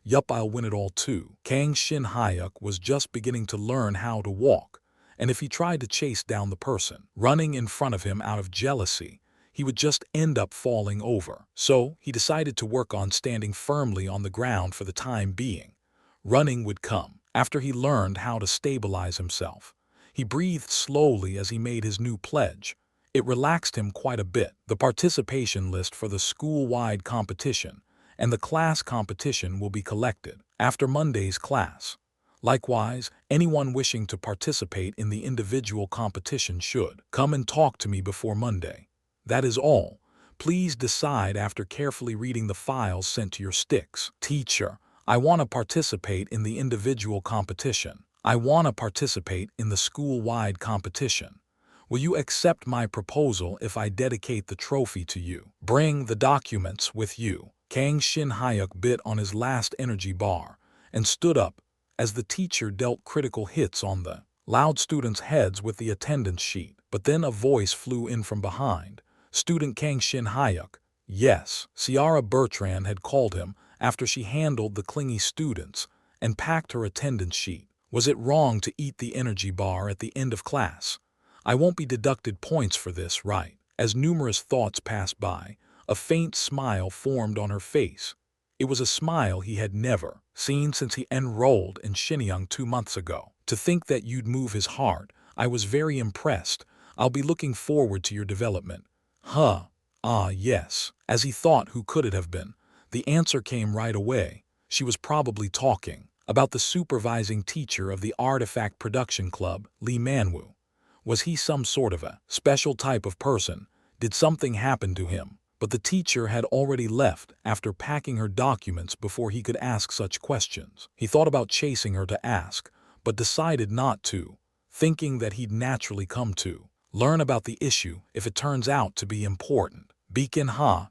yup, I'll win it all too. Kang Shin-hyuk was just beginning to learn how to walk, and if he tried to chase down the person running in front of him out of jealousy, he would just end up falling over. So he decided to work on standing firmly on the ground for the time being. Running would come after he learned how to stabilize himself. He breathed slowly as he made his new pledge. It relaxed him quite a bit. The participation list for the school-wide competition and the class competition will be collected after Monday's class. Likewise, anyone wishing to participate in the individual competition should come and talk to me before Monday. That is all. Please decide after carefully reading the files sent to your sticks. Teacher, I want to participate in the individual competition. I want to participate in the school-wide competition. Will you accept my proposal if I dedicate the trophy to you? Bring the documents with you. Kang Shin-hyuk bit on his last energy bar and stood up as the teacher dealt critical hits on the loud students' heads with the attendance sheet. But then a voice flew in from behind. Student Kang Shin-hyuk. Yes, Ciara Bertrand had called him after she handled the clingy students and packed her attendance sheet. Was it wrong to eat the energy bar at the end of class? I won't be deducted points for this, right? As numerous thoughts passed by, a faint smile formed on her face. It was a smile he had never seen since he enrolled in Shenyang 2 months ago. To think that you'd move his heart, I was very impressed. I'll be looking forward to your development. Huh. Ah, yes. As he thought who could it have been, the answer came right away. She was probably talking about the supervising teacher of the Artifact Production Club, Lee Manhwa. Was he some sort of a special type of person? Did something happen to him? But the teacher had already left after packing her documents before he could ask such questions. He thought about chasing her to ask, but decided not to, thinking that he'd naturally come to learn about the issue if it turns out to be important. Beacon Ha,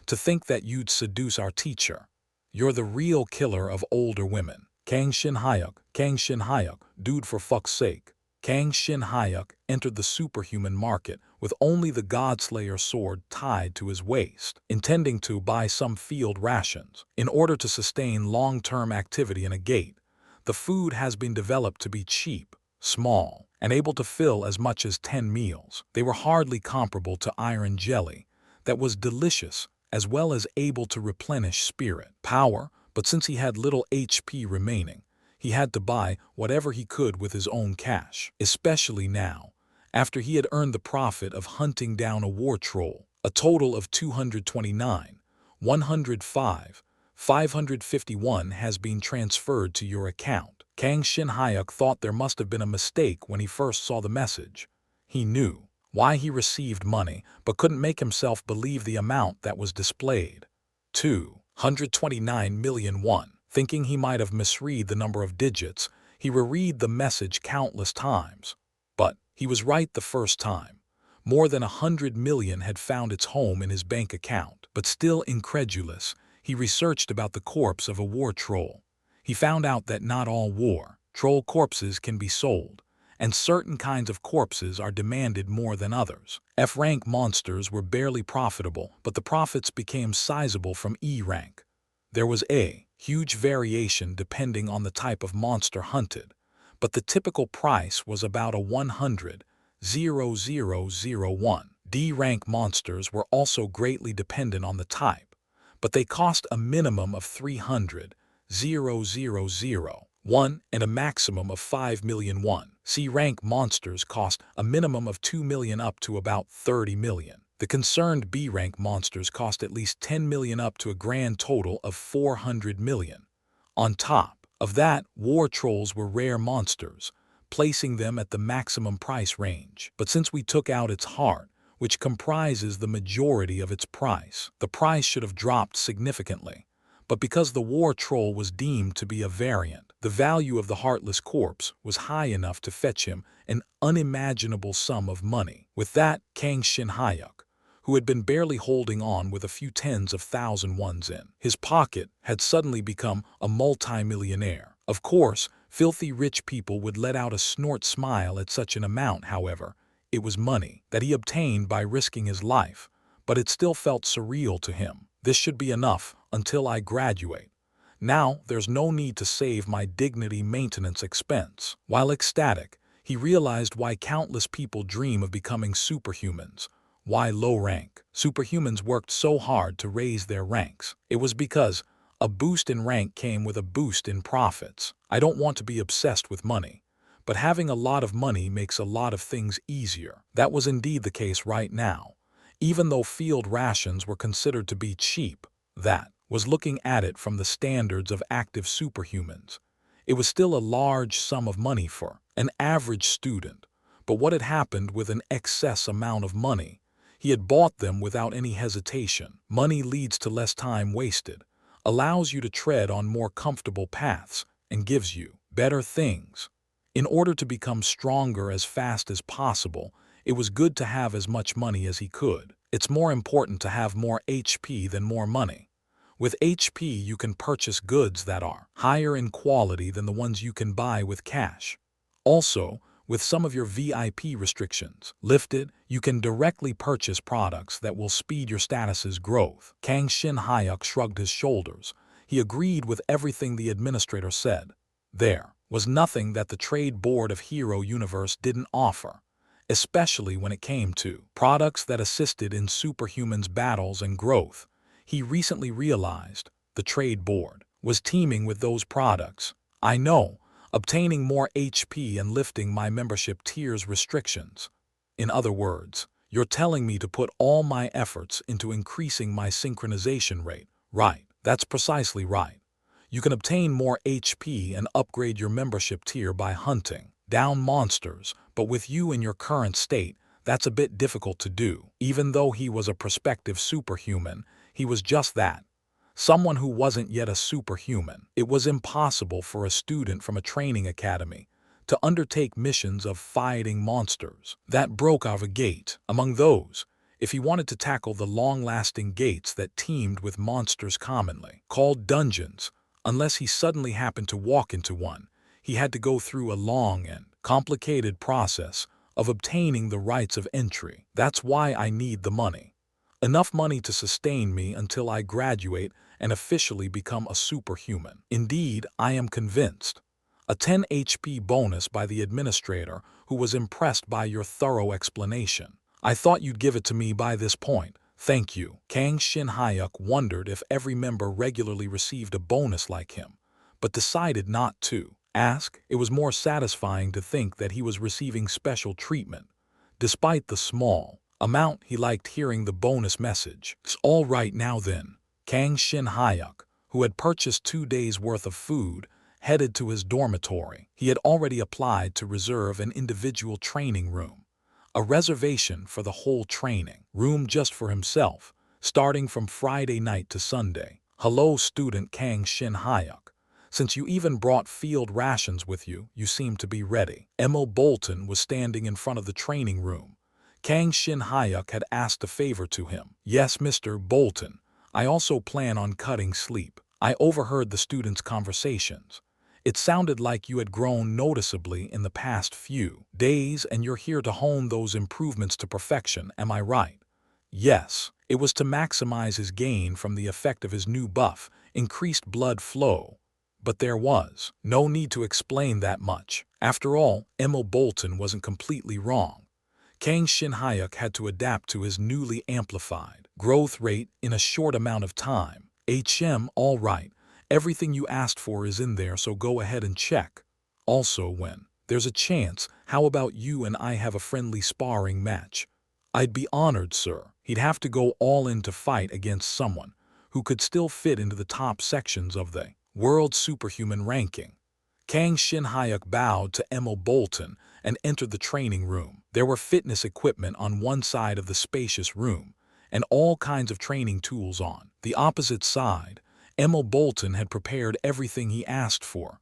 to think that you'd seduce our teacher. You're the real killer of older women. Kang Shin-hyuk, dude, for fuck's sake. Kang Shin-hyuk entered the superhuman market with only the Godslayer sword tied to his waist, intending to buy some field rations. In order to sustain long-term activity in a gate, the food has been developed to be cheap, small, and able to fill as much as 10 meals. They were hardly comparable to iron jelly, that was delicious as well as able to replenish spirit power, but since he had little HP remaining, he had to buy whatever he could with his own cash, especially now, after he had earned the profit of hunting down a war troll. A total of 229, 105, 551 has been transferred to your account. Kang Shin-hyuk thought there must have been a mistake when he first saw the message. He knew why he received money, but couldn't make himself believe the amount that was displayed. 229 million won. Thinking he might have misread the number of digits, he reread the message countless times. But he was right the first time. More than 100 million had found its home in his bank account. But still incredulous, he researched about the corpse of a war troll. He found out that not all war troll corpses can be sold, and certain kinds of corpses are demanded more than others. F-rank monsters were barely profitable, but the profits became sizable from E-rank. There was a huge variation depending on the type of monster hunted, but the typical price was about a 100,001. D-rank monsters were also greatly dependent on the type, but they cost a minimum of 300,000 1 and a maximum of 5 million won. C-rank monsters cost a minimum of 2 million up to about 30 million. The concerned B-rank monsters cost at least 10 million up to a grand total of 400 million. On top of that, war trolls were rare monsters, placing them at the maximum price range. But since we took out its heart, which comprises the majority of its price, the price should have dropped significantly. But because the war troll was deemed to be a variant, the value of the heartless corpse was high enough to fetch him an unimaginable sum of money. With that, Kang Shin-hyuk, who had been barely holding on with a few tens of thousand wons in his pocket, had suddenly become a multimillionaire. Of course, filthy rich people would let out a snort smile at such an amount. However, it was money that he obtained by risking his life, but it still felt surreal to him. This should be enough until I graduate. Now there's no need to save my dignity maintenance expense. While ecstatic, he realized why countless people dream of becoming superhumans. Why low-rank superhumans worked so hard to raise their ranks. It was because a boost in rank came with a boost in profits. I don't want to be obsessed with money, but having a lot of money makes a lot of things easier. That was indeed the case right now. Even though field rations were considered to be cheap, that was looking at it from the standards of active superhumans. It was still a large sum of money for an average student. But what had happened with an excess amount of money? He had bought them without any hesitation. Money leads to less time wasted, allows you to tread on more comfortable paths, and gives you better things. In order to become stronger as fast as possible, it was good to have as much money as he could. It's more important to have more HP than more money. With HP, you can purchase goods that are higher in quality than the ones you can buy with cash. Also, with some of your VIP restrictions lifted, you can directly purchase products that will speed your status's growth. Kang Shin-hyuk shrugged his shoulders. He agreed with everything the administrator said. There was nothing that the Trade Board of Hero Universe didn't offer, especially when it came to products that assisted in superhumans' battles and growth. He recently realized the Trade Board was teeming with those products. I know, obtaining more HP and lifting my membership tier's restrictions. In other words, you're telling me to put all my efforts into increasing my synchronization rate. Right, that's precisely right. You can obtain more HP and upgrade your membership tier by hunting down monsters, but with you in your current state, that's a bit difficult to do. Even though he was a prospective superhuman, he was just that. Someone who wasn't yet a superhuman. It was impossible for a student from a training academy to undertake missions of fighting monsters that broke out of a gate. Among those, if he wanted to tackle the long-lasting gates that teemed with monsters commonly called dungeons, unless he suddenly happened to walk into one, he had to go through a long and complicated process of obtaining the rights of entry. That's why I need the money. Enough money to sustain me until I graduate and officially become a superhuman. Indeed, I am convinced. A 10 HP bonus by the administrator, who was impressed by your thorough explanation. I thought you'd give it to me by this point. Thank you. Kang Shin-hyuk wondered if every member regularly received a bonus like him, but decided not to ask. It was more satisfying to think that he was receiving special treatment. Despite the small amount, he liked hearing the bonus message. It's all right now then. Kang Shin-hyuk, who had purchased 2 days' worth of food, headed to his dormitory. He had already applied to reserve an individual training room, a reservation for the whole training room just for himself, starting from Friday night to Sunday. Hello, student Kang Shin-hyuk. Since you even brought field rations with you, you seem to be ready. Emil Bolton was standing in front of the training room. Kang Shin-hyuk had asked a favor to him. Yes, Mr. Bolton. I also plan on cutting sleep. I overheard the students' conversations. It sounded like you had grown noticeably in the past few days and you're here to hone those improvements to perfection, am I right? Yes, it was to maximize his gain from the effect of his new buff, increased blood flow. But there was no need to explain that much. After all, Emil Bolton wasn't completely wrong. Kang Shin-hyuk had to adapt to his newly amplified growth rate in a short amount of time. All right, Everything you asked for is in there, so go ahead and check. Also, when there's a chance, how about you and I have a friendly sparring match? I'd be honored, sir. He'd have to go all in to fight against someone who could still fit into the top sections of the world superhuman ranking. Kang Shin-hyuk bowed to Emil Bolton and entered the training room. There were fitness equipment on one side of the spacious room, and all kinds of training tools on the opposite side. Emil Bolton had prepared everything he asked for.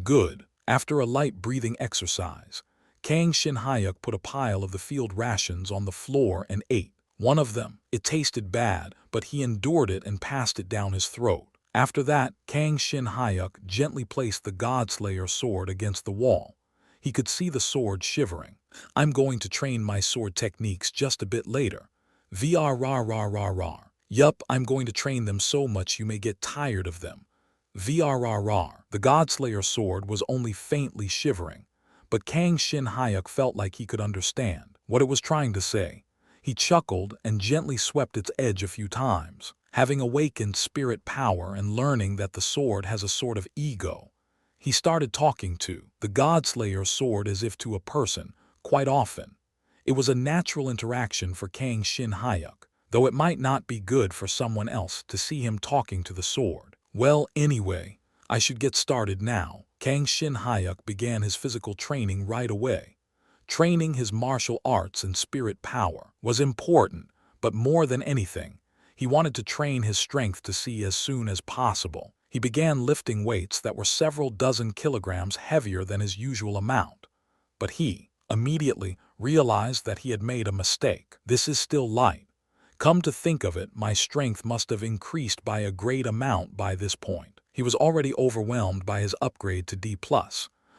Good. After a light breathing exercise, Kang Shin-hyuk put a pile of the field rations on the floor and ate one of them. It tasted bad, but he endured it and passed it down his throat. After that, Kang Shin-hyuk gently placed the Godslayer sword against the wall. He could see the sword shivering. I'm going to train my sword techniques just a bit later. VRRRRR. Yup, I'm going to train them so much you may get tired of them. VRRR. The Godslayer sword was only faintly shivering, but Kang Shin-hyuk felt like he could understand what it was trying to say. He chuckled and gently swept its edge a few times. Having awakened spirit power and learning that the sword has a sort of ego, he started talking to the Godslayer sword as if to a person, quite often. It was a natural interaction for Kang Shin-hyuk, though it might not be good for someone else to see him talking to the sword. Well, anyway, I should get started now. Kang Shin-hyuk began his physical training right away. Training his martial arts and spirit power was important, but more than anything, he wanted to train his strength to see as soon as possible. He began lifting weights that were several dozen kilograms heavier than his usual amount. But he immediately realized that he had made a mistake. This is still light. Come to think of it, my strength must have increased by a great amount by this point. He was already overwhelmed by his upgrade to D+.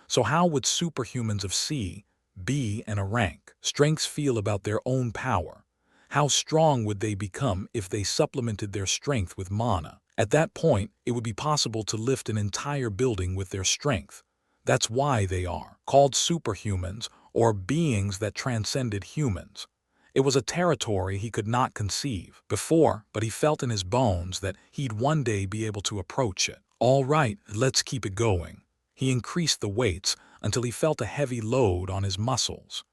So how would superhumans of C, B, and a rank strengths feel about their own power? How strong would they become if they supplemented their strength with mana? At that point, it would be possible to lift an entire building with their strength. That's why they are called superhumans, or beings that transcended humans. It was a territory he could not conceive before, but he felt in his bones that he'd one day be able to approach it. All right, let's keep it going. He increased the weights until he felt a heavy load on his muscles.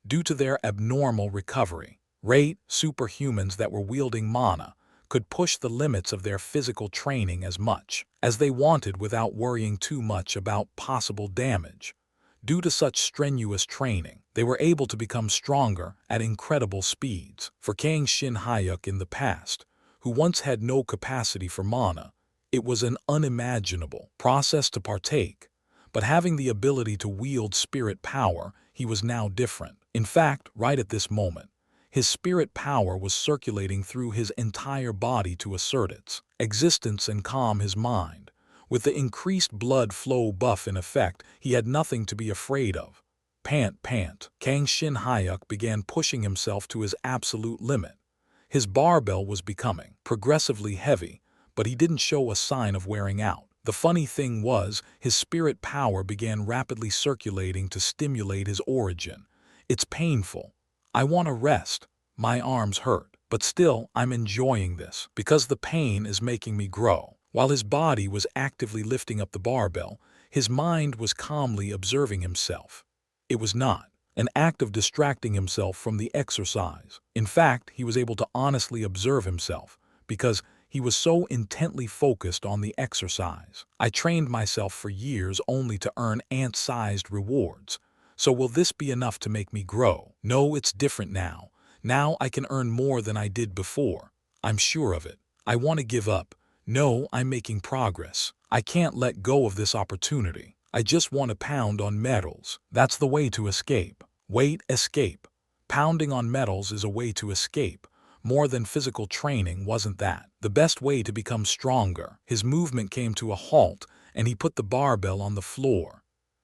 Due to their abnormal recovery rate, superhumans that were wielding mana could push the limits of their physical training as much as they wanted without worrying too much about possible damage. Due to such strenuous training, they were able to become stronger at incredible speeds. For Kang Shin-hyuk in the past, who once had no capacity for mana, it was an unimaginable process to partake. But having the ability to wield spirit power, he was now different. In fact, right at this moment, his spirit power was circulating through his entire body to assert its existence and calm his mind. With the increased blood flow buff in effect, he had nothing to be afraid of. Pant. Kang Shin-hyuk began pushing himself to his absolute limit. His barbell was becoming progressively heavy, but he didn't show a sign of wearing out. The funny thing was, his spirit power began rapidly circulating to stimulate his origin. It's painful. I want to rest. My arms hurt. But still, I'm enjoying this, because the pain is making me grow. While his body was actively lifting up the barbell, his mind was calmly observing himself. It was not an act of distracting himself from the exercise. In fact, he was able to honestly observe himself, because he was so intently focused on the exercise. I trained myself for years only to earn ant-sized rewards. So will this be enough to make me grow? No, it's different now. Now I can earn more than I did before. I'm sure of it. I want to give up. No, I'm making progress. I can't let go of this opportunity. I just want to pound on metals. That's the way to escape. Wait, escape. Pounding on metals is a way to escape. More than physical training, wasn't that the best way to become stronger? His movement came to a halt, and he put the barbell on the floor.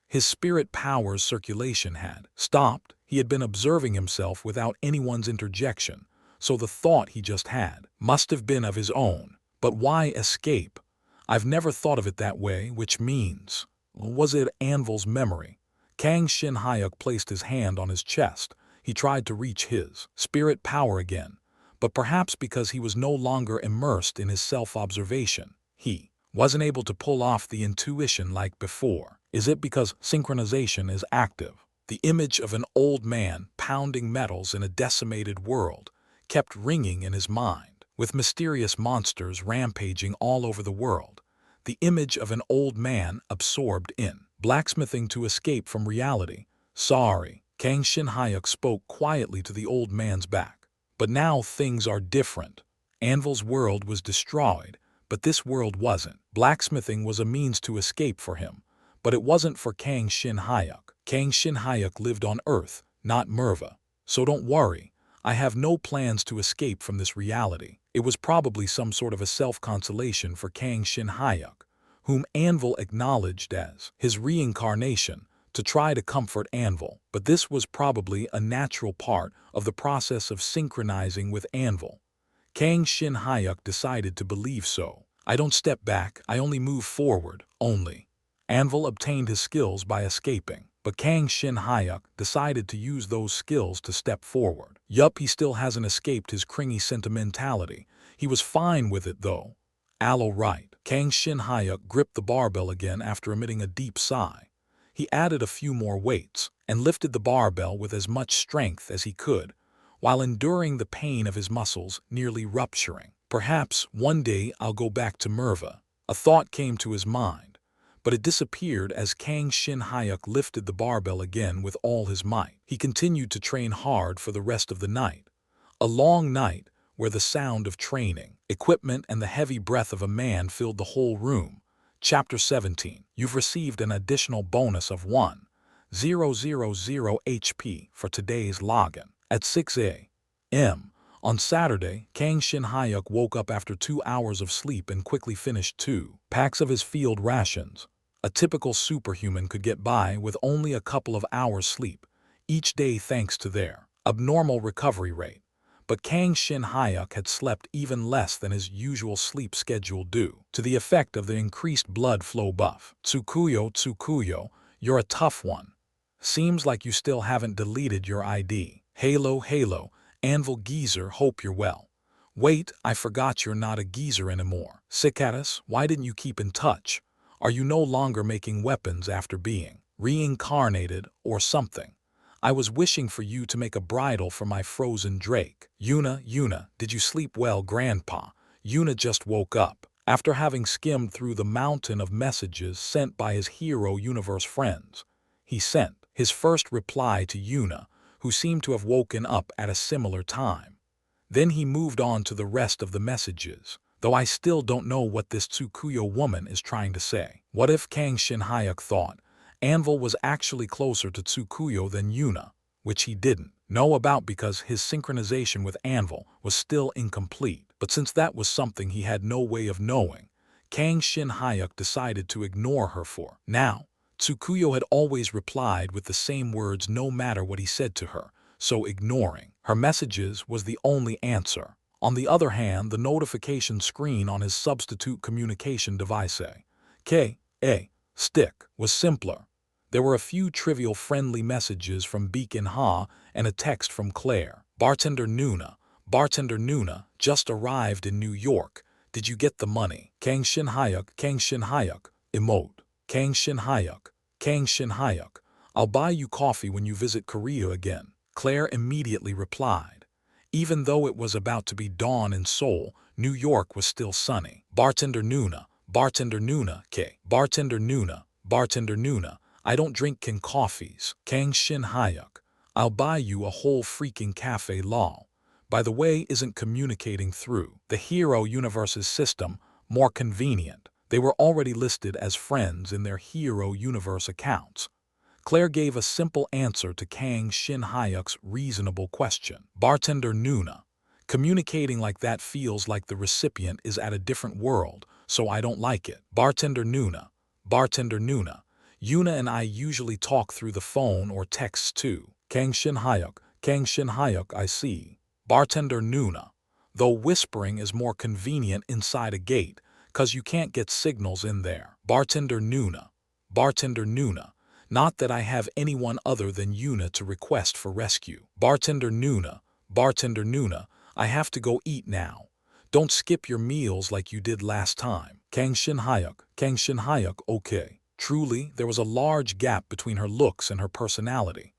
His spirit power's circulation had stopped. He had been observing himself without anyone's interjection, so the thought he just had must have been of his own. But why escape? I've never thought of it that way, which means, was it Anvil's memory? Kang Shin-hyuk placed his hand on his chest. He tried to reach his spirit power again, but perhaps because he was no longer immersed in his self-observation, he Wasn't able to pull off the intuition like before. Is it because synchronization is active? The image of an old man pounding metals in a decimated world kept ringing in his mind, with mysterious monsters rampaging all over the world. The image of an old man absorbed in blacksmithing to escape from reality. Sorry, Kang Shin-hyuk spoke quietly to the old man's back. But now things are different. Anvil's world was destroyed, but this world wasn't. Blacksmithing was a means to escape for him, but it wasn't for Kang Shin-hyuk. Kang Shin-hyuk lived on Earth, not Merva. So don't worry, I have no plans to escape from this reality. It was probably some sort of a self-consolation for Kang Shin-hyuk, whom Anvil acknowledged as his reincarnation, to try to comfort Anvil. But this was probably a natural part of the process of synchronizing with Anvil. Kang Shin-hyuk decided to believe so. I don't step back, I only move forward, only. Anvil obtained his skills by escaping, but Kang Shin-hyuk decided to use those skills to step forward. Yup, he still hasn't escaped his cringy sentimentality. He was fine with it though. Allo right. Kang Shin-hyuk gripped the barbell again after emitting a deep sigh. He added a few more weights and lifted the barbell with as much strength as he could, while enduring the pain of his muscles nearly rupturing. Perhaps one day I'll go back to Merva. A thought came to his mind, but it disappeared as Kang Shin-hyuk lifted the barbell again with all his might. He continued to train hard for the rest of the night. A long night where the sound of training, equipment, and the heavy breath of a man filled the whole room. Chapter 17. You've received an additional bonus of 1,000 HP for today's login. At 6 a.m. on Saturday, Kang Shin-hyuk woke up after 2 hours of sleep and quickly finished 2 packs of his field rations. A typical superhuman could get by with only a couple of hours sleep each day thanks to their abnormal recovery rate. But Kang Shin-hyuk had slept even less than his usual sleep schedule due to the effect of the increased blood flow buff. Tsukuyo, you're a tough one. Seems like you still haven't deleted your ID. Halo, Anvil Geezer, hope you're well. Wait, I forgot you're not a geezer anymore. Cicatus, why didn't you keep in touch? Are you no longer making weapons after being reincarnated or something? I was wishing for you to make a bridle for my frozen drake. Yuna, did you sleep well, Grandpa? Yuna just woke up, after having skimmed through the mountain of messages sent by his Hero Universe friends. He sent his first reply to Yuna, who seemed to have woken up at a similar time. Then he moved on to the rest of the messages, though I still don't know what this Tsukuyo woman is trying to say. What if Kang Shin-hyuk thought Anvil was actually closer to Tsukuyo than Yuna, which he didn't know about because his synchronization with Anvil was still incomplete. But since that was something he had no way of knowing, Kang Shin-hyuk decided to ignore her for now. Tsukuyo had always replied with the same words no matter what he said to her, so ignoring her messages was the only answer. On the other hand, the notification screen on his substitute communication device, stick, was simpler. There were a few trivial friendly messages from Beacon Ha and a text from Claire. Bartender Nuna, just arrived in New York. Did you get the money? Kang Shin-hyuk, emote. Kang Shin-hyuk, I'll buy you coffee when you visit Korea again. Claire immediately replied. Even though it was about to be dawn in Seoul, New York was still sunny. Bartender Nuna, I don't drink coffees. Kang Shin-hyuk, I'll buy you a whole freaking cafe lol. By the way, isn't communicating through the Hero Universe's system more convenient? They were already listed as friends in their Hero Universe accounts. Claire gave a simple answer to Kang Shin-hyuk's reasonable question. Bartender Nuna, communicating like that feels like the recipient is at a different world, so I don't like it. Bartender Nuna, Yuna and I usually talk through the phone or texts too. Kang Shin-hyuk, I see. Bartender Nuna, though whispering is more convenient inside a gate, 'cause you can't get signals in there. Bartender Nuna, not that I have anyone other than Yuna to request for rescue. Bartender Nuna, I have to go eat now. Don't skip your meals like you did last time. Kang Shin Hyuk, okay. Truly, there was a large gap between her looks and her personality.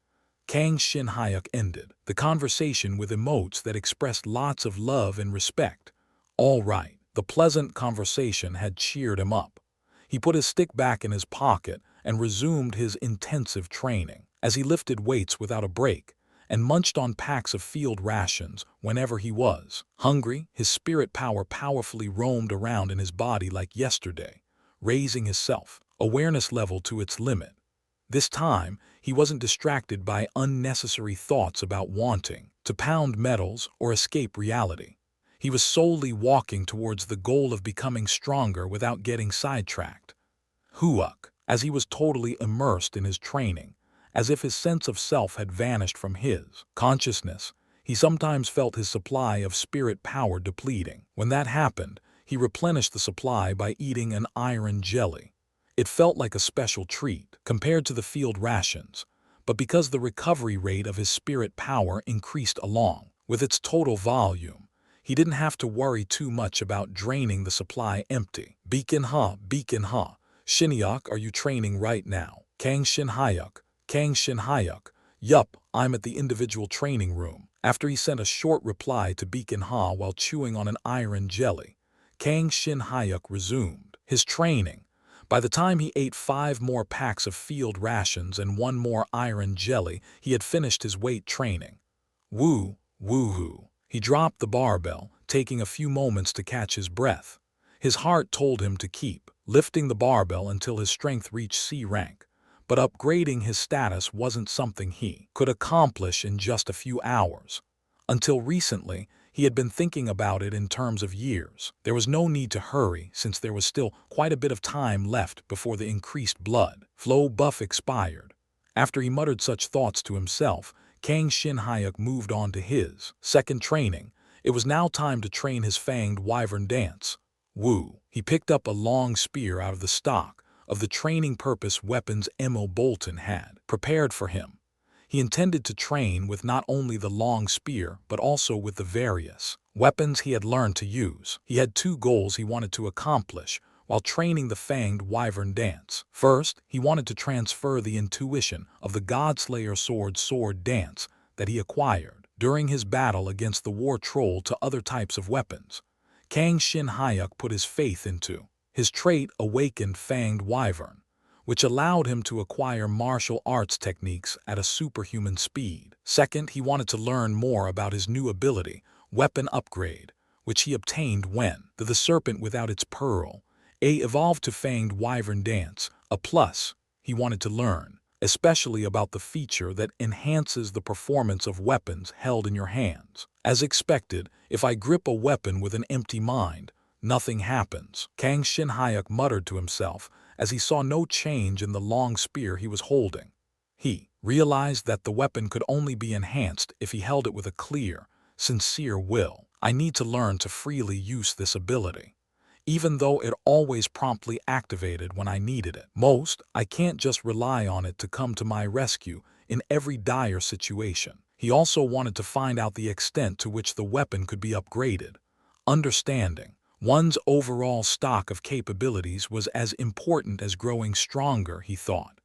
Kang Shin Hyuk ended the conversation with emotes that expressed lots of love and respect. All right, the pleasant conversation had cheered him up. He put his stick back in his pocket and resumed his intensive training as he lifted weights without a break and munched on packs of field rations whenever he was hungry. His spirit power powerfully roamed around in his body like yesterday, raising his self-awareness level to its limit. This time, he wasn't distracted by unnecessary thoughts about wanting to pound metals or escape reality. He was solely walking towards the goal of becoming stronger without getting sidetracked. Huak, as he was totally immersed in his training, as if his sense of self had vanished from his consciousness, he sometimes felt his supply of spirit power depleting. When that happened, he replenished the supply by eating an iron jelly. It felt like a special treat compared to the field rations, but because the recovery rate of his spirit power increased along with its total volume, he didn't have to worry too much about draining the supply empty. Beacon Ha, Shinyuk, are you training right now? Kang Shin Hyuk, yup, I'm at the individual training room. After he sent a short reply to Beacon Ha while chewing on an iron jelly, Kang Shin Hyuk resumed his training. By the time he ate 5 more packs of field rations and 1 more iron jelly, he had finished his weight training. Woohoo. He dropped the barbell, taking a few moments to catch his breath. His heart told him to keep lifting the barbell until his strength reached C rank, but upgrading his status wasn't something he could accomplish in just a few hours. Until recently, he had been thinking about it in terms of years. There was no need to hurry since there was still quite a bit of time left before the increased blood flow buff expired. After he muttered such thoughts to himself, Kang Shin Hyuk moved on to his second training. It was now time to train his fanged wyvern dance. He picked up a long spear out of the stock of the training purpose weapons Emil Bolton had prepared for him. He intended to train with not only the long spear but also with the various weapons he had learned to use. He had 2 goals he wanted to accomplish while training the fanged wyvern dance. First, he wanted to transfer the intuition of the Godslayer sword dance that he acquired during his battle against the war troll to other types of weapons. Kang Shin Hyuk put his faith into his trait awakened fanged wyvern, which allowed him to acquire martial arts techniques at a superhuman speed. Second, he wanted to learn more about his new ability, weapon upgrade, which he obtained when the serpent without its pearl evolved to fanged wyvern dance. A plus, he wanted to learn, especially about the feature that enhances the performance of weapons held in your hands. As expected, if I grip a weapon with an empty mind, nothing happens. Kang Shin Hyuk muttered to himself as he saw no change in the long spear he was holding. He realized that the weapon could only be enhanced if he held it with a clear, sincere will. I need to learn to freely use this ability, even though it always promptly activated when I needed it most. I can't just rely on it to come to my rescue in every dire situation. He also wanted to find out the extent to which the weapon could be upgraded. Understanding one's overall stock of capabilities was as important as growing stronger, he thought.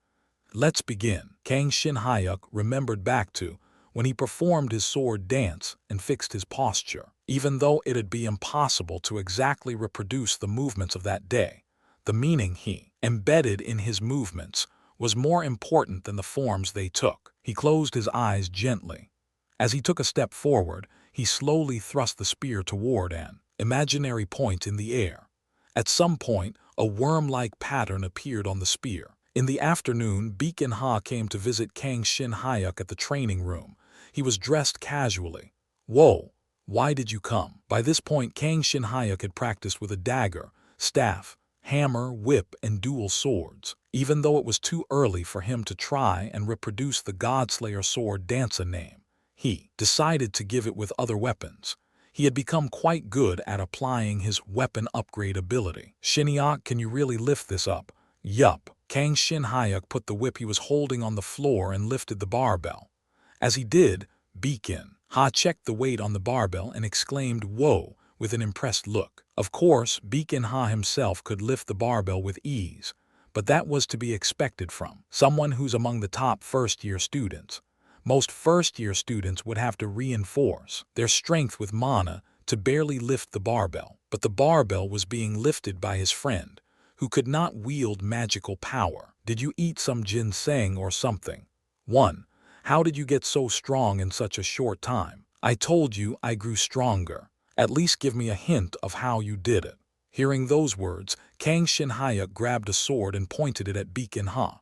Let's begin. Kang Shin Hyuk remembered back to when he performed his sword dance and fixed his posture. Even though it'd be impossible to exactly reproduce the movements of that day, the meaning he embedded in his movements was more important than the forms they took. He closed his eyes gently. As he took a step forward, he slowly thrust the spear toward an imaginary point in the air. At some point, a worm-like pattern appeared on the spear. In the afternoon, Beacon Ha came to visit Kang Shin Hyuk at the training room. He was dressed casually. Whoa, why did you come? By this point, Kang Shin Hyuk had practiced with a dagger, staff, hammer, whip, and dual swords. Even though it was too early for him to try and reproduce the Godslayer sword dance name, he decided to give it with other weapons. He had become quite good at applying his weapon upgrade ability. Shinyuk, can you really lift this up? Yup. Kang Shin Hyuk put the whip he was holding on the floor and lifted the barbell. As he did, Beacon Ha checked the weight on the barbell and exclaimed, "Whoa," with an impressed look. Of course, Beacon Ha himself could lift the barbell with ease, but that was to be expected from someone who's among the top first-year students. Most first-year students would have to reinforce their strength with mana to barely lift the barbell, but the barbell was being lifted by his friend, who could not wield magical power. Did you eat some ginseng or something? 1. How did you get so strong in such a short time? I told you I grew stronger. At least give me a hint of how you did it. Hearing those words, Kang Shin-hyuk grabbed a sword and pointed it at Beacon Ha.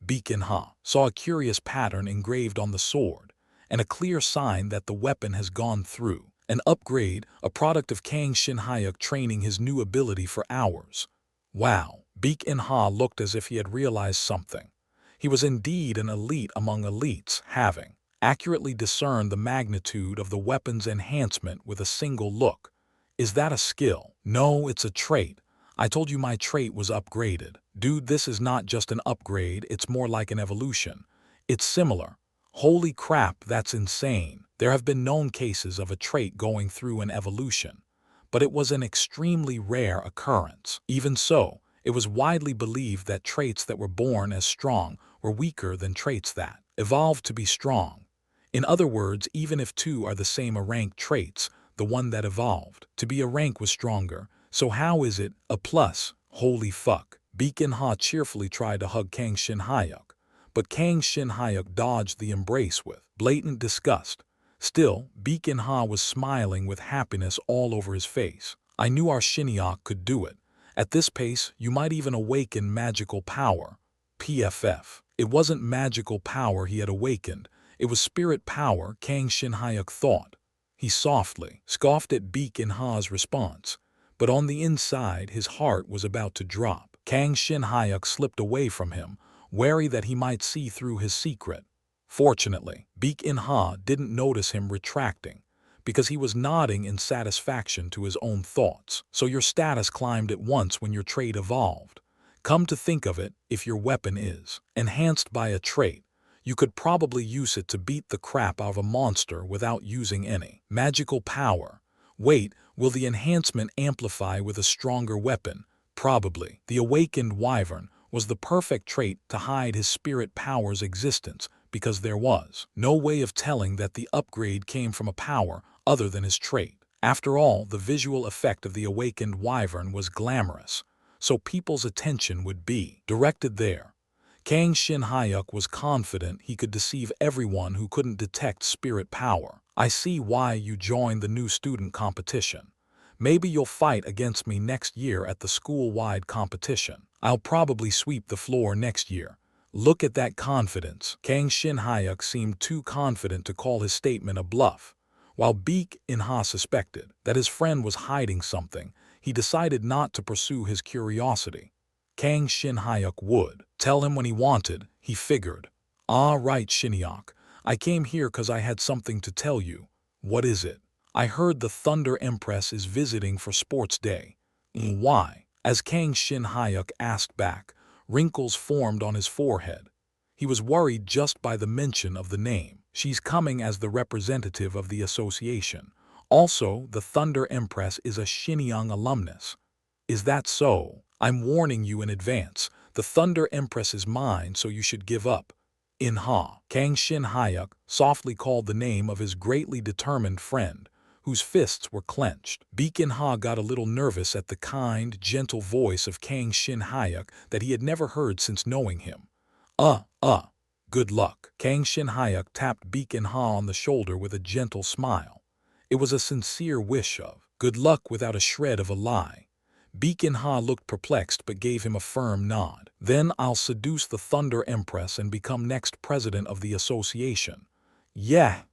Beacon Ha saw a curious pattern engraved on the sword, and a clear sign that the weapon has gone through an upgrade, a product of Kang Shin-hyuk training his new ability for hours. Wow, Beacon Ha looked as if he had realized something. He was indeed an elite among elites, having accurately discerned the magnitude of the weapon's enhancement with a single look. Is that a skill? No, it's a trait. I told you my trait was upgraded. Dude, this is not just an upgrade, it's more like an evolution. It's similar. Holy crap, that's insane. There have been known cases of a trait going through an evolution, but it was an extremely rare occurrence. Even so, it was widely believed that traits that were born as strong were weaker than traits that evolved to be strong. In other words, even if two are the same rank traits, the one that evolved to be a rank was stronger. So how is it a plus? Holy fuck. Beacon Ha cheerfully tried to hug Kang Shin-hyuk, but Kang Shin-hyuk dodged the embrace with blatant disgust. Still, Beacon Ha was smiling with happiness all over his face. I knew our Shinhyuk could do it. At this pace, you might even awaken magical power. PFF. It wasn't magical power he had awakened. It was spirit power, Kang Shin-hyuk thought. He softly scoffed at Beacon Ha's response, but on the inside his heart was about to drop. Kang Shin-hyuk slipped away from him, wary that he might see through his secret. Fortunately, Beacon Ha didn't notice him retracting, because he was nodding in satisfaction to his own thoughts. So your status climbed at once when your trait evolved. Come to think of it, if your weapon is enhanced by a trait, you could probably use it to beat the crap out of a monster without using any magical power. Wait, will the enhancement amplify with a stronger weapon? Probably. The awakened wyvern was the perfect trait to hide his spirit power's existence, because there was no way of telling that the upgrade came from a power other than his trait. After all, the visual effect of the awakened wyvern was glamorous, so people's attention would be directed there. Kang Shin-hyuk was confident he could deceive everyone who couldn't detect spirit power. I see why you joined the new student competition. Maybe you'll fight against me next year at the school-wide competition. I'll probably sweep the floor next year. Look at that confidence. Kang Shin-hyuk seemed too confident to call his statement a bluff. While Beacon Ha suspected that his friend was hiding something, he decided not to pursue his curiosity. Kang Shin-hyuk would tell him when he wanted, he figured. Ah, right, Shinhyuk. I came here because I had something to tell you. What is it? I heard the Thunder Empress is visiting for Sports Day. Why? As Kang Shin-hyuk asked back, wrinkles formed on his forehead. He was worried just by the mention of the name. She's coming as the representative of the association. Also, the Thunder Empress is a Shinhyang alumnus. Is that so? I'm warning you in advance. The Thunder Empress is mine, so you should give up. In Ha, Kang Shin-hyuk softly called the name of his greatly determined friend, whose fists were clenched. Beacon Ha got a little nervous at the kind, gentle voice of Kang Shin-hyuk that he had never heard since knowing him. Good luck. Kang Shin-hyuk tapped Beacon Ha on the shoulder with a gentle smile. It was a sincere wish of good luck without a shred of a lie. Beacon Ha looked perplexed but gave him a firm nod. Then I'll seduce the Thunder Empress and become next president of the association. Yeah.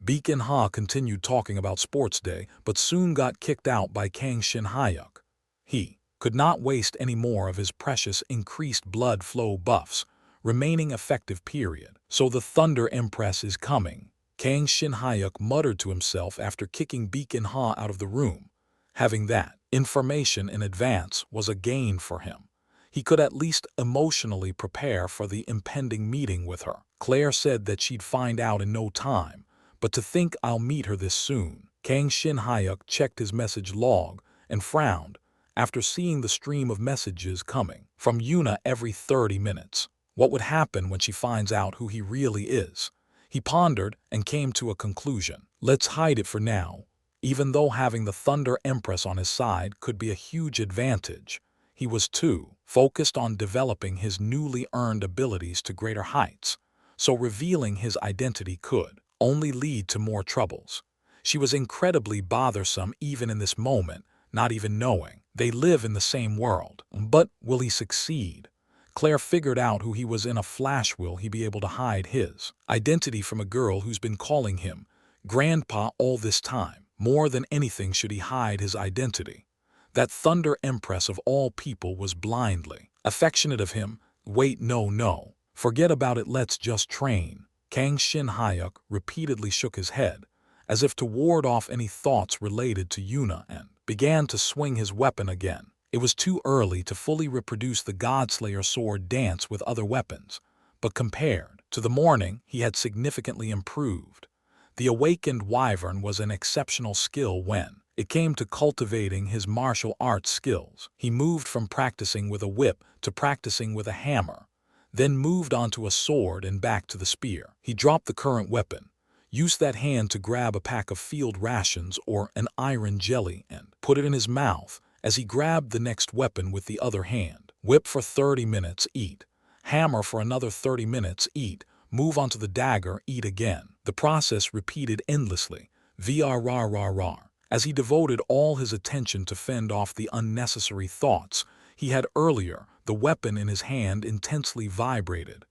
Beacon Ha continued talking about Sports Day, but soon got kicked out by Kang Shin-hyuk. He could not waste any more of his precious increased blood flow buffs, remaining effective period. So the Thunder Empress is coming. Kang Shin-hyuk muttered to himself after kicking Beacon Ha out of the room. Having that information in advance was a gain for him. He could at least emotionally prepare for the impending meeting with her. Claire said that she'd find out in no time, but to think I'll meet her this soon. Kang Shin-hyuk checked his message log and frowned after seeing the stream of messages coming from Yuna every 30 minutes. What would happen when she finds out who he really is? He pondered and came to a conclusion. Let's hide it for now. Even though having the Thunder Empress on his side could be a huge advantage, he was too focused on developing his newly earned abilities to greater heights, so revealing his identity could only lead to more troubles. She was incredibly bothersome even in this moment, not even knowing they live in the same world. But will he succeed? Claire figured out who he was in a flash. Will he be able to hide his identity from a girl who's been calling him Grandpa all this time? More than anything should he hide his identity. That Thunder Empress of all people was blindly affectionate of him. Wait, no. Forget about it, let's just train. Kang Shin-hyuk repeatedly shook his head, as if to ward off any thoughts related to Yuna, and began to swing his weapon again. It was too early to fully reproduce the Godslayer sword dance with other weapons, but compared to the morning, he had significantly improved. The awakened wyvern was an exceptional skill when it came to cultivating his martial arts skills. He moved from practicing with a whip to practicing with a hammer, then moved on to a sword and back to the spear. He dropped the current weapon, used that hand to grab a pack of field rations or an iron jelly and put it in his mouth as he grabbed the next weapon with the other hand. Whip for 30 minutes, eat. Hammer for another 30 minutes, eat. Move on to the dagger, eat again. The process repeated endlessly, vrrrrr. As he devoted all his attention to fend off the unnecessary thoughts he had earlier, the weapon in his hand intensely vibrated.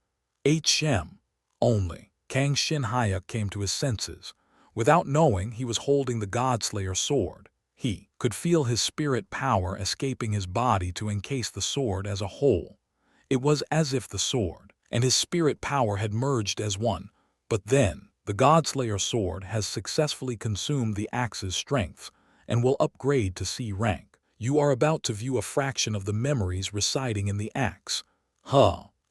HM. Only Kang Shin-hyuk came to his senses. Without knowing he was holding the Godslayer sword, he could feel his spirit power escaping his body to encase the sword as a whole. It was as if the sword and his spirit power had merged as one. But then, the Godslayer sword has successfully consumed the axe's strength and will upgrade to C rank. You are about to view a fraction of the memories residing in the axe.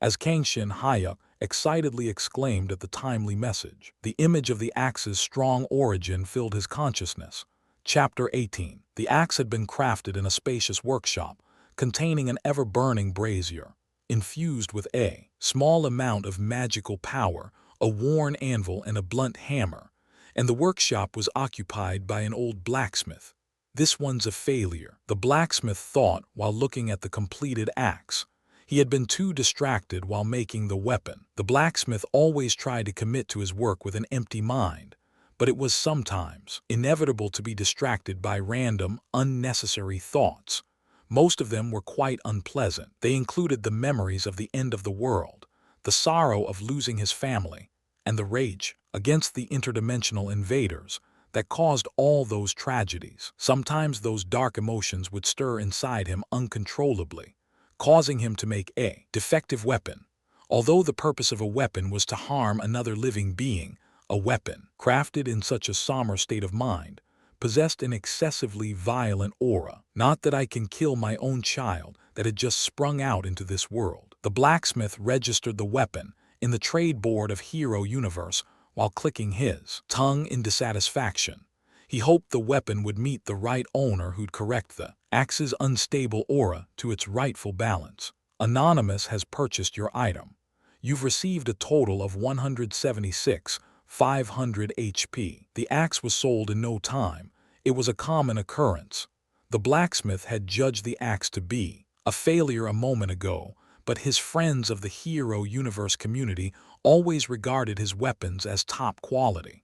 As Kang Shin-hyuk excitedly exclaimed at the timely message, the image of the axe's strong origin filled his consciousness. Chapter 18. The axe had been crafted in a spacious workshop, containing an ever-burning brazier, infused with a small amount of magical power, a worn anvil and a blunt hammer, and the workshop was occupied by an old blacksmith. This one's a failure, the blacksmith thought while looking at the completed axe. He had been too distracted while making the weapon. The blacksmith always tried to commit to his work with an empty mind, but it was sometimes inevitable to be distracted by random, unnecessary thoughts. Most of them were quite unpleasant. They included the memories of the end of the world, the sorrow of losing his family, and the rage against the interdimensional invaders that caused all those tragedies. Sometimes those dark emotions would stir inside him uncontrollably, causing him to make a defective weapon. Although the purpose of a weapon was to harm another living being, a weapon, crafted in such a somber state of mind, possessed an excessively violent aura. Not that I can kill my own child that had just sprung out into this world. The blacksmith registered the weapon in the trade board of Hero Universe while clicking his tongue in dissatisfaction. He hoped the weapon would meet the right owner who'd correct the axe's unstable aura to its rightful balance. Anonymous has purchased your item. You've received a total of 176,500 HP. The axe was sold in no time. It was a common occurrence. The blacksmith had judged the axe to be a failure a moment ago, but his friends of the Hero Universe community always regarded his weapons as top quality.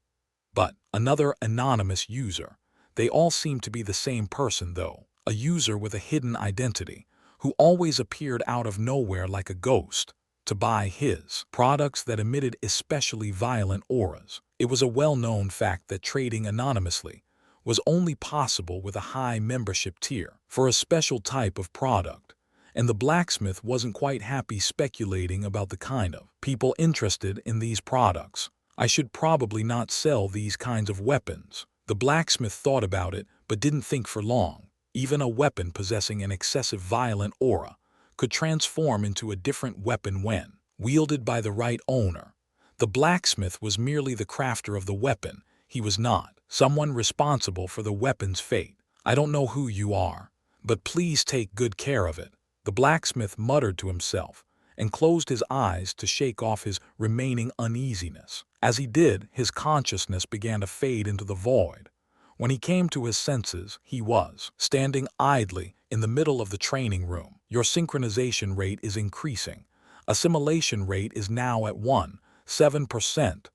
But another anonymous user. They all seemed to be the same person though, a user with a hidden identity, who always appeared out of nowhere like a ghost, to buy his products that emitted especially violent auras. It was a well-known fact that trading anonymously was only possible with a high membership tier for a special type of product, and the blacksmith wasn't quite happy speculating about the kind of people interested in these products. I should probably not sell these kinds of weapons. The blacksmith thought about it but didn't think for long. Even a weapon possessing an excessive violent aura could transform into a different weapon when wielded by the right owner. The blacksmith was merely the crafter of the weapon. He was not someone responsible for the weapon's fate. I don't know who you are, but please take good care of it. The blacksmith muttered to himself and closed his eyes to shake off his remaining uneasiness. As he did, his consciousness began to fade into the void. When he came to his senses, he was standing idly in the middle of the training room. Your synchronization rate is increasing. Assimilation rate is now at 1.7%.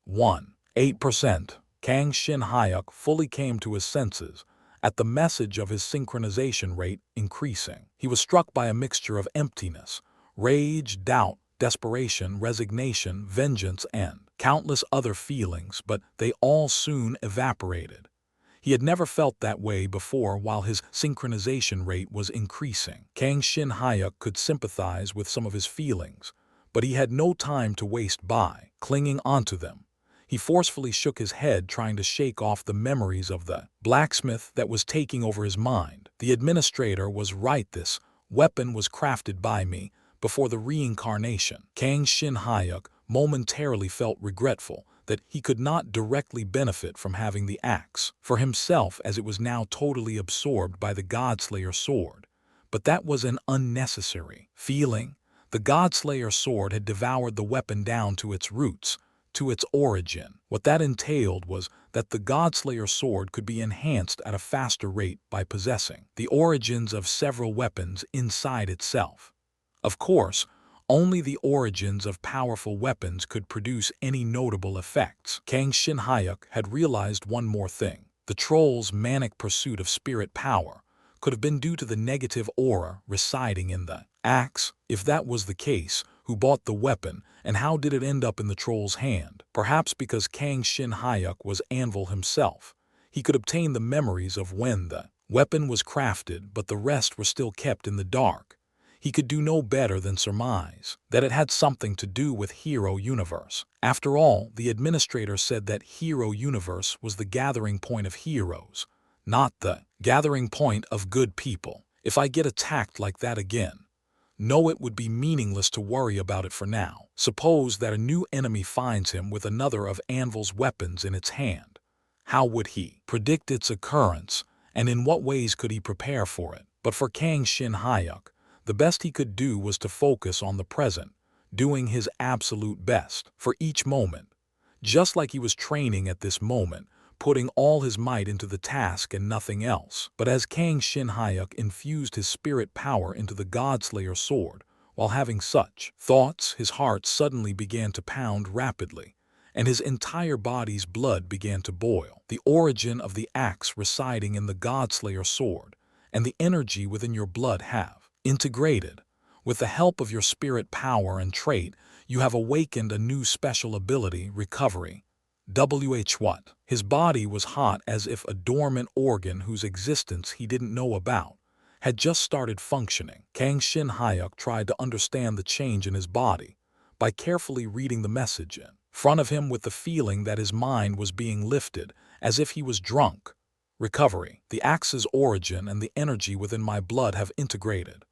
1.8%. Kang Shin Hyuk fully came to his senses at the message of his synchronization rate increasing. He was struck by a mixture of emptiness, rage, doubt, desperation, resignation, vengeance, and countless other feelings, but they all soon evaporated. He had never felt that way before while his synchronization rate was increasing. Kang Shin Hyuk could sympathize with some of his feelings, but he had no time to waste by clinging onto them. He forcefully shook his head, trying to shake off the memories of the blacksmith that was taking over his mind. The administrator was right. This weapon was crafted by me before the reincarnation. Kang Shin Hyuk momentarily felt regretful that he could not directly benefit from having the axe for himself, as it was now totally absorbed by the Godslayer sword. But that was an unnecessary feeling. The Godslayer sword had devoured the weapon down to its roots, to its origin. What that entailed was that the Godslayer sword could be enhanced at a faster rate by possessing the origins of several weapons inside itself. Of course, only the origins of powerful weapons could produce any notable effects. Kang Shin Hyuk had realized one more thing. The troll's manic pursuit of spirit power could have been due to the negative aura residing in the axe. If that was the case, who bought the weapon and how did it end up in the troll's hand? Perhaps because Kang Shin Hyuk was Anvil himself. He could obtain the memories of when the weapon was crafted, but the rest were still kept in the dark. He could do no better than surmise that it had something to do with Hero Universe. After all, the administrator said that Hero Universe was the gathering point of heroes, not the gathering point of good people. If I get attacked like that again, no, it would be meaningless to worry about it for now. Suppose that a new enemy finds him with another of Anvil's weapons in its hand. How would he predict its occurrence, and in what ways could he prepare for it? But for Kang Shin Hyuk, the best he could do was to focus on the present, doing his absolute best for each moment. Just like he was training at this moment, putting all his might into the task and nothing else. But as Kang Shin Hyuk infused his spirit power into the Godslayer sword, while having such thoughts, his heart suddenly began to pound rapidly, and his entire body's blood began to boil. The origin of the axe residing in the Godslayer sword, and the energy within your blood have integrated. With the help of your spirit power and trait, you have awakened a new special ability, recovery. What? His body was hot as if a dormant organ whose existence he didn't know about had just started functioning. Kang Shin Hyuk tried to understand the change in his body by carefully reading the message in front of him with the feeling that his mind was being lifted as if he was drunk. Recovery. The axe's origin and the energy within my blood have integrated.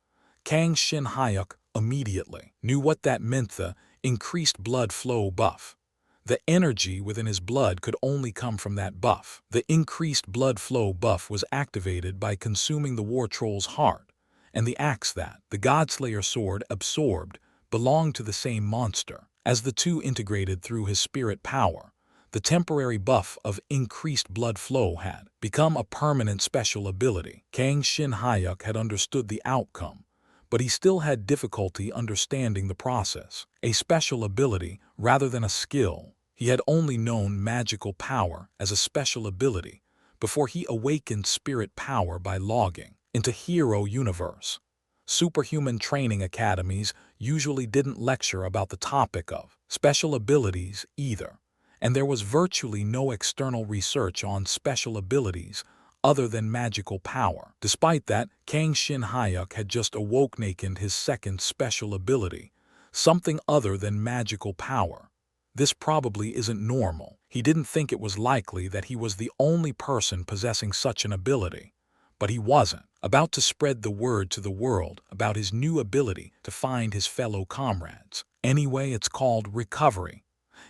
Kang Shin Hyuk immediately knew what that meant, the increased blood flow buff. The energy within his blood could only come from that buff. The increased blood flow buff was activated by consuming the war troll's heart, and the axe that the Godslayer sword absorbed belonged to the same monster. As the two integrated through his spirit power, the temporary buff of increased blood flow had become a permanent special ability. Kang Shin Hyuk had understood the outcome, but he still had difficulty understanding the process. A special ability rather than a skill. He had only known magical power as a special ability before he awakened spirit power by logging into Hero Universe. Superhuman training academies usually didn't lecture about the topic of special abilities either, and there was virtually no external research on special abilities other than magical power. Despite that, Kang Shin Hyuk had just awakened his second special ability, something other than magical power. This probably isn't normal. He didn't think it was likely that he was the only person possessing such an ability. But he wasn't. About to spread the word to the world about his new ability to find his fellow comrades. Anyway, it's called recovery.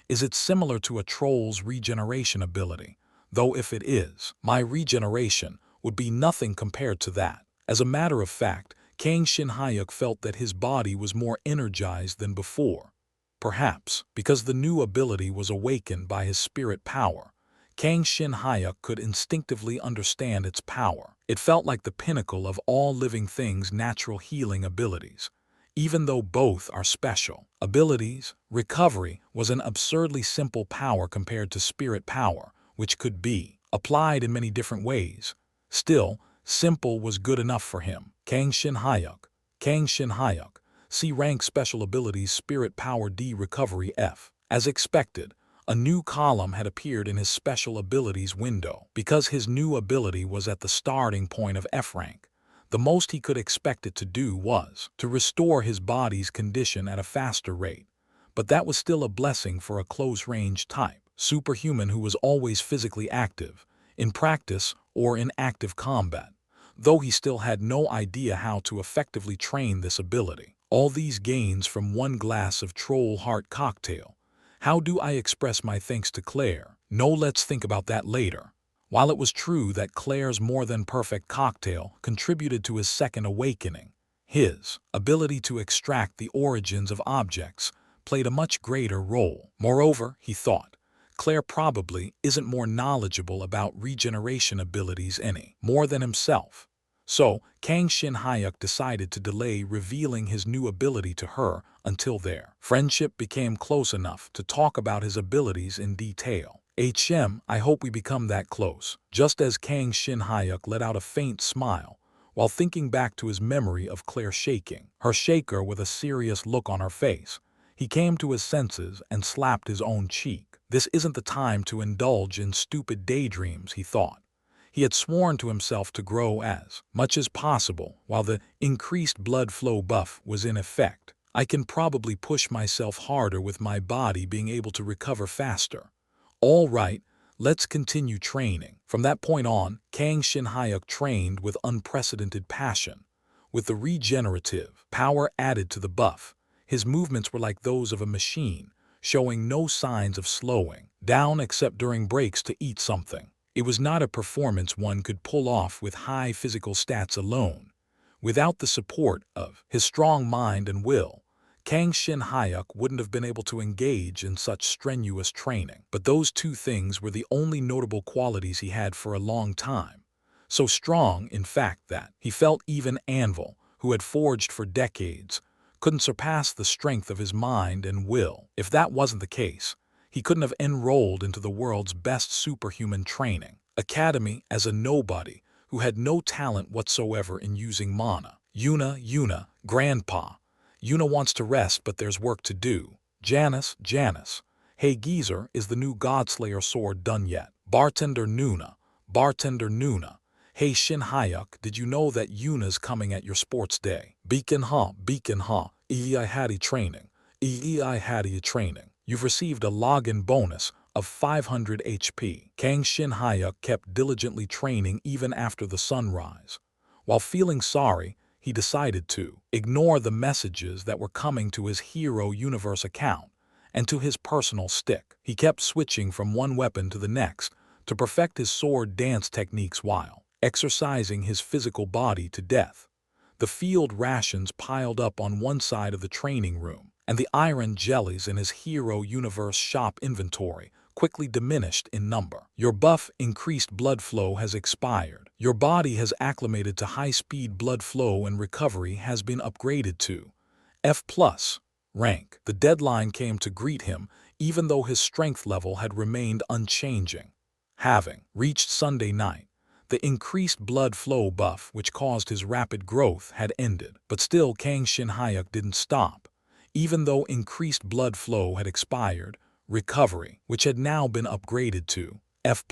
Is it similar to a troll's regeneration ability? though if it is, my regeneration would be nothing compared to that. As a matter of fact, Kang Shin-hyuk felt that his body was more energized than before. Perhaps because the new ability was awakened by his spirit power, Kang Shin-hyuk could instinctively understand its power. It felt like the pinnacle of all living things' natural healing abilities. Even though both are special abilities, recovery was an absurdly simple power compared to spirit power, which could be applied in many different ways. Still, simple was good enough for him. Kang Shin-hyuk. Kang Shin-hyuk. C rank special abilities spirit power D recovery F. As expected, a new column had appeared in his special abilities window. Because his new ability was at the starting point of F rank, the most he could expect it to do was to restore his body's condition at a faster rate. But that was still a blessing for a close-range type superhuman who was always physically active, in practice or in active combat, though he still had no idea how to effectively train this ability. All these gains from one glass of Troll Heart cocktail. How do I express my thanks to Claire? No, let's think about that later. While it was true that Claire's more-than-perfect cocktail contributed to his second awakening, his ability to extract the origins of objects played a much greater role. Moreover, he thought, Claire probably isn't more knowledgeable about regeneration abilities any more than himself. So, Kang Shin-hyuk decided to delay revealing his new ability to her until their friendship became close enough to talk about his abilities in detail. I hope we become that close. Just as Kang Shin-hyuk let out a faint smile, while thinking back to his memory of Claire shaking her shaker with a serious look on her face, he came to his senses and slapped his own cheek. This isn't the time to indulge in stupid daydreams, he thought. He had sworn to himself to grow as much as possible while the increased blood flow buff was in effect. I can probably push myself harder with my body being able to recover faster. All right, let's continue training. From that point on, Kang Shin-hyuk trained with unprecedented passion. With the regenerative power added to the buff, his movements were like those of a machine, showing no signs of slowing down except during breaks to eat something. It was not a performance one could pull off with high physical stats alone. Without the support of his strong mind and will, Kang Shin-hyuk wouldn't have been able to engage in such strenuous training. But those two things were the only notable qualities he had for a long time. So strong, in fact, that he felt even Anvil, who had forged for decades, couldn't surpass the strength of his mind and will. If that wasn't the case, he couldn't have enrolled into the world's best superhuman training academy as a nobody who had no talent whatsoever in using mana. Yuna, Grandpa. Yuna wants to rest, but there's work to do. Janice. Hey Geezer, is the new Godslayer sword done yet? Bartender Nuna. Hey Shin-hyuk, did you know that Yuna's coming at your sports day? Beacon Ha. I had training. You've received a login bonus of 500 HP. Kang Shin-hyuk kept diligently training even after the sunrise. While feeling sorry, he decided to ignore the messages that were coming to his Hero Universe account and to his personal stick. He kept switching from one weapon to the next to perfect his sword dance techniques while exercising his physical body to death. The field rations piled up on one side of the training room, and the iron jellies in his Hero Universe shop inventory quickly diminished in number. Your buff increased blood flow has expired. Your body has acclimated to high-speed blood flow and recovery has been upgraded to F+ rank. The deadline came to greet him even though his strength level had remained unchanging. Having reached Sunday night, the increased blood flow buff which caused his rapid growth had ended. But still Kang Shin-hyuk didn't stop. Even though increased blood flow had expired, recovery, which had now been upgraded to F+,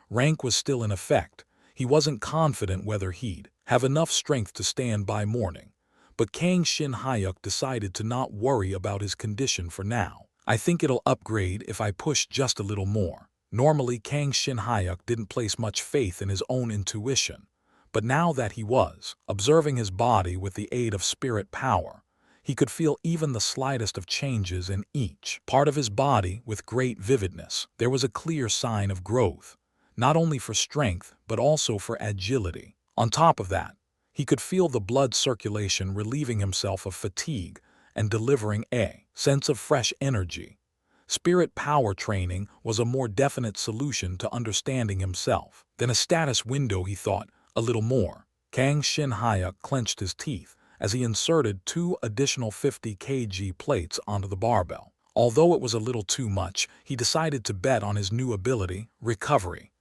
rank was still in effect. He wasn't confident whether he'd have enough strength to stand by morning. But Kang Shin-hyuk decided to not worry about his condition for now. I think it'll upgrade if I push just a little more. Normally, Kang Shin-hyuk didn't place much faith in his own intuition. But now that he was observing his body with the aid of spirit power, he could feel even the slightest of changes in each part of his body with great vividness. There was a clear sign of growth. not only for strength but also for agility. On top of that, he could feel the blood circulation relieving himself of fatigue and delivering a sense of fresh energy. Spirit power training was a more definite solution to understanding himself than a status window, he thought, a little more. Kang Shin-hyuk clenched his teeth as he inserted 2 additional 50 kg plates onto the barbell. Although it was a little too much, he decided to bet on his new ability, recovery.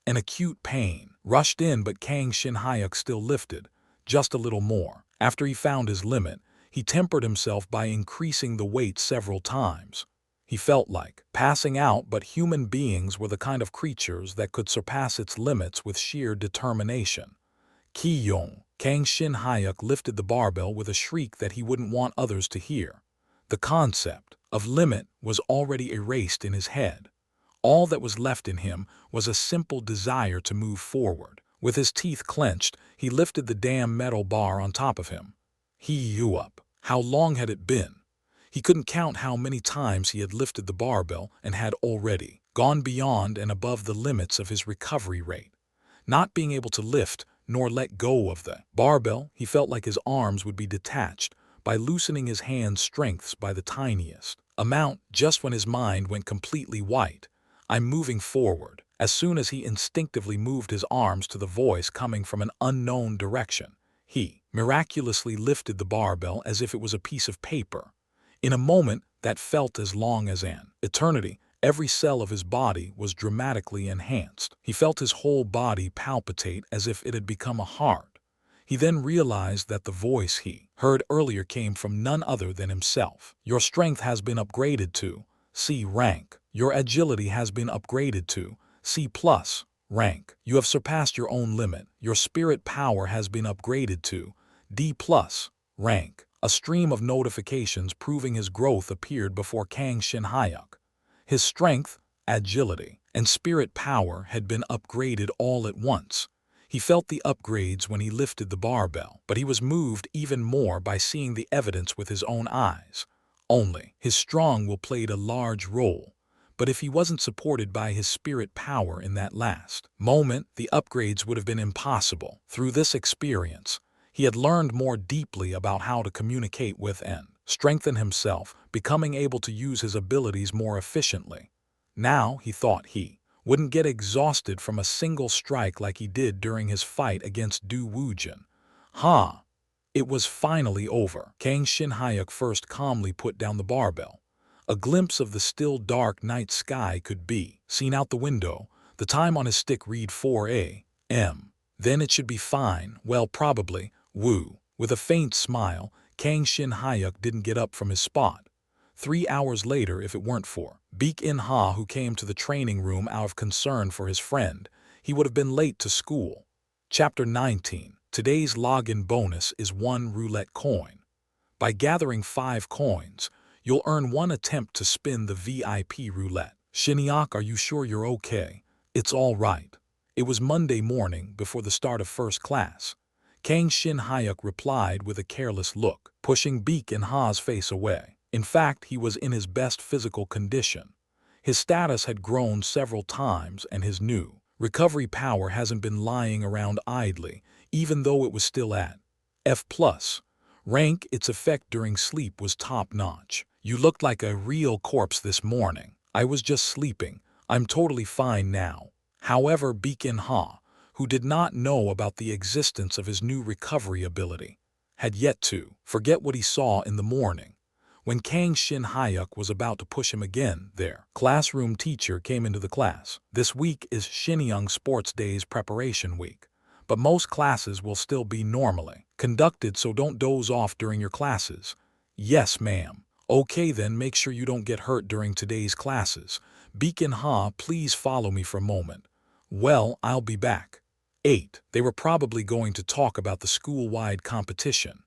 An acute pain rushed in, but Kang Shin-hyuk still lifted, just a little more. After he found his limit, he tempered himself by increasing the weight several times. He felt like passing out, but human beings were the kind of creatures that could surpass its limits with sheer determination. Ki-yong, Kang Shin-hyuk lifted the barbell with a shriek that he wouldn't want others to hear. The concept of limit was already erased in his head. All that was left in him was a simple desire to move forward. With his teeth clenched, he lifted the damn metal bar on top of him. Up. How long had it been? He couldn't count how many times he had lifted the barbell and had already gone beyond and above the limits of his recovery rate. Not being able to lift nor let go of the barbell, he felt like his arms would be detached by loosening his hand strengths by the tiniest amount. Just when his mind went completely white, "I'm moving forward." As soon as he instinctively moved his arms to the voice coming from an unknown direction, he miraculously lifted the barbell as if it was a piece of paper. In a moment that felt as long as an eternity, every cell of his body was dramatically enhanced. He felt his whole body palpitate as if it had become a heart. He then realized that the voice he heard earlier came from none other than himself. "Your strength has been upgraded to C rank. Your agility has been upgraded to C+ rank. You have surpassed your own limit. Your spirit power has been upgraded to D+ rank." A stream of notifications proving his growth appeared before Kang Shin-hyuk. His strength, agility, and spirit power had been upgraded all at once. He felt the upgrades when he lifted the barbell, but he was moved even more by seeing the evidence with his own eyes. Only his strong will played a large role, but if he wasn't supported by his spirit power in that last moment, the upgrades would have been impossible. Through this experience, he had learned more deeply about how to communicate with and strengthen himself, becoming able to use his abilities more efficiently. Now he thought he wouldn't get exhausted from a single strike like he did during his fight against Du Wujin. It was finally over. Kang Shin-hyuk first calmly put down the barbell. A glimpse of the still dark night sky could be seen out the window. The time on his stick read 4 a.m. Then it should be fine. Well, probably. Woo. With a faint smile, Kang Shin-hyuk didn't get up from his spot. 3 hours later, if it weren't for Baek In-ha, who came to the training room out of concern for his friend, he would have been late to school. Chapter 19. Today's login bonus is 1 roulette coin. By gathering 5 coins, you'll earn 1 attempt to spin the VIP roulette. Shin-hyuk, are you sure you're okay? It's all right. It was Monday morning before the start of first class. Kang Shin-hyuk replied with a careless look, pushing Baek In-ha's face away. In fact, he was in his best physical condition. His status had grown several times, and his new recovery power hasn't been lying around idly, even though it was still at F+ rank. Its effect during sleep was top-notch. "You looked like a real corpse this morning." "I was just sleeping. I'm totally fine now." However, Baek In-ha, who did not know about the existence of his new recovery ability, had yet to forget what he saw in the morning. When Kang Shin-hyuk was about to push him again, their classroom teacher came into the class. "This week is Shinyoung Sports Day's preparation week, but most classes will still be normally conducted, so don't doze off during your classes." "Yes, ma'am." "Okay then, make sure you don't get hurt during today's classes." "Baek In-ha, please follow me for a moment." "Well, I'll be back." 8. They were probably going to talk about the school-wide competition.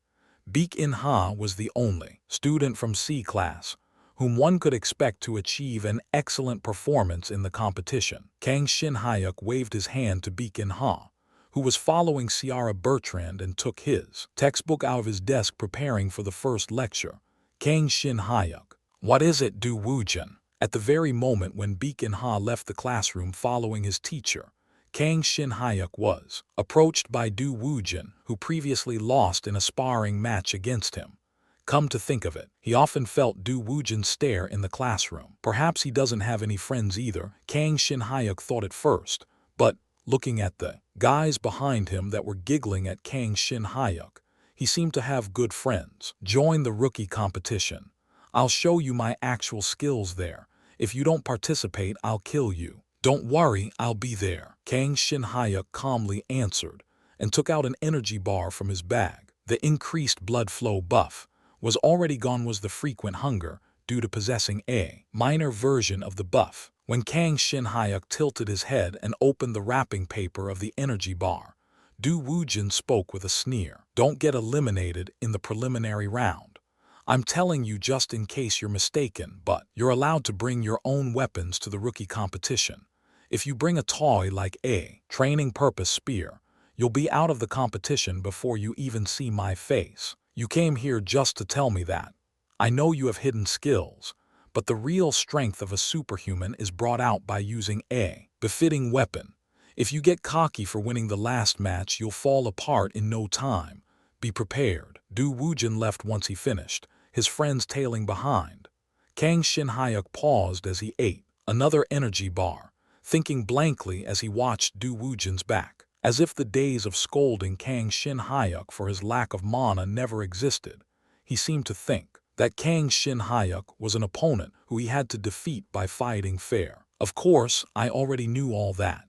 Baek In-ha was the only student from C class whom one could expect to achieve an excellent performance in the competition. Kang Shin-hyuk waved his hand to Baek In-ha, who was following Ciara Bertrand, and took his textbook out of his desk preparing for the first lecture. Kang Shin-hyuk. "What is it, Du Wujin?" At the very moment when Baek In-ha left the classroom following his teacher, Kang Shin-hyuk was approached by Du Woojin, who previously lost in a sparring match against him. Come to think of it, he often felt Du Woojin stare in the classroom. Perhaps he doesn't have any friends either, Kang Shin-hyuk thought at first, but looking at the guys behind him that were giggling at Kang Shin-hyuk, he seemed to have good friends. Join the rookie competition. I'll show you my actual skills there. If you don't participate, I'll kill you. Don't worry, I'll be there, Kang Shin-hyuk calmly answered, and took out an energy bar from his bag. The increased blood flow buff was already gone was the frequent hunger due to possessing a minor version of the buff. When Kang Shin-hyuk tilted his head and opened the wrapping paper of the energy bar, Du Woojin spoke with a sneer. Don't get eliminated in the preliminary round. I'm telling you just in case you're mistaken, but you're allowed to bring your own weapons to the rookie competition. If you bring a toy like a training purpose spear, you'll be out of the competition before you even see my face. You came here just to tell me that. I know you have hidden skills, but the real strength of a superhuman is brought out by using a befitting weapon. If you get cocky for winning the last match, you'll fall apart in no time. Be prepared. Du Woojin left once he finished, his friends tailing behind. Kang Shin-hyuk paused as he ate another energy bar, thinking blankly as he watched Du Woojin's back. As if the days of scolding Kang Shin-hyuk for his lack of mana never existed, he seemed to think that Kang Shin-hyuk was an opponent who he had to defeat by fighting fair. Of course, I already knew all that.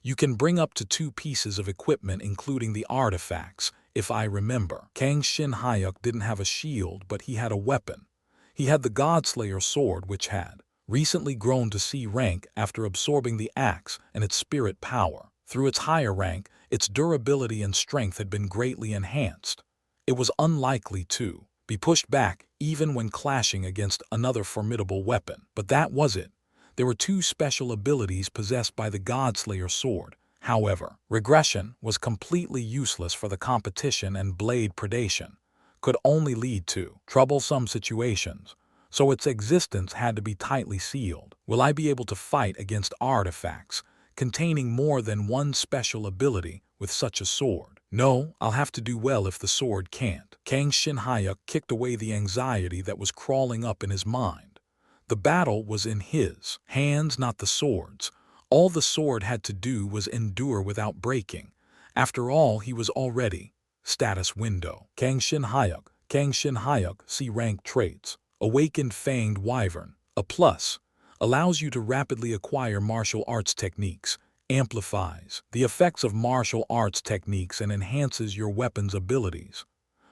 You can bring up to 2 pieces of equipment including the artifacts, if I remember. Kang Shin-hyuk didn't have a shield, but he had a weapon. He had the Godslayer sword, which had recently grown to C rank after absorbing the axe and its spirit power. Through its higher rank, its durability and strength had been greatly enhanced. It was unlikely to be pushed back even when clashing against another formidable weapon. But that was it. There were 2 special abilities possessed by the Godslayer sword. However, regression was completely useless for the competition, and blade predation could only lead to troublesome situations, so its existence had to be tightly sealed. Will I be able to fight against artifacts containing more than 1 special ability with such a sword? No, I'll have to do well if the sword can't. Kang Shin-hyuk kicked away the anxiety that was crawling up in his mind. The battle was in his hands, not the sword's. All the sword had to do was endure without breaking. After all, he was already status window. Kang Shin-hyuk, C rank traits. Awakened Fanged Wyvern, a plus. Allows you to rapidly acquire martial arts techniques. Amplifies the effects of martial arts techniques and enhances your weapon's abilities.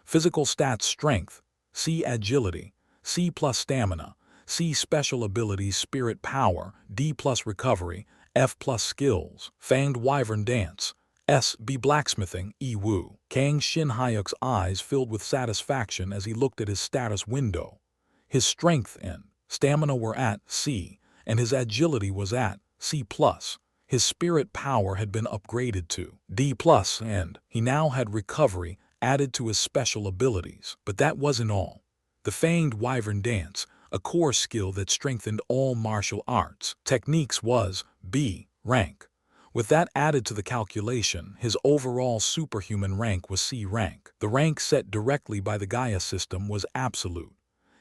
Physical stats: strength, C agility, C plus stamina, C special abilities: spirit power, D plus recovery, F plus skills. Fanged Wyvern Dance, S B blacksmithing, E woo. Kang Shin-hyuk's eyes filled with satisfaction as he looked at his status window. His strength and stamina were at C, and his agility was at C plus. His spirit power had been upgraded to D plus, and he now had recovery added to his special abilities. But that wasn't all. The Fanged Wyvern Dance, a core skill that strengthened all martial arts techniques, was B rank. With that added to the calculation, his overall superhuman rank was C rank. The rank set directly by the Gaia system was absolute.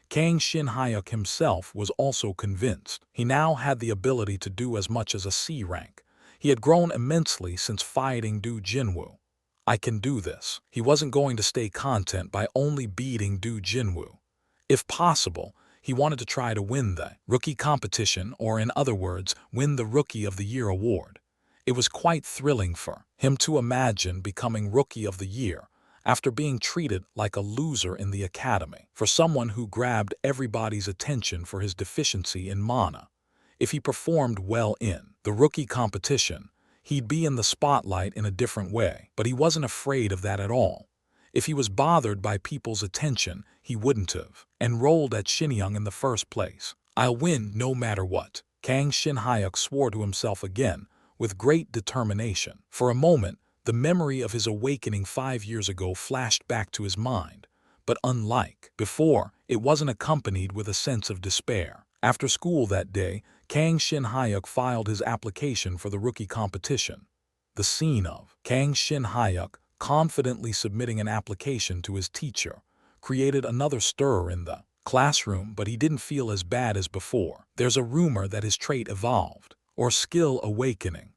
Kang Shin-hyuk himself was also convinced. He now had the ability to do as much as a C rank. He had grown immensely since fighting Du Jinwoo. I can do this. He wasn't going to stay content by only beating Du Jinwoo. If possible, he wanted to try to win the rookie competition, or in other words, win the Rookie of the Year award. It was quite thrilling for him to imagine becoming Rookie of the Year after being treated like a loser in the academy, for someone who grabbed everybody's attention for his deficiency in mana. If he performed well in the rookie competition, he'd be in the spotlight in a different way, but he wasn't afraid of that at all. If he was bothered by people's attention, he wouldn't have enrolled at Shinyoung in the first place. I'll win no matter what, Kang Shin-hyuk swore to himself again with great determination. For a moment, the memory of his awakening 5 years ago flashed back to his mind, but unlike before, it wasn't accompanied with a sense of despair. After school that day, Kang Shin-hyuk filed his application for the rookie competition. The scene of Kang Shin-hyuk confidently submitting an application to his teacher created another stir in the classroom, but he didn't feel as bad as before. There's a rumor that his trait evolved, or skill awakening.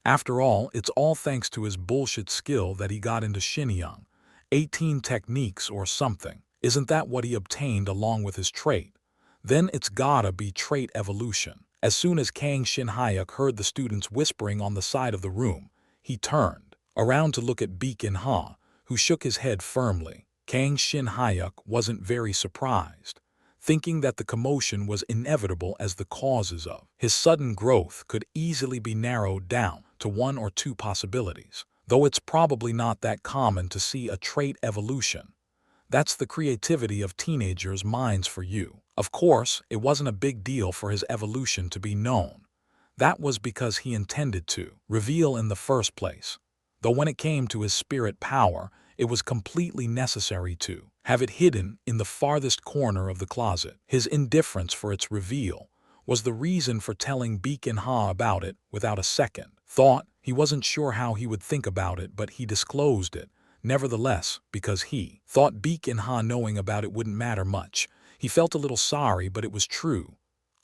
After all, it's all thanks to his bullshit skill that he got into Shinyoung. 18 techniques or something. Isn't that what he obtained along with his trait? Then it's gotta be trait evolution. As soon as Kang Shin-hyuk heard the students whispering on the side of the room, he turned around to look at Baek In-ha, who shook his head firmly. Kang Shin-hyuk wasn't very surprised, thinking that the commotion was inevitable as the causes of his sudden growth could easily be narrowed down to one or two possibilities, though it's probably not that common to see a trait evolution. That's the creativity of teenagers' minds for you. Of course, it wasn't a big deal for his evolution to be known. That was because he intended to reveal in the first place. Though when it came to his spirit power, it was completely necessary to have it hidden in the farthest corner of the closet. His indifference for its reveal was the reason for telling Baek In-ha about it without a second thought. He wasn't sure how he would think about it, but he disclosed it nevertheless, because he thought Baek In-ha knowing about it wouldn't matter much. He felt a little sorry, but it was true.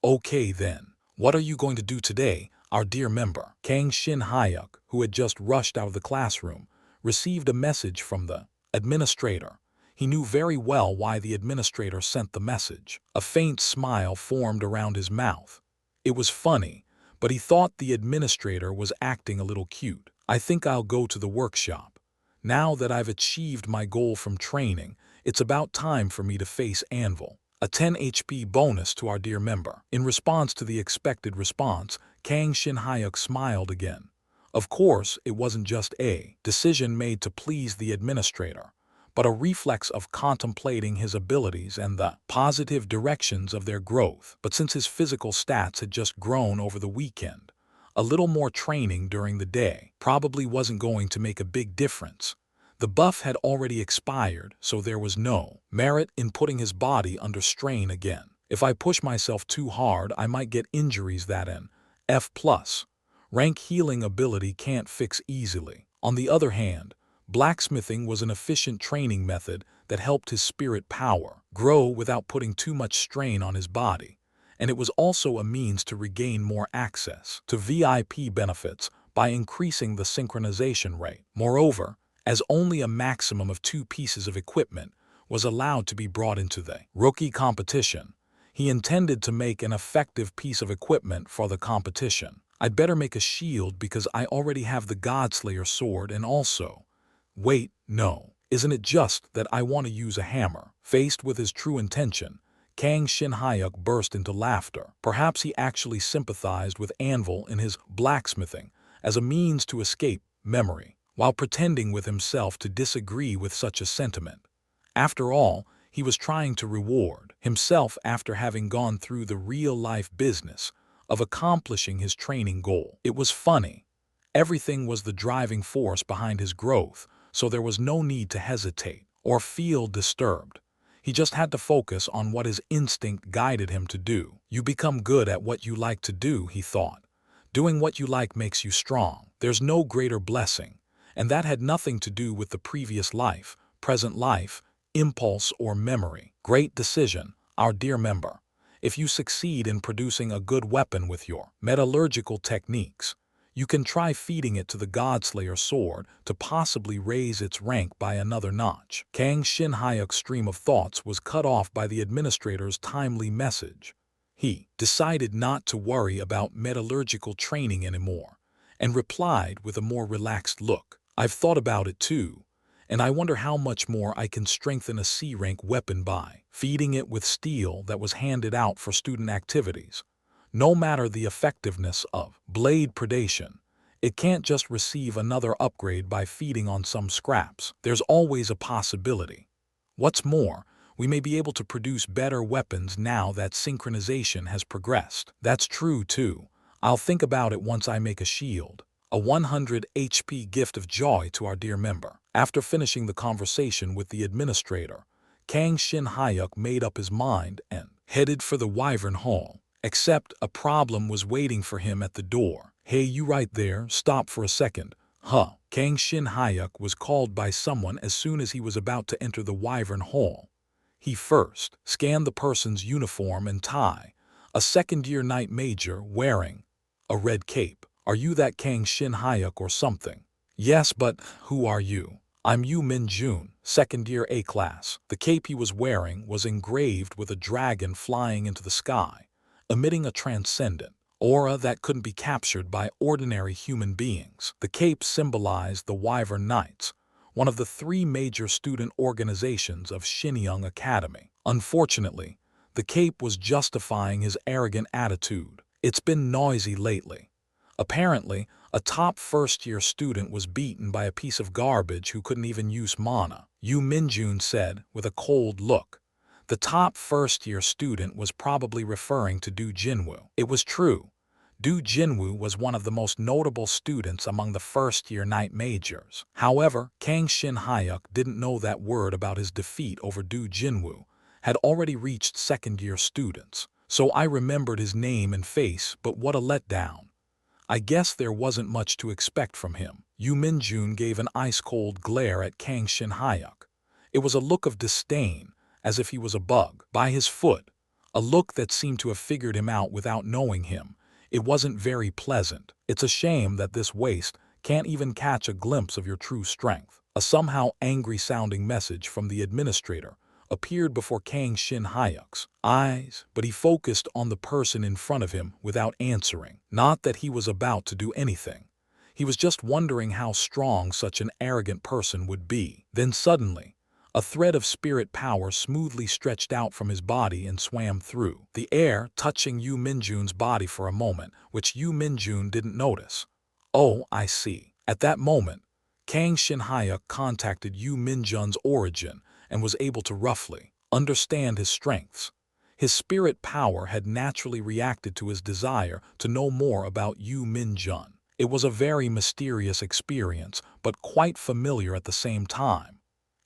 Okay then, what are you going to do today, our dear member? Kang Shin-hyuk, who had just rushed out of the classroom, received a message from the administrator. He knew very well why the administrator sent the message. A faint smile formed around his mouth. It was funny, but he thought the administrator was acting a little cute. I think I'll go to the workshop. Now that I've achieved my goal from training, it's about time for me to face Anvil. A 10 HP bonus to our dear member. In response to the expected response, Kang Shin-hyuk smiled again. Of course, it wasn't just a decision made to please the administrator, but a reflex of contemplating his abilities and the positive directions of their growth. But since his physical stats had just grown over the weekend, a little more training during the day probably wasn't going to make a big difference. The buff had already expired, so there was no merit in putting his body under strain again. If I push myself too hard, I might get injuries that an F+ rank healing ability can't fix easily. On the other hand, blacksmithing was an efficient training method that helped his spirit power grow without putting too much strain on his body. And it was also a means to regain more access to VIP benefits by increasing the synchronization rate. Moreover, as only a maximum of 2 pieces of equipment was allowed to be brought into the rookie competition, he intended to make an effective piece of equipment for the competition. I'd better make a shield because I already have the Godslayer sword and also... Wait, no. Isn't it just that I want to use a hammer? Faced with his true intention, Kang Shin-hyuk burst into laughter. Perhaps he actually sympathized with Anvil in his blacksmithing as a means to escape memory, while pretending with himself to disagree with such a sentiment. After all, he was trying to reward himself after having gone through the real-life business of accomplishing his training goal. It was funny. Everything was the driving force behind his growth, so there was no need to hesitate or feel disturbed. He just had to focus on what his instinct guided him to do. You become good at what you like to do, he thought. Doing what you like makes you strong. There's no greater blessing. And that had nothing to do with the previous life, present life, impulse, or memory. Great decision, our dear member. If you succeed in producing a good weapon with your metallurgical techniques, you can try feeding it to the Godslayer sword to possibly raise its rank by another notch. Kang Shin-hyuk's stream of thoughts was cut off by the administrator's timely message. He decided not to worry about metallurgical training anymore, and replied with a more relaxed look. I've thought about it too, and I wonder how much more I can strengthen a C-rank weapon by feeding it with steel that was handed out for student activities. No matter the effectiveness of blade predation, it can't just receive another upgrade by feeding on some scraps. There's always a possibility. What's more, we may be able to produce better weapons now that synchronization has progressed. That's true too. I'll think about it once I make a shield. A 100 HP gift of joy to our dear member. After finishing the conversation with the administrator, Kang Shin-hyuk made up his mind and headed for the Wyvern Hall. Except a problem was waiting for him at the door. Hey, you right there, stop for a second. Kang Shin Hyuk was called by someone as soon as he was about to enter the Wyvern Hall. He first scanned the person's uniform and tie, a second-year Knight Major wearing a red cape. Are you that Kang Shin Hyuk or something? Yes, but who are you? I'm Yu Min-jun, second-year A-class. The cape he was wearing was engraved with a dragon flying into the sky, emitting a transcendent aura that couldn't be captured by ordinary human beings. The cape symbolized the Wyvern Knights, one of the three major student organizations of Shinyang Academy. Unfortunately, the cape was justifying his arrogant attitude. It's been noisy lately. Apparently, a top first-year student was beaten by a piece of garbage who couldn't even use mana, Yu Minjun said with a cold look. The top first-year student was probably referring to Du Jinwoo. It was true. Du Jinwoo was one of the most notable students among the first-year Knight Majors. However, Kang Shin Hyuk didn't know that word about his defeat over Du Jinwoo had already reached second-year students. So I remembered his name and face, but what a letdown. I guess there wasn't much to expect from him. Yu Minjun gave an ice-cold glare at Kang Shin Hyuk. It was a look of disdain, as if he was a bug by his foot, a look that seemed to have figured him out without knowing him. It wasn't very pleasant. It's a shame that this waste can't even catch a glimpse of your true strength. A somehow angry-sounding message from the administrator appeared before Kang Shin Hyuk's eyes, but he focused on the person in front of him without answering. Not that he was about to do anything. He was just wondering how strong such an arrogant person would be. Then suddenly, a thread of spirit power smoothly stretched out from his body and swam through the air, touching Yu Minjun's body for a moment, which Yu Minjun didn't notice. Oh, I see. At that moment, Kang Shin Hyuk contacted Yu Minjun's origin and was able to roughly understand his strengths. His spirit power had naturally reacted to his desire to know more about Yu Minjun. It was a very mysterious experience, but quite familiar at the same time.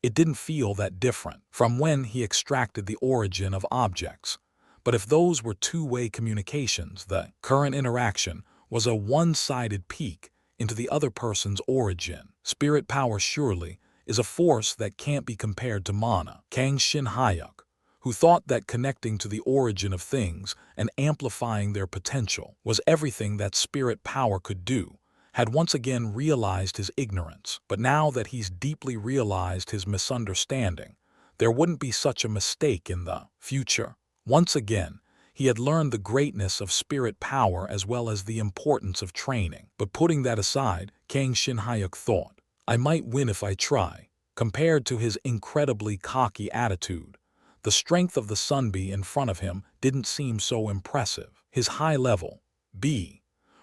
It didn't feel that different from when he extracted the origin of objects. But if those were two-way communications, the current interaction was a one-sided peek into the other person's origin. Spirit power surely is a force that can't be compared to mana. Kang Shin Hyuk, who thought that connecting to the origin of things and amplifying their potential was everything that spirit power could do, had once again realized his ignorance. But now that he's deeply realized his misunderstanding, there wouldn't be such a mistake in the future. Once again, he had learned the greatness of spirit power as well as the importance of training. But putting that aside, Kang Shin Hyuk thought, I might win if I try. Compared to his incredibly cocky attitude, the strength of the Sunbi in front of him didn't seem so impressive. His high-level, B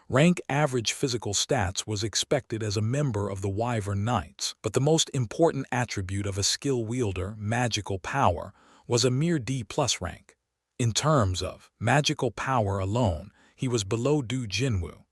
rank average physical stats was expected as a member of the Wyvern Knights, but the most important attribute of a skill wielder, magical power, was a mere D+ rank. In terms of magical power alone, he was below Du Jinwoo.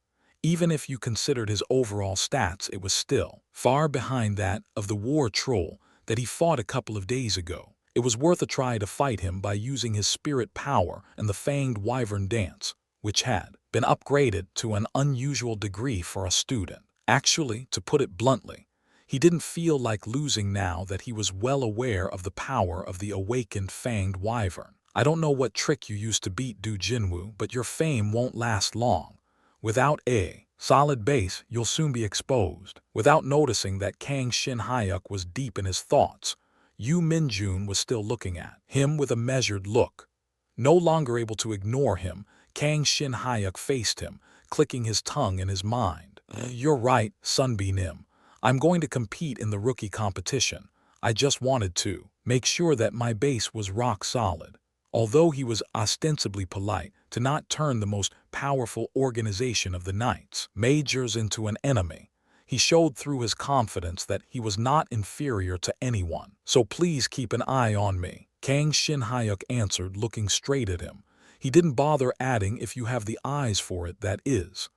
Even if you considered his overall stats, it was still far behind that of the war troll that he fought a couple of days ago. It was worth a try to fight him by using his spirit power and the fanged wyvern dance, which had been upgraded to an unusual degree for a student. Actually, to put it bluntly, he didn't feel like losing now that he was well aware of the power of the awakened fanged wyvern. I don't know what trick you used to beat Du Jinwoo, but your fame won't last long. Without a solid base, you'll soon be exposed. Without noticing that Kang Shin Hyuk was deep in his thoughts, Yu Minjun was still looking at him with a measured look. No longer able to ignore him, Kang Shin Hyuk faced him, clicking his tongue in his mind. You're right, Sunbi Nim. I'm going to compete in the rookie competition. I just wanted to make sure that my base was rock solid. Although he was ostensibly polite to not turn the most powerful organization of the Knights Majors into an enemy, he showed through his confidence that he was not inferior to anyone. So please keep an eye on me, Kang Shin Hyuk answered, looking straight at him. He didn't bother adding, if you have the eyes for it, that is.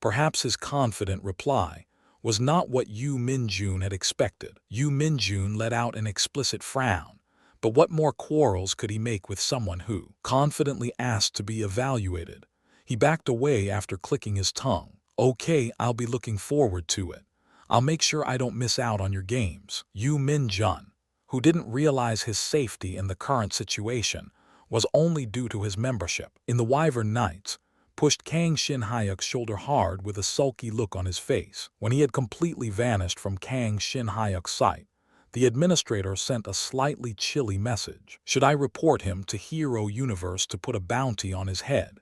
Perhaps his confident reply was not what Yu Minjun had expected. Yu Minjun let out an explicit frown. But what more quarrels could he make with someone who confidently asked to be evaluated? He backed away after clicking his tongue. Okay, I'll be looking forward to it. I'll make sure I don't miss out on your games. Yu Min-jun, who didn't realize his safety in the current situation, was only due to his membership in the Wyvern Knights, pushed Kang Shin-hyuk's shoulder hard with a sulky look on his face. When he had completely vanished from Kang Shin-hyuk's sight, the administrator sent a slightly chilly message. Should I report him to Hero Universe to put a bounty on his head?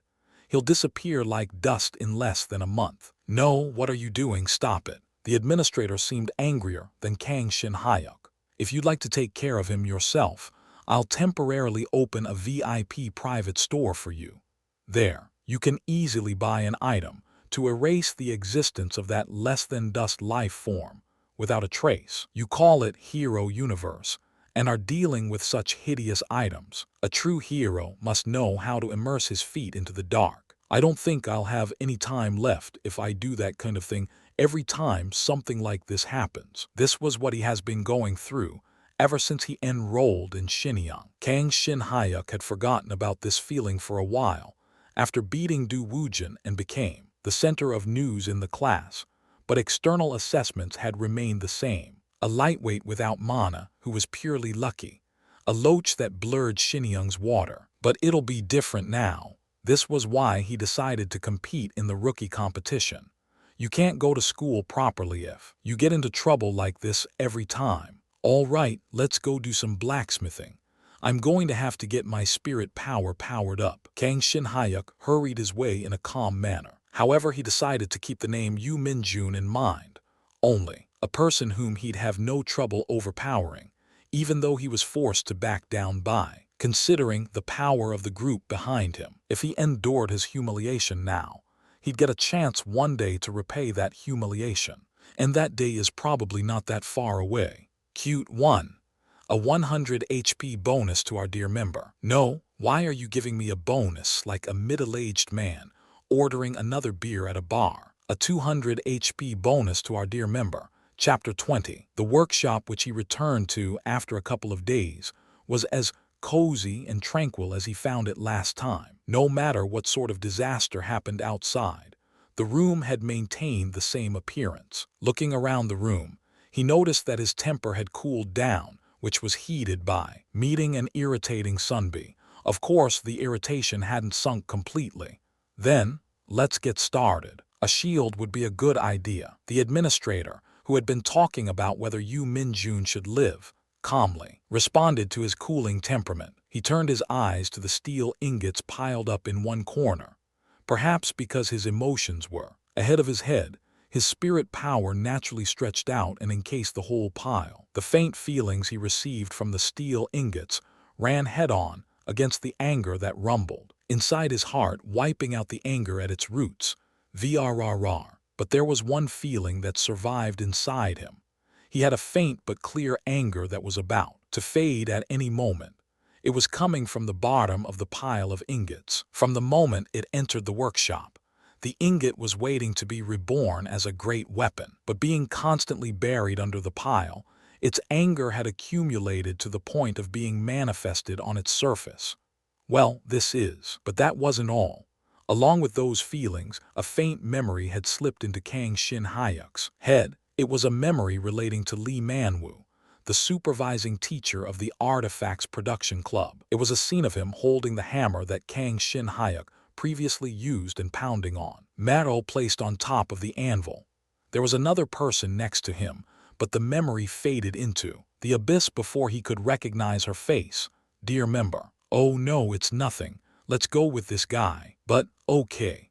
He'll disappear like dust in less than a month. No, what are you doing? Stop it. The administrator seemed angrier than Kang Shin-hyuk. If you'd like to take care of him yourself, I'll temporarily open a VIP private store for you. There, you can easily buy an item to erase the existence of that less-than-dust life form without a trace. You call it Hero Universe and are dealing with such hideous items. A true hero must know how to immerse his feet into the dark. I don't think I'll have any time left if I do that kind of thing every time something like this happens. This was what he has been going through ever since he enrolled in Shinyang. Kang Shin-hyuk had forgotten about this feeling for a while after beating Du Woojin and became the center of news in the class, but external assessments had remained the same. A lightweight without mana who was purely lucky, a loach that blurred Shinyang's water. But it'll be different now. This was why he decided to compete in the rookie competition. You can't go to school properly if you get into trouble like this every time. All right, let's go do some blacksmithing. I'm going to have to get my spirit power powered up. Kang Shin-hyuk hurried his way in a calm manner. However, he decided to keep the name Yu Min-jun in mind. Only a person whom he'd have no trouble overpowering, even though he was forced to back down by, considering the power of the group behind him. If he endured his humiliation now, he'd get a chance one day to repay that humiliation, and that day is probably not that far away. Cute 1. A 100 HP bonus to our dear member. No, why are you giving me a bonus like a middle-aged man ordering another beer at a bar? A 200 HP bonus to our dear member. Chapter 20. The workshop which he returned to after a couple of days was as cozy and tranquil as he found it last time. No matter what sort of disaster happened outside, the room had maintained the same appearance. Looking around the room, he noticed that his temper had cooled down, which was heated by meeting an irritating Sunbee. Of course, the irritation hadn't sunk completely. Then, let's get started. A shield would be a good idea. The administrator, who had been talking about whether Yu Min-jun should live, calmly responded to his cooling temperament. He turned his eyes to the steel ingots piled up in one corner. Perhaps because his emotions were ahead of his head, his spirit power naturally stretched out and encased the whole pile. The faint feelings he received from the steel ingots ran head-on against the anger that rumbled inside his heart, wiping out the anger at its roots. VRRR. But there was one feeling that survived inside him. He had a faint but clear anger that was about to fade at any moment. It was coming from the bottom of the pile of ingots. From the moment it entered the workshop, the ingot was waiting to be reborn as a great weapon, but being constantly buried under the pile, its anger had accumulated to the point of being manifested on its surface. Well, but that wasn't all. Along with those feelings, a faint memory had slipped into Kang Shin-hyuk's head. It was a memory relating to Lee Man-woo, the supervising teacher of the Artifacts Production Club. It was a scene of him holding the hammer that Kang Shin-hyuk previously used and pounding on metal placed on top of the anvil. There was another person next to him, but the memory faded into the abyss before he could recognize her face. Dear member. Oh no, it's nothing. Let's go with this guy. But, okay.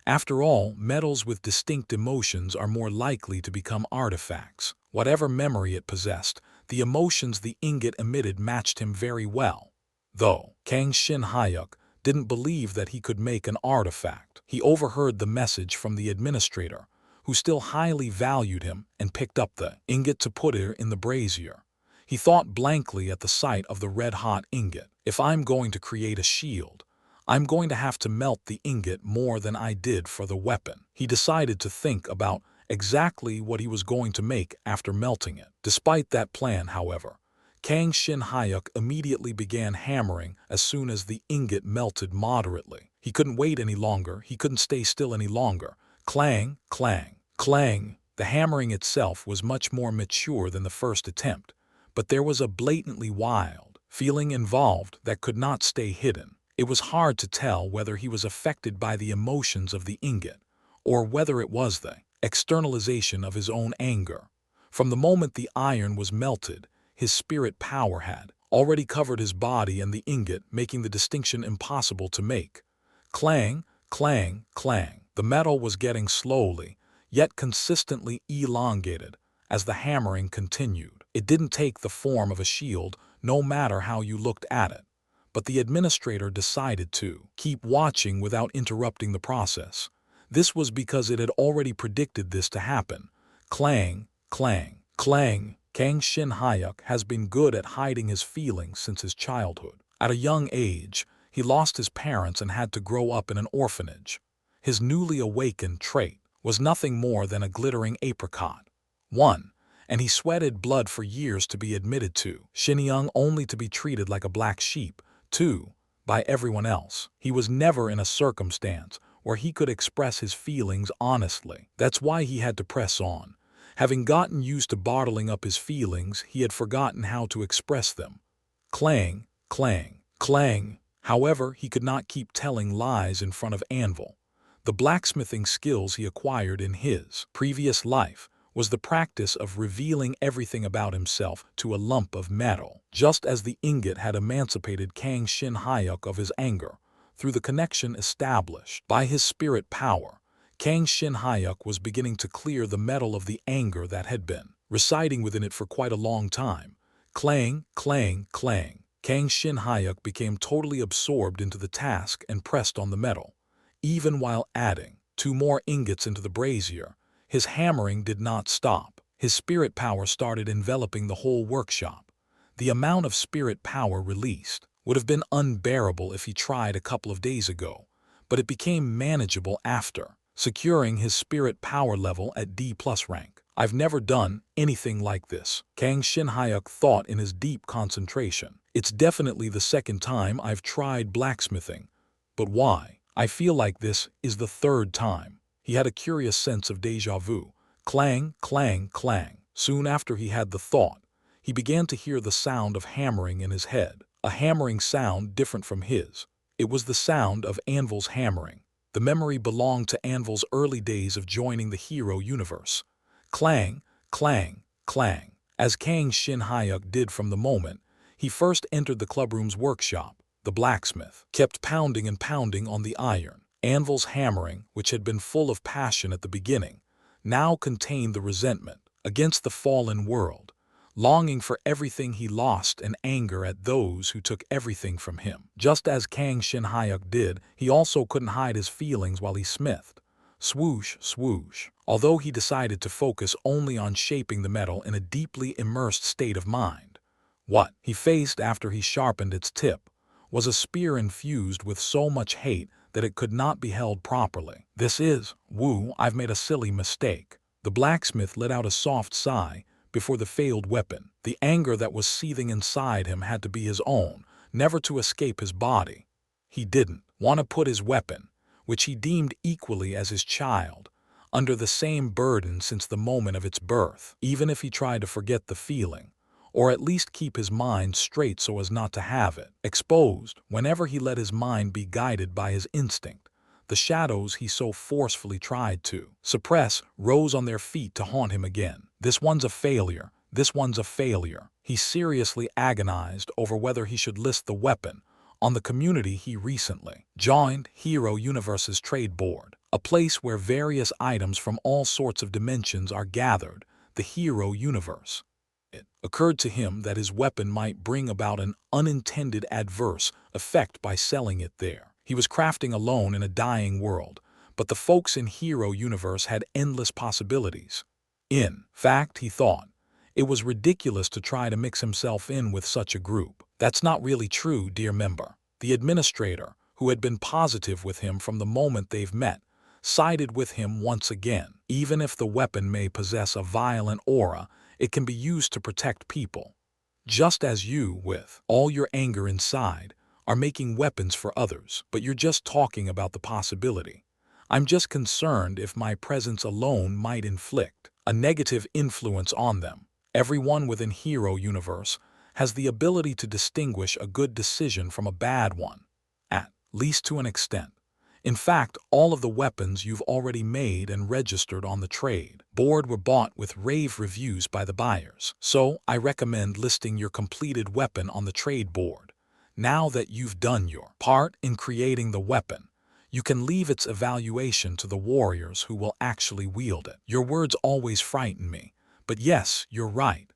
After all, metals with distinct emotions are more likely to become artifacts. Whatever memory it possessed, the emotions the ingot emitted matched him very well. Though Kang Shin-hyuk didn't believe that he could make an artifact, he overheard the message from the administrator, who still highly valued him, and picked up the ingot to put it in the brazier. He thought blankly at the sight of the red-hot ingot. If I'm going to create a shield, I'm going to have to melt the ingot more than I did for the weapon. He decided to think about exactly what he was going to make after melting it. Despite that plan, however, Kang Shin-hyuk immediately began hammering as soon as the ingot melted moderately. He couldn't wait any longer. He couldn't stay still any longer. Clang, clang, clang. The hammering itself was much more mature than the first attempt, but there was a blatantly wild feeling involved that could not stay hidden. It was hard to tell whether he was affected by the emotions of the ingot, or whether it was the externalization of his own anger. From the moment the iron was melted, his spirit power had already covered his body and the ingot, making the distinction impossible to make. Clang, clang, clang. The metal was getting slowly, yet consistently elongated as the hammering continued. It didn't take the form of a shield, no matter how you looked at it. But the administrator decided to keep watching without interrupting the process. This was because it had already predicted this to happen. Clang, clang, clang. Kang Shin-hyuk has been good at hiding his feelings since his childhood. At a young age, he lost his parents and had to grow up in an orphanage. His newly awakened trait was nothing more than a glittering apricot. 1. And he sweated blood for years to be admitted to Shinyoung, only to be treated like a black sheep. 2. By everyone else. He was never in a circumstance where he could express his feelings honestly. That's why he had to press on. Having gotten used to bottling up his feelings, he had forgotten how to express them. Clang, clang, clang. However, he could not keep telling lies in front of Anvil. The blacksmithing skills he acquired in his previous life was the practice of revealing everything about himself to a lump of metal. Just as the ingot had emancipated Kang Shin-hyuk of his anger through the connection established by his spirit power, Kang Shin-hyuk was beginning to clear the metal of the anger that had been residing within it for quite a long time. Clang, clang, clang. Kang Shin-hyuk became totally absorbed into the task and pressed on the metal. Even while adding 2 more ingots into the brazier, his hammering did not stop. His spirit power started enveloping the whole workshop. The amount of spirit power released would have been unbearable if he tried a couple of days ago, but it became manageable after securing his spirit power level at D+ rank. I've never done anything like this, Kang Shin-hyuk thought in his deep concentration. It's definitely the second time I've tried blacksmithing. But why? I feel like this is the third time. He had a curious sense of déjà vu. Clang, clang, clang. Soon after he had the thought, he began to hear the sound of hammering in his head. A hammering sound different from his. It was the sound of Anvil's hammering. The memory belonged to Anvil's early days of joining the hero universe. Clang, clang, clang. As Kang Shin-hyuk did from the moment he first entered the clubroom's workshop, the blacksmith kept pounding and pounding on the iron. Anvil's hammering, which had been full of passion at the beginning, now contained the resentment against the fallen world, longing for everything he lost and anger at those who took everything from him. Just as Kang Shin-hyuk did, he also couldn't hide his feelings while he smithed. Swoosh, swoosh. Although he decided to focus only on shaping the metal in a deeply immersed state of mind, what he faced after he sharpened its tip was a spear infused with so much hate that it could not be held properly. This is, I've made a silly mistake. The blacksmith let out a soft sigh before the failed weapon. The anger that was seething inside him had to be his own, never to escape his body. He didn't want to put his weapon, which he deemed equally as his child, under the same burden since the moment of its birth, even if he tried to forget the feeling, or at least keep his mind straight so as not to have it exposed. Whenever he let his mind be guided by his instinct, the shadows he so forcefully tried to suppress rose on their feet to haunt him again. This one's a failure. This one's a failure. He seriously agonized over whether he should list the weapon on the community he recently joined, Hero Universe's trade board, a place where various items from all sorts of dimensions are gathered, the Hero Universe. It occurred to him that his weapon might bring about an unintended adverse effect by selling it there. He was crafting alone in a dying world, but the folks in Hero Universe had endless possibilities. In fact, he thought, it was ridiculous to try to mix himself in with such a group. That's not really true, dear member. The administrator, who had been positive with him from the moment they've met, sided with him once again. Even if the weapon may possess a violent aura, it can be used to protect people. Just as you, with all your anger inside, are making weapons for others, but you're just talking about the possibility. I'm just concerned if my presence alone might inflict a negative influence on them. Everyone within Hero Universe has the ability to distinguish a good decision from a bad one, at least to an extent. In fact, all of the weapons you've already made and registered on the trade board were bought with rave reviews by the buyers. So I recommend listing your completed weapon on the trade board. Now that you've done your part in creating the weapon, you can leave its evaluation to the warriors who will actually wield it. Your words always frighten me, but yes, you're right.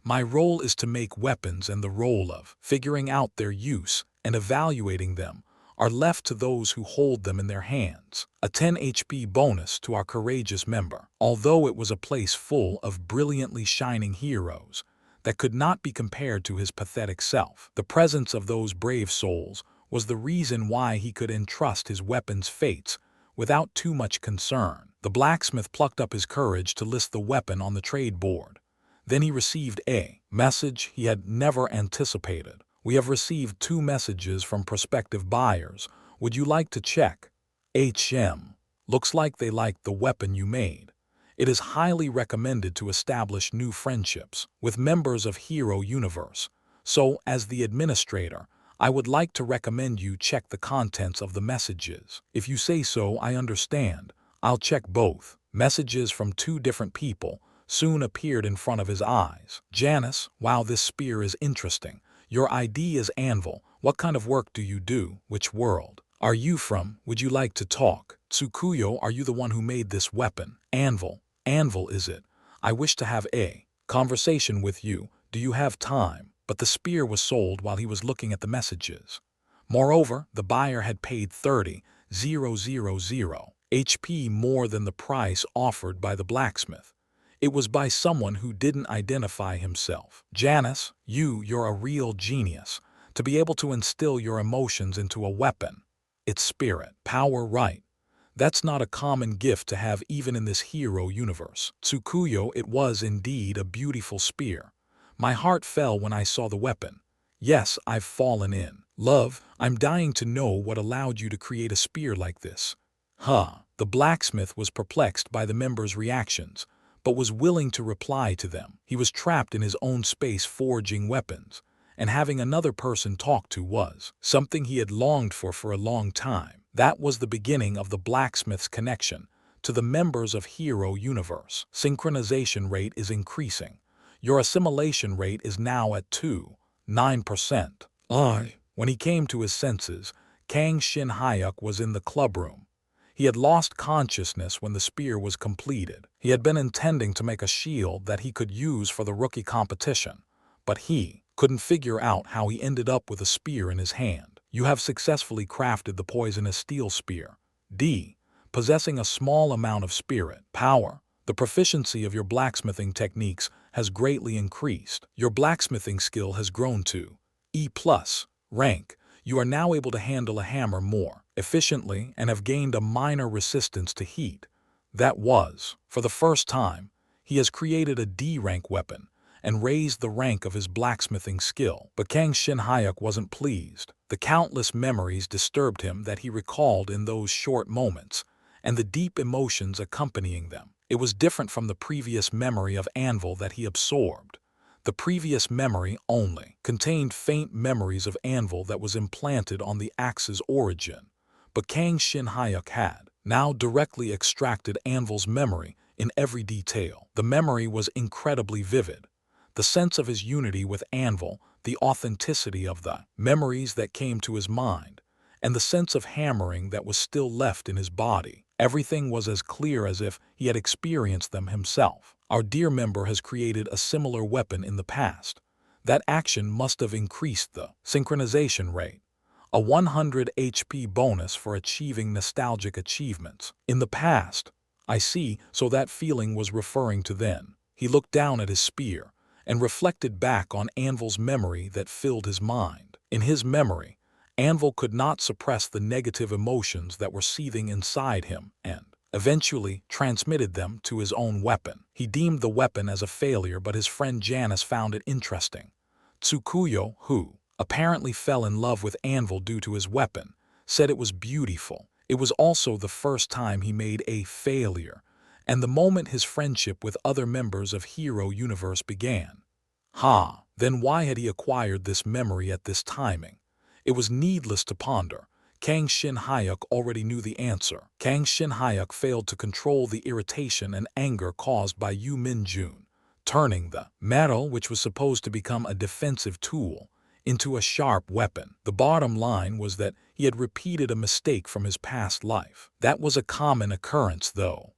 My role is to make weapons, and the role of figuring out their use and evaluating them are left to those who hold them in their hands. A 10 HP bonus to our courageous member. Although it was a place full of brilliantly shining heroes that could not be compared to his pathetic self, the presence of those brave souls was the reason why he could entrust his weapon's fates without too much concern. The blacksmith plucked up his courage to list the weapon on the trade board. Then he received a message he had never anticipated. We have received 2 messages from prospective buyers. Would you like to check? HM. Looks like they liked the weapon you made. It is highly recommended to establish new friendships with members of Hero Universe. So, as the administrator, I would like to recommend you check the contents of the messages. If you say so, I understand. I'll check both. Messages from 2 different people soon appeared in front of his eyes. Janice, wow, this spear is interesting. Your ID is Anvil. What kind of work do you do? Which world are you from? Would you like to talk? Tsukuyo, are you the one who made this weapon? Anvil. Anvil, is it? I wish to have a conversation with you. Do you have time? But the spear was sold while he was looking at the messages. Moreover, the buyer had paid 30,000 HP more than the price offered by the blacksmith. It was by someone who didn't identify himself. Janice, you're a real genius. To be able to instill your emotions into a weapon. It's spirit, power, right? That's not a common gift to have even in this hero universe. Tsukuyo, it was indeed a beautiful spear. My heart fell when I saw the weapon. Yes, I've fallen in love. I'm dying to know what allowed you to create a spear like this. The blacksmith was perplexed by the members' reactions, but was willing to reply to them. He was trapped in his own space forging weapons, and having another person talk to was something he had longed for a long time. That was the beginning of the blacksmith's connection to the members of Hero Universe. Synchronization rate is increasing. Your assimilation rate is now at 2.9%. When he came to his senses, Kang Shin Hyuk was in the clubroom. He had lost consciousness when the spear was completed. He had been intending to make a shield that he could use for the rookie competition, but he couldn't figure out how he ended up with a spear in his hand. You have successfully crafted the poisonous steel spear. Possessing a small amount of spirit power, the proficiency of your blacksmithing techniques has greatly increased. Your blacksmithing skill has grown to E+ rank. You are now able to handle a hammer more efficiently and have gained a minor resistance to heat. That was, for the first time, he has created a D rank weapon and raised the rank of his blacksmithing skill. But Kang Shin Hyuk wasn't pleased. The countless memories disturbed him that he recalled in those short moments, and the deep emotions accompanying them. It was different from the previous memory of Anvil that he absorbed. The previous memory only contained faint memories of Anvil that was implanted on the axe's origin. But Kang Shin Hyuk had now directly extracted Anvil's memory in every detail. The memory was incredibly vivid. The sense of his unity with Anvil, the authenticity of the memories that came to his mind, and the sense of hammering that was still left in his body. Everything was as clear as if he had experienced them himself. Our dear member has created a similar weapon in the past. That action must have increased the synchronization rate. A 100 HP bonus for achieving nostalgic achievements. In the past, I see, so that feeling was referring to then. He looked down at his spear and reflected back on Anvil's memory that filled his mind. In his memory, Anvil could not suppress the negative emotions that were seething inside him and eventually transmitted them to his own weapon. He deemed the weapon as a failure, but his friend Janice found it interesting. Tsukuyo, who apparently fell in love with Anvil due to his weapon, said it was beautiful. It was also the first time he made a failure, and the moment his friendship with other members of Hero Universe began. Then why had he acquired this memory at this timing? It was needless to ponder. Kang Shin-hyuk already knew the answer. Kang Shin-hyuk failed to control the irritation and anger caused by Yu Min-jun, turning the metal, which was supposed to become a defensive tool, into a sharp weapon. The bottom line was that he had repeated a mistake from his past life. That was a common occurrence, though.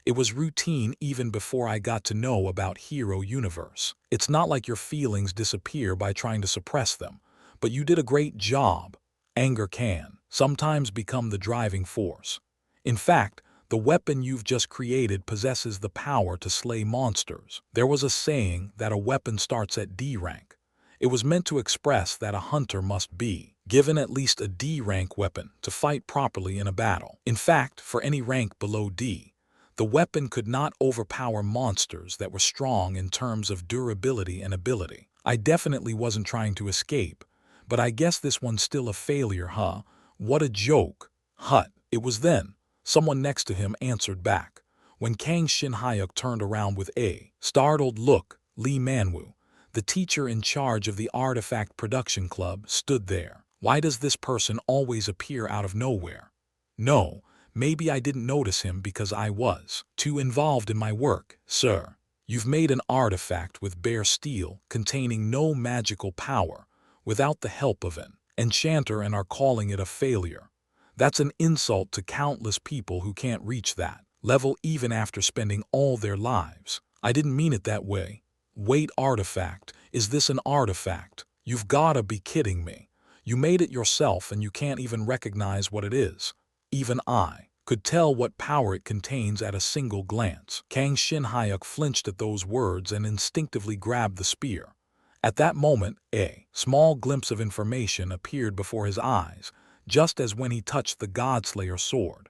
It was routine even before I got to know about Hero Universe. It's not like your feelings disappear by trying to suppress them, but you did a great job. Anger can sometimes become the driving force. In fact, the weapon you've just created possesses the power to slay monsters. There was a saying that a weapon starts at D rank. It was meant to express that a hunter must be given at least a D rank weapon to fight properly in a battle. In fact, for any rank below D, the weapon could not overpower monsters that were strong in terms of durability and ability. I definitely wasn't trying to escape, but I guess this one's still a failure, huh? What a joke. Hut. It was then someone next to him answered back. When Kang Shin-hyuk turned around with a startled look, Lee Man-woo, the teacher in charge of the Artifact Production Club, stood there. Why does this person always appear out of nowhere? No, maybe I didn't notice him because I was too involved in my work. Sir, you've made an artifact with bare steel containing no magical power without the help of an enchanter and are calling it a failure. That's an insult to countless people who can't reach that level even after spending all their lives. I didn't mean it that way. Wait, artifact, is this an artifact? You've gotta be kidding me. You made it yourself and you can't even recognize what it is. Even I could tell what power it contains at a single glance. Kang Shin-hyuk flinched at those words and instinctively grabbed the spear. At that moment, a small glimpse of information appeared before his eyes, just as when he touched the Godslayer sword.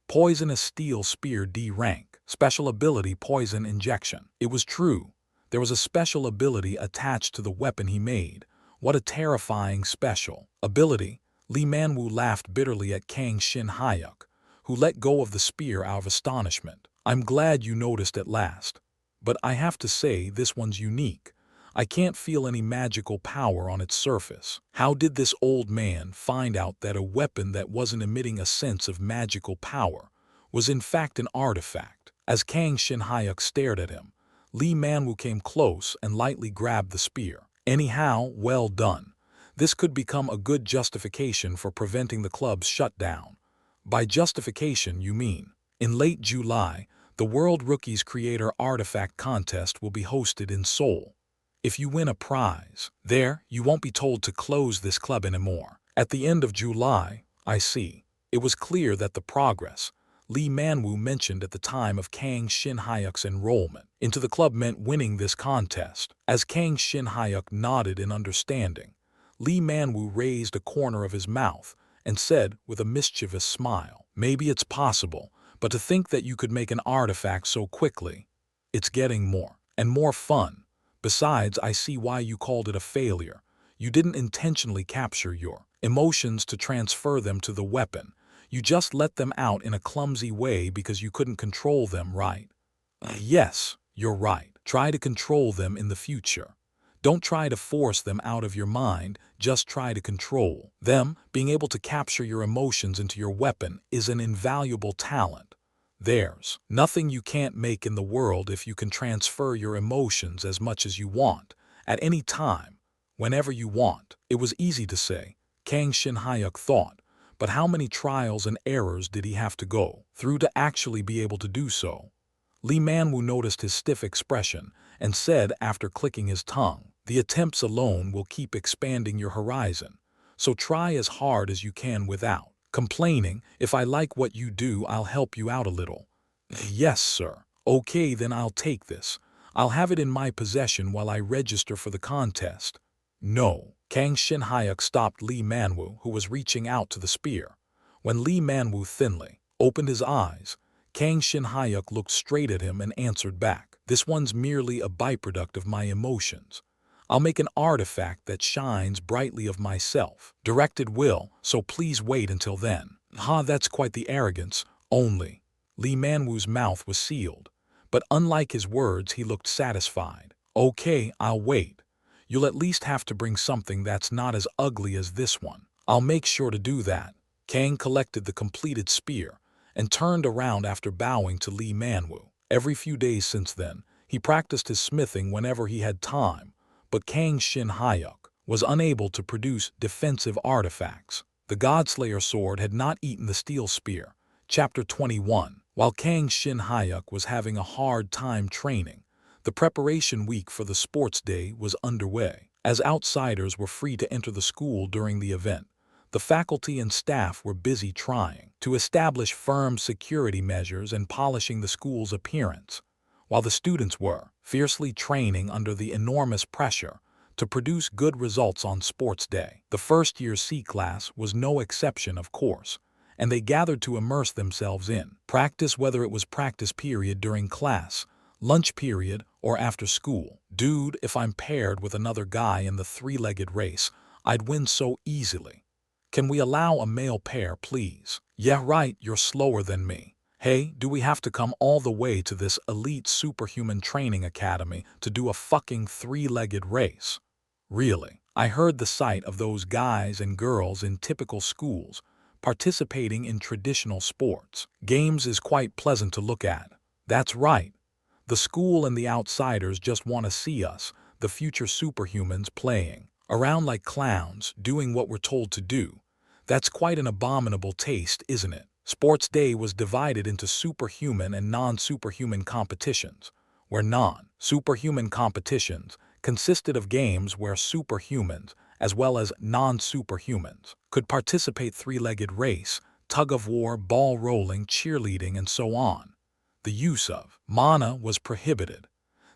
Poisonous steel spear D rank, special ability poison injection. It was true. There was a special ability attached to the weapon he made. What a terrifying special ability. Lee Man-woo laughed bitterly at Kang Shin-hyuk, who let go of the spear out of astonishment. I'm glad you noticed at last. But I have to say this one's unique. I can't feel any magical power on its surface. How did this old man find out that a weapon that wasn't emitting a sense of magical power was in fact an artifact? As Kang Shin-hyuk stared at him, Lee Man-woo came close and lightly grabbed the spear. Anyhow, well done. This could become a good justification for preventing the club's shutdown. By justification, you mean, in late July, the World Rookies Creator Artifact Contest will be hosted in Seoul. If you win a prize there, you won't be told to close this club anymore. At the end of July, I see. It was clear that the progress Lee Man-woo mentioned at the time of Kang Shin-hyuk's enrollment into the club meant winning this contest. As Kang Shin-hyuk nodded in understanding, Lee Man-woo raised a corner of his mouth and said with a mischievous smile, maybe it's possible, but to think that you could make an artifact so quickly, it's getting more and more fun. Besides, I see why you called it a failure. You didn't intentionally capture your emotions to transfer them to the weapon. You just let them out in a clumsy way because you couldn't control them, right? Yes, you're right. Try to control them in the future. Don't try to force them out of your mind, just try to control them. Being able to capture your emotions into your weapon is an invaluable talent. There's nothing you can't make in the world if you can transfer your emotions as much as you want, at any time, whenever you want. It was easy to say, Kang Shin-hyuk thought, but how many trials and errors did he have to go through to actually be able to do so? Lee Man-woo noticed his stiff expression and said after clicking his tongue, the attempts alone will keep expanding your horizon, so try as hard as you can without complaining. If I like what you do, I'll help you out a little. Yes, sir. Okay, then I'll take this. I'll have it in my possession while I register for the contest. No. Kang Shin-hyuk stopped Lee Man-woo, who was reaching out to the spear. When Lee Man-woo thinly opened his eyes, Kang Shin-hyuk looked straight at him and answered back, this one's merely a byproduct of my emotions. I'll make an artifact that shines brightly of myself. Directed will, so please wait until then. Ha, that's quite the arrogance, only. Lee Manwoo's mouth was sealed, but unlike his words, he looked satisfied. Okay, I'll wait. You'll at least have to bring something that's not as ugly as this one. I'll make sure to do that. Kang collected the completed spear and turned around after bowing to Lee Manwoo. Every few days since then, he practiced his smithing whenever he had time, but Kang Shin Hyuk was unable to produce defensive artifacts. The Godslayer sword had not eaten the steel spear. Chapter 21. While Kang Shin Hyuk was having a hard time training, the preparation week for the sports day was underway. As outsiders were free to enter the school during the event, the faculty and staff were busy trying to establish firm security measures and polishing the school's appearance, while the students were fiercely training under the enormous pressure to produce good results on sports day. The first-year C class was no exception, of course, and they gathered to immerse themselves in practice, whether it was practice period during class, lunch period, or after school. Dude, if I'm paired with another guy in the three-legged race, I'd win so easily. Can we allow a male pair, please? Yeah, right, you're slower than me. Hey, do we have to come all the way to this elite superhuman training academy to do a fucking three-legged race? Really, I heard the sight of those guys and girls in typical schools participating in traditional sports games is quite pleasant to look at. That's right. The school and the outsiders just want to see us, the future superhumans, playing around like clowns, doing what we're told to do. That's quite an abominable taste, isn't it? Sports day was divided into superhuman and non-superhuman competitions, where non-superhuman competitions consisted of games where superhumans, as well as non-superhumans, could participate: three-legged race, tug-of-war, ball rolling, cheerleading, and so on. The use of mana was prohibited.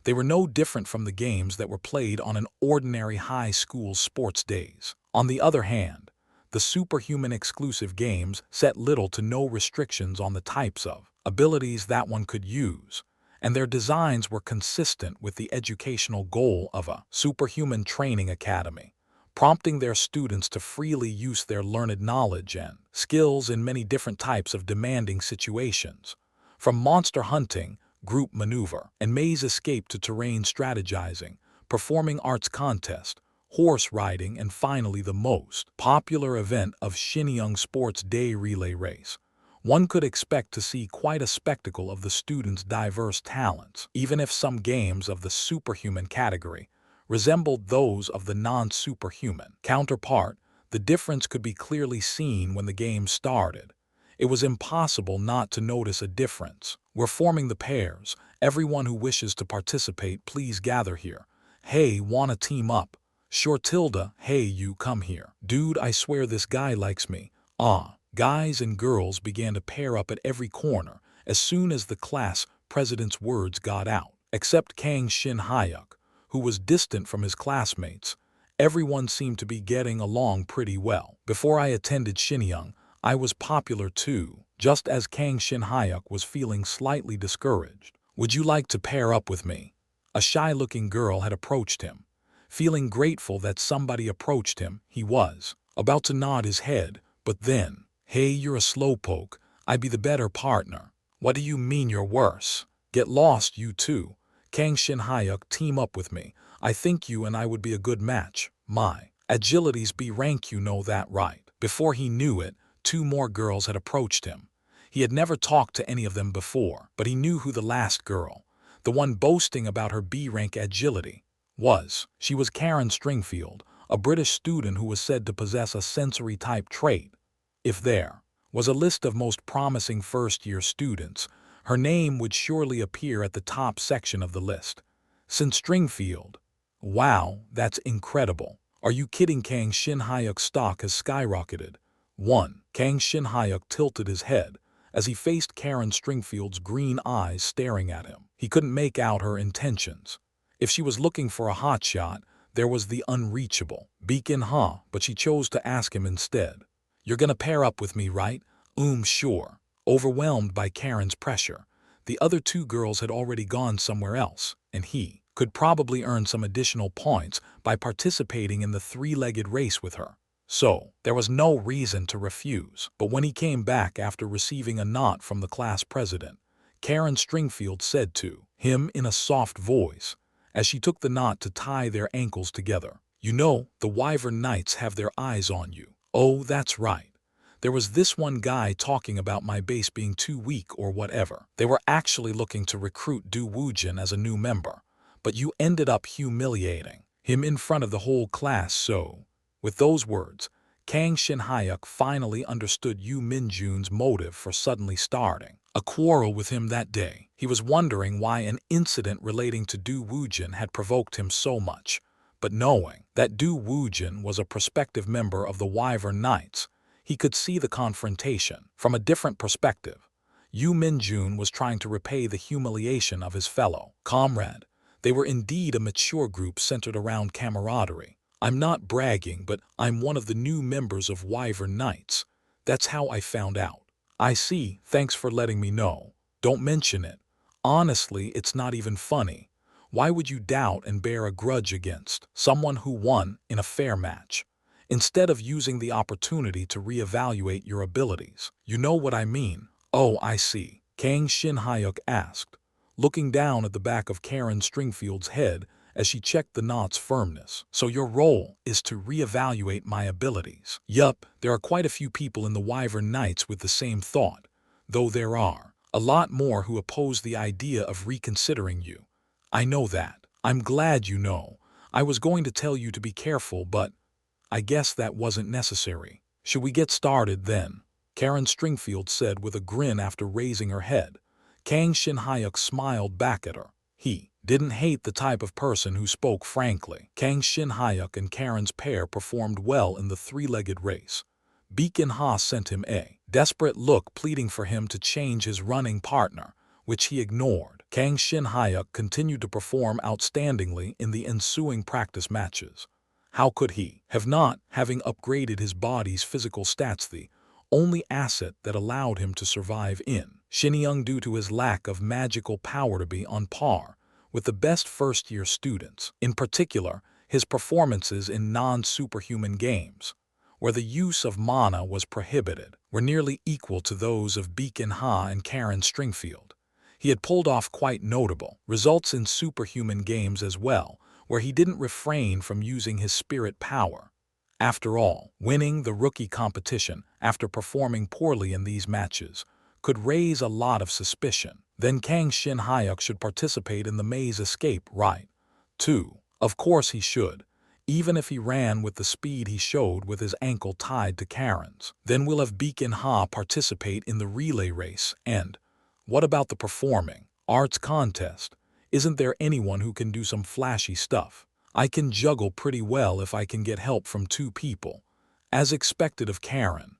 They were no different from the games that were played on an ordinary high school sports days. On the other hand, the superhuman exclusive games set little to no restrictions on the types of abilities that one could use, and their designs were consistent with the educational goal of a superhuman training academy, prompting their students to freely use their learned knowledge and skills in many different types of demanding situations, from monster hunting, group maneuver, and maze escape to terrain strategizing, performing arts contest, horse riding, and finally the most popular event of Shenyang Sports Day relay race. One could expect to see quite a spectacle of the students' diverse talents, even if some games of the superhuman category resembled those of the non-superhuman counterpart. The difference could be clearly seen when the game started. It was impossible not to notice a difference. We're forming the pairs. Everyone who wishes to participate, please gather here. Hey, wanna team up? Sure, Tilda. Hey, you come here. Dude, I swear this guy likes me. Guys and girls began to pair up at every corner as soon as the class president's words got out. Except Kang Shin Hyuk, who was distant from his classmates, everyone seemed to be getting along pretty well. Before I attended Shenyang, I was popular too, just as Kang Shin Hyuk was feeling slightly discouraged. Would you like to pair up with me? A shy-looking girl had approached him. Feeling grateful that somebody approached him, he was about to nod his head, but then, hey, you're a slowpoke. I'd be the better partner. What do you mean you're worse? Get lost, you two. Kang Shin Hyuk, team up with me. I think you and I would be a good match. My agility's B rank, you know that, right? Before he knew it, two more girls had approached him. He had never talked to any of them before, but he knew who the last girl, the one boasting about her B-rank agility, was. She was Karen Stringfield, a British student who was said to possess a sensory-type trait. If there was a list of most promising first-year students, her name would surely appear at the top section of the list. Since Stringfield. Wow, that's incredible. Are you kidding? Kang Shin Hyuk's stock has skyrocketed. 1. Kang Shin Hyuk tilted his head as he faced Karen Stringfield's green eyes staring at him. He couldn't make out her intentions. If she was looking for a hotshot, there was the unreachable beacon, but she chose to ask him instead. You're gonna pair up with me, right? Sure. Overwhelmed by Karen's pressure, the other two girls had already gone somewhere else, and he could probably earn some additional points by participating in the three-legged race with her. so there was no reason to refuse. But when he came back after receiving a nod from the class president, Karen Stringfield said to him in a soft voice, as she took the knot to tie their ankles together, "You know, the Wyvern Knights have their eyes on you." "Oh, that's right. There was this one guy talking about my base being too weak or whatever. They were actually looking to recruit Du Wujin as a new member, but you ended up humiliating him in front of the whole class, so..." With those words, Kang Shin-hyuk finally understood Yu Minjun's motive for suddenly starting a quarrel with him that day. He was wondering why an incident relating to Du Wujin had provoked him so much, but knowing that Du Wujin was a prospective member of the Wyvern Knights, he could see the confrontation from a different perspective. Yu Minjun was trying to repay the humiliation of his fellow comrade. They were indeed a mature group centered around camaraderie. "I'm not bragging, but I'm one of the new members of Wyvern Knights. That's how I found out." "I see, thanks for letting me know. Don't mention it. Honestly, it's not even funny. Why would you doubt and bear a grudge against someone who won in a fair match, instead of using the opportunity to reevaluate your abilities? You know what I mean?" "Oh, I see," Kang Shin-hyuk asked, looking down at the back of Karen Stringfield's head as she checked the knot's firmness. "So your role is to reevaluate my abilities?" "Yup, there are quite a few people in the Wyvern Knights with the same thought, though there are a lot more who oppose the idea of reconsidering you. I know that. I'm glad you know. I was going to tell you to be careful, but I guess that wasn't necessary." "Should we get started then?" Karen Stringfield said with a grin after raising her head. Kang Shin-hyuk smiled back at her. He didn't hate the type of person who spoke frankly. Kang Shin-hyuk and Karen's pair performed well in the three-legged race. Beacon Ha sent him a desperate look pleading for him to change his running partner, which he ignored. Kang Shin-hyuk continued to perform outstandingly in the ensuing practice matches. How could he have not, having upgraded his body's physical stats, the only asset that allowed him to survive in Xinjiang due to his lack of magical power, to be on par with the best first-year students. In particular, his performances in non-superhuman games, where the use of mana was prohibited, were nearly equal to those of Beacon Ha and Karen Stringfield. He had pulled off quite notable results in superhuman games as well, where he didn't refrain from using his spirit power. After all, winning the rookie competition after performing poorly in these matches could raise a lot of suspicion. Then Kang Shin-hyuk should participate in the maze escape, right? Too. Of course he should, even if he ran with the speed he showed with his ankle tied to Karen's. Then we'll have Beacon Ha participate in the relay race. And what about the performing arts contest? Isn't there anyone who can do some flashy stuff? I can juggle pretty well if I can get help from two people. As expected of Karen.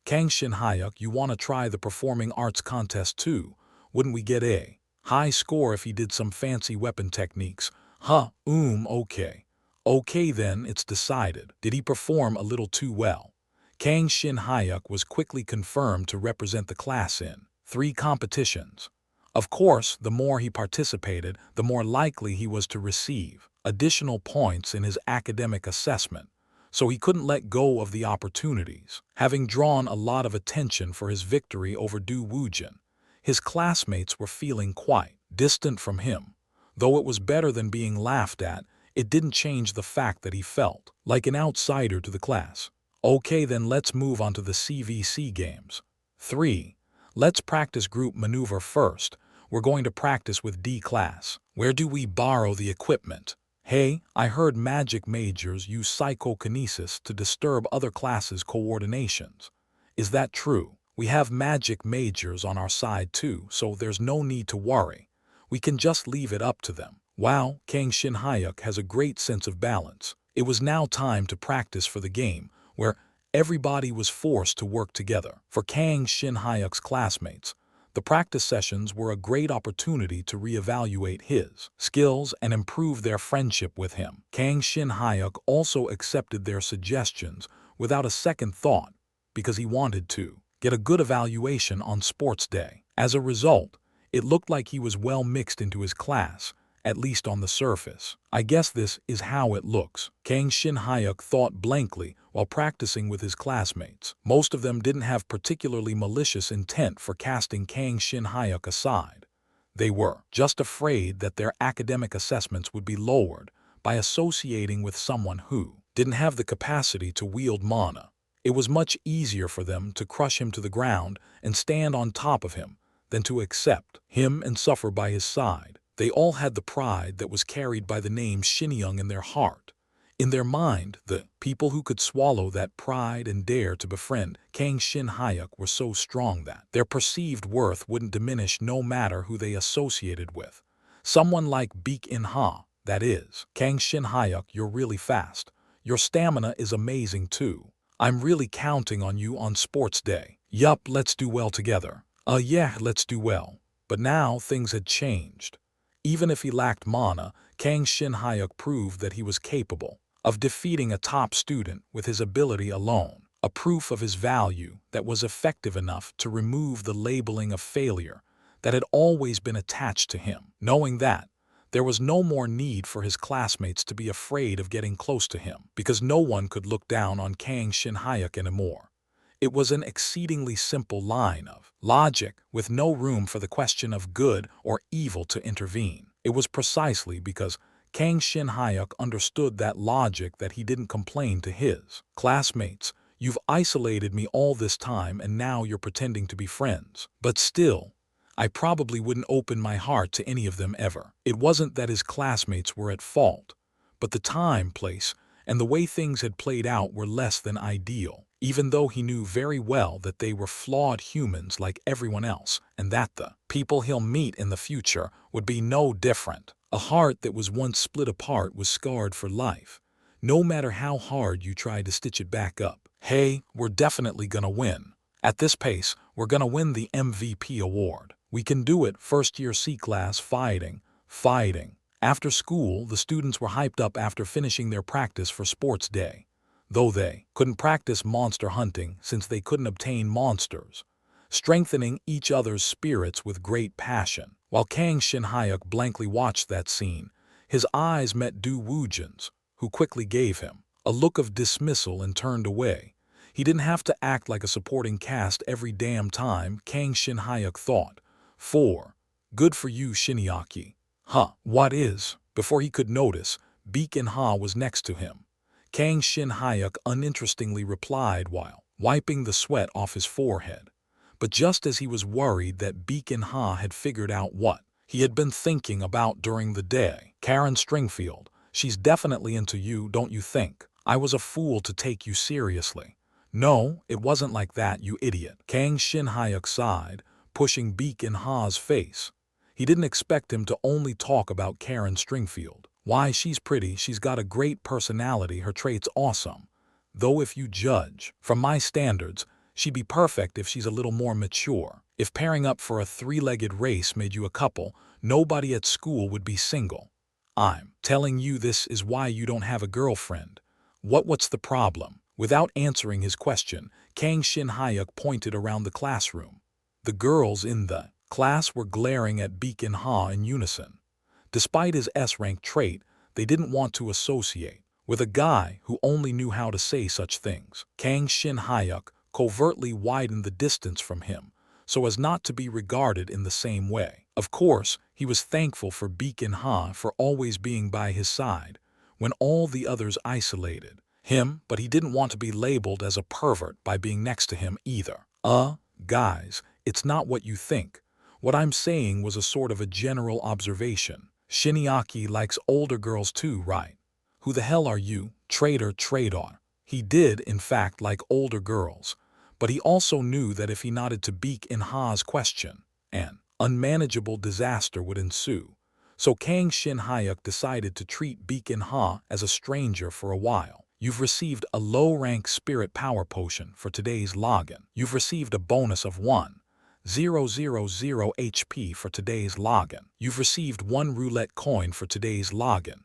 Kang Shin-hyuk, you want to try the performing arts contest too? Wouldn't we get a high score if he did some fancy weapon techniques? Okay. Okay then, it's decided. Did he perform a little too well? Kang Shin-hyuk was quickly confirmed to represent the class in 3 competitions. Of course, the more he participated, the more likely he was to receive additional points in his academic assessment, so he couldn't let go of the opportunities. Having drawn a lot of attention for his victory over Du Wujin, his classmates were feeling quite distant from him. Though it was better than being laughed at, it didn't change the fact that he felt like an outsider to the class. Okay then, let's move on to the CVC games. 3. Let's practice group maneuver first. We're going to practice with D class. Where do we borrow the equipment? Hey, I heard magic majors use psychokinesis to disturb other classes' coordinations. Is that true? We have magic majors on our side too, so there's no need to worry. We can just leave it up to them. Wow, Kang Shin-hyuk has a great sense of balance. It was now time to practice for the game, where everybody was forced to work together. For Kang Shin-hyuk's classmates, the practice sessions were a great opportunity to reevaluate his skills and improve their friendship with him. Kang Shin-hyuk also accepted their suggestions without a second thought because he wanted to get a good evaluation on sports day. As a result, it looked like he was well mixed into his class at least on the surface. I guess this is how it looks. Kang Shin-hyuk thought blankly while practicing with his classmates. Most of them didn't have particularly malicious intent for casting Kang Shin-hyuk aside. They were just afraid that their academic assessments would be lowered by associating with someone who didn't have the capacity to wield mana. It was much easier for them to crush him to the ground and stand on top of him than to accept him and suffer by his side. They all had the pride that was carried by the name Shinyoung in their heart. In their mind, the people who could swallow that pride and dare to befriend Kang Shin-hyuk were so strong that their perceived worth wouldn't diminish no matter who they associated with. Someone like Baek In-ha, that is. Kang Shin-hyuk, you're really fast. Your stamina is amazing too. I'm really counting on you on sports day. Yup, let's do well together. Yeah, let's do well. But now things had changed. Even if he lacked mana, Kang Shin-hyuk proved that he was capable of defeating a top student with his ability alone, a proof of his value that was effective enough to remove the labeling of failure that had always been attached to him. Knowing that, there was no more need for his classmates to be afraid of getting close to him, because no one could look down on Kang Shin-hyuk anymore. It was an exceedingly simple line of logic with no room for the question of good or evil to intervene. It was precisely because Kang Shin-hyuk understood that logic that he didn't complain to his classmates. You've isolated me all this time and now you're pretending to be friends. But still, I probably wouldn't open my heart to any of them ever. It wasn't that his classmates were at fault, but the time, place, and the way things had played out were less than ideal, even though he knew very well that they were flawed humans like everyone else, and that the people he'll meet in the future would be no different. A heart that was once split apart was scarred for life, no matter how hard you tried to stitch it back up. Hey, we're definitely gonna win. At this pace, we're gonna win the MVP award. We can do it. First-year C-class fighting. After school, the students were hyped up after finishing their practice for sports day. Though they couldn't practice monster hunting since they couldn't obtain monsters, strengthening each other's spirits with great passion. While Kang Shin-hyuk blankly watched that scene, his eyes met Du Woojin's, who quickly gave him a look of dismissal and turned away. He didn't have to act like a supporting cast every damn time, Kang Shin-hyuk thought. Good for you, Shiniyaki. What is? Before he could notice, Baek In-ha was next to him. Kang Shin-hyuk uninterestingly replied while wiping the sweat off his forehead. But just as he was worried that Baek In-ha had figured out what he had been thinking about during the day, Karen Stringfield, she's definitely into you, don't you think? I was a fool to take you seriously. No, it wasn't like that, you idiot. Kang Shin-hyuk sighed, pushing Baek In-ha's face. He didn't expect him to only talk about Karen Stringfield. Why, she's pretty, she's got a great personality, her traits awesome. Though if you judge from my standards, she'd be perfect if she's a little more mature. If pairing up for a three-legged race made you a couple, nobody at school would be single. I'm telling you this is why you don't have a girlfriend. What's the problem? Without answering his question, Kang Shin-hyuk pointed around the classroom. The girls in the class were glaring at Baek In-ha in unison. Despite his S-rank trait, they didn't want to associate with a guy who only knew how to say such things. Kang Shin-hyuk covertly widened the distance from him so as not to be regarded in the same way. Of course, he was thankful for Baek In-ha for always being by his side when all the others isolated him, but he didn't want to be labeled as a pervert by being next to him either. Guys, it's not what you think. What I'm saying was a sort of a general observation. Shiniaki likes older girls too, right? Who the hell are you, traitor? He did, in fact, like older girls, but he also knew that if he nodded to Baek In-ha's question, an unmanageable disaster would ensue. So Kang Shin-hyuk decided to treat Baek In-ha as a stranger for a while. You've received a low-rank spirit power potion for today's login. You've received a bonus of 1,000 HP for today's login. You've received 1 roulette coin for today's login.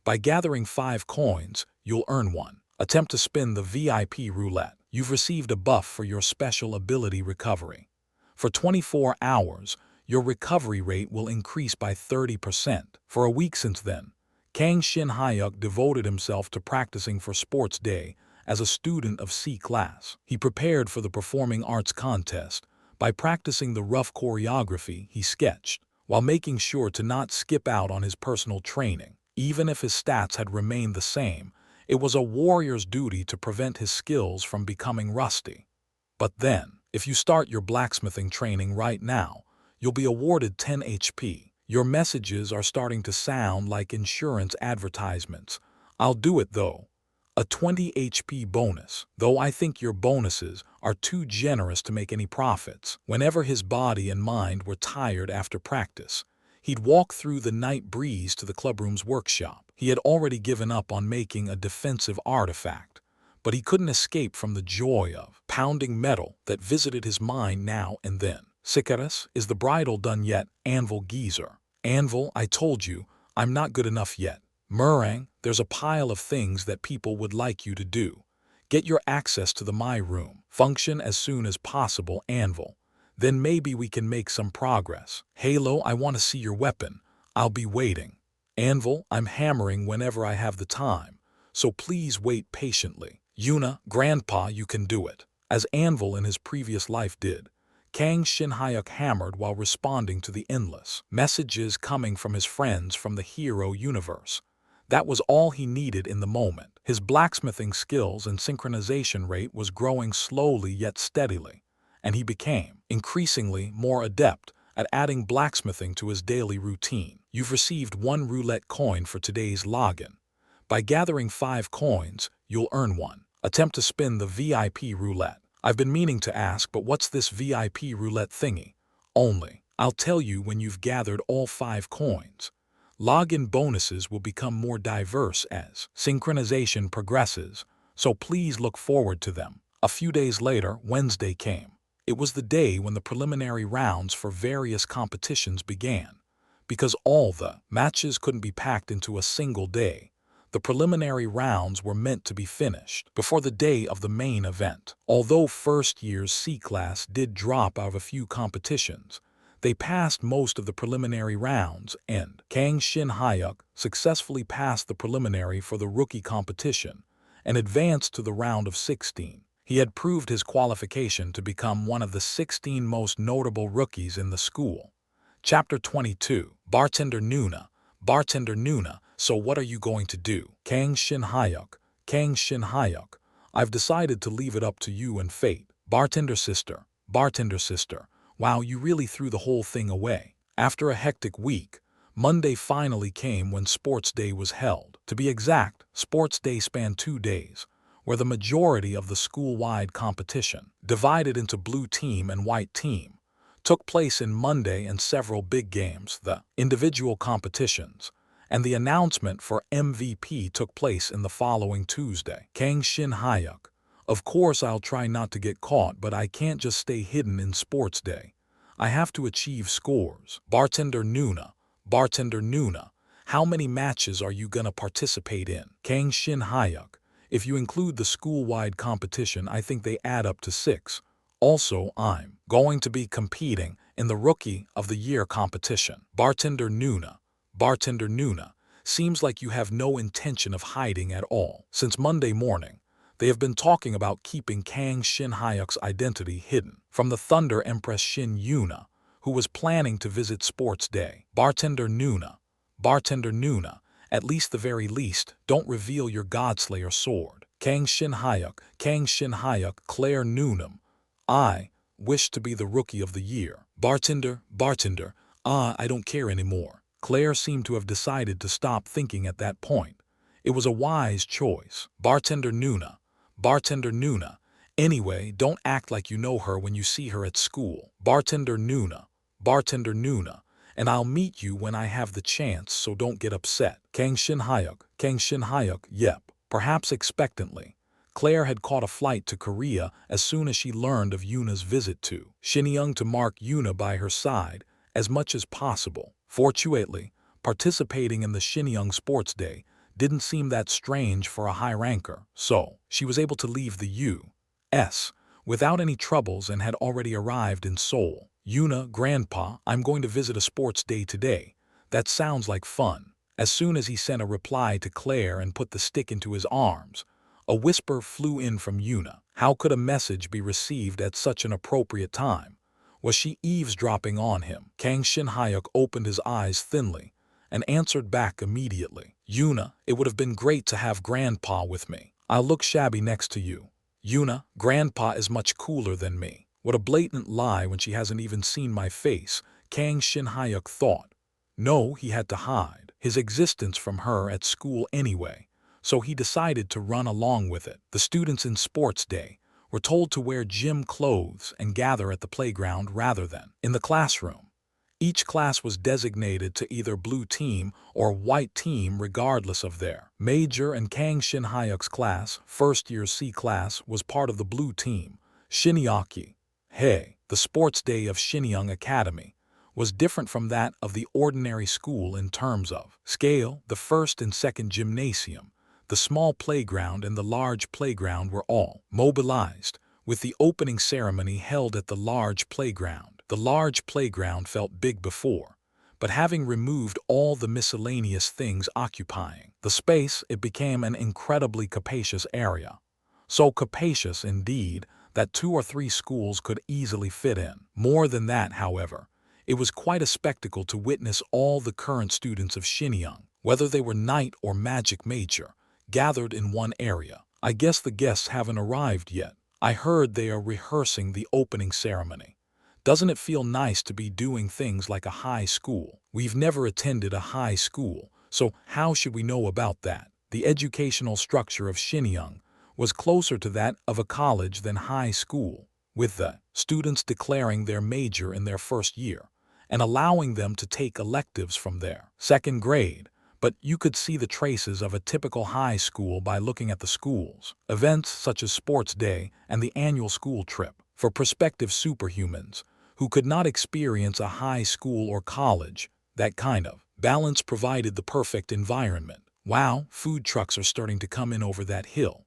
By gathering 5 coins, you'll earn 1. Attempt to spin the VIP roulette. You've received a buff for your special ability recovery. For 24 hours, your recovery rate will increase by 30%. For a week since then, Kang Shin-hyuk devoted himself to practicing for sports day as a student of C class. He prepared for the performing arts contest by practicing the rough choreography he sketched, while making sure to not skip out on his personal training. Even if his stats had remained the same, it was a warrior's duty to prevent his skills from becoming rusty. But then, if you start your blacksmithing training right now, you'll be awarded 10 HP. Your messages are starting to sound like insurance advertisements. I'll do it though. A 20 HP bonus, though I think your bonuses are too generous to make any profits. Whenever his body and mind were tired after practice, he'd walk through the night breeze to the clubroom's workshop. He had already given up on making a defensive artifact, but he couldn't escape from the joy of pounding metal that visited his mind now and then. Sikaris, is the bridal done yet? Anvil Geezer. Anvil, I told you, I'm not good enough yet. Murang, there's a pile of things that people would like you to do. Get your access to the My Room. Function as soon as possible, Anvil. Then maybe we can make some progress. Halo, I want to see your weapon. I'll be waiting. Anvil, I'm hammering whenever I have the time, so please wait patiently. Yuna, Grandpa, you can do it. As Anvil in his previous life did, Kang Shin-hyuk hammered while responding to the endless messages coming from his friends from the hero universe. That was all he needed in the moment. His blacksmithing skills and synchronization rate was growing slowly yet steadily, and he became increasingly more adept at adding blacksmithing to his daily routine. You've received 1 roulette coin for today's login. By gathering 5 coins, you'll earn 1. Attempt to spin the VIP roulette. I've been meaning to ask, but what's this VIP roulette thingy? I'll tell you when you've gathered all 5 coins. Login bonuses will become more diverse as synchronization progresses, so please look forward to them. A few days later, Wednesday came. It was the day when the preliminary rounds for various competitions began. Because all the matches couldn't be packed into a single day, the preliminary rounds were meant to be finished before the day of the main event. Although first year's C-class did drop out of a few competitions, they passed most of the preliminary rounds, and Kang Shin-hyuk successfully passed the preliminary for the rookie competition and advanced to the round of 16. He had proved his qualification to become one of the 16 most notable rookies in the school. Chapter 22. Bartender Nuna. Bartender Nuna, so what are you going to do? Kang Shin-hyuk. Kang Shin-hyuk, I've decided to leave it up to you and fate. Bartender sister. Bartender sister. Wow, you really threw the whole thing away. After a hectic week, Monday finally came when Sports Day was held. To be exact, Sports Day spanned 2 days, where the majority of the school-wide competition, divided into blue team and white team, took place in Monday, and several big games, the individual competitions, and the announcement for MVP took place in the following Tuesday. Kang Shin-hyuk. Of course I'll try not to get caught, but I can't just stay hidden in Sports Day. I have to achieve scores. Bartender Nuna. Bartender Nuna, how many matches are you gonna participate in? Kang Shin-hyuk. If you include the school-wide competition, I think they add up to 6. Also, I'm going to be competing in the Rookie of the Year competition. Bartender Nuna. Bartender Nuna, seems like you have no intention of hiding at all. Since Monday morning, they have been talking about keeping Kang Shin-hyuk's identity hidden from the Thunder Empress Shin Yuna, who was planning to visit Sports Day. Bartender Nuna. Bartender Nuna, at least the very least, don't reveal your Godslayer sword. Kang Shin-hyuk. Kang Shin-hyuk. Claire Noonam. I wish to be the Rookie of the Year. Bartender. Bartender. I don't care anymore. Claire seemed to have decided to stop thinking at that point. It was a wise choice. Bartender Nuna. Bartender Nuna. Anyway, don't act like you know her when you see her at school. Bartender Nuna. Bartender Nuna. And I'll meet you when I have the chance, so don't get upset. Kang Shin-hyuk. Kang Shin-hyuk. Yep. Perhaps expectantly, Claire had caught a flight to Korea as soon as she learned of Yuna's visit to Shinyoung to mark Yuna by her side as much as possible. Fortunately, participating in the Shinyoung Sports Day didn't seem that strange for a high ranker, so she was able to leave the U.S. without any troubles and had already arrived in Seoul. Yuna, Grandpa, I'm going to visit a sports day today. That sounds like fun. As soon as he sent a reply to Claire and put the stick into his arms, a whisper flew in from Yuna. How could a message be received at such an appropriate time? Was she eavesdropping on him? Kang Shin-hyuk opened his eyes thinly and answered back immediately. Yuna, it would have been great to have Grandpa with me. I'll look shabby next to you. Yuna, Grandpa is much cooler than me. What a blatant lie when she hasn't even seen my face, Kang Shin-hyuk thought. No, he had to hide his existence from her at school anyway, so he decided to run along with it. The students in sports day were told to wear gym clothes and gather at the playground rather than in the classroom. Each class was designated to either blue team or white team regardless of their major, and Kang Shin-hyuk's class, first year C class, was part of the blue team. Shinyaki. Hey, the sports day of Shinyang Academy was different from that of the ordinary school in terms of scale. The first and second gymnasium, the small playground and the large playground were all mobilized, with the opening ceremony held at the large playground. The large playground felt big before, but having removed all the miscellaneous things occupying the space, it became an incredibly capacious area. So capacious, indeed, that 2 or 3 schools could easily fit in. More than that, however, it was quite a spectacle to witness all the current students of Shinyang, whether they were night or magic major, gathered in one area. I guess the guests haven't arrived yet. I heard they are rehearsing the opening ceremony. Doesn't it feel nice to be doing things like a high school? We've never attended a high school, so how should we know about that? The educational structure of Shinyang was closer to that of a college than high school, with the students declaring their major in their first year and allowing them to take electives from their second grade. But you could see the traces of a typical high school by looking at the school's events such as sports day and the annual school trip. For prospective superhumans who could not experience a high school or college, that kind of balance provided the perfect environment. Wow, food trucks are starting to come in over that hill.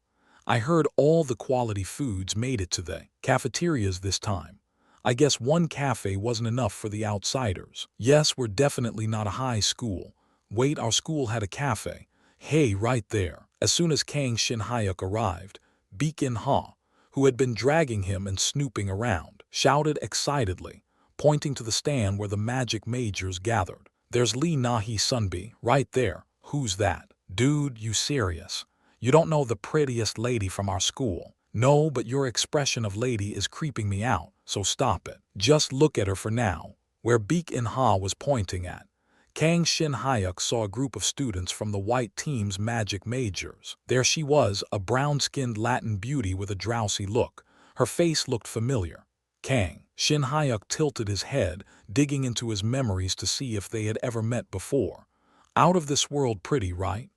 I heard all the quality foods made it to the cafeterias this time. I guess one cafe wasn't enough for the outsiders. Yes, we're definitely not a high school. Wait, our school had a cafe. Hey, right there. As soon as Kang Shin-hyuk arrived, Baek In-ha, who had been dragging him and snooping around, shouted excitedly, pointing to the stand where the magic majors gathered. There's Lee Na-hee Sunbi, right there. Who's that? Dude, you serious? You don't know the prettiest lady from our school? No, but your expression of lady is creeping me out, so stop it. Just look at her for now. Where Baek In-ha was pointing at, Kang Shin-hyuk saw a group of students from the white team's magic majors. There she was, a brown-skinned Latin beauty with a drowsy look. Her face looked familiar. Kang Shin-hyuk tilted his head, digging into his memories to see if they had ever met before. Out of this world pretty, right?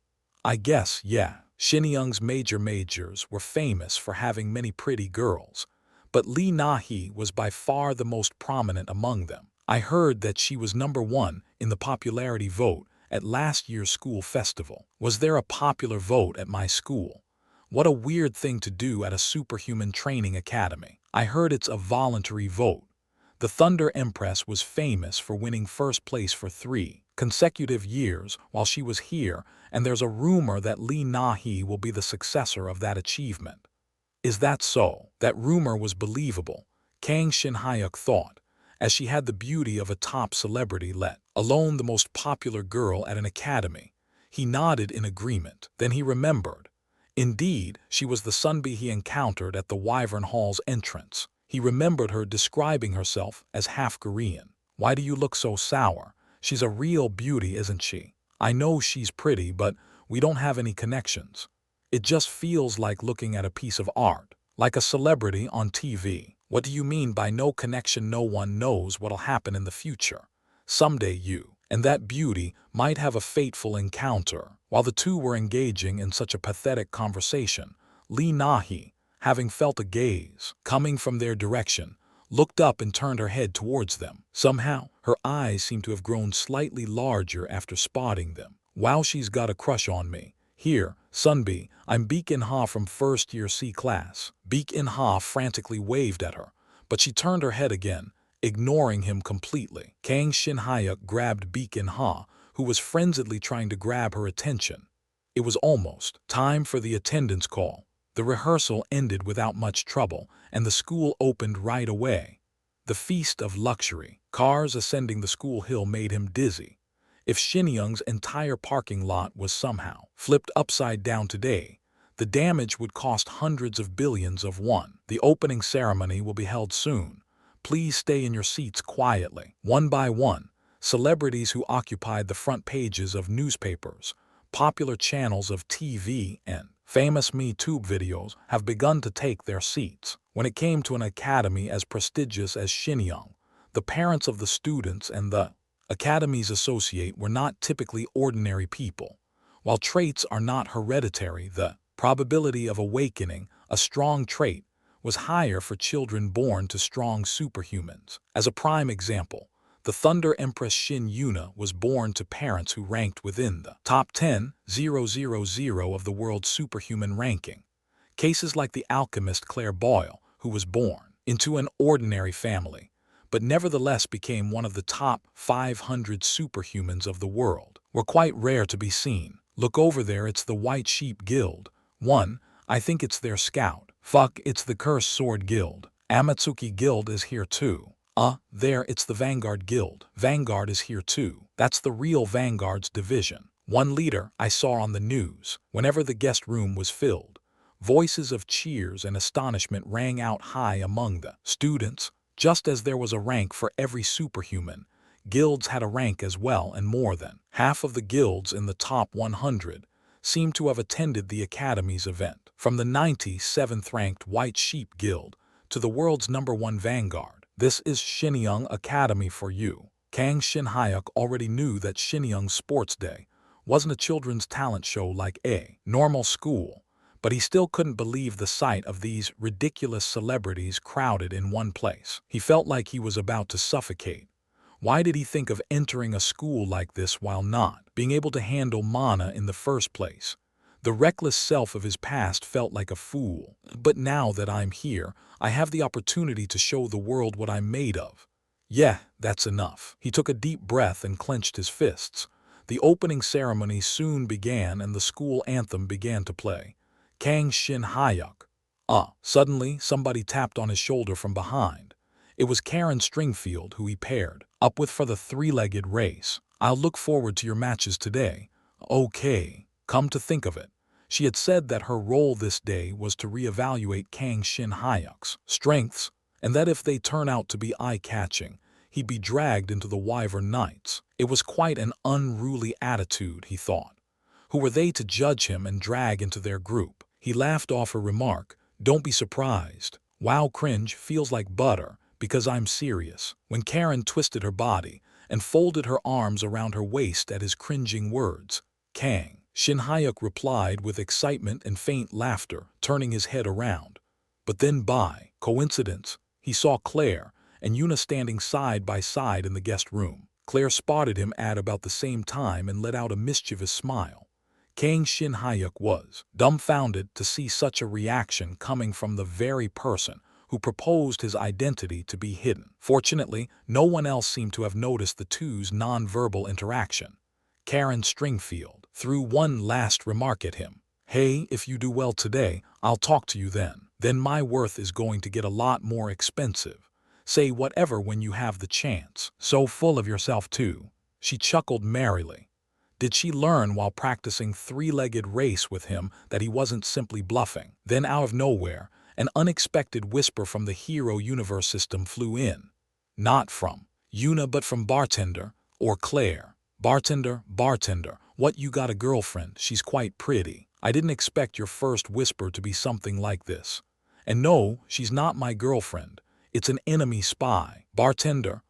I guess, yeah. Shinyang's majors were famous for having many pretty girls, but Lee Na-hee was by far the most prominent among them. I heard that she was #1 in the popularity vote at last year's school festival. Was there a popular vote at my school? What a weird thing to do at a superhuman training academy. I heard it's a voluntary vote. The Thunder Empress was famous for winning first place for 3 consecutive years while she was here, and there's a rumor that Lee Na-hee will be the successor of that achievement. Is that so? That rumor was believable, Kang Shin-hyuk thought, as she had the beauty of a top celebrity, let alone the most popular girl at an academy. He nodded in agreement. Then he remembered. Indeed, she was the Sunbi he encountered at the Wyvern Hall's entrance. He remembered her describing herself as half Korean. Why do you look so sour? She's a real beauty, isn't she? I know she's pretty, but we don't have any connections. It just feels like looking at a piece of art, like a celebrity on TV. What do you mean by no connection? No one knows what'll happen in the future. Someday you and that beauty might have a fateful encounter. While the two were engaging in such a pathetic conversation, Lee Na-hee, having felt a gaze coming from their direction, looked up and turned her head towards them. Somehow, her eyes seemed to have grown slightly larger after spotting them. Wow, she's got a crush on me. Here, Sunbi, I'm Baek In-ha from first year C class. Baek In-ha frantically waved at her, but she turned her head again, ignoring him completely. Kang Shin-hyuk grabbed Beacon Ha, who was frenziedly trying to grab her attention. It was almost time for the attendance call. The rehearsal ended without much trouble, and the school opened right away. The feast of luxury. Cars ascending the school hill made him dizzy. If Shinyoung's entire parking lot was somehow flipped upside down today, the damage would cost hundreds of billions of won. The opening ceremony will be held soon. Please stay in your seats quietly. One by one, celebrities who occupied the front pages of newspapers, popular channels of TV, and famous MeTube videos have begun to take their seats. When it came to an academy as prestigious as Shinyoung, the parents of the students and the Academy's associate were not typically ordinary people. While traits are not hereditary, the probability of awakening a strong trait was higher for children born to strong superhumans. As a prime example, the Thunder Empress Shin Yuna was born to parents who ranked within the top 10,000 of the world's superhuman ranking. Cases like the alchemist Claire Boyle, who was born into an ordinary family, but nevertheless became one of the top 500 superhumans of the world, were quite rare to be seen. Look over there, it's the White Sheep Guild. I think it's their scout. Fuck, it's the Cursed Sword Guild. Amatsuki Guild is here too. There, it's the Vanguard Guild. Vanguard is here too. That's the real Vanguard's division. One leader I saw on the news. Whenever the guest room was filled, voices of cheers and astonishment rang out high among the students. Just as there was a rank for every superhuman, guilds had a rank as well, and more than half of the guilds in the top 100 seemed to have attended the Academy's event. From the 97th ranked White Sheep Guild to the world's #1 Vanguard, this is Shinyoung Academy for you. Kang Shin-hyuk already knew that Shinyoung's sports day wasn't a children's talent show like a normal school, but he still couldn't believe the sight of these ridiculous celebrities crowded in one place. He felt like he was about to suffocate. Why did he think of entering a school like this while not being able to handle mana in the first place? The reckless self of his past felt like a fool. But now that I'm here, I have the opportunity to show the world what I'm made of. Yeah, that's enough. He took a deep breath and clenched his fists. The opening ceremony soon began and the school anthem began to play. Kang Shin-hyuk. Suddenly, somebody tapped on his shoulder from behind. It was Karen Stringfield, who he paired up with for the three-legged race. I'll look forward to your matches today. Okay, come to think of it, she had said that her role this day was to reevaluate Kang Shin-hyuk's strengths, and that if they turn out to be eye-catching, he'd be dragged into the Wyvern Knights. It was quite an unruly attitude, he thought. Who were they to judge him and drag into their group? He laughed off her remark. Don't be surprised. Wow, cringe feels like butter, because I'm serious. When Karen twisted her body and folded her arms around her waist at his cringing words, Kang Shin-hyuk replied with excitement and faint laughter, turning his head around. But then by coincidence, he saw Claire and Yuna standing side by side in the guest room. Claire spotted him at about the same time and let out a mischievous smile. Kang Shin-hyuk was dumbfounded to see such a reaction coming from the very person who proposed his identity to be hidden. Fortunately, no one else seemed to have noticed the two's non-verbal interaction. Karen Stringfield threw one last remark at him. Hey, if you do well today, I'll talk to you then. Then my worth is going to get a lot more expensive. Say whatever when you have the chance. So full of yourself too. She chuckled merrily. Did she learn while practicing three-legged race with him that he wasn't simply bluffing? Then out of nowhere, an unexpected whisper from the Hero Universe system flew in. Not from Yuna but from Bartender, or Claire. Bartender, what, you got a girlfriend? She's quite pretty. I didn't expect your first whisper to be something like this. And no, she's not my girlfriend. It's an enemy spy. Bartender.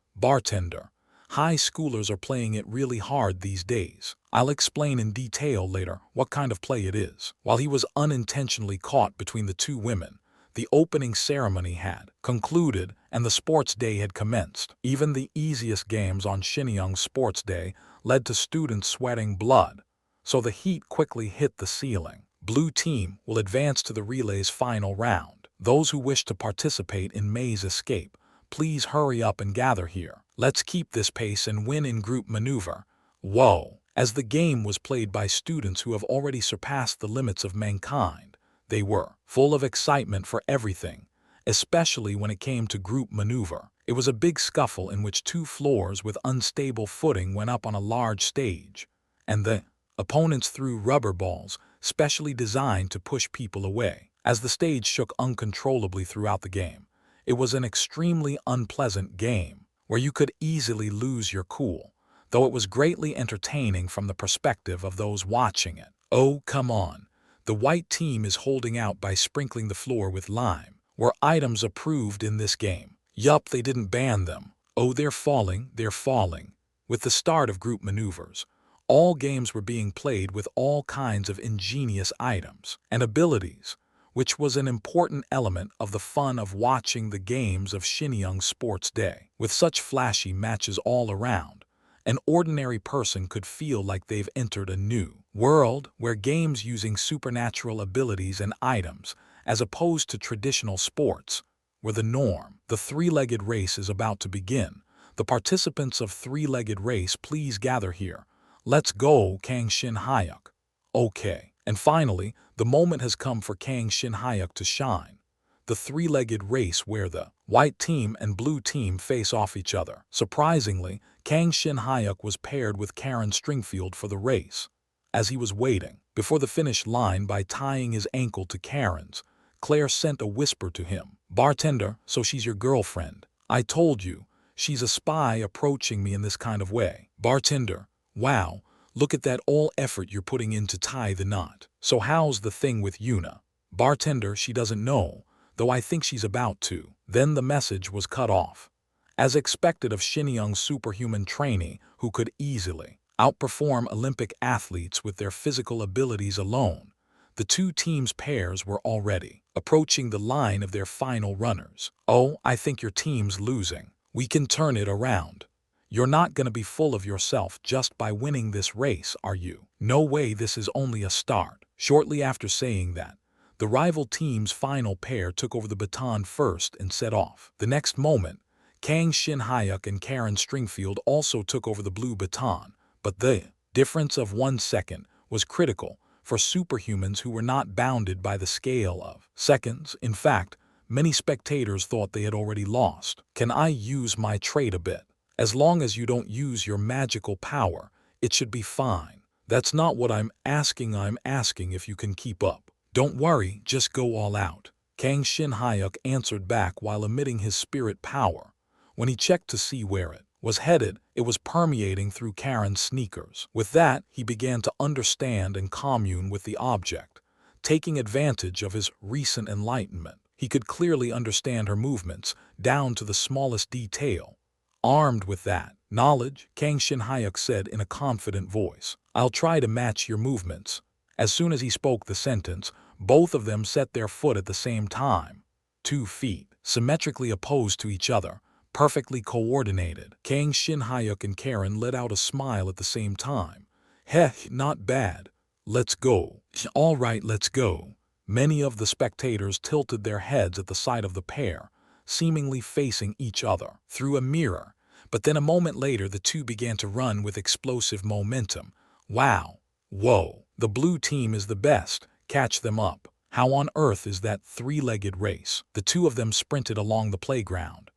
High schoolers are playing it really hard these days. I'll explain in detail later what kind of play it is. While he was unintentionally caught between the two women, the opening ceremony had concluded and the sports day had commenced. Even the easiest games on Shinyoung's sports day led to students sweating blood, so the heat quickly hit the ceiling. Blue team will advance to the relay's final round. Those who wish to participate in Maze Escape please hurry up and gather here. Let's keep this pace and win in group maneuver. Whoa! As the game was played by students who have already surpassed the limits of mankind, they were full of excitement for everything, especially when it came to group maneuver. It was a big scuffle in which two floors with unstable footing went up on a large stage, and the opponents threw rubber balls, specially designed to push people away. As the stage shook uncontrollably throughout the game, it was an extremely unpleasant game, where you could easily lose your cool, though it was greatly entertaining from the perspective of those watching it. Oh, come on. The white team is holding out by sprinkling the floor with lime. Were items approved in this game? Yup, they didn't ban them. Oh, they're falling, they're falling. With the start of group maneuvers, all games were being played with all kinds of ingenious items and abilities, which was an important element of the fun of watching the games of Shenyang Sports Day. With such flashy matches all around, an ordinary person could feel like they've entered a new world where games using supernatural abilities and items, as opposed to traditional sports, were the norm. The three-legged race is about to begin. The participants of three-legged race, please gather here. Let's go, Kang Shin Hyuk. Okay. And finally, the moment has come for Kang Shin Hyuk to shine. The three-legged race where the white team and blue team face off each other. Surprisingly, Kang Shin Hyuk was paired with Karen Stringfield for the race. As he was waiting before the finish line by tying his ankle to Karen's, Claire sent a whisper to him. Bartender, so she's your girlfriend. I told you, she's a spy approaching me in this kind of way. Bartender, wow, look at that all effort you're putting in to tie the knot. So how's the thing with Yuna? Bartender, she doesn't know, though I think she's about to. Then the message was cut off. As expected of Shenyang's superhuman trainee who could easily outperform Olympic athletes with their physical abilities alone, the two teams' pairs were already approaching the line of their final runners. Oh, I think your team's losing. We can turn it around. You're not going to be full of yourself just by winning this race, are you? No way, this is only a start. Shortly after saying that, the rival team's final pair took over the baton first and set off. The next moment, Kang Shin Hyuk and Karen Stringfield also took over the blue baton, but the difference of 1 second was critical for superhumans who were not bounded by the scale of seconds. In fact, many spectators thought they had already lost. Can I use my trait a bit? As long as you don't use your magical power, it should be fine. That's not what I'm asking if you can keep up. Don't worry, just go all out. Kang Shin Hyuk answered back while emitting his spirit power. When he checked to see where it was headed, it was permeating through Karen's sneakers. With that, he began to understand and commune with the object, taking advantage of his recent enlightenment. He could clearly understand her movements, down to the smallest detail. Armed with that knowledge, Kang Shin Hyuk said in a confident voice, I'll try to match your movements. As soon as he spoke the sentence, both of them set their foot at the same time. 2 feet, symmetrically opposed to each other, perfectly coordinated. Kang Shin Hyuk and Karen let out a smile at the same time. Heh, not bad. Let's go. All right, let's go. Many of the spectators tilted their heads at the sight of the pair, seemingly facing each other through a mirror. But then a moment later, the two began to run with explosive momentum. Wow. Whoa. The blue team is the best. Catch them up. How on earth is that three-legged race? The two of them sprinted along the playground.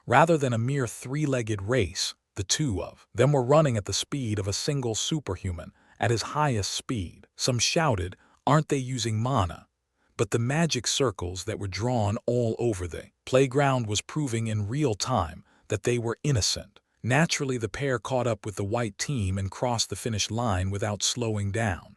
Rather than a mere three-legged race, the two of them were running at the speed of a single superhuman, at his highest speed. Some shouted, aren't they using mana? But the magic circles that were drawn all over the playground was proving in real time that they were innocent. Naturally, the pair caught up with the white team and crossed the finish line without slowing down.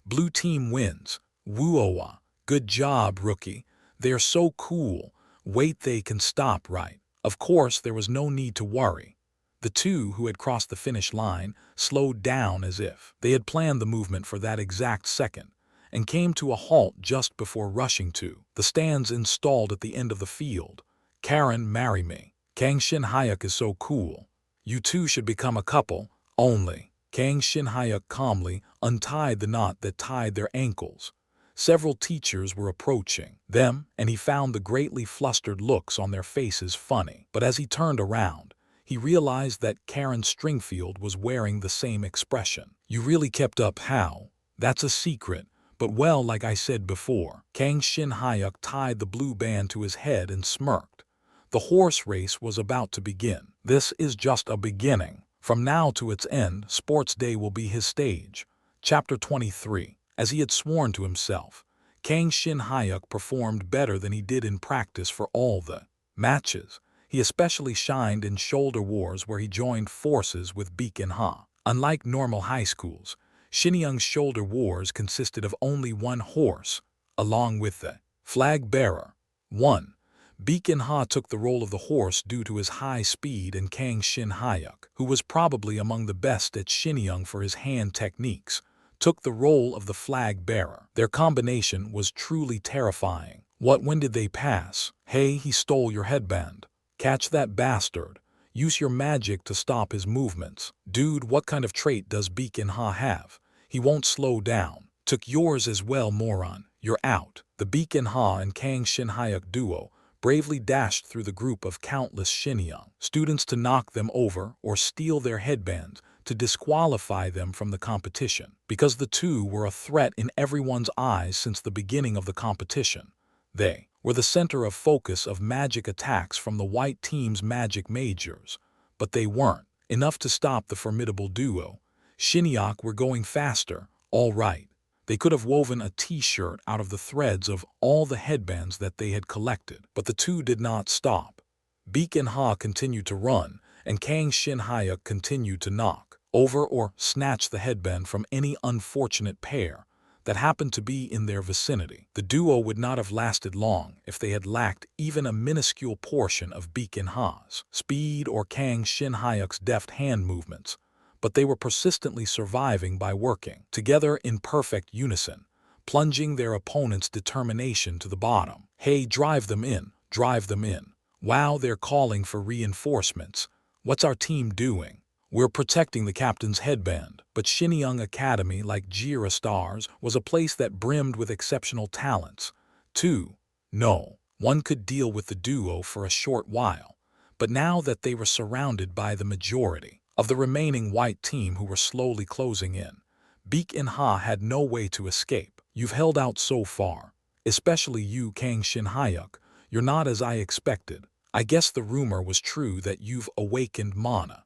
Blue team wins. Woo-oa. Good job, rookie. They're so cool. Wait, they can stop, right? Of course, there was no need to worry. The two who had crossed the finish line slowed down as if they had planned the movement for that exact second, and came to a halt just before rushing to the stands installed at the end of the field. Karen, marry me. Kang Shin Hyuk is so cool. You two should become a couple, only. Kang Shin Hyuk calmly untied the knot that tied their ankles. Several teachers were approaching them, and he found the greatly flustered looks on their faces funny. But as he turned around, he realized that Karen Stringfield was wearing the same expression. "You really kept up, how? That's a secret. But well, like I said before." Kang Shin Hyuk tied the blue band to his head and smirked. The horse race was about to begin. This is just a beginning. From now to its end, Sports Day will be his stage. Chapter 23. As he had sworn to himself, Kang Shin Hyuk performed better than he did in practice for all the matches. He especially shined in shoulder wars where he joined forces with Baek and Ha. Unlike normal high schools, Shinyoung's shoulder wars consisted of only one horse, along with the flag bearer. 1. Baek and Ha took the role of the horse due to his high speed, and Kang Shin Hyuk, who was probably among the best at Shinyoung for his hand techniques, took the role of the flag bearer. Their combination was truly terrifying. When did they pass? Hey, he stole your headband. Catch that bastard. Use your magic to stop his movements. Dude, what kind of trait does Baek and Ha have? He won't slow down. Took yours as well, moron. You're out. The Baek and Ha and Kang Shin Hyuk duo bravely dashed through the group of countless Shinyoung students to knock them over or steal their headbands to disqualify them from the competition. Because the two were a threat in everyone's eyes since the beginning of the competition, they were the center of focus of magic attacks from the white team's magic majors. But they weren't enough to stop the formidable duo. Shinyoung were going faster, all right. They could have woven a t-shirt out of the threads of all the headbands that they had collected. But the two did not stop. Baek and Ha continued to run, and Kang Shin Hyuk continued to knock over or snatch the headband from any unfortunate pair that happened to be in their vicinity. The duo would not have lasted long if they had lacked even a minuscule portion of Baek and Ha's speed or Kang Shin Hyuk's deft hand movements. But they were persistently surviving by working together in perfect unison, plunging their opponent's determination to the bottom. Hey, drive them in, drive them in. Wow, they're calling for reinforcements. What's our team doing? We're protecting the captain's headband. But Shinyoung Academy, like Jira Stars, was a place that brimmed with exceptional talents. 2. No, one could deal with the duo for a short while, but now that they were surrounded by the majority of the remaining white team who were slowly closing in, Baek and Ha had no way to escape. You've held out so far, especially you, Kang Shin Hyuk. You're not as I expected. I guess the rumor was true that you've awakened mana.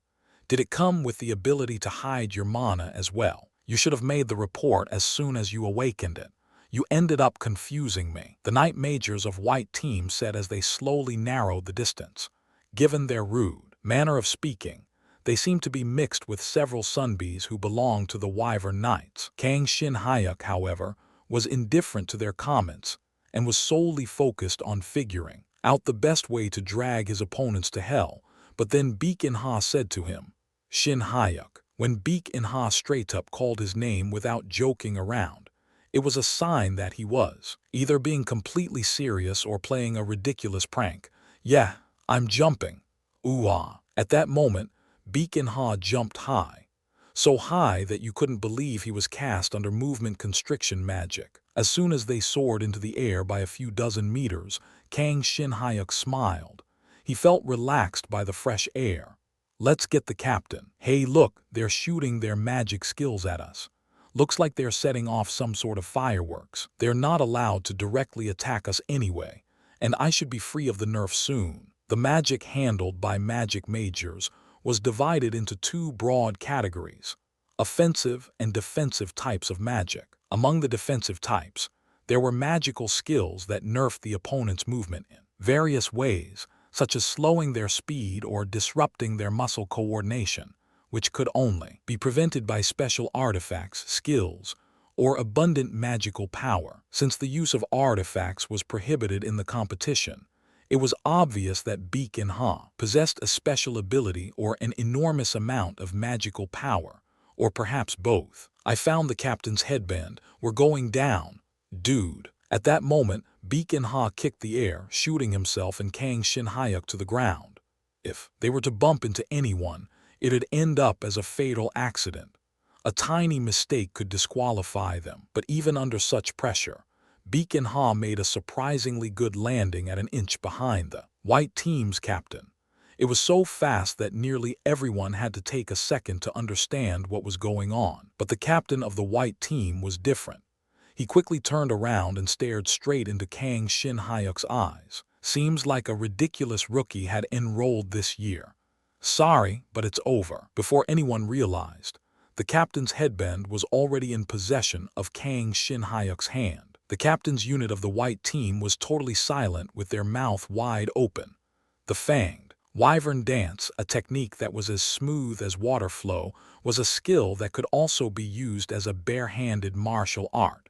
Did it come with the ability to hide your mana as well? You should have made the report as soon as you awakened it. You ended up confusing me, the night majors of white team said as they slowly narrowed the distance. Given their rude manner of speaking, they seemed to be mixed with several sunbees who belonged to the Wyvern Knights. Kang Shin Hyuk, however, was indifferent to their comments and was solely focused on figuring out the best way to drag his opponents to hell. But then Baek and Ha said to him, Shin Hyuk. When Baek and Ha straight up called his name without joking around, it was a sign that he was either being completely serious or playing a ridiculous prank. Yeah, I'm jumping. Ooh ah. At that moment, Baek and Ha jumped high. So high that you couldn't believe he was cast under movement constriction magic. As soon as they soared into the air by a few dozen meters, Kang Shin Hyuk smiled. He felt relaxed by the fresh air. Let's get the captain. Hey look, they're shooting their magic skills at us. Looks like they're setting off some sort of fireworks. They're not allowed to directly attack us anyway, and I should be free of the nerf soon. The magic handled by magic majors was divided into two broad categories: offensive and defensive types of magic. Among the defensive types, there were magical skills that nerfed the opponent's movement in various ways, such as slowing their speed or disrupting their muscle coordination, which could only be prevented by special artifacts, skills, or abundant magical power. Since the use of artifacts was prohibited in the competition, it was obvious that Baek and Ha possessed a special ability or an enormous amount of magical power, or perhaps both. I found the captain's headband. We're going down. Dude. At that moment, Baek and Ha kicked the air, shooting himself and Kang Shin Hyuk to the ground. If they were to bump into anyone, it'd end up as a fatal accident. A tiny mistake could disqualify them, but even under such pressure, Beacon Ha made a surprisingly good landing at an inch behind the white team's captain. It was so fast that nearly everyone had to take a second to understand what was going on. But the captain of the white team was different. He quickly turned around and stared straight into Kang Shin-hyuk's eyes. Seems like a ridiculous rookie had enrolled this year. Sorry, but it's over. Before anyone realized, the captain's headband was already in possession of Kang Shin-hyuk's hand. The captain's unit of the white team was totally silent with their mouth wide open. The fanged wyvern dance, a technique that was as smooth as water flow, was a skill that could also be used as a bare-handed martial art.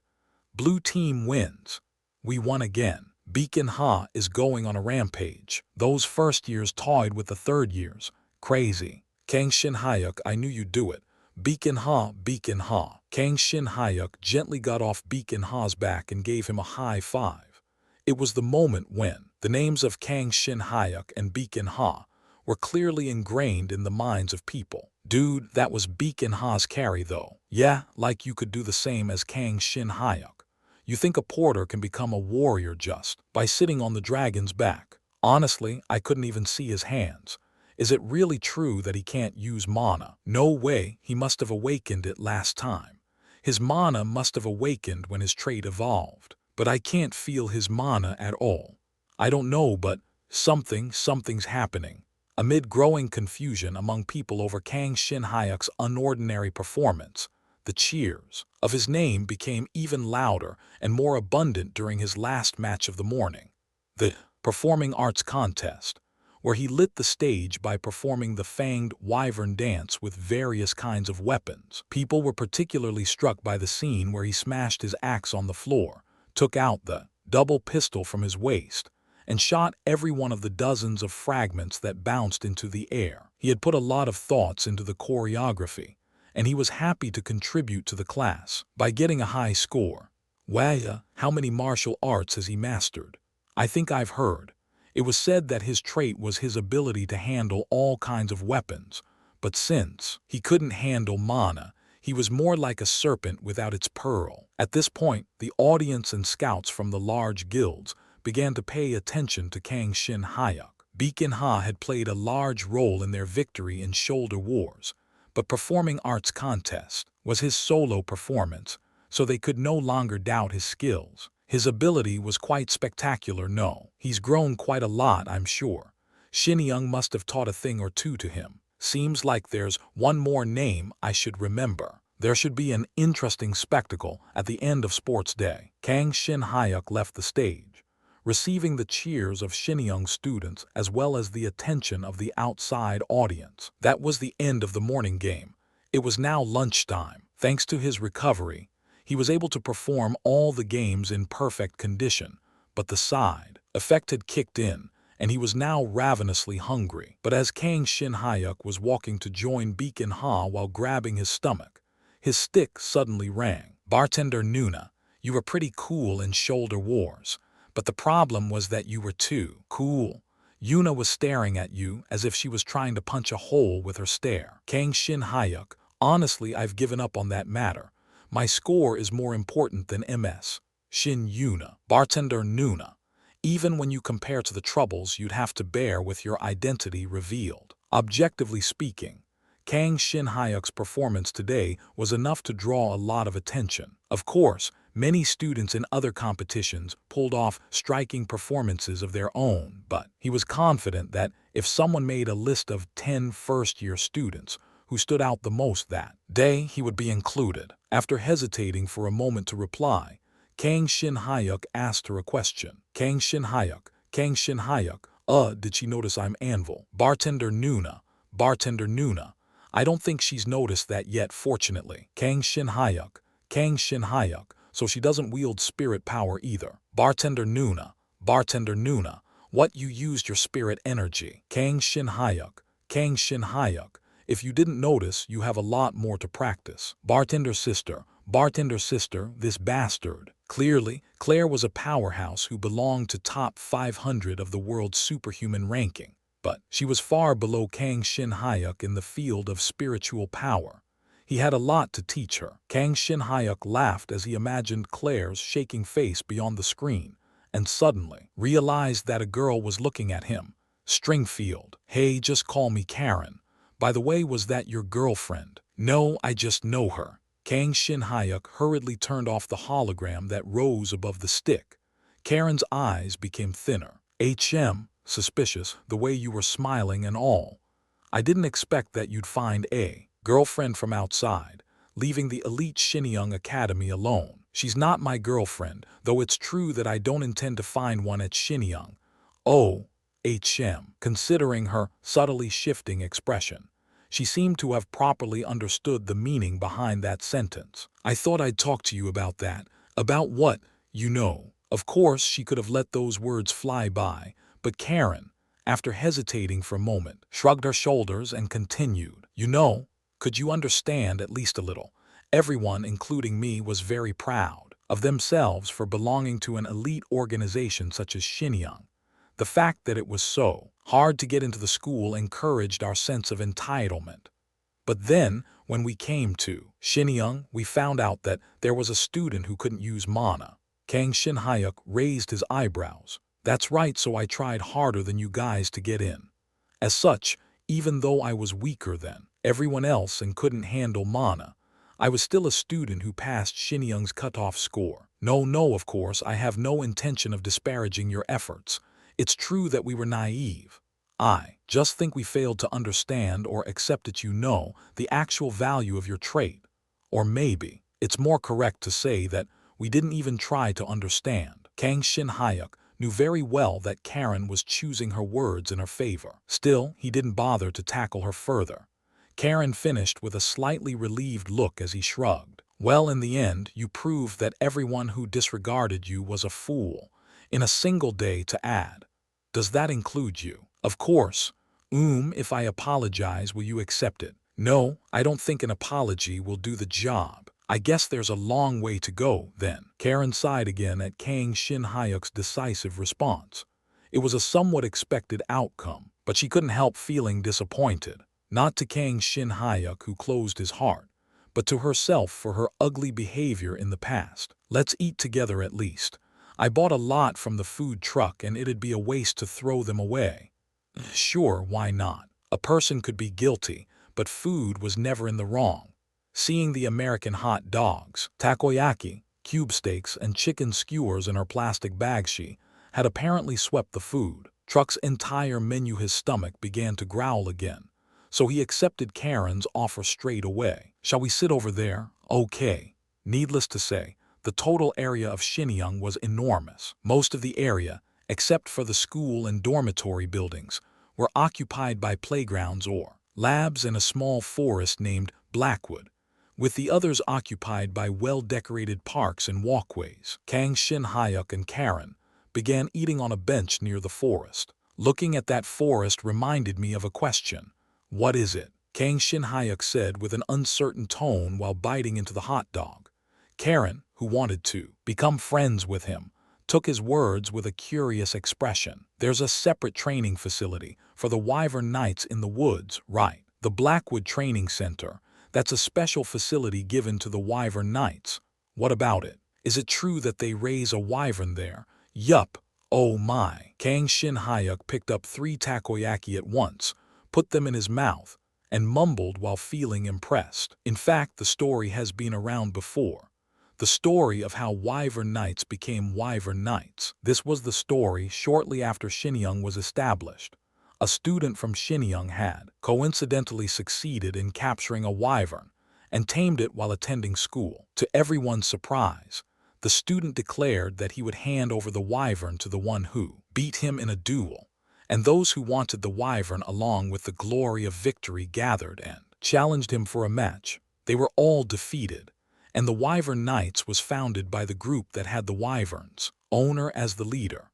Blue team wins. We won again. Beacon Ha is going on a rampage. Those first years toyed with the third years. Crazy. Kang Shin-hyuk, I knew you'd do it. Beacon Ha, Beacon Ha. Kang Shin-hyuk gently got off Beacon Ha's back and gave him a high five. It was the moment when the names of Kang Shin-hyuk and Beacon Ha were clearly ingrained in the minds of people. Dude, that was Beacon Ha's carry though. Yeah, like you could do the same as Kang Shin-hyuk. You think a porter can become a warrior just by sitting on the dragon's back? Honestly, I couldn't even see his hands. Is it really true that he can't use mana? No way, he must have awakened it last time. His mana must have awakened when his trait evolved. But I can't feel his mana at all. I don't know, but something's happening. Amid growing confusion among people over Kang Shin-hyuk's unordinary performance, the cheers of his name became even louder and more abundant during his last match of the morning, the Performing Arts Contest, where he lit the stage by performing the fanged wyvern dance with various kinds of weapons. People were particularly struck by the scene where he smashed his axe on the floor, took out the double pistol from his waist, and shot every one of the dozens of fragments that bounced into the air. He had put a lot of thoughts into the choreography, and he was happy to contribute to the class by getting a high score. Wow, how many martial arts has he mastered? I think I've heard. It was said that his trait was his ability to handle all kinds of weapons, but since he couldn't handle mana, he was more like a serpent without its pearl. At this point, the audience and scouts from the large guilds began to pay attention to Kang Shin-hyuk. Beacon Ha had played a large role in their victory in shoulder wars, but Performing Arts Contest was his solo performance, so they could no longer doubt his skills. His ability was quite spectacular. No, he's grown quite a lot, I'm sure. Shin-young must have taught a thing or two to him. Seems like there's one more name I should remember. There should be an interesting spectacle at the end of sports day. Kang Shin-hyuk left the stage, receiving the cheers of Shin-young students as well as the attention of the outside audience. That was the end of the morning game. It was now lunchtime. Thanks to his recovery, he was able to perform all the games in perfect condition, but the side effect had kicked in, and he was now ravenously hungry. But as Kang Shin-hyuk was walking to join Beacon Ha while grabbing his stomach, his stick suddenly rang. Bartender Nuna, you were pretty cool in shoulder wars, but the problem was that you were too cool. Yuna was staring at you as if she was trying to punch a hole with her stare. Kang Shin-hyuk, honestly, I've given up on that matter. My score is more important than MS. Shin Yuna. Bartender Nuna. Even when you compare to the troubles you'd have to bear with your identity revealed. Objectively speaking, Kang Shin-hyuk's performance today was enough to draw a lot of attention. Of course, many students in other competitions pulled off striking performances of their own, but he was confident that if someone made a list of 10 first-year students who stood out the most that day, he would be included. After hesitating for a moment to reply, Kang Shin-hyuk asked her a question. Kang Shin-hyuk, did she notice I'm Anvil? Bartender Nuna, I don't think she's noticed that yet, fortunately. Kang Shin-hyuk, so she doesn't wield spirit power either. Bartender Nuna, what, you used your spirit energy? Kang Shin-hyuk, if you didn't notice, you have a lot more to practice. Bartender sister, this bastard. Clearly, Claire was a powerhouse who belonged to top 500 of the world's superhuman ranking, but she was far below Kang Shin-hyuk in the field of spiritual power. He had a lot to teach her. Kang Shin-hyuk laughed as he imagined Claire's shaking face beyond the screen, and suddenly realized that a girl was looking at him. Stringfield. Hey, just call me Karen. By the way, was that your girlfriend? No, I just know her. Kang Shin-hyuk hurriedly turned off the hologram that rose above the stick. Karen's eyes became thinner. Suspicious, the way you were smiling and all. I didn't expect that you'd find a girlfriend from outside, leaving the elite Shinyoung Academy alone. She's not my girlfriend, though it's true that I don't intend to find one at Shinyoung. Oh, considering her subtly shifting expression. She seemed to have properly understood the meaning behind that sentence. I thought I'd talk to you about that. About what? You know. Of course, she could have let those words fly by, but Karen, after hesitating for a moment, shrugged her shoulders and continued. You know, could you understand at least a little? Everyone, including me, was very proud of themselves for belonging to an elite organization such as Shinyoung. The fact that it was so hard to get into the school encouraged our sense of entitlement. But then, when we came to Shinyoung, we found out that there was a student who couldn't use mana. Kang Shin-hyuk raised his eyebrows. That's right, so I tried harder than you guys to get in. As such, even though I was weaker than everyone else and couldn't handle mana, I was still a student who passed Shinyoung's cutoff score. No, of course, I have no intention of disparaging your efforts. It's true that we were naive. I just think we failed to understand or accept that you know the actual value of your trait. Or maybe it's more correct to say that we didn't even try to understand. Kang Shin-hyuk knew very well that Karen was choosing her words in her favor. Still, he didn't bother to tackle her further. Karen finished with a slightly relieved look as he shrugged. Well, in the end, you proved that everyone who disregarded you was a fool. In a single day to add. Does that include you? Of course. If I apologize, will you accept it? No, I don't think an apology will do the job. I guess there's a long way to go, then. Karen sighed again at Kang Shin-hyuk's decisive response. It was a somewhat expected outcome, but she couldn't help feeling disappointed. Not to Kang Shin-hyuk, who closed his heart, but to herself for her ugly behavior in the past. Let's eat together at least. I bought a lot from the food truck and it'd be a waste to throw them away. Sure, why not? A person could be guilty, but food was never in the wrong. Seeing the American hot dogs, takoyaki, cube steaks, and chicken skewers in her plastic bag, she had apparently swept the food truck's entire menu. His stomach began to growl again, so he accepted Karen's offer straight away. Shall we sit over there? Okay. Needless to say, the total area of Shinyoung was enormous. Most of the area, except for the school and dormitory buildings, were occupied by playgrounds or labs and a small forest named Blackwood, with the others occupied by well-decorated parks and walkways. Kang Shin-hyuk and Karen began eating on a bench near the forest. Looking at that forest reminded me of a question. What is it? Kang Shin-hyuk said with an uncertain tone while biting into the hot dog. Karen, who wanted to become friends with him, took his words with a curious expression. There's a separate training facility for the Wyvern Knights in the woods, right? The Blackwood Training Center. That's a special facility given to the Wyvern Knights. What about it? Is it true that they raise a wyvern there? Yup. Oh my. Kang Shin-hyuk picked up 3 takoyaki at once, put them in his mouth, and mumbled while feeling impressed. In fact, the story has been around before. The story of how Wyvern Knights became Wyvern Knights. This was the story shortly after Shinyoung was established. A student from Shinyoung had coincidentally succeeded in capturing a wyvern and tamed it while attending school. To everyone's surprise, the student declared that he would hand over the wyvern to the one who beat him in a duel, and those who wanted the wyvern along with the glory of victory gathered and challenged him for a match. They were all defeated, and the Wyvern Knights was founded by the group that had the wyvern's owner as the leader.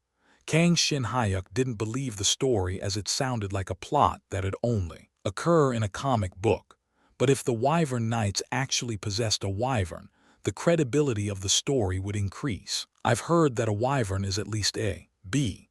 Kang Shin-hyuk didn't believe the story as it sounded like a plot that'd only occur in a comic book. But if the Wyvern Knights actually possessed a wyvern, the credibility of the story would increase. I've heard that a wyvern is at least a B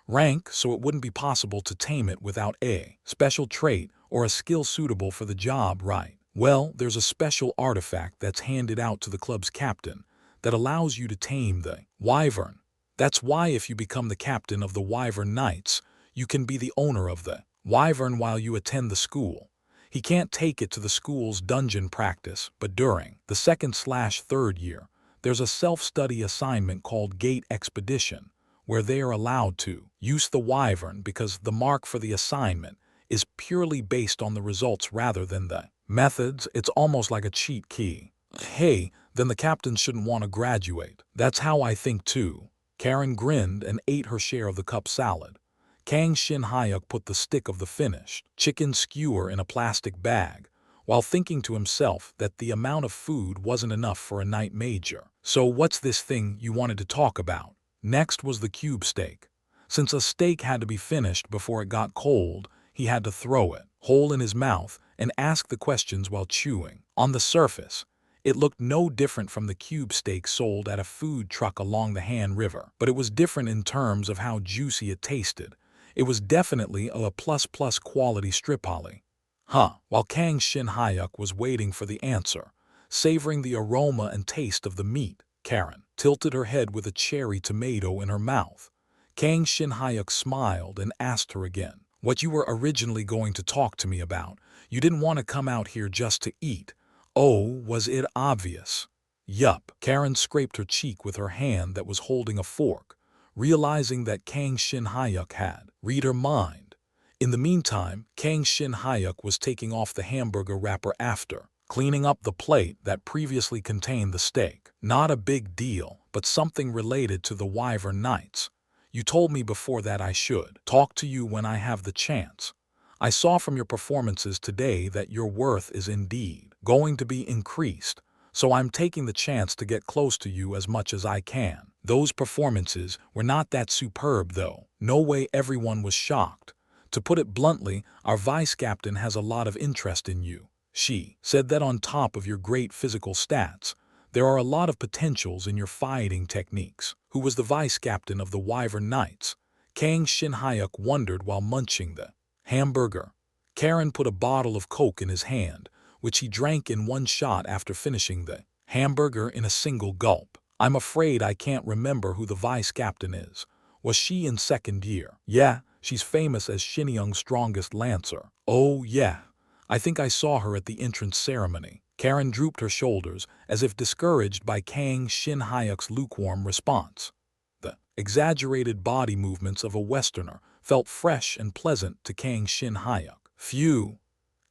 rank, so it wouldn't be possible to tame it without a special trait or a skill suitable for the job, right? Well, there's a special artifact that's handed out to the club's captain that allows you to tame the wyvern. That's why if you become the captain of the Wyvern Knights, you can be the owner of the wyvern while you attend the school. He can't take it to the school's dungeon practice, but during the second/third year, there's a self-study assignment called Gate Expedition, where they are allowed to use the wyvern because the mark for the assignment is purely based on the results rather than the methods. It's almost like a cheat key. Hey, then the captain shouldn't want to graduate. That's how I think too. Karen grinned and ate her share of the cup salad. Kang Shin-hyuk put the stick of the finished chicken skewer in a plastic bag, while thinking to himself that the amount of food wasn't enough for a night major. So what's this thing you wanted to talk about? Next was the cube steak. Since a steak had to be finished before it got cold, he had to throw it whole in his mouth and ask the questions while chewing. On the surface, it looked no different from the cube steak sold at a food truck along the Han River, but it was different in terms of how juicy it tasted. It was definitely a plus quality stripolly. While Kang Shin-hyuk was waiting for the answer, savoring the aroma and taste of the meat, Karen tilted her head with a cherry tomato in her mouth. Kang Shin-hyuk smiled and asked her again, "What you were originally going to talk to me about? You didn't want to come out here just to eat. Oh, was it obvious?" Yup. Karen scraped her cheek with her hand that was holding a fork, realizing that Kang Shin-hyuk had read her mind. In the meantime, Kang Shin-hyuk was taking off the hamburger wrapper after cleaning up the plate that previously contained the steak. Not a big deal, but something related to the Wyvern Knights. You told me before that I should talk to you when I have the chance. I saw from your performances today that your worth is indeed going to be increased, so I'm taking the chance to get close to you as much as I can. Those performances were not that superb though. No way everyone was shocked. To put it bluntly, our vice captain has a lot of interest in you. She said that on top of your great physical stats, there are a lot of potentials in your fighting techniques. Who was the vice captain of the Wyvern Knights? Kang Shin-hyuk wondered while munching the hamburger. Karen put a bottle of Coke in his hand, which he drank in one shot after finishing the hamburger in a single gulp. I'm afraid I can't remember who the vice captain is. Was she in second year? Yeah, she's famous as Shinyoung's strongest lancer. Oh yeah, I think I saw her at the entrance ceremony. Karen drooped her shoulders as if discouraged by Kang Shin-hyuk's lukewarm response. The exaggerated body movements of a Westerner felt fresh and pleasant to Kang Shin-hyuk. Phew.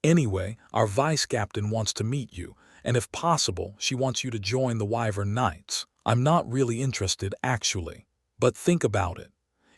Anyway, our vice captain wants to meet you, and if possible, she wants you to join the Wyvern Knights. I'm not really interested, actually. But think about it.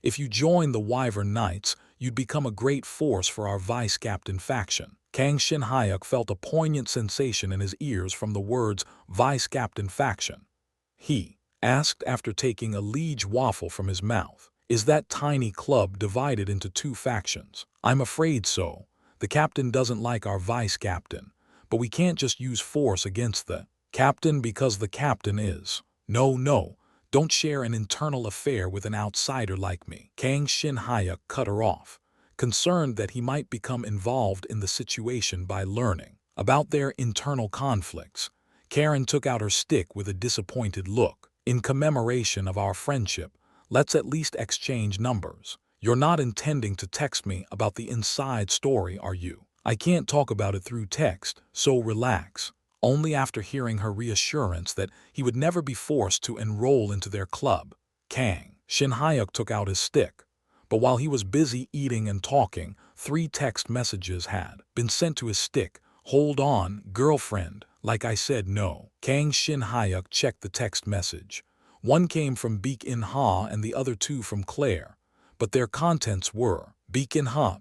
If you join the Wyvern Knights, you'd become a great force for our vice captain faction. Kang Shin-hyuk felt a poignant sensation in his ears from the words vice captain faction. He asked after taking a liege waffle from his mouth, "Is that tiny club divided into two factions?" I'm afraid so. The captain doesn't like our vice captain, but we can't just use force against the captain because the captain is. No, don't share an internal affair with an outsider like me. Kang Shin-hyuk cut her off, concerned that he might become involved in the situation by learning about their internal conflicts. Karen took out her stick with a disappointed look. In commemoration of our friendship, let's at least exchange numbers. You're not intending to text me about the inside story, are you? I can't talk about it through text, so relax. Only after hearing her reassurance that he would never be forced to enroll into their club, Kang Shin-hyuk took out his stick. But while he was busy eating and talking, 3 text messages had been sent to his stick. "Hold on, girlfriend, like I said no." Kang Shin-hyuk checked the text message. One came from Baek-in-ha and the other 2 from Claire, but their contents were, Baek-in-ha,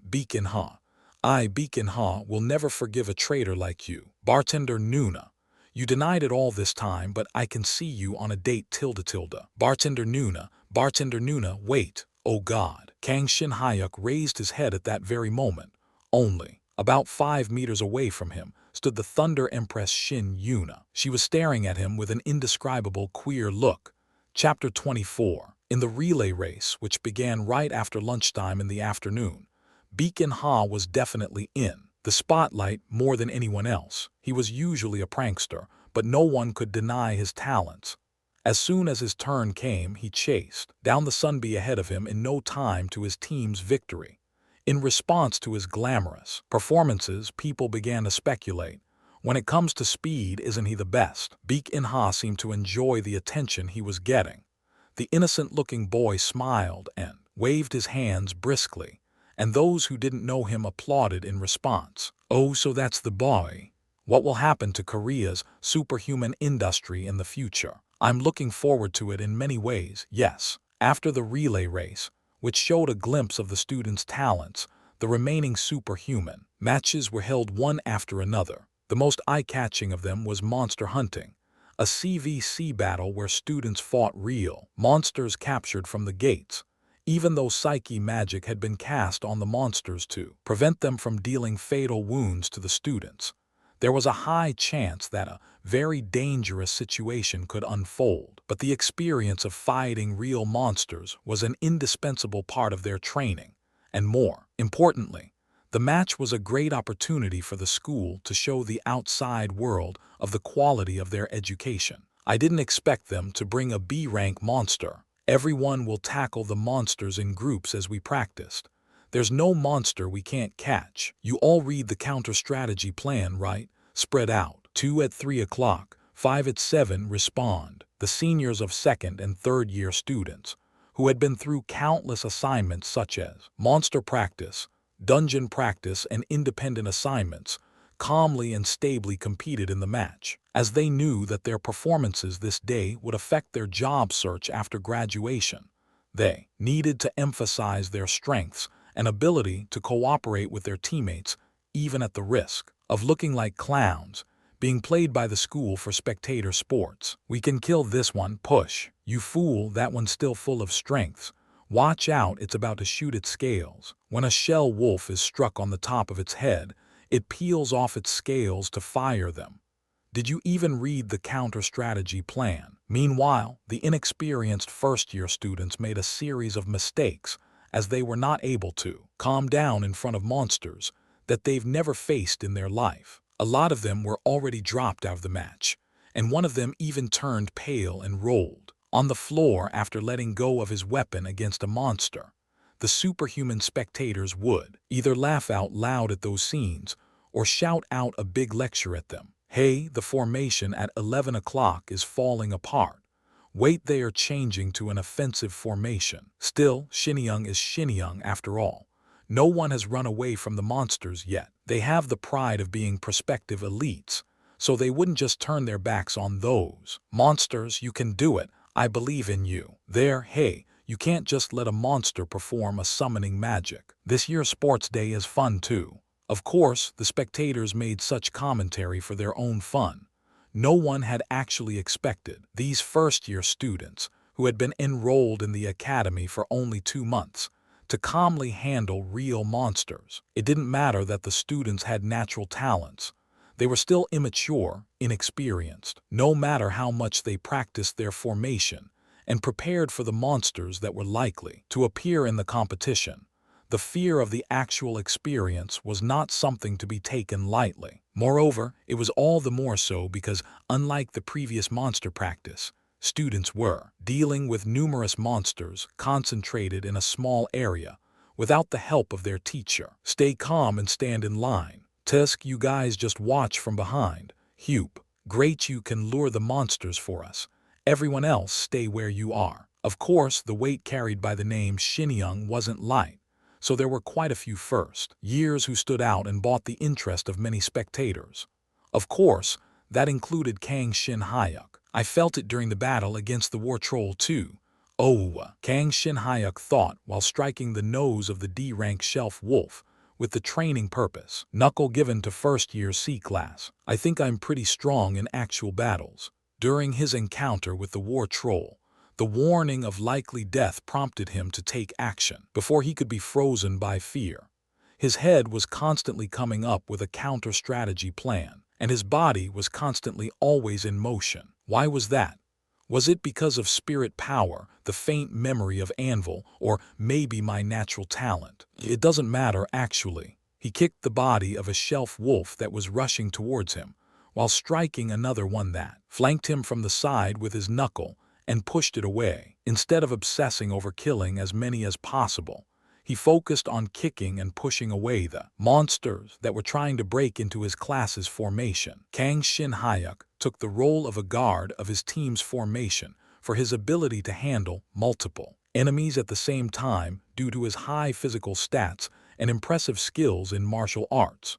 I, Baek-in-ha, will never forgive a traitor like you. Bartender Nuna. You denied it all this time, but I can see you on a date tilde. Bartender Nuna, wait. Oh God. Kang Shin-hyuk raised his head at that very moment. Only about 5 meters away from him stood the Thunder Empress Shin Yuna. She was staring at him with an indescribable queer look. Chapter 24. In the relay race, which began right after lunchtime in the afternoon, Baek-in-ha was definitely in. the spotlight more than anyone else. He was usually a prankster, but no one could deny his talents. As soon as his turn came, he chased down the sunbeam ahead of him in no time to his team's victory. In response to his glamorous performances, people began to speculate. When it comes to speed, isn't he the best? Baek In-ha seemed to enjoy the attention he was getting. The innocent-looking boy smiled and waved his hands briskly, and those who didn't know him applauded in response. Oh, so that's the boy. What will happen to Korea's superhuman industry in the future? I'm looking forward to it in many ways, yes. After the relay race, which showed a glimpse of the students' talents, the remaining superhuman matches were held one after another. The most eye-catching of them was monster hunting, a CVC battle where students fought real monsters captured from the gates, even though psyche magic had been cast on the monsters to prevent them from dealing fatal wounds to the students. There was a high chance that a very dangerous situation could unfold, but the experience of fighting real monsters was an indispensable part of their training, and more importantly, the match was a great opportunity for the school to show the outside world of the quality of their education. I didn't expect them to bring a B-rank monster. Everyone will tackle the monsters in groups as we practiced. There's no monster we can't catch. You all read the counter-strategy plan, right? Spread out. 2 at 3 o'clock, 5 at 7 respond. The seniors of second and third year students, who had been through countless assignments such as monster practice, dungeon practice, and independent assignments, calmly and stably competed in the match, as they knew that their performances this day would affect their job search after graduation. They needed to emphasize their strengths and ability to cooperate with their teammates, even at the risk of looking like clowns, being played by the school for spectator sports. We can kill this one, push. You fool, that one's still full of strengths. Watch out, it's about to shoot its scales. When a shell wolf is struck on the top of its head, it peels off its scales to fire them. Did you even read the counter-strategy plan? Meanwhile, the inexperienced first-year students made a series of mistakes as they were not able to calm down in front of monsters that they've never faced in their life. A lot of them were already dropped out of the match, and one of them even turned pale and rolled on the floor after letting go of his weapon against a monster. The superhuman spectators would either laugh out loud at those scenes or shout out a big lecture at them. Hey, the formation at 11 o'clock is falling apart. Wait, they are changing to an offensive formation. Still, Shinyoung is Shinyoung after all. No one has run away from the monsters yet. They have the pride of being prospective elites, so they wouldn't just turn their backs on those. Monsters, you can do it. I believe in you. There, hey, you can't just let a monster perform a summoning magic. This year's sports day is fun too. Of course, the spectators made such commentary for their own fun. No one had actually expected these first-year students, who had been enrolled in the academy for only 2 months, to calmly handle real monsters. It didn't matter that the students had natural talents. They were still immature, inexperienced, no matter how much they practiced their formation and prepared for the monsters that were likely to appear in the competition. The fear of the actual experience was not something to be taken lightly. Moreover, it was all the more so because, unlike the previous monster practice, students were dealing with numerous monsters concentrated in a small area without the help of their teacher. Stay calm and stand in line. Tusk, you guys just watch from behind. Hupe, great, you can lure the monsters for us. Everyone else stay where you are. Of course, the weight carried by the name Shinyoung wasn't light, so there were quite a few first years who stood out and bought the interest of many spectators. Of course, that included Kang Shin-hyuk. I felt it during the battle against the war troll too. Oh, Kang Shin-hyuk thought while striking the nose of the D-rank shelf wolf with the training purpose knuckle given to first-year C-class. I think I'm pretty strong in actual battles. During his encounter with the war troll, the warning of likely death prompted him to take action before he could be frozen by fear. His head was constantly coming up with a counter-strategy plan, and his body was constantly always in motion. Why was that? Was it because of spirit power, the faint memory of Anvil, or maybe my natural talent? It doesn't matter actually. He kicked the body of a shelf wolf that was rushing towards him, while striking another one that flanked him from the side with his knuckle and pushed it away. Instead of obsessing over killing as many as possible, he focused on kicking and pushing away the monsters that were trying to break into his class's formation. Kang Shin-hyuk took the role of a guard of his team's formation for his ability to handle multiple enemies at the same time due to his high physical stats and impressive skills in martial arts.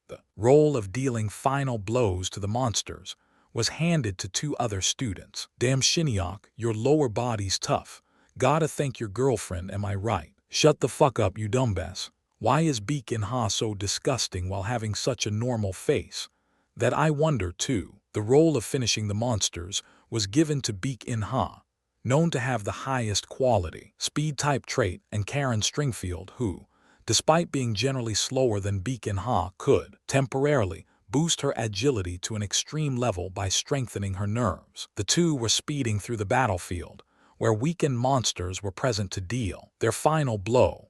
The role of dealing final blows to the monsters was handed to two other students. Damn Shinhyuk, your lower body's tough. Gotta thank your girlfriend, am I right? Shut the fuck up, you dumbass. Why is Baek In-ha so disgusting while having such a normal face? That I wonder too. The role of finishing the monsters was given to Baek In-ha, known to have the highest quality speed-type trait, and Karen Stringfield, who, despite being generally slower than Baek In-ha, could temporarily boost her agility to an extreme level by strengthening her nerves. The two were speeding through the battlefield, where weakened monsters were present to deal their final blow.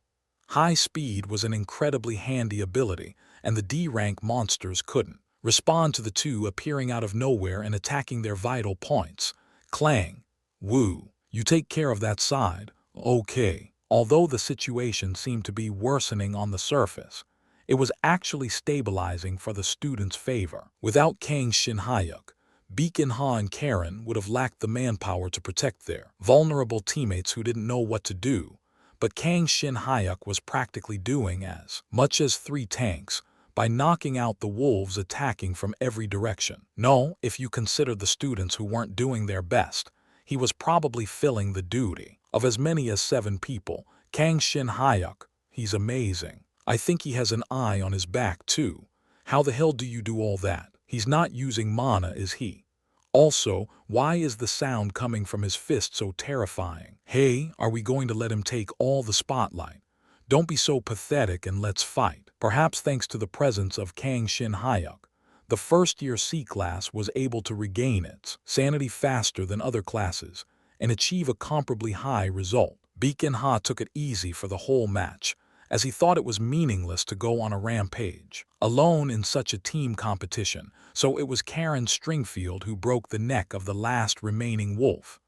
High speed was an incredibly handy ability, and the D-rank monsters couldn't respond to the two appearing out of nowhere and attacking their vital points. Clang. Woo. You take care of that side. Okay. Although the situation seemed to be worsening on the surface, it was actually stabilizing for the students' favor. Without Kang Shin-hyuk, Baek In-ha and Karen would have lacked the manpower to protect their vulnerable teammates who didn't know what to do, but Kang Shin-hyuk was practically doing as much as 3 tanks by knocking out the wolves attacking from every direction. No, if you consider the students who weren't doing their best, he was probably filling the duty of as many as 7 people. Kang Shin-hyuk, he's amazing. I think he has an eye on his back too. How the hell do you do all that? He's not using mana, is he? Also, why is the sound coming from his fist so terrifying? Hey, are we going to let him take all the spotlight? Don't be so pathetic and let's fight. Perhaps thanks to the presence of Kang Shin-hyuk, the first-year C class was able to regain its sanity faster than other classes and achieve a comparably high result. Baek In-ha took it easy for the whole match, as he thought it was meaningless to go on a rampage alone in such a team competition, so it was Karen Stringfield who broke the neck of the last remaining wolf.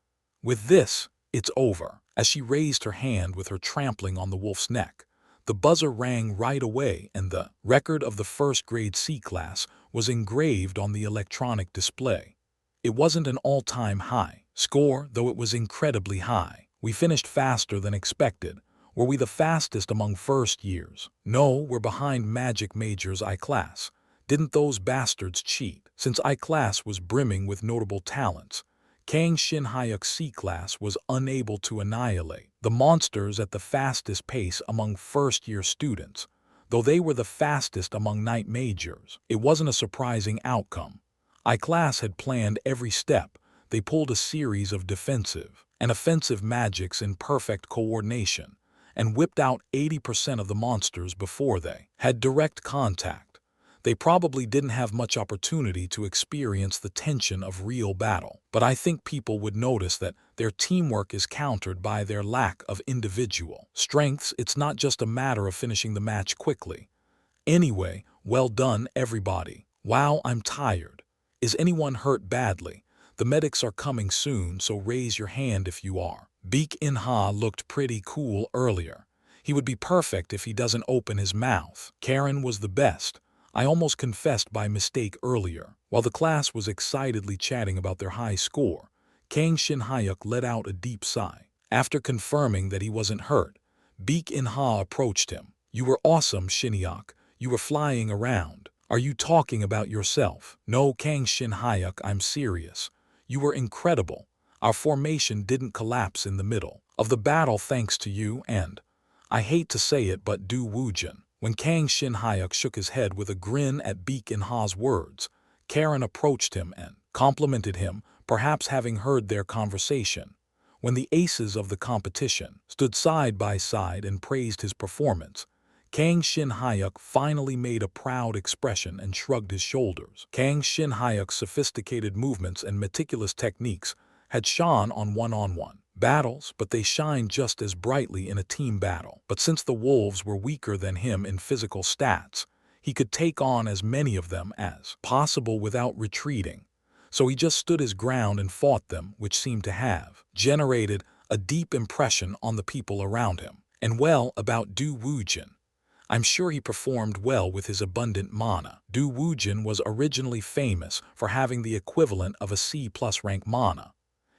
With this, it's over. As she raised her hand with her trampling on the wolf's neck, the buzzer rang right away and the record of the first-grade C class was engraved on the electronic display. It wasn't an all-time high score, though it was incredibly high. We finished faster than expected. Were we the fastest among first years? No, we're behind Magic Major's I-Class. Didn't those bastards cheat? Since I-Class was brimming with notable talents, Kang Shin-hyuk's C-Class was unable to annihilate the monsters at the fastest pace among first-year students, though they were the fastest among Night Majors. It wasn't a surprising outcome. I-Class had planned every step. They pulled a series of defensive and offensive magics in perfect coordination, and whipped out 80% of the monsters before they had direct contact. They probably didn't have much opportunity to experience the tension of real battle, but I think people would notice that their teamwork is countered by their lack of individual strengths. It's not just a matter of finishing the match quickly. Anyway, well done, everybody. Wow, I'm tired. Is anyone hurt badly? The medics are coming soon, so raise your hand if you are. Baek In-ha looked pretty cool earlier. He would be perfect if he doesn't open his mouth. Karen was the best. I almost confessed by mistake earlier. While the class was excitedly chatting about their high score, Kang Shin-hyuk let out a deep sigh. After confirming that he wasn't hurt, Baek In-ha approached him. You were awesome, Shin-hyuk. You were flying around. Are you talking about yourself? No, Kang Shin-hyuk, I'm serious. You were incredible. Our formation didn't collapse in the middle of the battle thanks to you and, I hate to say it, but Du Woojin. When Kang Shin-hyuk shook his head with a grin at Baek In-ha's words, Karen approached him and complimented him, perhaps having heard their conversation. When the aces of the competition stood side by side and praised his performance, Kang Shin-hyuk finally made a proud expression and shrugged his shoulders. Kang Shin-hyuk's sophisticated movements and meticulous techniques had shone on one-on-one battles, but they shined just as brightly in a team battle. But since the wolves were weaker than him in physical stats, he could take on as many of them as possible without retreating. So he just stood his ground and fought them, which seemed to have generated a deep impression on the people around him. And well, about Du Wujin. I'm sure he performed well with his abundant mana. Du Wujin was originally famous for having the equivalent of a C+ rank mana.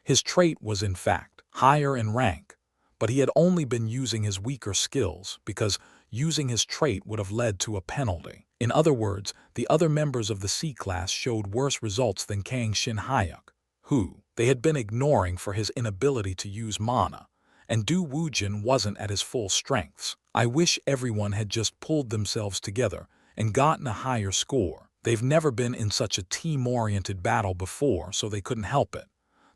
His trait was in fact higher in rank, but he had only been using his weaker skills because using his trait would have led to a penalty. In other words, the other members of the C-class showed worse results than Kang Shin-hyuk, who they had been ignoring for his inability to use mana, and Du Wujin wasn't at his full strengths. I wish everyone had just pulled themselves together and gotten a higher score. They've never been in such a team-oriented battle before, so they couldn't help it.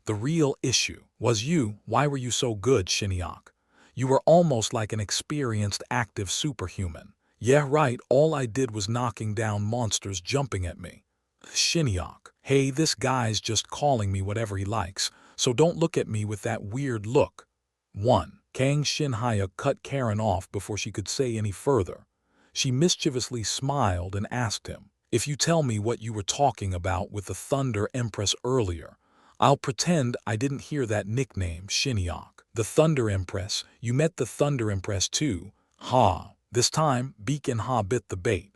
The real issue was you. Why were you so good, Shin-hyuk? You were almost like an experienced active superhuman. Yeah, right, all I did was knocking down monsters jumping at me. Shin-hyuk, hey, this guy's just calling me whatever he likes, so don't look at me with that weird look. 1. Kang Shin-hyuk cut Karen off before she could say any further. She mischievously smiled and asked him, if you tell me what you were talking about with the Thunder Empress earlier, I'll pretend I didn't hear that nickname, Shin-hyuk. The Thunder Empress, you met the Thunder Empress too? Ha. This time, Beacon Ha bit the bait.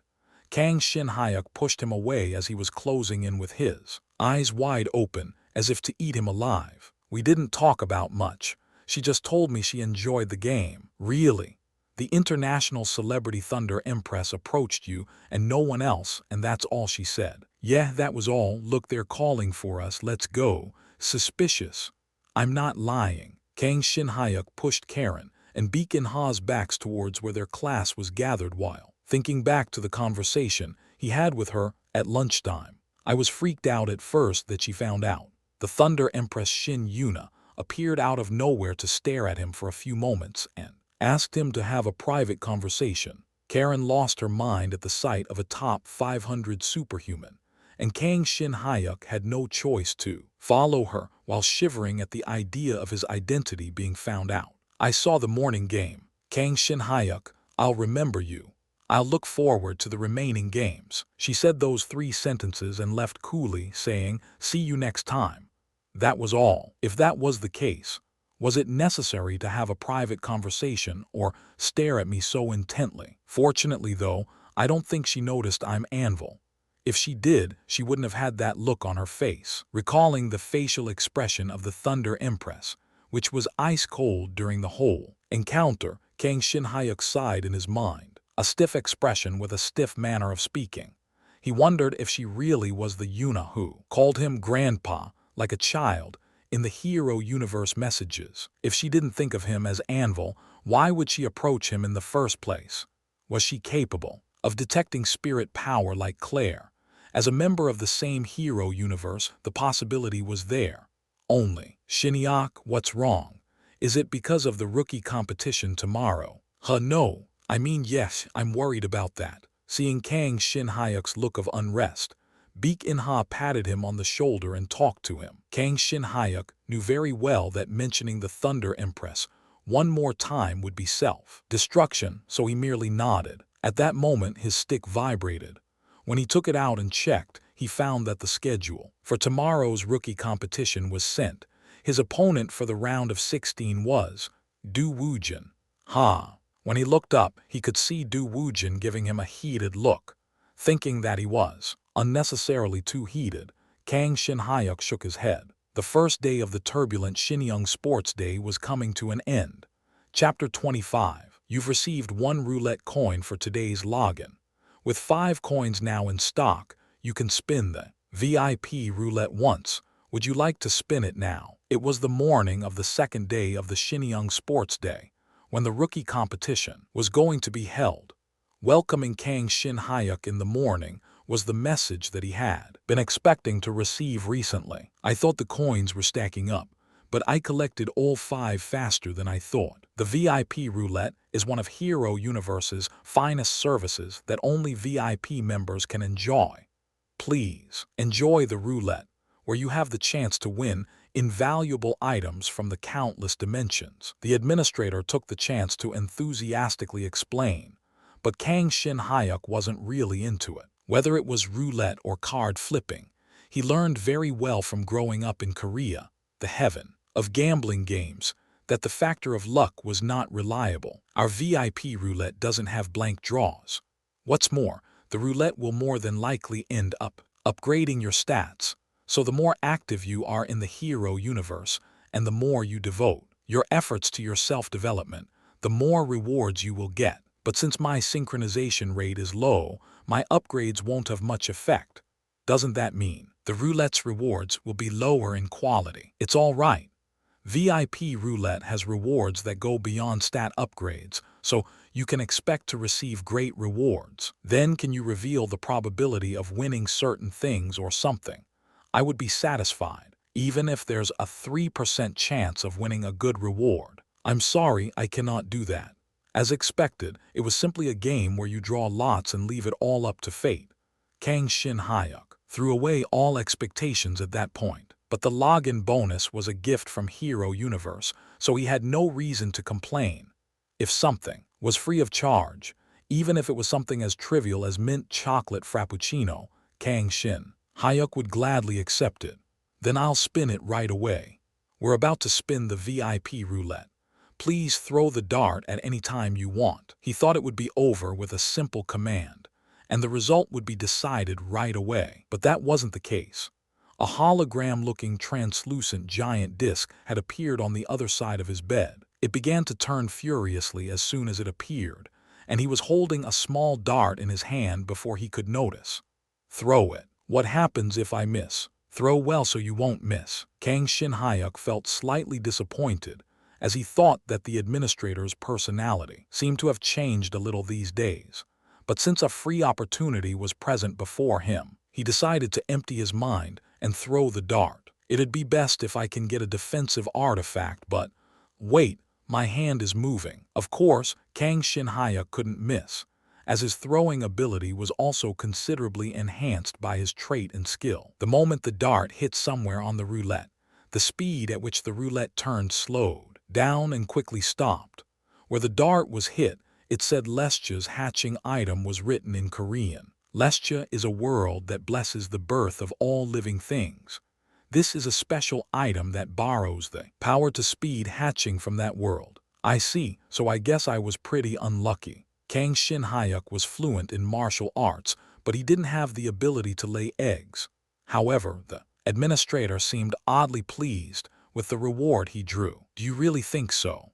Kang Shin-hyuk pushed him away as he was closing in with his eyes wide open, as if to eat him alive. We didn't talk about much. She just told me she enjoyed the game. Really? The international celebrity Thunder Empress approached you and no one else, and that's all she said. Yeah, that was all. Look, they're calling for us. Let's go. Suspicious. I'm not lying. Kang Shin-hyuk pushed Karen and Beacon Ha's backs towards where their class was gathered while thinking back to the conversation he had with her at lunchtime. I was freaked out at first that she found out. The Thunder Empress Shin Yuna appeared out of nowhere to stare at him for a few moments and asked him to have a private conversation. Karen lost her mind at the sight of a top 500 superhuman, and Kang Shin-hyuk had no choice to follow her while shivering at the idea of his identity being found out. I saw the morning game. Kang Shin-hyuk, I'll remember you. I'll look forward to the remaining games. She said those 3 sentences and left coolly, saying, see you next time. That was all. If that was the case, was it necessary to have a private conversation or stare at me so intently? Fortunately, though, I don't think she noticed I'm Anvil. If she did, she wouldn't have had that look on her face. Recalling the facial expression of the Thunder Empress, which was ice cold during the whole encounter, Kang Shin-hyuk sighed in his mind. A stiff expression with a stiff manner of speaking. He wondered if she really was the Yuna who called him grandpa, like a child, in the Hero Universe messages. If she didn't think of him as Anvil, why would she approach him in the first place? Was she capable of detecting spirit power like Claire? As a member of the same Hero Universe, the possibility was there. Only, Shin-hyuk, what's wrong? Is it because of the rookie competition tomorrow? No. I mean, yes, I'm worried about that. Seeing Kang Shin-hyuk's look of unrest, Beacon Ha patted him on the shoulder and talked to him. Kang Shin-hyuk knew very well that mentioning the Thunder Empress one more time would be self-destruction, so he merely nodded. At that moment, his stick vibrated. When he took it out and checked, he found that the schedule for tomorrow's rookie competition was sent. His opponent for the round of 16 was Du Wujin. When he looked up, he could see Du Wujin giving him a heated look. Thinking that he was unnecessarily too heated, Kang Shin-hyuk shook his head. The first day of the turbulent Shenyang Sports Day was coming to an end. Chapter 25. You've received 1 roulette coin for today's login. With 5 coins now in stock, you can spin the VIP roulette once. Would you like to spin it now? It was the morning of the second day of the Shenyang Sports Day, when the rookie competition was going to be held. Welcoming Kang Shin-hyuk in the morning was the message that he had been expecting to receive recently. I thought the coins were stacking up, but I collected all 5 faster than I thought. The VIP roulette is one of Hero Universe's finest services that only VIP members can enjoy. Please enjoy the roulette, where you have the chance to win invaluable items from the countless dimensions. The administrator took the chance to enthusiastically explain, but Kang Shin-hyuk wasn't really into it. Whether it was roulette or card flipping, he learned very well from growing up in Korea, the heaven of gambling games, that the factor of luck was not reliable. Our VIP roulette doesn't have blank draws. What's more, the roulette will more than likely end up upgrading your stats, so the more active you are in the hero universe and the more you devote your efforts to your self-development, the more rewards you will get. But since my synchronization rate is low, my upgrades won't have much effect. Doesn't that mean the roulette's rewards will be lower in quality? It's all right. VIP roulette has rewards that go beyond stat upgrades, so you can expect to receive great rewards. Then can you reveal the probability of winning certain things or something? I would be satisfied, even if there's a 3% chance of winning a good reward. I'm sorry, I cannot do that. As expected, it was simply a game where you draw lots and leave it all up to fate. Kang Shin-hyuk threw away all expectations at that point. But the login bonus was a gift from Hero Universe, so he had no reason to complain. If something was free of charge, even if it was something as trivial as mint chocolate frappuccino, Kang Shin-hyuk would gladly accept it. Then I'll spin it right away. We're about to spin the VIP roulette. Please throw the dart at any time you want. He thought it would be over with a simple command, and the result would be decided right away. But that wasn't the case. A hologram-looking translucent giant disc had appeared on the other side of his bed. It began to turn furiously as soon as it appeared, and he was holding a small dart in his hand before he could notice. Throw it. What happens if I miss? Throw well so you won't miss. Kang Shin-hyuk felt slightly disappointed, as he thought that the administrator's personality seemed to have changed a little these days. But since a free opportunity was present before him, he decided to empty his mind and throw the dart. It'd be best if I can get a defensive artifact, but wait, my hand is moving. Of course, Kang Shin-hyuk couldn't miss, as his throwing ability was also considerably enhanced by his trait and skill. The moment the dart hit somewhere on the roulette, the speed at which the roulette turned slowed down and quickly stopped. Where the dart was hit, it said Lescha's hatching item was written in Korean. Lescha is a world that blesses the birth of all living things. This is a special item that borrows the power to speed hatching from that world. I see, so I guess I was pretty unlucky. Kang Shin-hyuk was fluent in martial arts, but he didn't have the ability to lay eggs. However, the administrator seemed oddly pleased with the reward he drew. Do you really think so?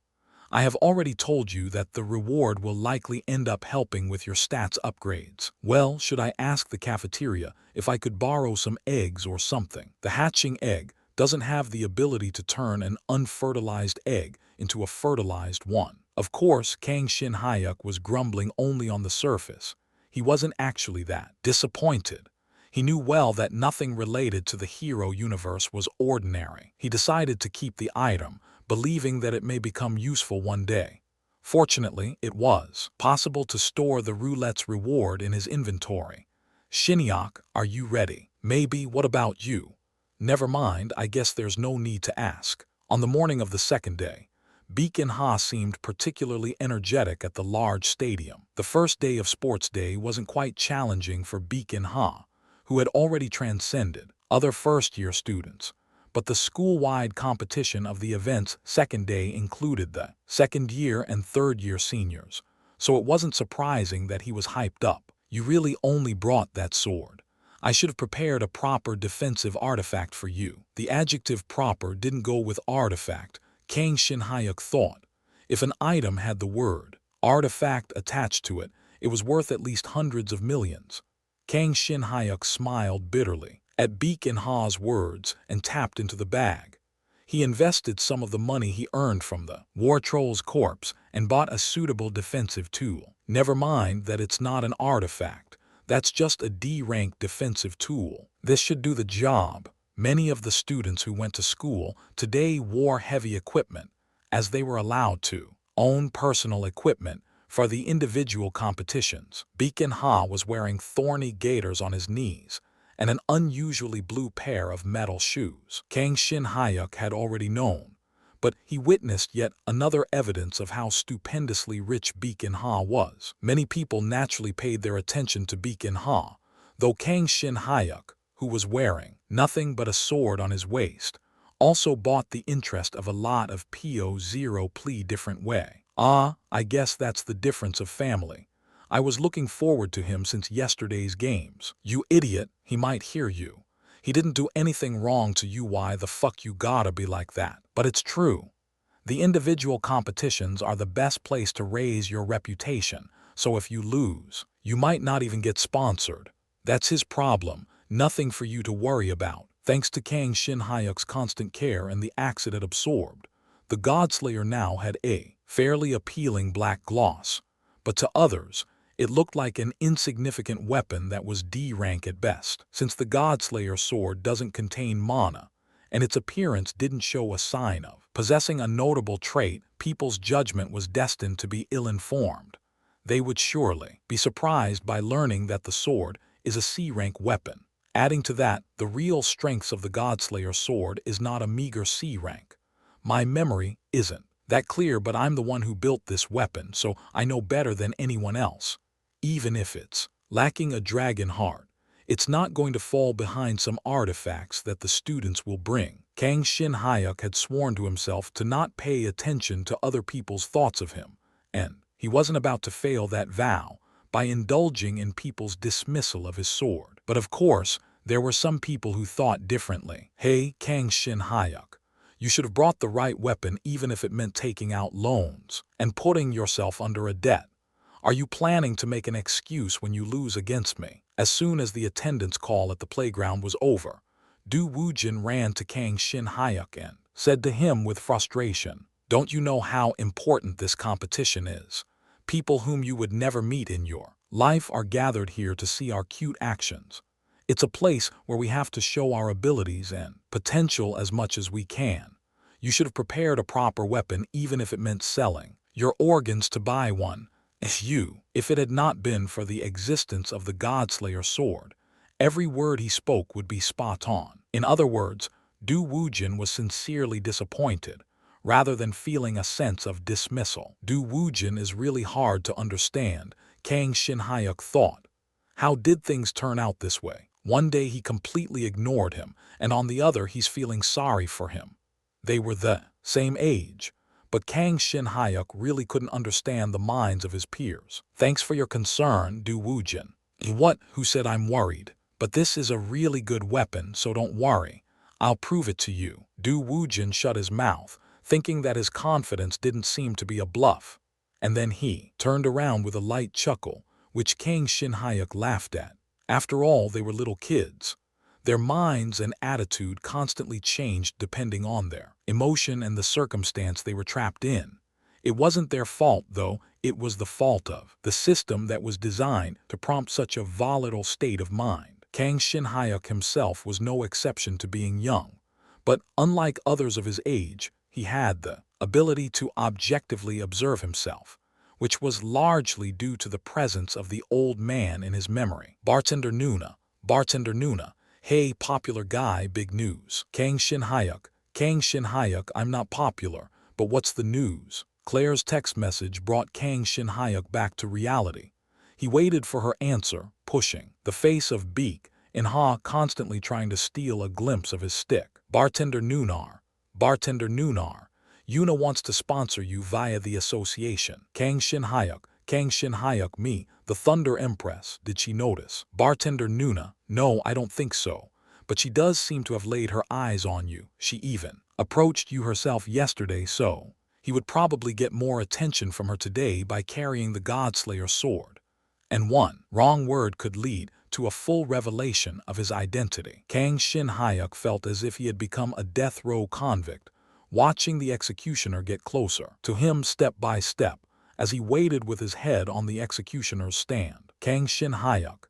I have already told you that the reward will likely end up helping with your stats upgrades. Well, should I ask the cafeteria if I could borrow some eggs or something? The hatching egg doesn't have the ability to turn an unfertilized egg into a fertilized one. Of course, Kang Shin-hyuk was grumbling only on the surface. He wasn't actually that disappointed. He knew well that nothing related to the hero universe was ordinary. He decided to keep the item, believing that it may become useful one day. Fortunately, it was possible to store the roulette's reward in his inventory. Shin-hyuk, are you ready? Maybe. What about you? Never mind, I guess there's no need to ask. On the morning of the second day, Baek-in-ha seemed particularly energetic at the large stadium. The first day of sports day wasn't quite challenging for Baek-in-ha, who had already transcended other first-year students. But the school-wide competition of the event's second day included the second-year and third-year seniors, so it wasn't surprising that he was hyped up. You really only brought that sword. I should have prepared a proper defensive artifact for you. The adjective proper didn't go with artifact, Kang Shin-hyuk thought. If an item had the word artifact attached to it, it was worth at least hundreds of millions. Kang Shin-hyuk smiled bitterly at Baek-in-ha's words and tapped into the bag. He invested some of the money he earned from the War Troll's corpse and bought a suitable defensive tool. Never mind that it's not an artifact. That's just a D-rank defensive tool. This should do the job. Many of the students who went to school today wore heavy equipment, as they were allowed to own personal equipment for the individual competitions. Baek-in-ha was wearing thorny gaiters on his knees, and an unusually blue pair of metal shoes. Kang Shin-hyuk had already known, but he witnessed yet another evidence of how stupendously rich Baek-in-ha was. Many people naturally paid their attention to Baek-in-ha, though Kang Shin-hyuk, who was wearing nothing but a sword on his waist, also bought the interest of a lot of po pli different way. Ah, I guess that's the difference of family. I was looking forward to him since yesterday's games. You idiot, he might hear you. He didn't do anything wrong to you, why the fuck you gotta be like that? But it's true. The individual competitions are the best place to raise your reputation, so if you lose, you might not even get sponsored. That's his problem, nothing for you to worry about. Thanks to Kang Shin-hyuk's constant care and the axe it had absorbed, the Godslayer now had a fairly appealing black gloss, but to others, it looked like an insignificant weapon that was D rank at best. Since the Godslayer sword doesn't contain mana, and its appearance didn't show a sign of possessing a notable trait, people's judgment was destined to be ill-informed. They would surely be surprised by learning that the sword is a C-rank weapon. Adding to that, the real strengths of the Godslayer sword is not a meager C rank. My memory isn't that clear, but I'm the one who built this weapon, so I know better than anyone else. Even if it's lacking a dragon heart, it's not going to fall behind some artifacts that the students will bring. Kang Shin-hyuk had sworn to himself to not pay attention to other people's thoughts of him, and he wasn't about to fail that vow by indulging in people's dismissal of his sword. But of course, there were some people who thought differently. Hey, Kang Shin-hyuk, you should have brought the right weapon even if it meant taking out loans and putting yourself under a debt. Are you planning to make an excuse when you lose against me? As soon as the attendance call at the playground was over, Du Woojin ran to Kang Shin-hyuk and said to him with frustration, "Don't you know how important this competition is? People whom you would never meet in your life are gathered here to see our cute actions. It's a place where we have to show our abilities and potential as much as we can. You should have prepared a proper weapon even if it meant selling your organs to buy one. If it had not been for the existence of the Godslayer sword, every word he spoke would be spot on." In other words, Du Woojin was sincerely disappointed, rather than feeling a sense of dismissal. Du Woojin is really hard to understand, Kang Shin-hyuk thought. How did things turn out this way? One day he completely ignored him, and on the other he's feeling sorry for him. They were the same age, but Kang Shin-hyuk really couldn't understand the minds of his peers. "Thanks for your concern, Du Woojin." "What? Who said I'm worried? But this is a really good weapon, so don't worry. I'll prove it to you." Du Woojin shut his mouth, thinking that his confidence didn't seem to be a bluff. And then he turned around with a light chuckle, which Kang Shin-hyuk laughed at. After all, they were little kids. Their minds and attitude constantly changed depending on their emotion and the circumstance they were trapped in. It wasn't their fault, though, it was the fault of the system that was designed to prompt such a volatile state of mind. Kang Shin-hyuk himself was no exception to being young, but unlike others of his age, he had the ability to objectively observe himself, which was largely due to the presence of the old man in his memory. Bartender Nuna, hey popular guy, big news. Kang Shin-hyuk, I'm not popular, but what's the news? Claire's text message brought Kang Shin-hyuk back to reality. He waited for her answer, pushing the face of Baek-in-ha, constantly trying to steal a glimpse of his stick. Bartender Nunar, Yuna wants to sponsor you via the association. Kang Shin-hyuk, me, the Thunder Empress, did she notice? Bartender Nuna, no, I don't think so, but she does seem to have laid her eyes on you. She even approached you herself yesterday, so he would probably get more attention from her today by carrying the Godslayer sword. And one wrong word could lead to a full revelation of his identity. Kang Shin-hyuk felt as if he had become a death row convict, watching the executioner get closer to him step by step as he waited with his head on the executioner's stand. Kang Shin-hyuk,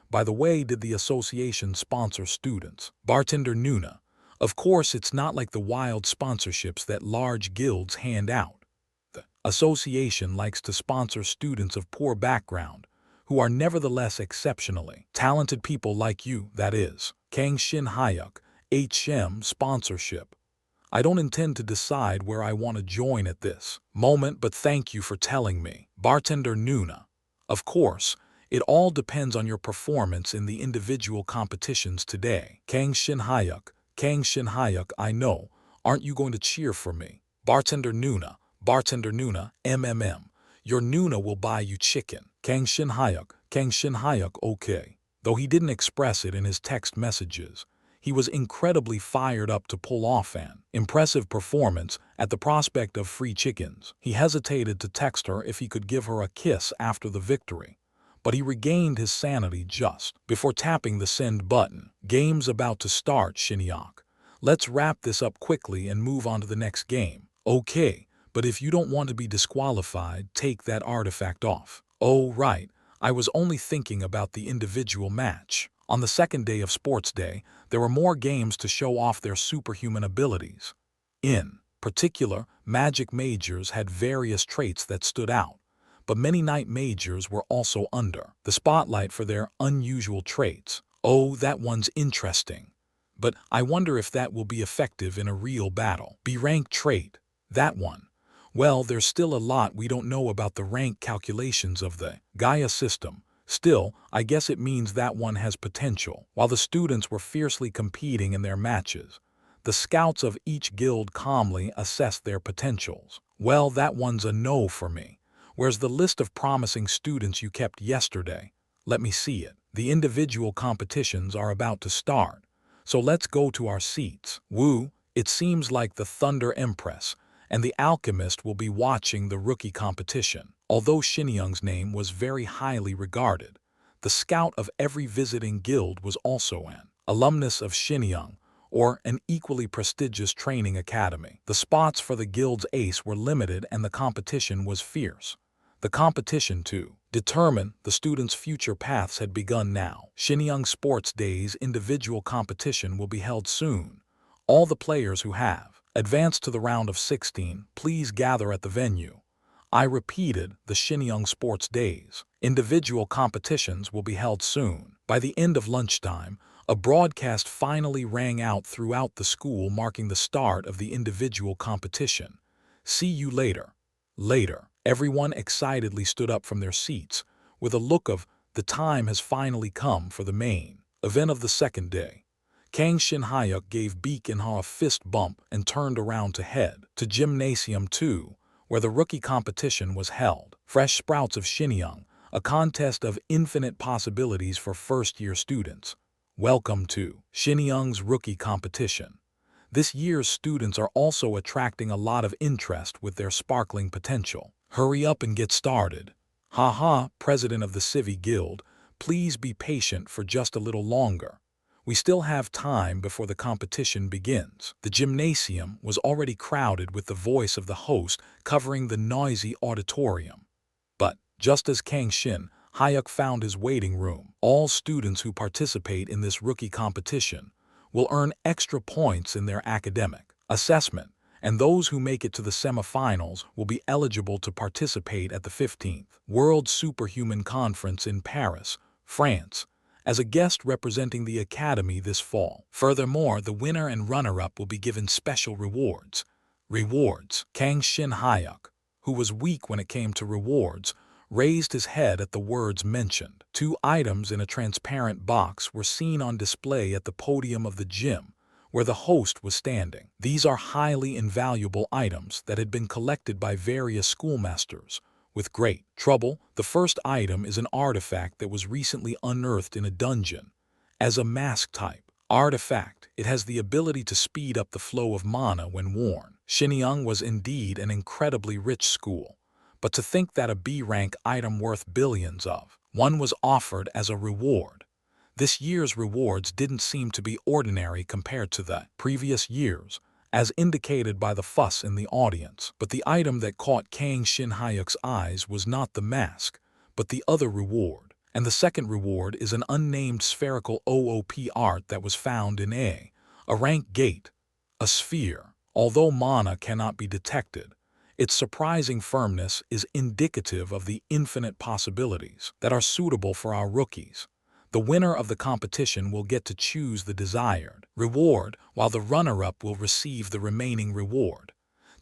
by the way, did the association sponsor students? Bartender Nuna, of course it's not like the wild sponsorships that large guilds hand out. The association likes to sponsor students of poor background who are nevertheless exceptionally talented people like you, that is. Kang Shin Hyuk, HM sponsorship. I don't intend to decide where I want to join at this moment, but thank you for telling me. Bartender Nuna. Of course, it all depends on your performance in the individual competitions today. Kang Shin Hyuk, I know. Aren't you going to cheer for me? Bartender Nuna, MMM. Your Nuna will buy you chicken. Kang Shin Hyuk, okay. Though he didn't express it in his text messages, he was incredibly fired up to pull off an impressive performance at the prospect of free chickens. He hesitated to text her if he could give her a kiss after the victory, but he regained his sanity just before tapping the send button. Game's about to start, Shinhyuk. Let's wrap this up quickly and move on to the next game. Okay, but if you don't want to be disqualified, take that artifact off. Oh, right. I was only thinking about the individual match. On the second day of Sports Day, there were more games to show off their superhuman abilities. In particular, Magic Majors had various traits that stood out, but many Night Majors were also under the spotlight for their unusual traits. Oh, that one's interesting. But I wonder if that will be effective in a real battle. B-rank trait. That one. Well, there's still a lot we don't know about the rank calculations of the Gaia system. Still, I guess it means that one has potential. While the students were fiercely competing in their matches, the scouts of each guild calmly assessed their potentials. Well, that one's a no for me. Where's the list of promising students you kept yesterday? Let me see it. The individual competitions are about to start, so let's go to our seats. Woo, it seems like the Thunder Empress and the Alchemist will be watching the rookie competition. Although Shinyoung's name was very highly regarded, the scout of every visiting guild was also an alumnus of Shinyoung, or an equally prestigious training academy. The spots for the guild's ace were limited and the competition was fierce. The competition to determine the students' future paths had begun now. Shinyoung Sports Day's individual competition will be held soon. All the players who have advanced to the round of 16, please gather at the venue. I repeated, the Shinyoung Sports Days. Individual competitions will be held soon. By the end of lunchtime, a broadcast finally rang out throughout the school marking the start of the individual competition. See you later. Later, everyone excitedly stood up from their seats with a look of, the time has finally come for the main event of the second day. Kang Shin Hyuk gave Baek In-ha a fist bump and turned around to head to Gymnasium 2, where the rookie competition was held. Fresh Sprouts of Shinyoung, a contest of infinite possibilities for first-year students. Welcome to Shinyoung's rookie competition. This year's students are also attracting a lot of interest with their sparkling potential. Hurry up and get started. Haha, President of the Civi Guild, please be patient for just a little longer. We still have time before the competition begins. The gymnasium was already crowded with the voice of the host covering the noisy auditorium. But, just as Kang Shin Hyuk found his waiting room, all students who participate in this rookie competition will earn extra points in their academic assessment, and those who make it to the semifinals will be eligible to participate at the 15th World Superhuman Conference in Paris, France, as a guest representing the Academy this fall. Furthermore, the winner and runner-up will be given special rewards. Kang Shin Hyuk, who was weak when it came to rewards, raised his head at the words mentioned. 2 items in a transparent box were seen on display at the podium of the gym, where the host was standing. These are highly invaluable items that had been collected by various schoolmasters with great trouble. The first item is an artifact that was recently unearthed in a dungeon. As a mask-type artifact, it has the ability to speed up the flow of mana when worn. Shinyoung was indeed an incredibly rich school, but to think that a B-rank item worth billions of one was offered as a reward. This year's rewards didn't seem to be ordinary compared to the previous years, as indicated by the fuss in the audience. But the item that caught Kang Shin Hyuk's eyes was not the mask, but the other reward. And the second reward is an unnamed spherical OOP art that was found in a rank gate, a sphere. Although mana cannot be detected, Its surprising firmness is indicative of the infinite possibilities that are suitable for our rookies. The winner of the competition will get to choose the desired reward, while the runner-up will receive the remaining reward.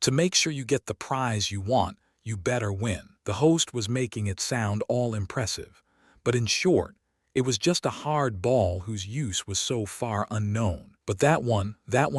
To make sure you get the prize you want, you better win. The host was making it sound all impressive, but in short, it was just a hard ball whose use was so far unknown. But that one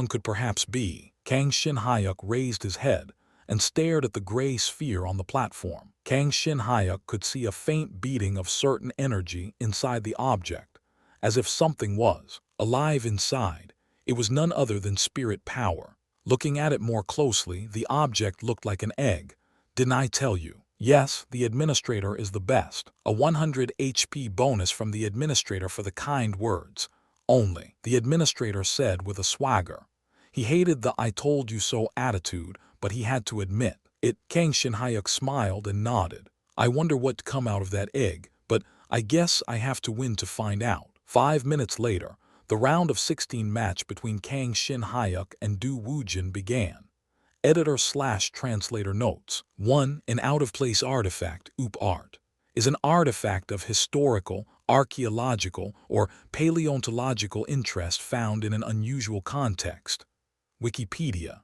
could perhaps be. Kang Shin-hyuk raised his head and stared at the gray sphere on the platform. Kang Shin-hyuk could see a faint beating of certain energy inside the object, as if something was alive inside. It was none other than spirit power. Looking at it more closely, the object looked like an egg. Didn't I tell you? Yes, the administrator is the best. A 100 HP bonus from the administrator for the kind words. Only, the administrator said with a swagger. He hated the "I told you so" attitude, but he had to admit it. Kang Shin-hyuk smiled and nodded. I wonder what'd come out of that egg, but I guess I have to win to find out. 5 minutes later, the round of 16 match between Kang Shin-hyuk and Du Woojin began. Editor/translator notes. 1. An out-of-place artifact, art, is an artifact of historical, archaeological, or paleontological interest found in an unusual context. Wikipedia.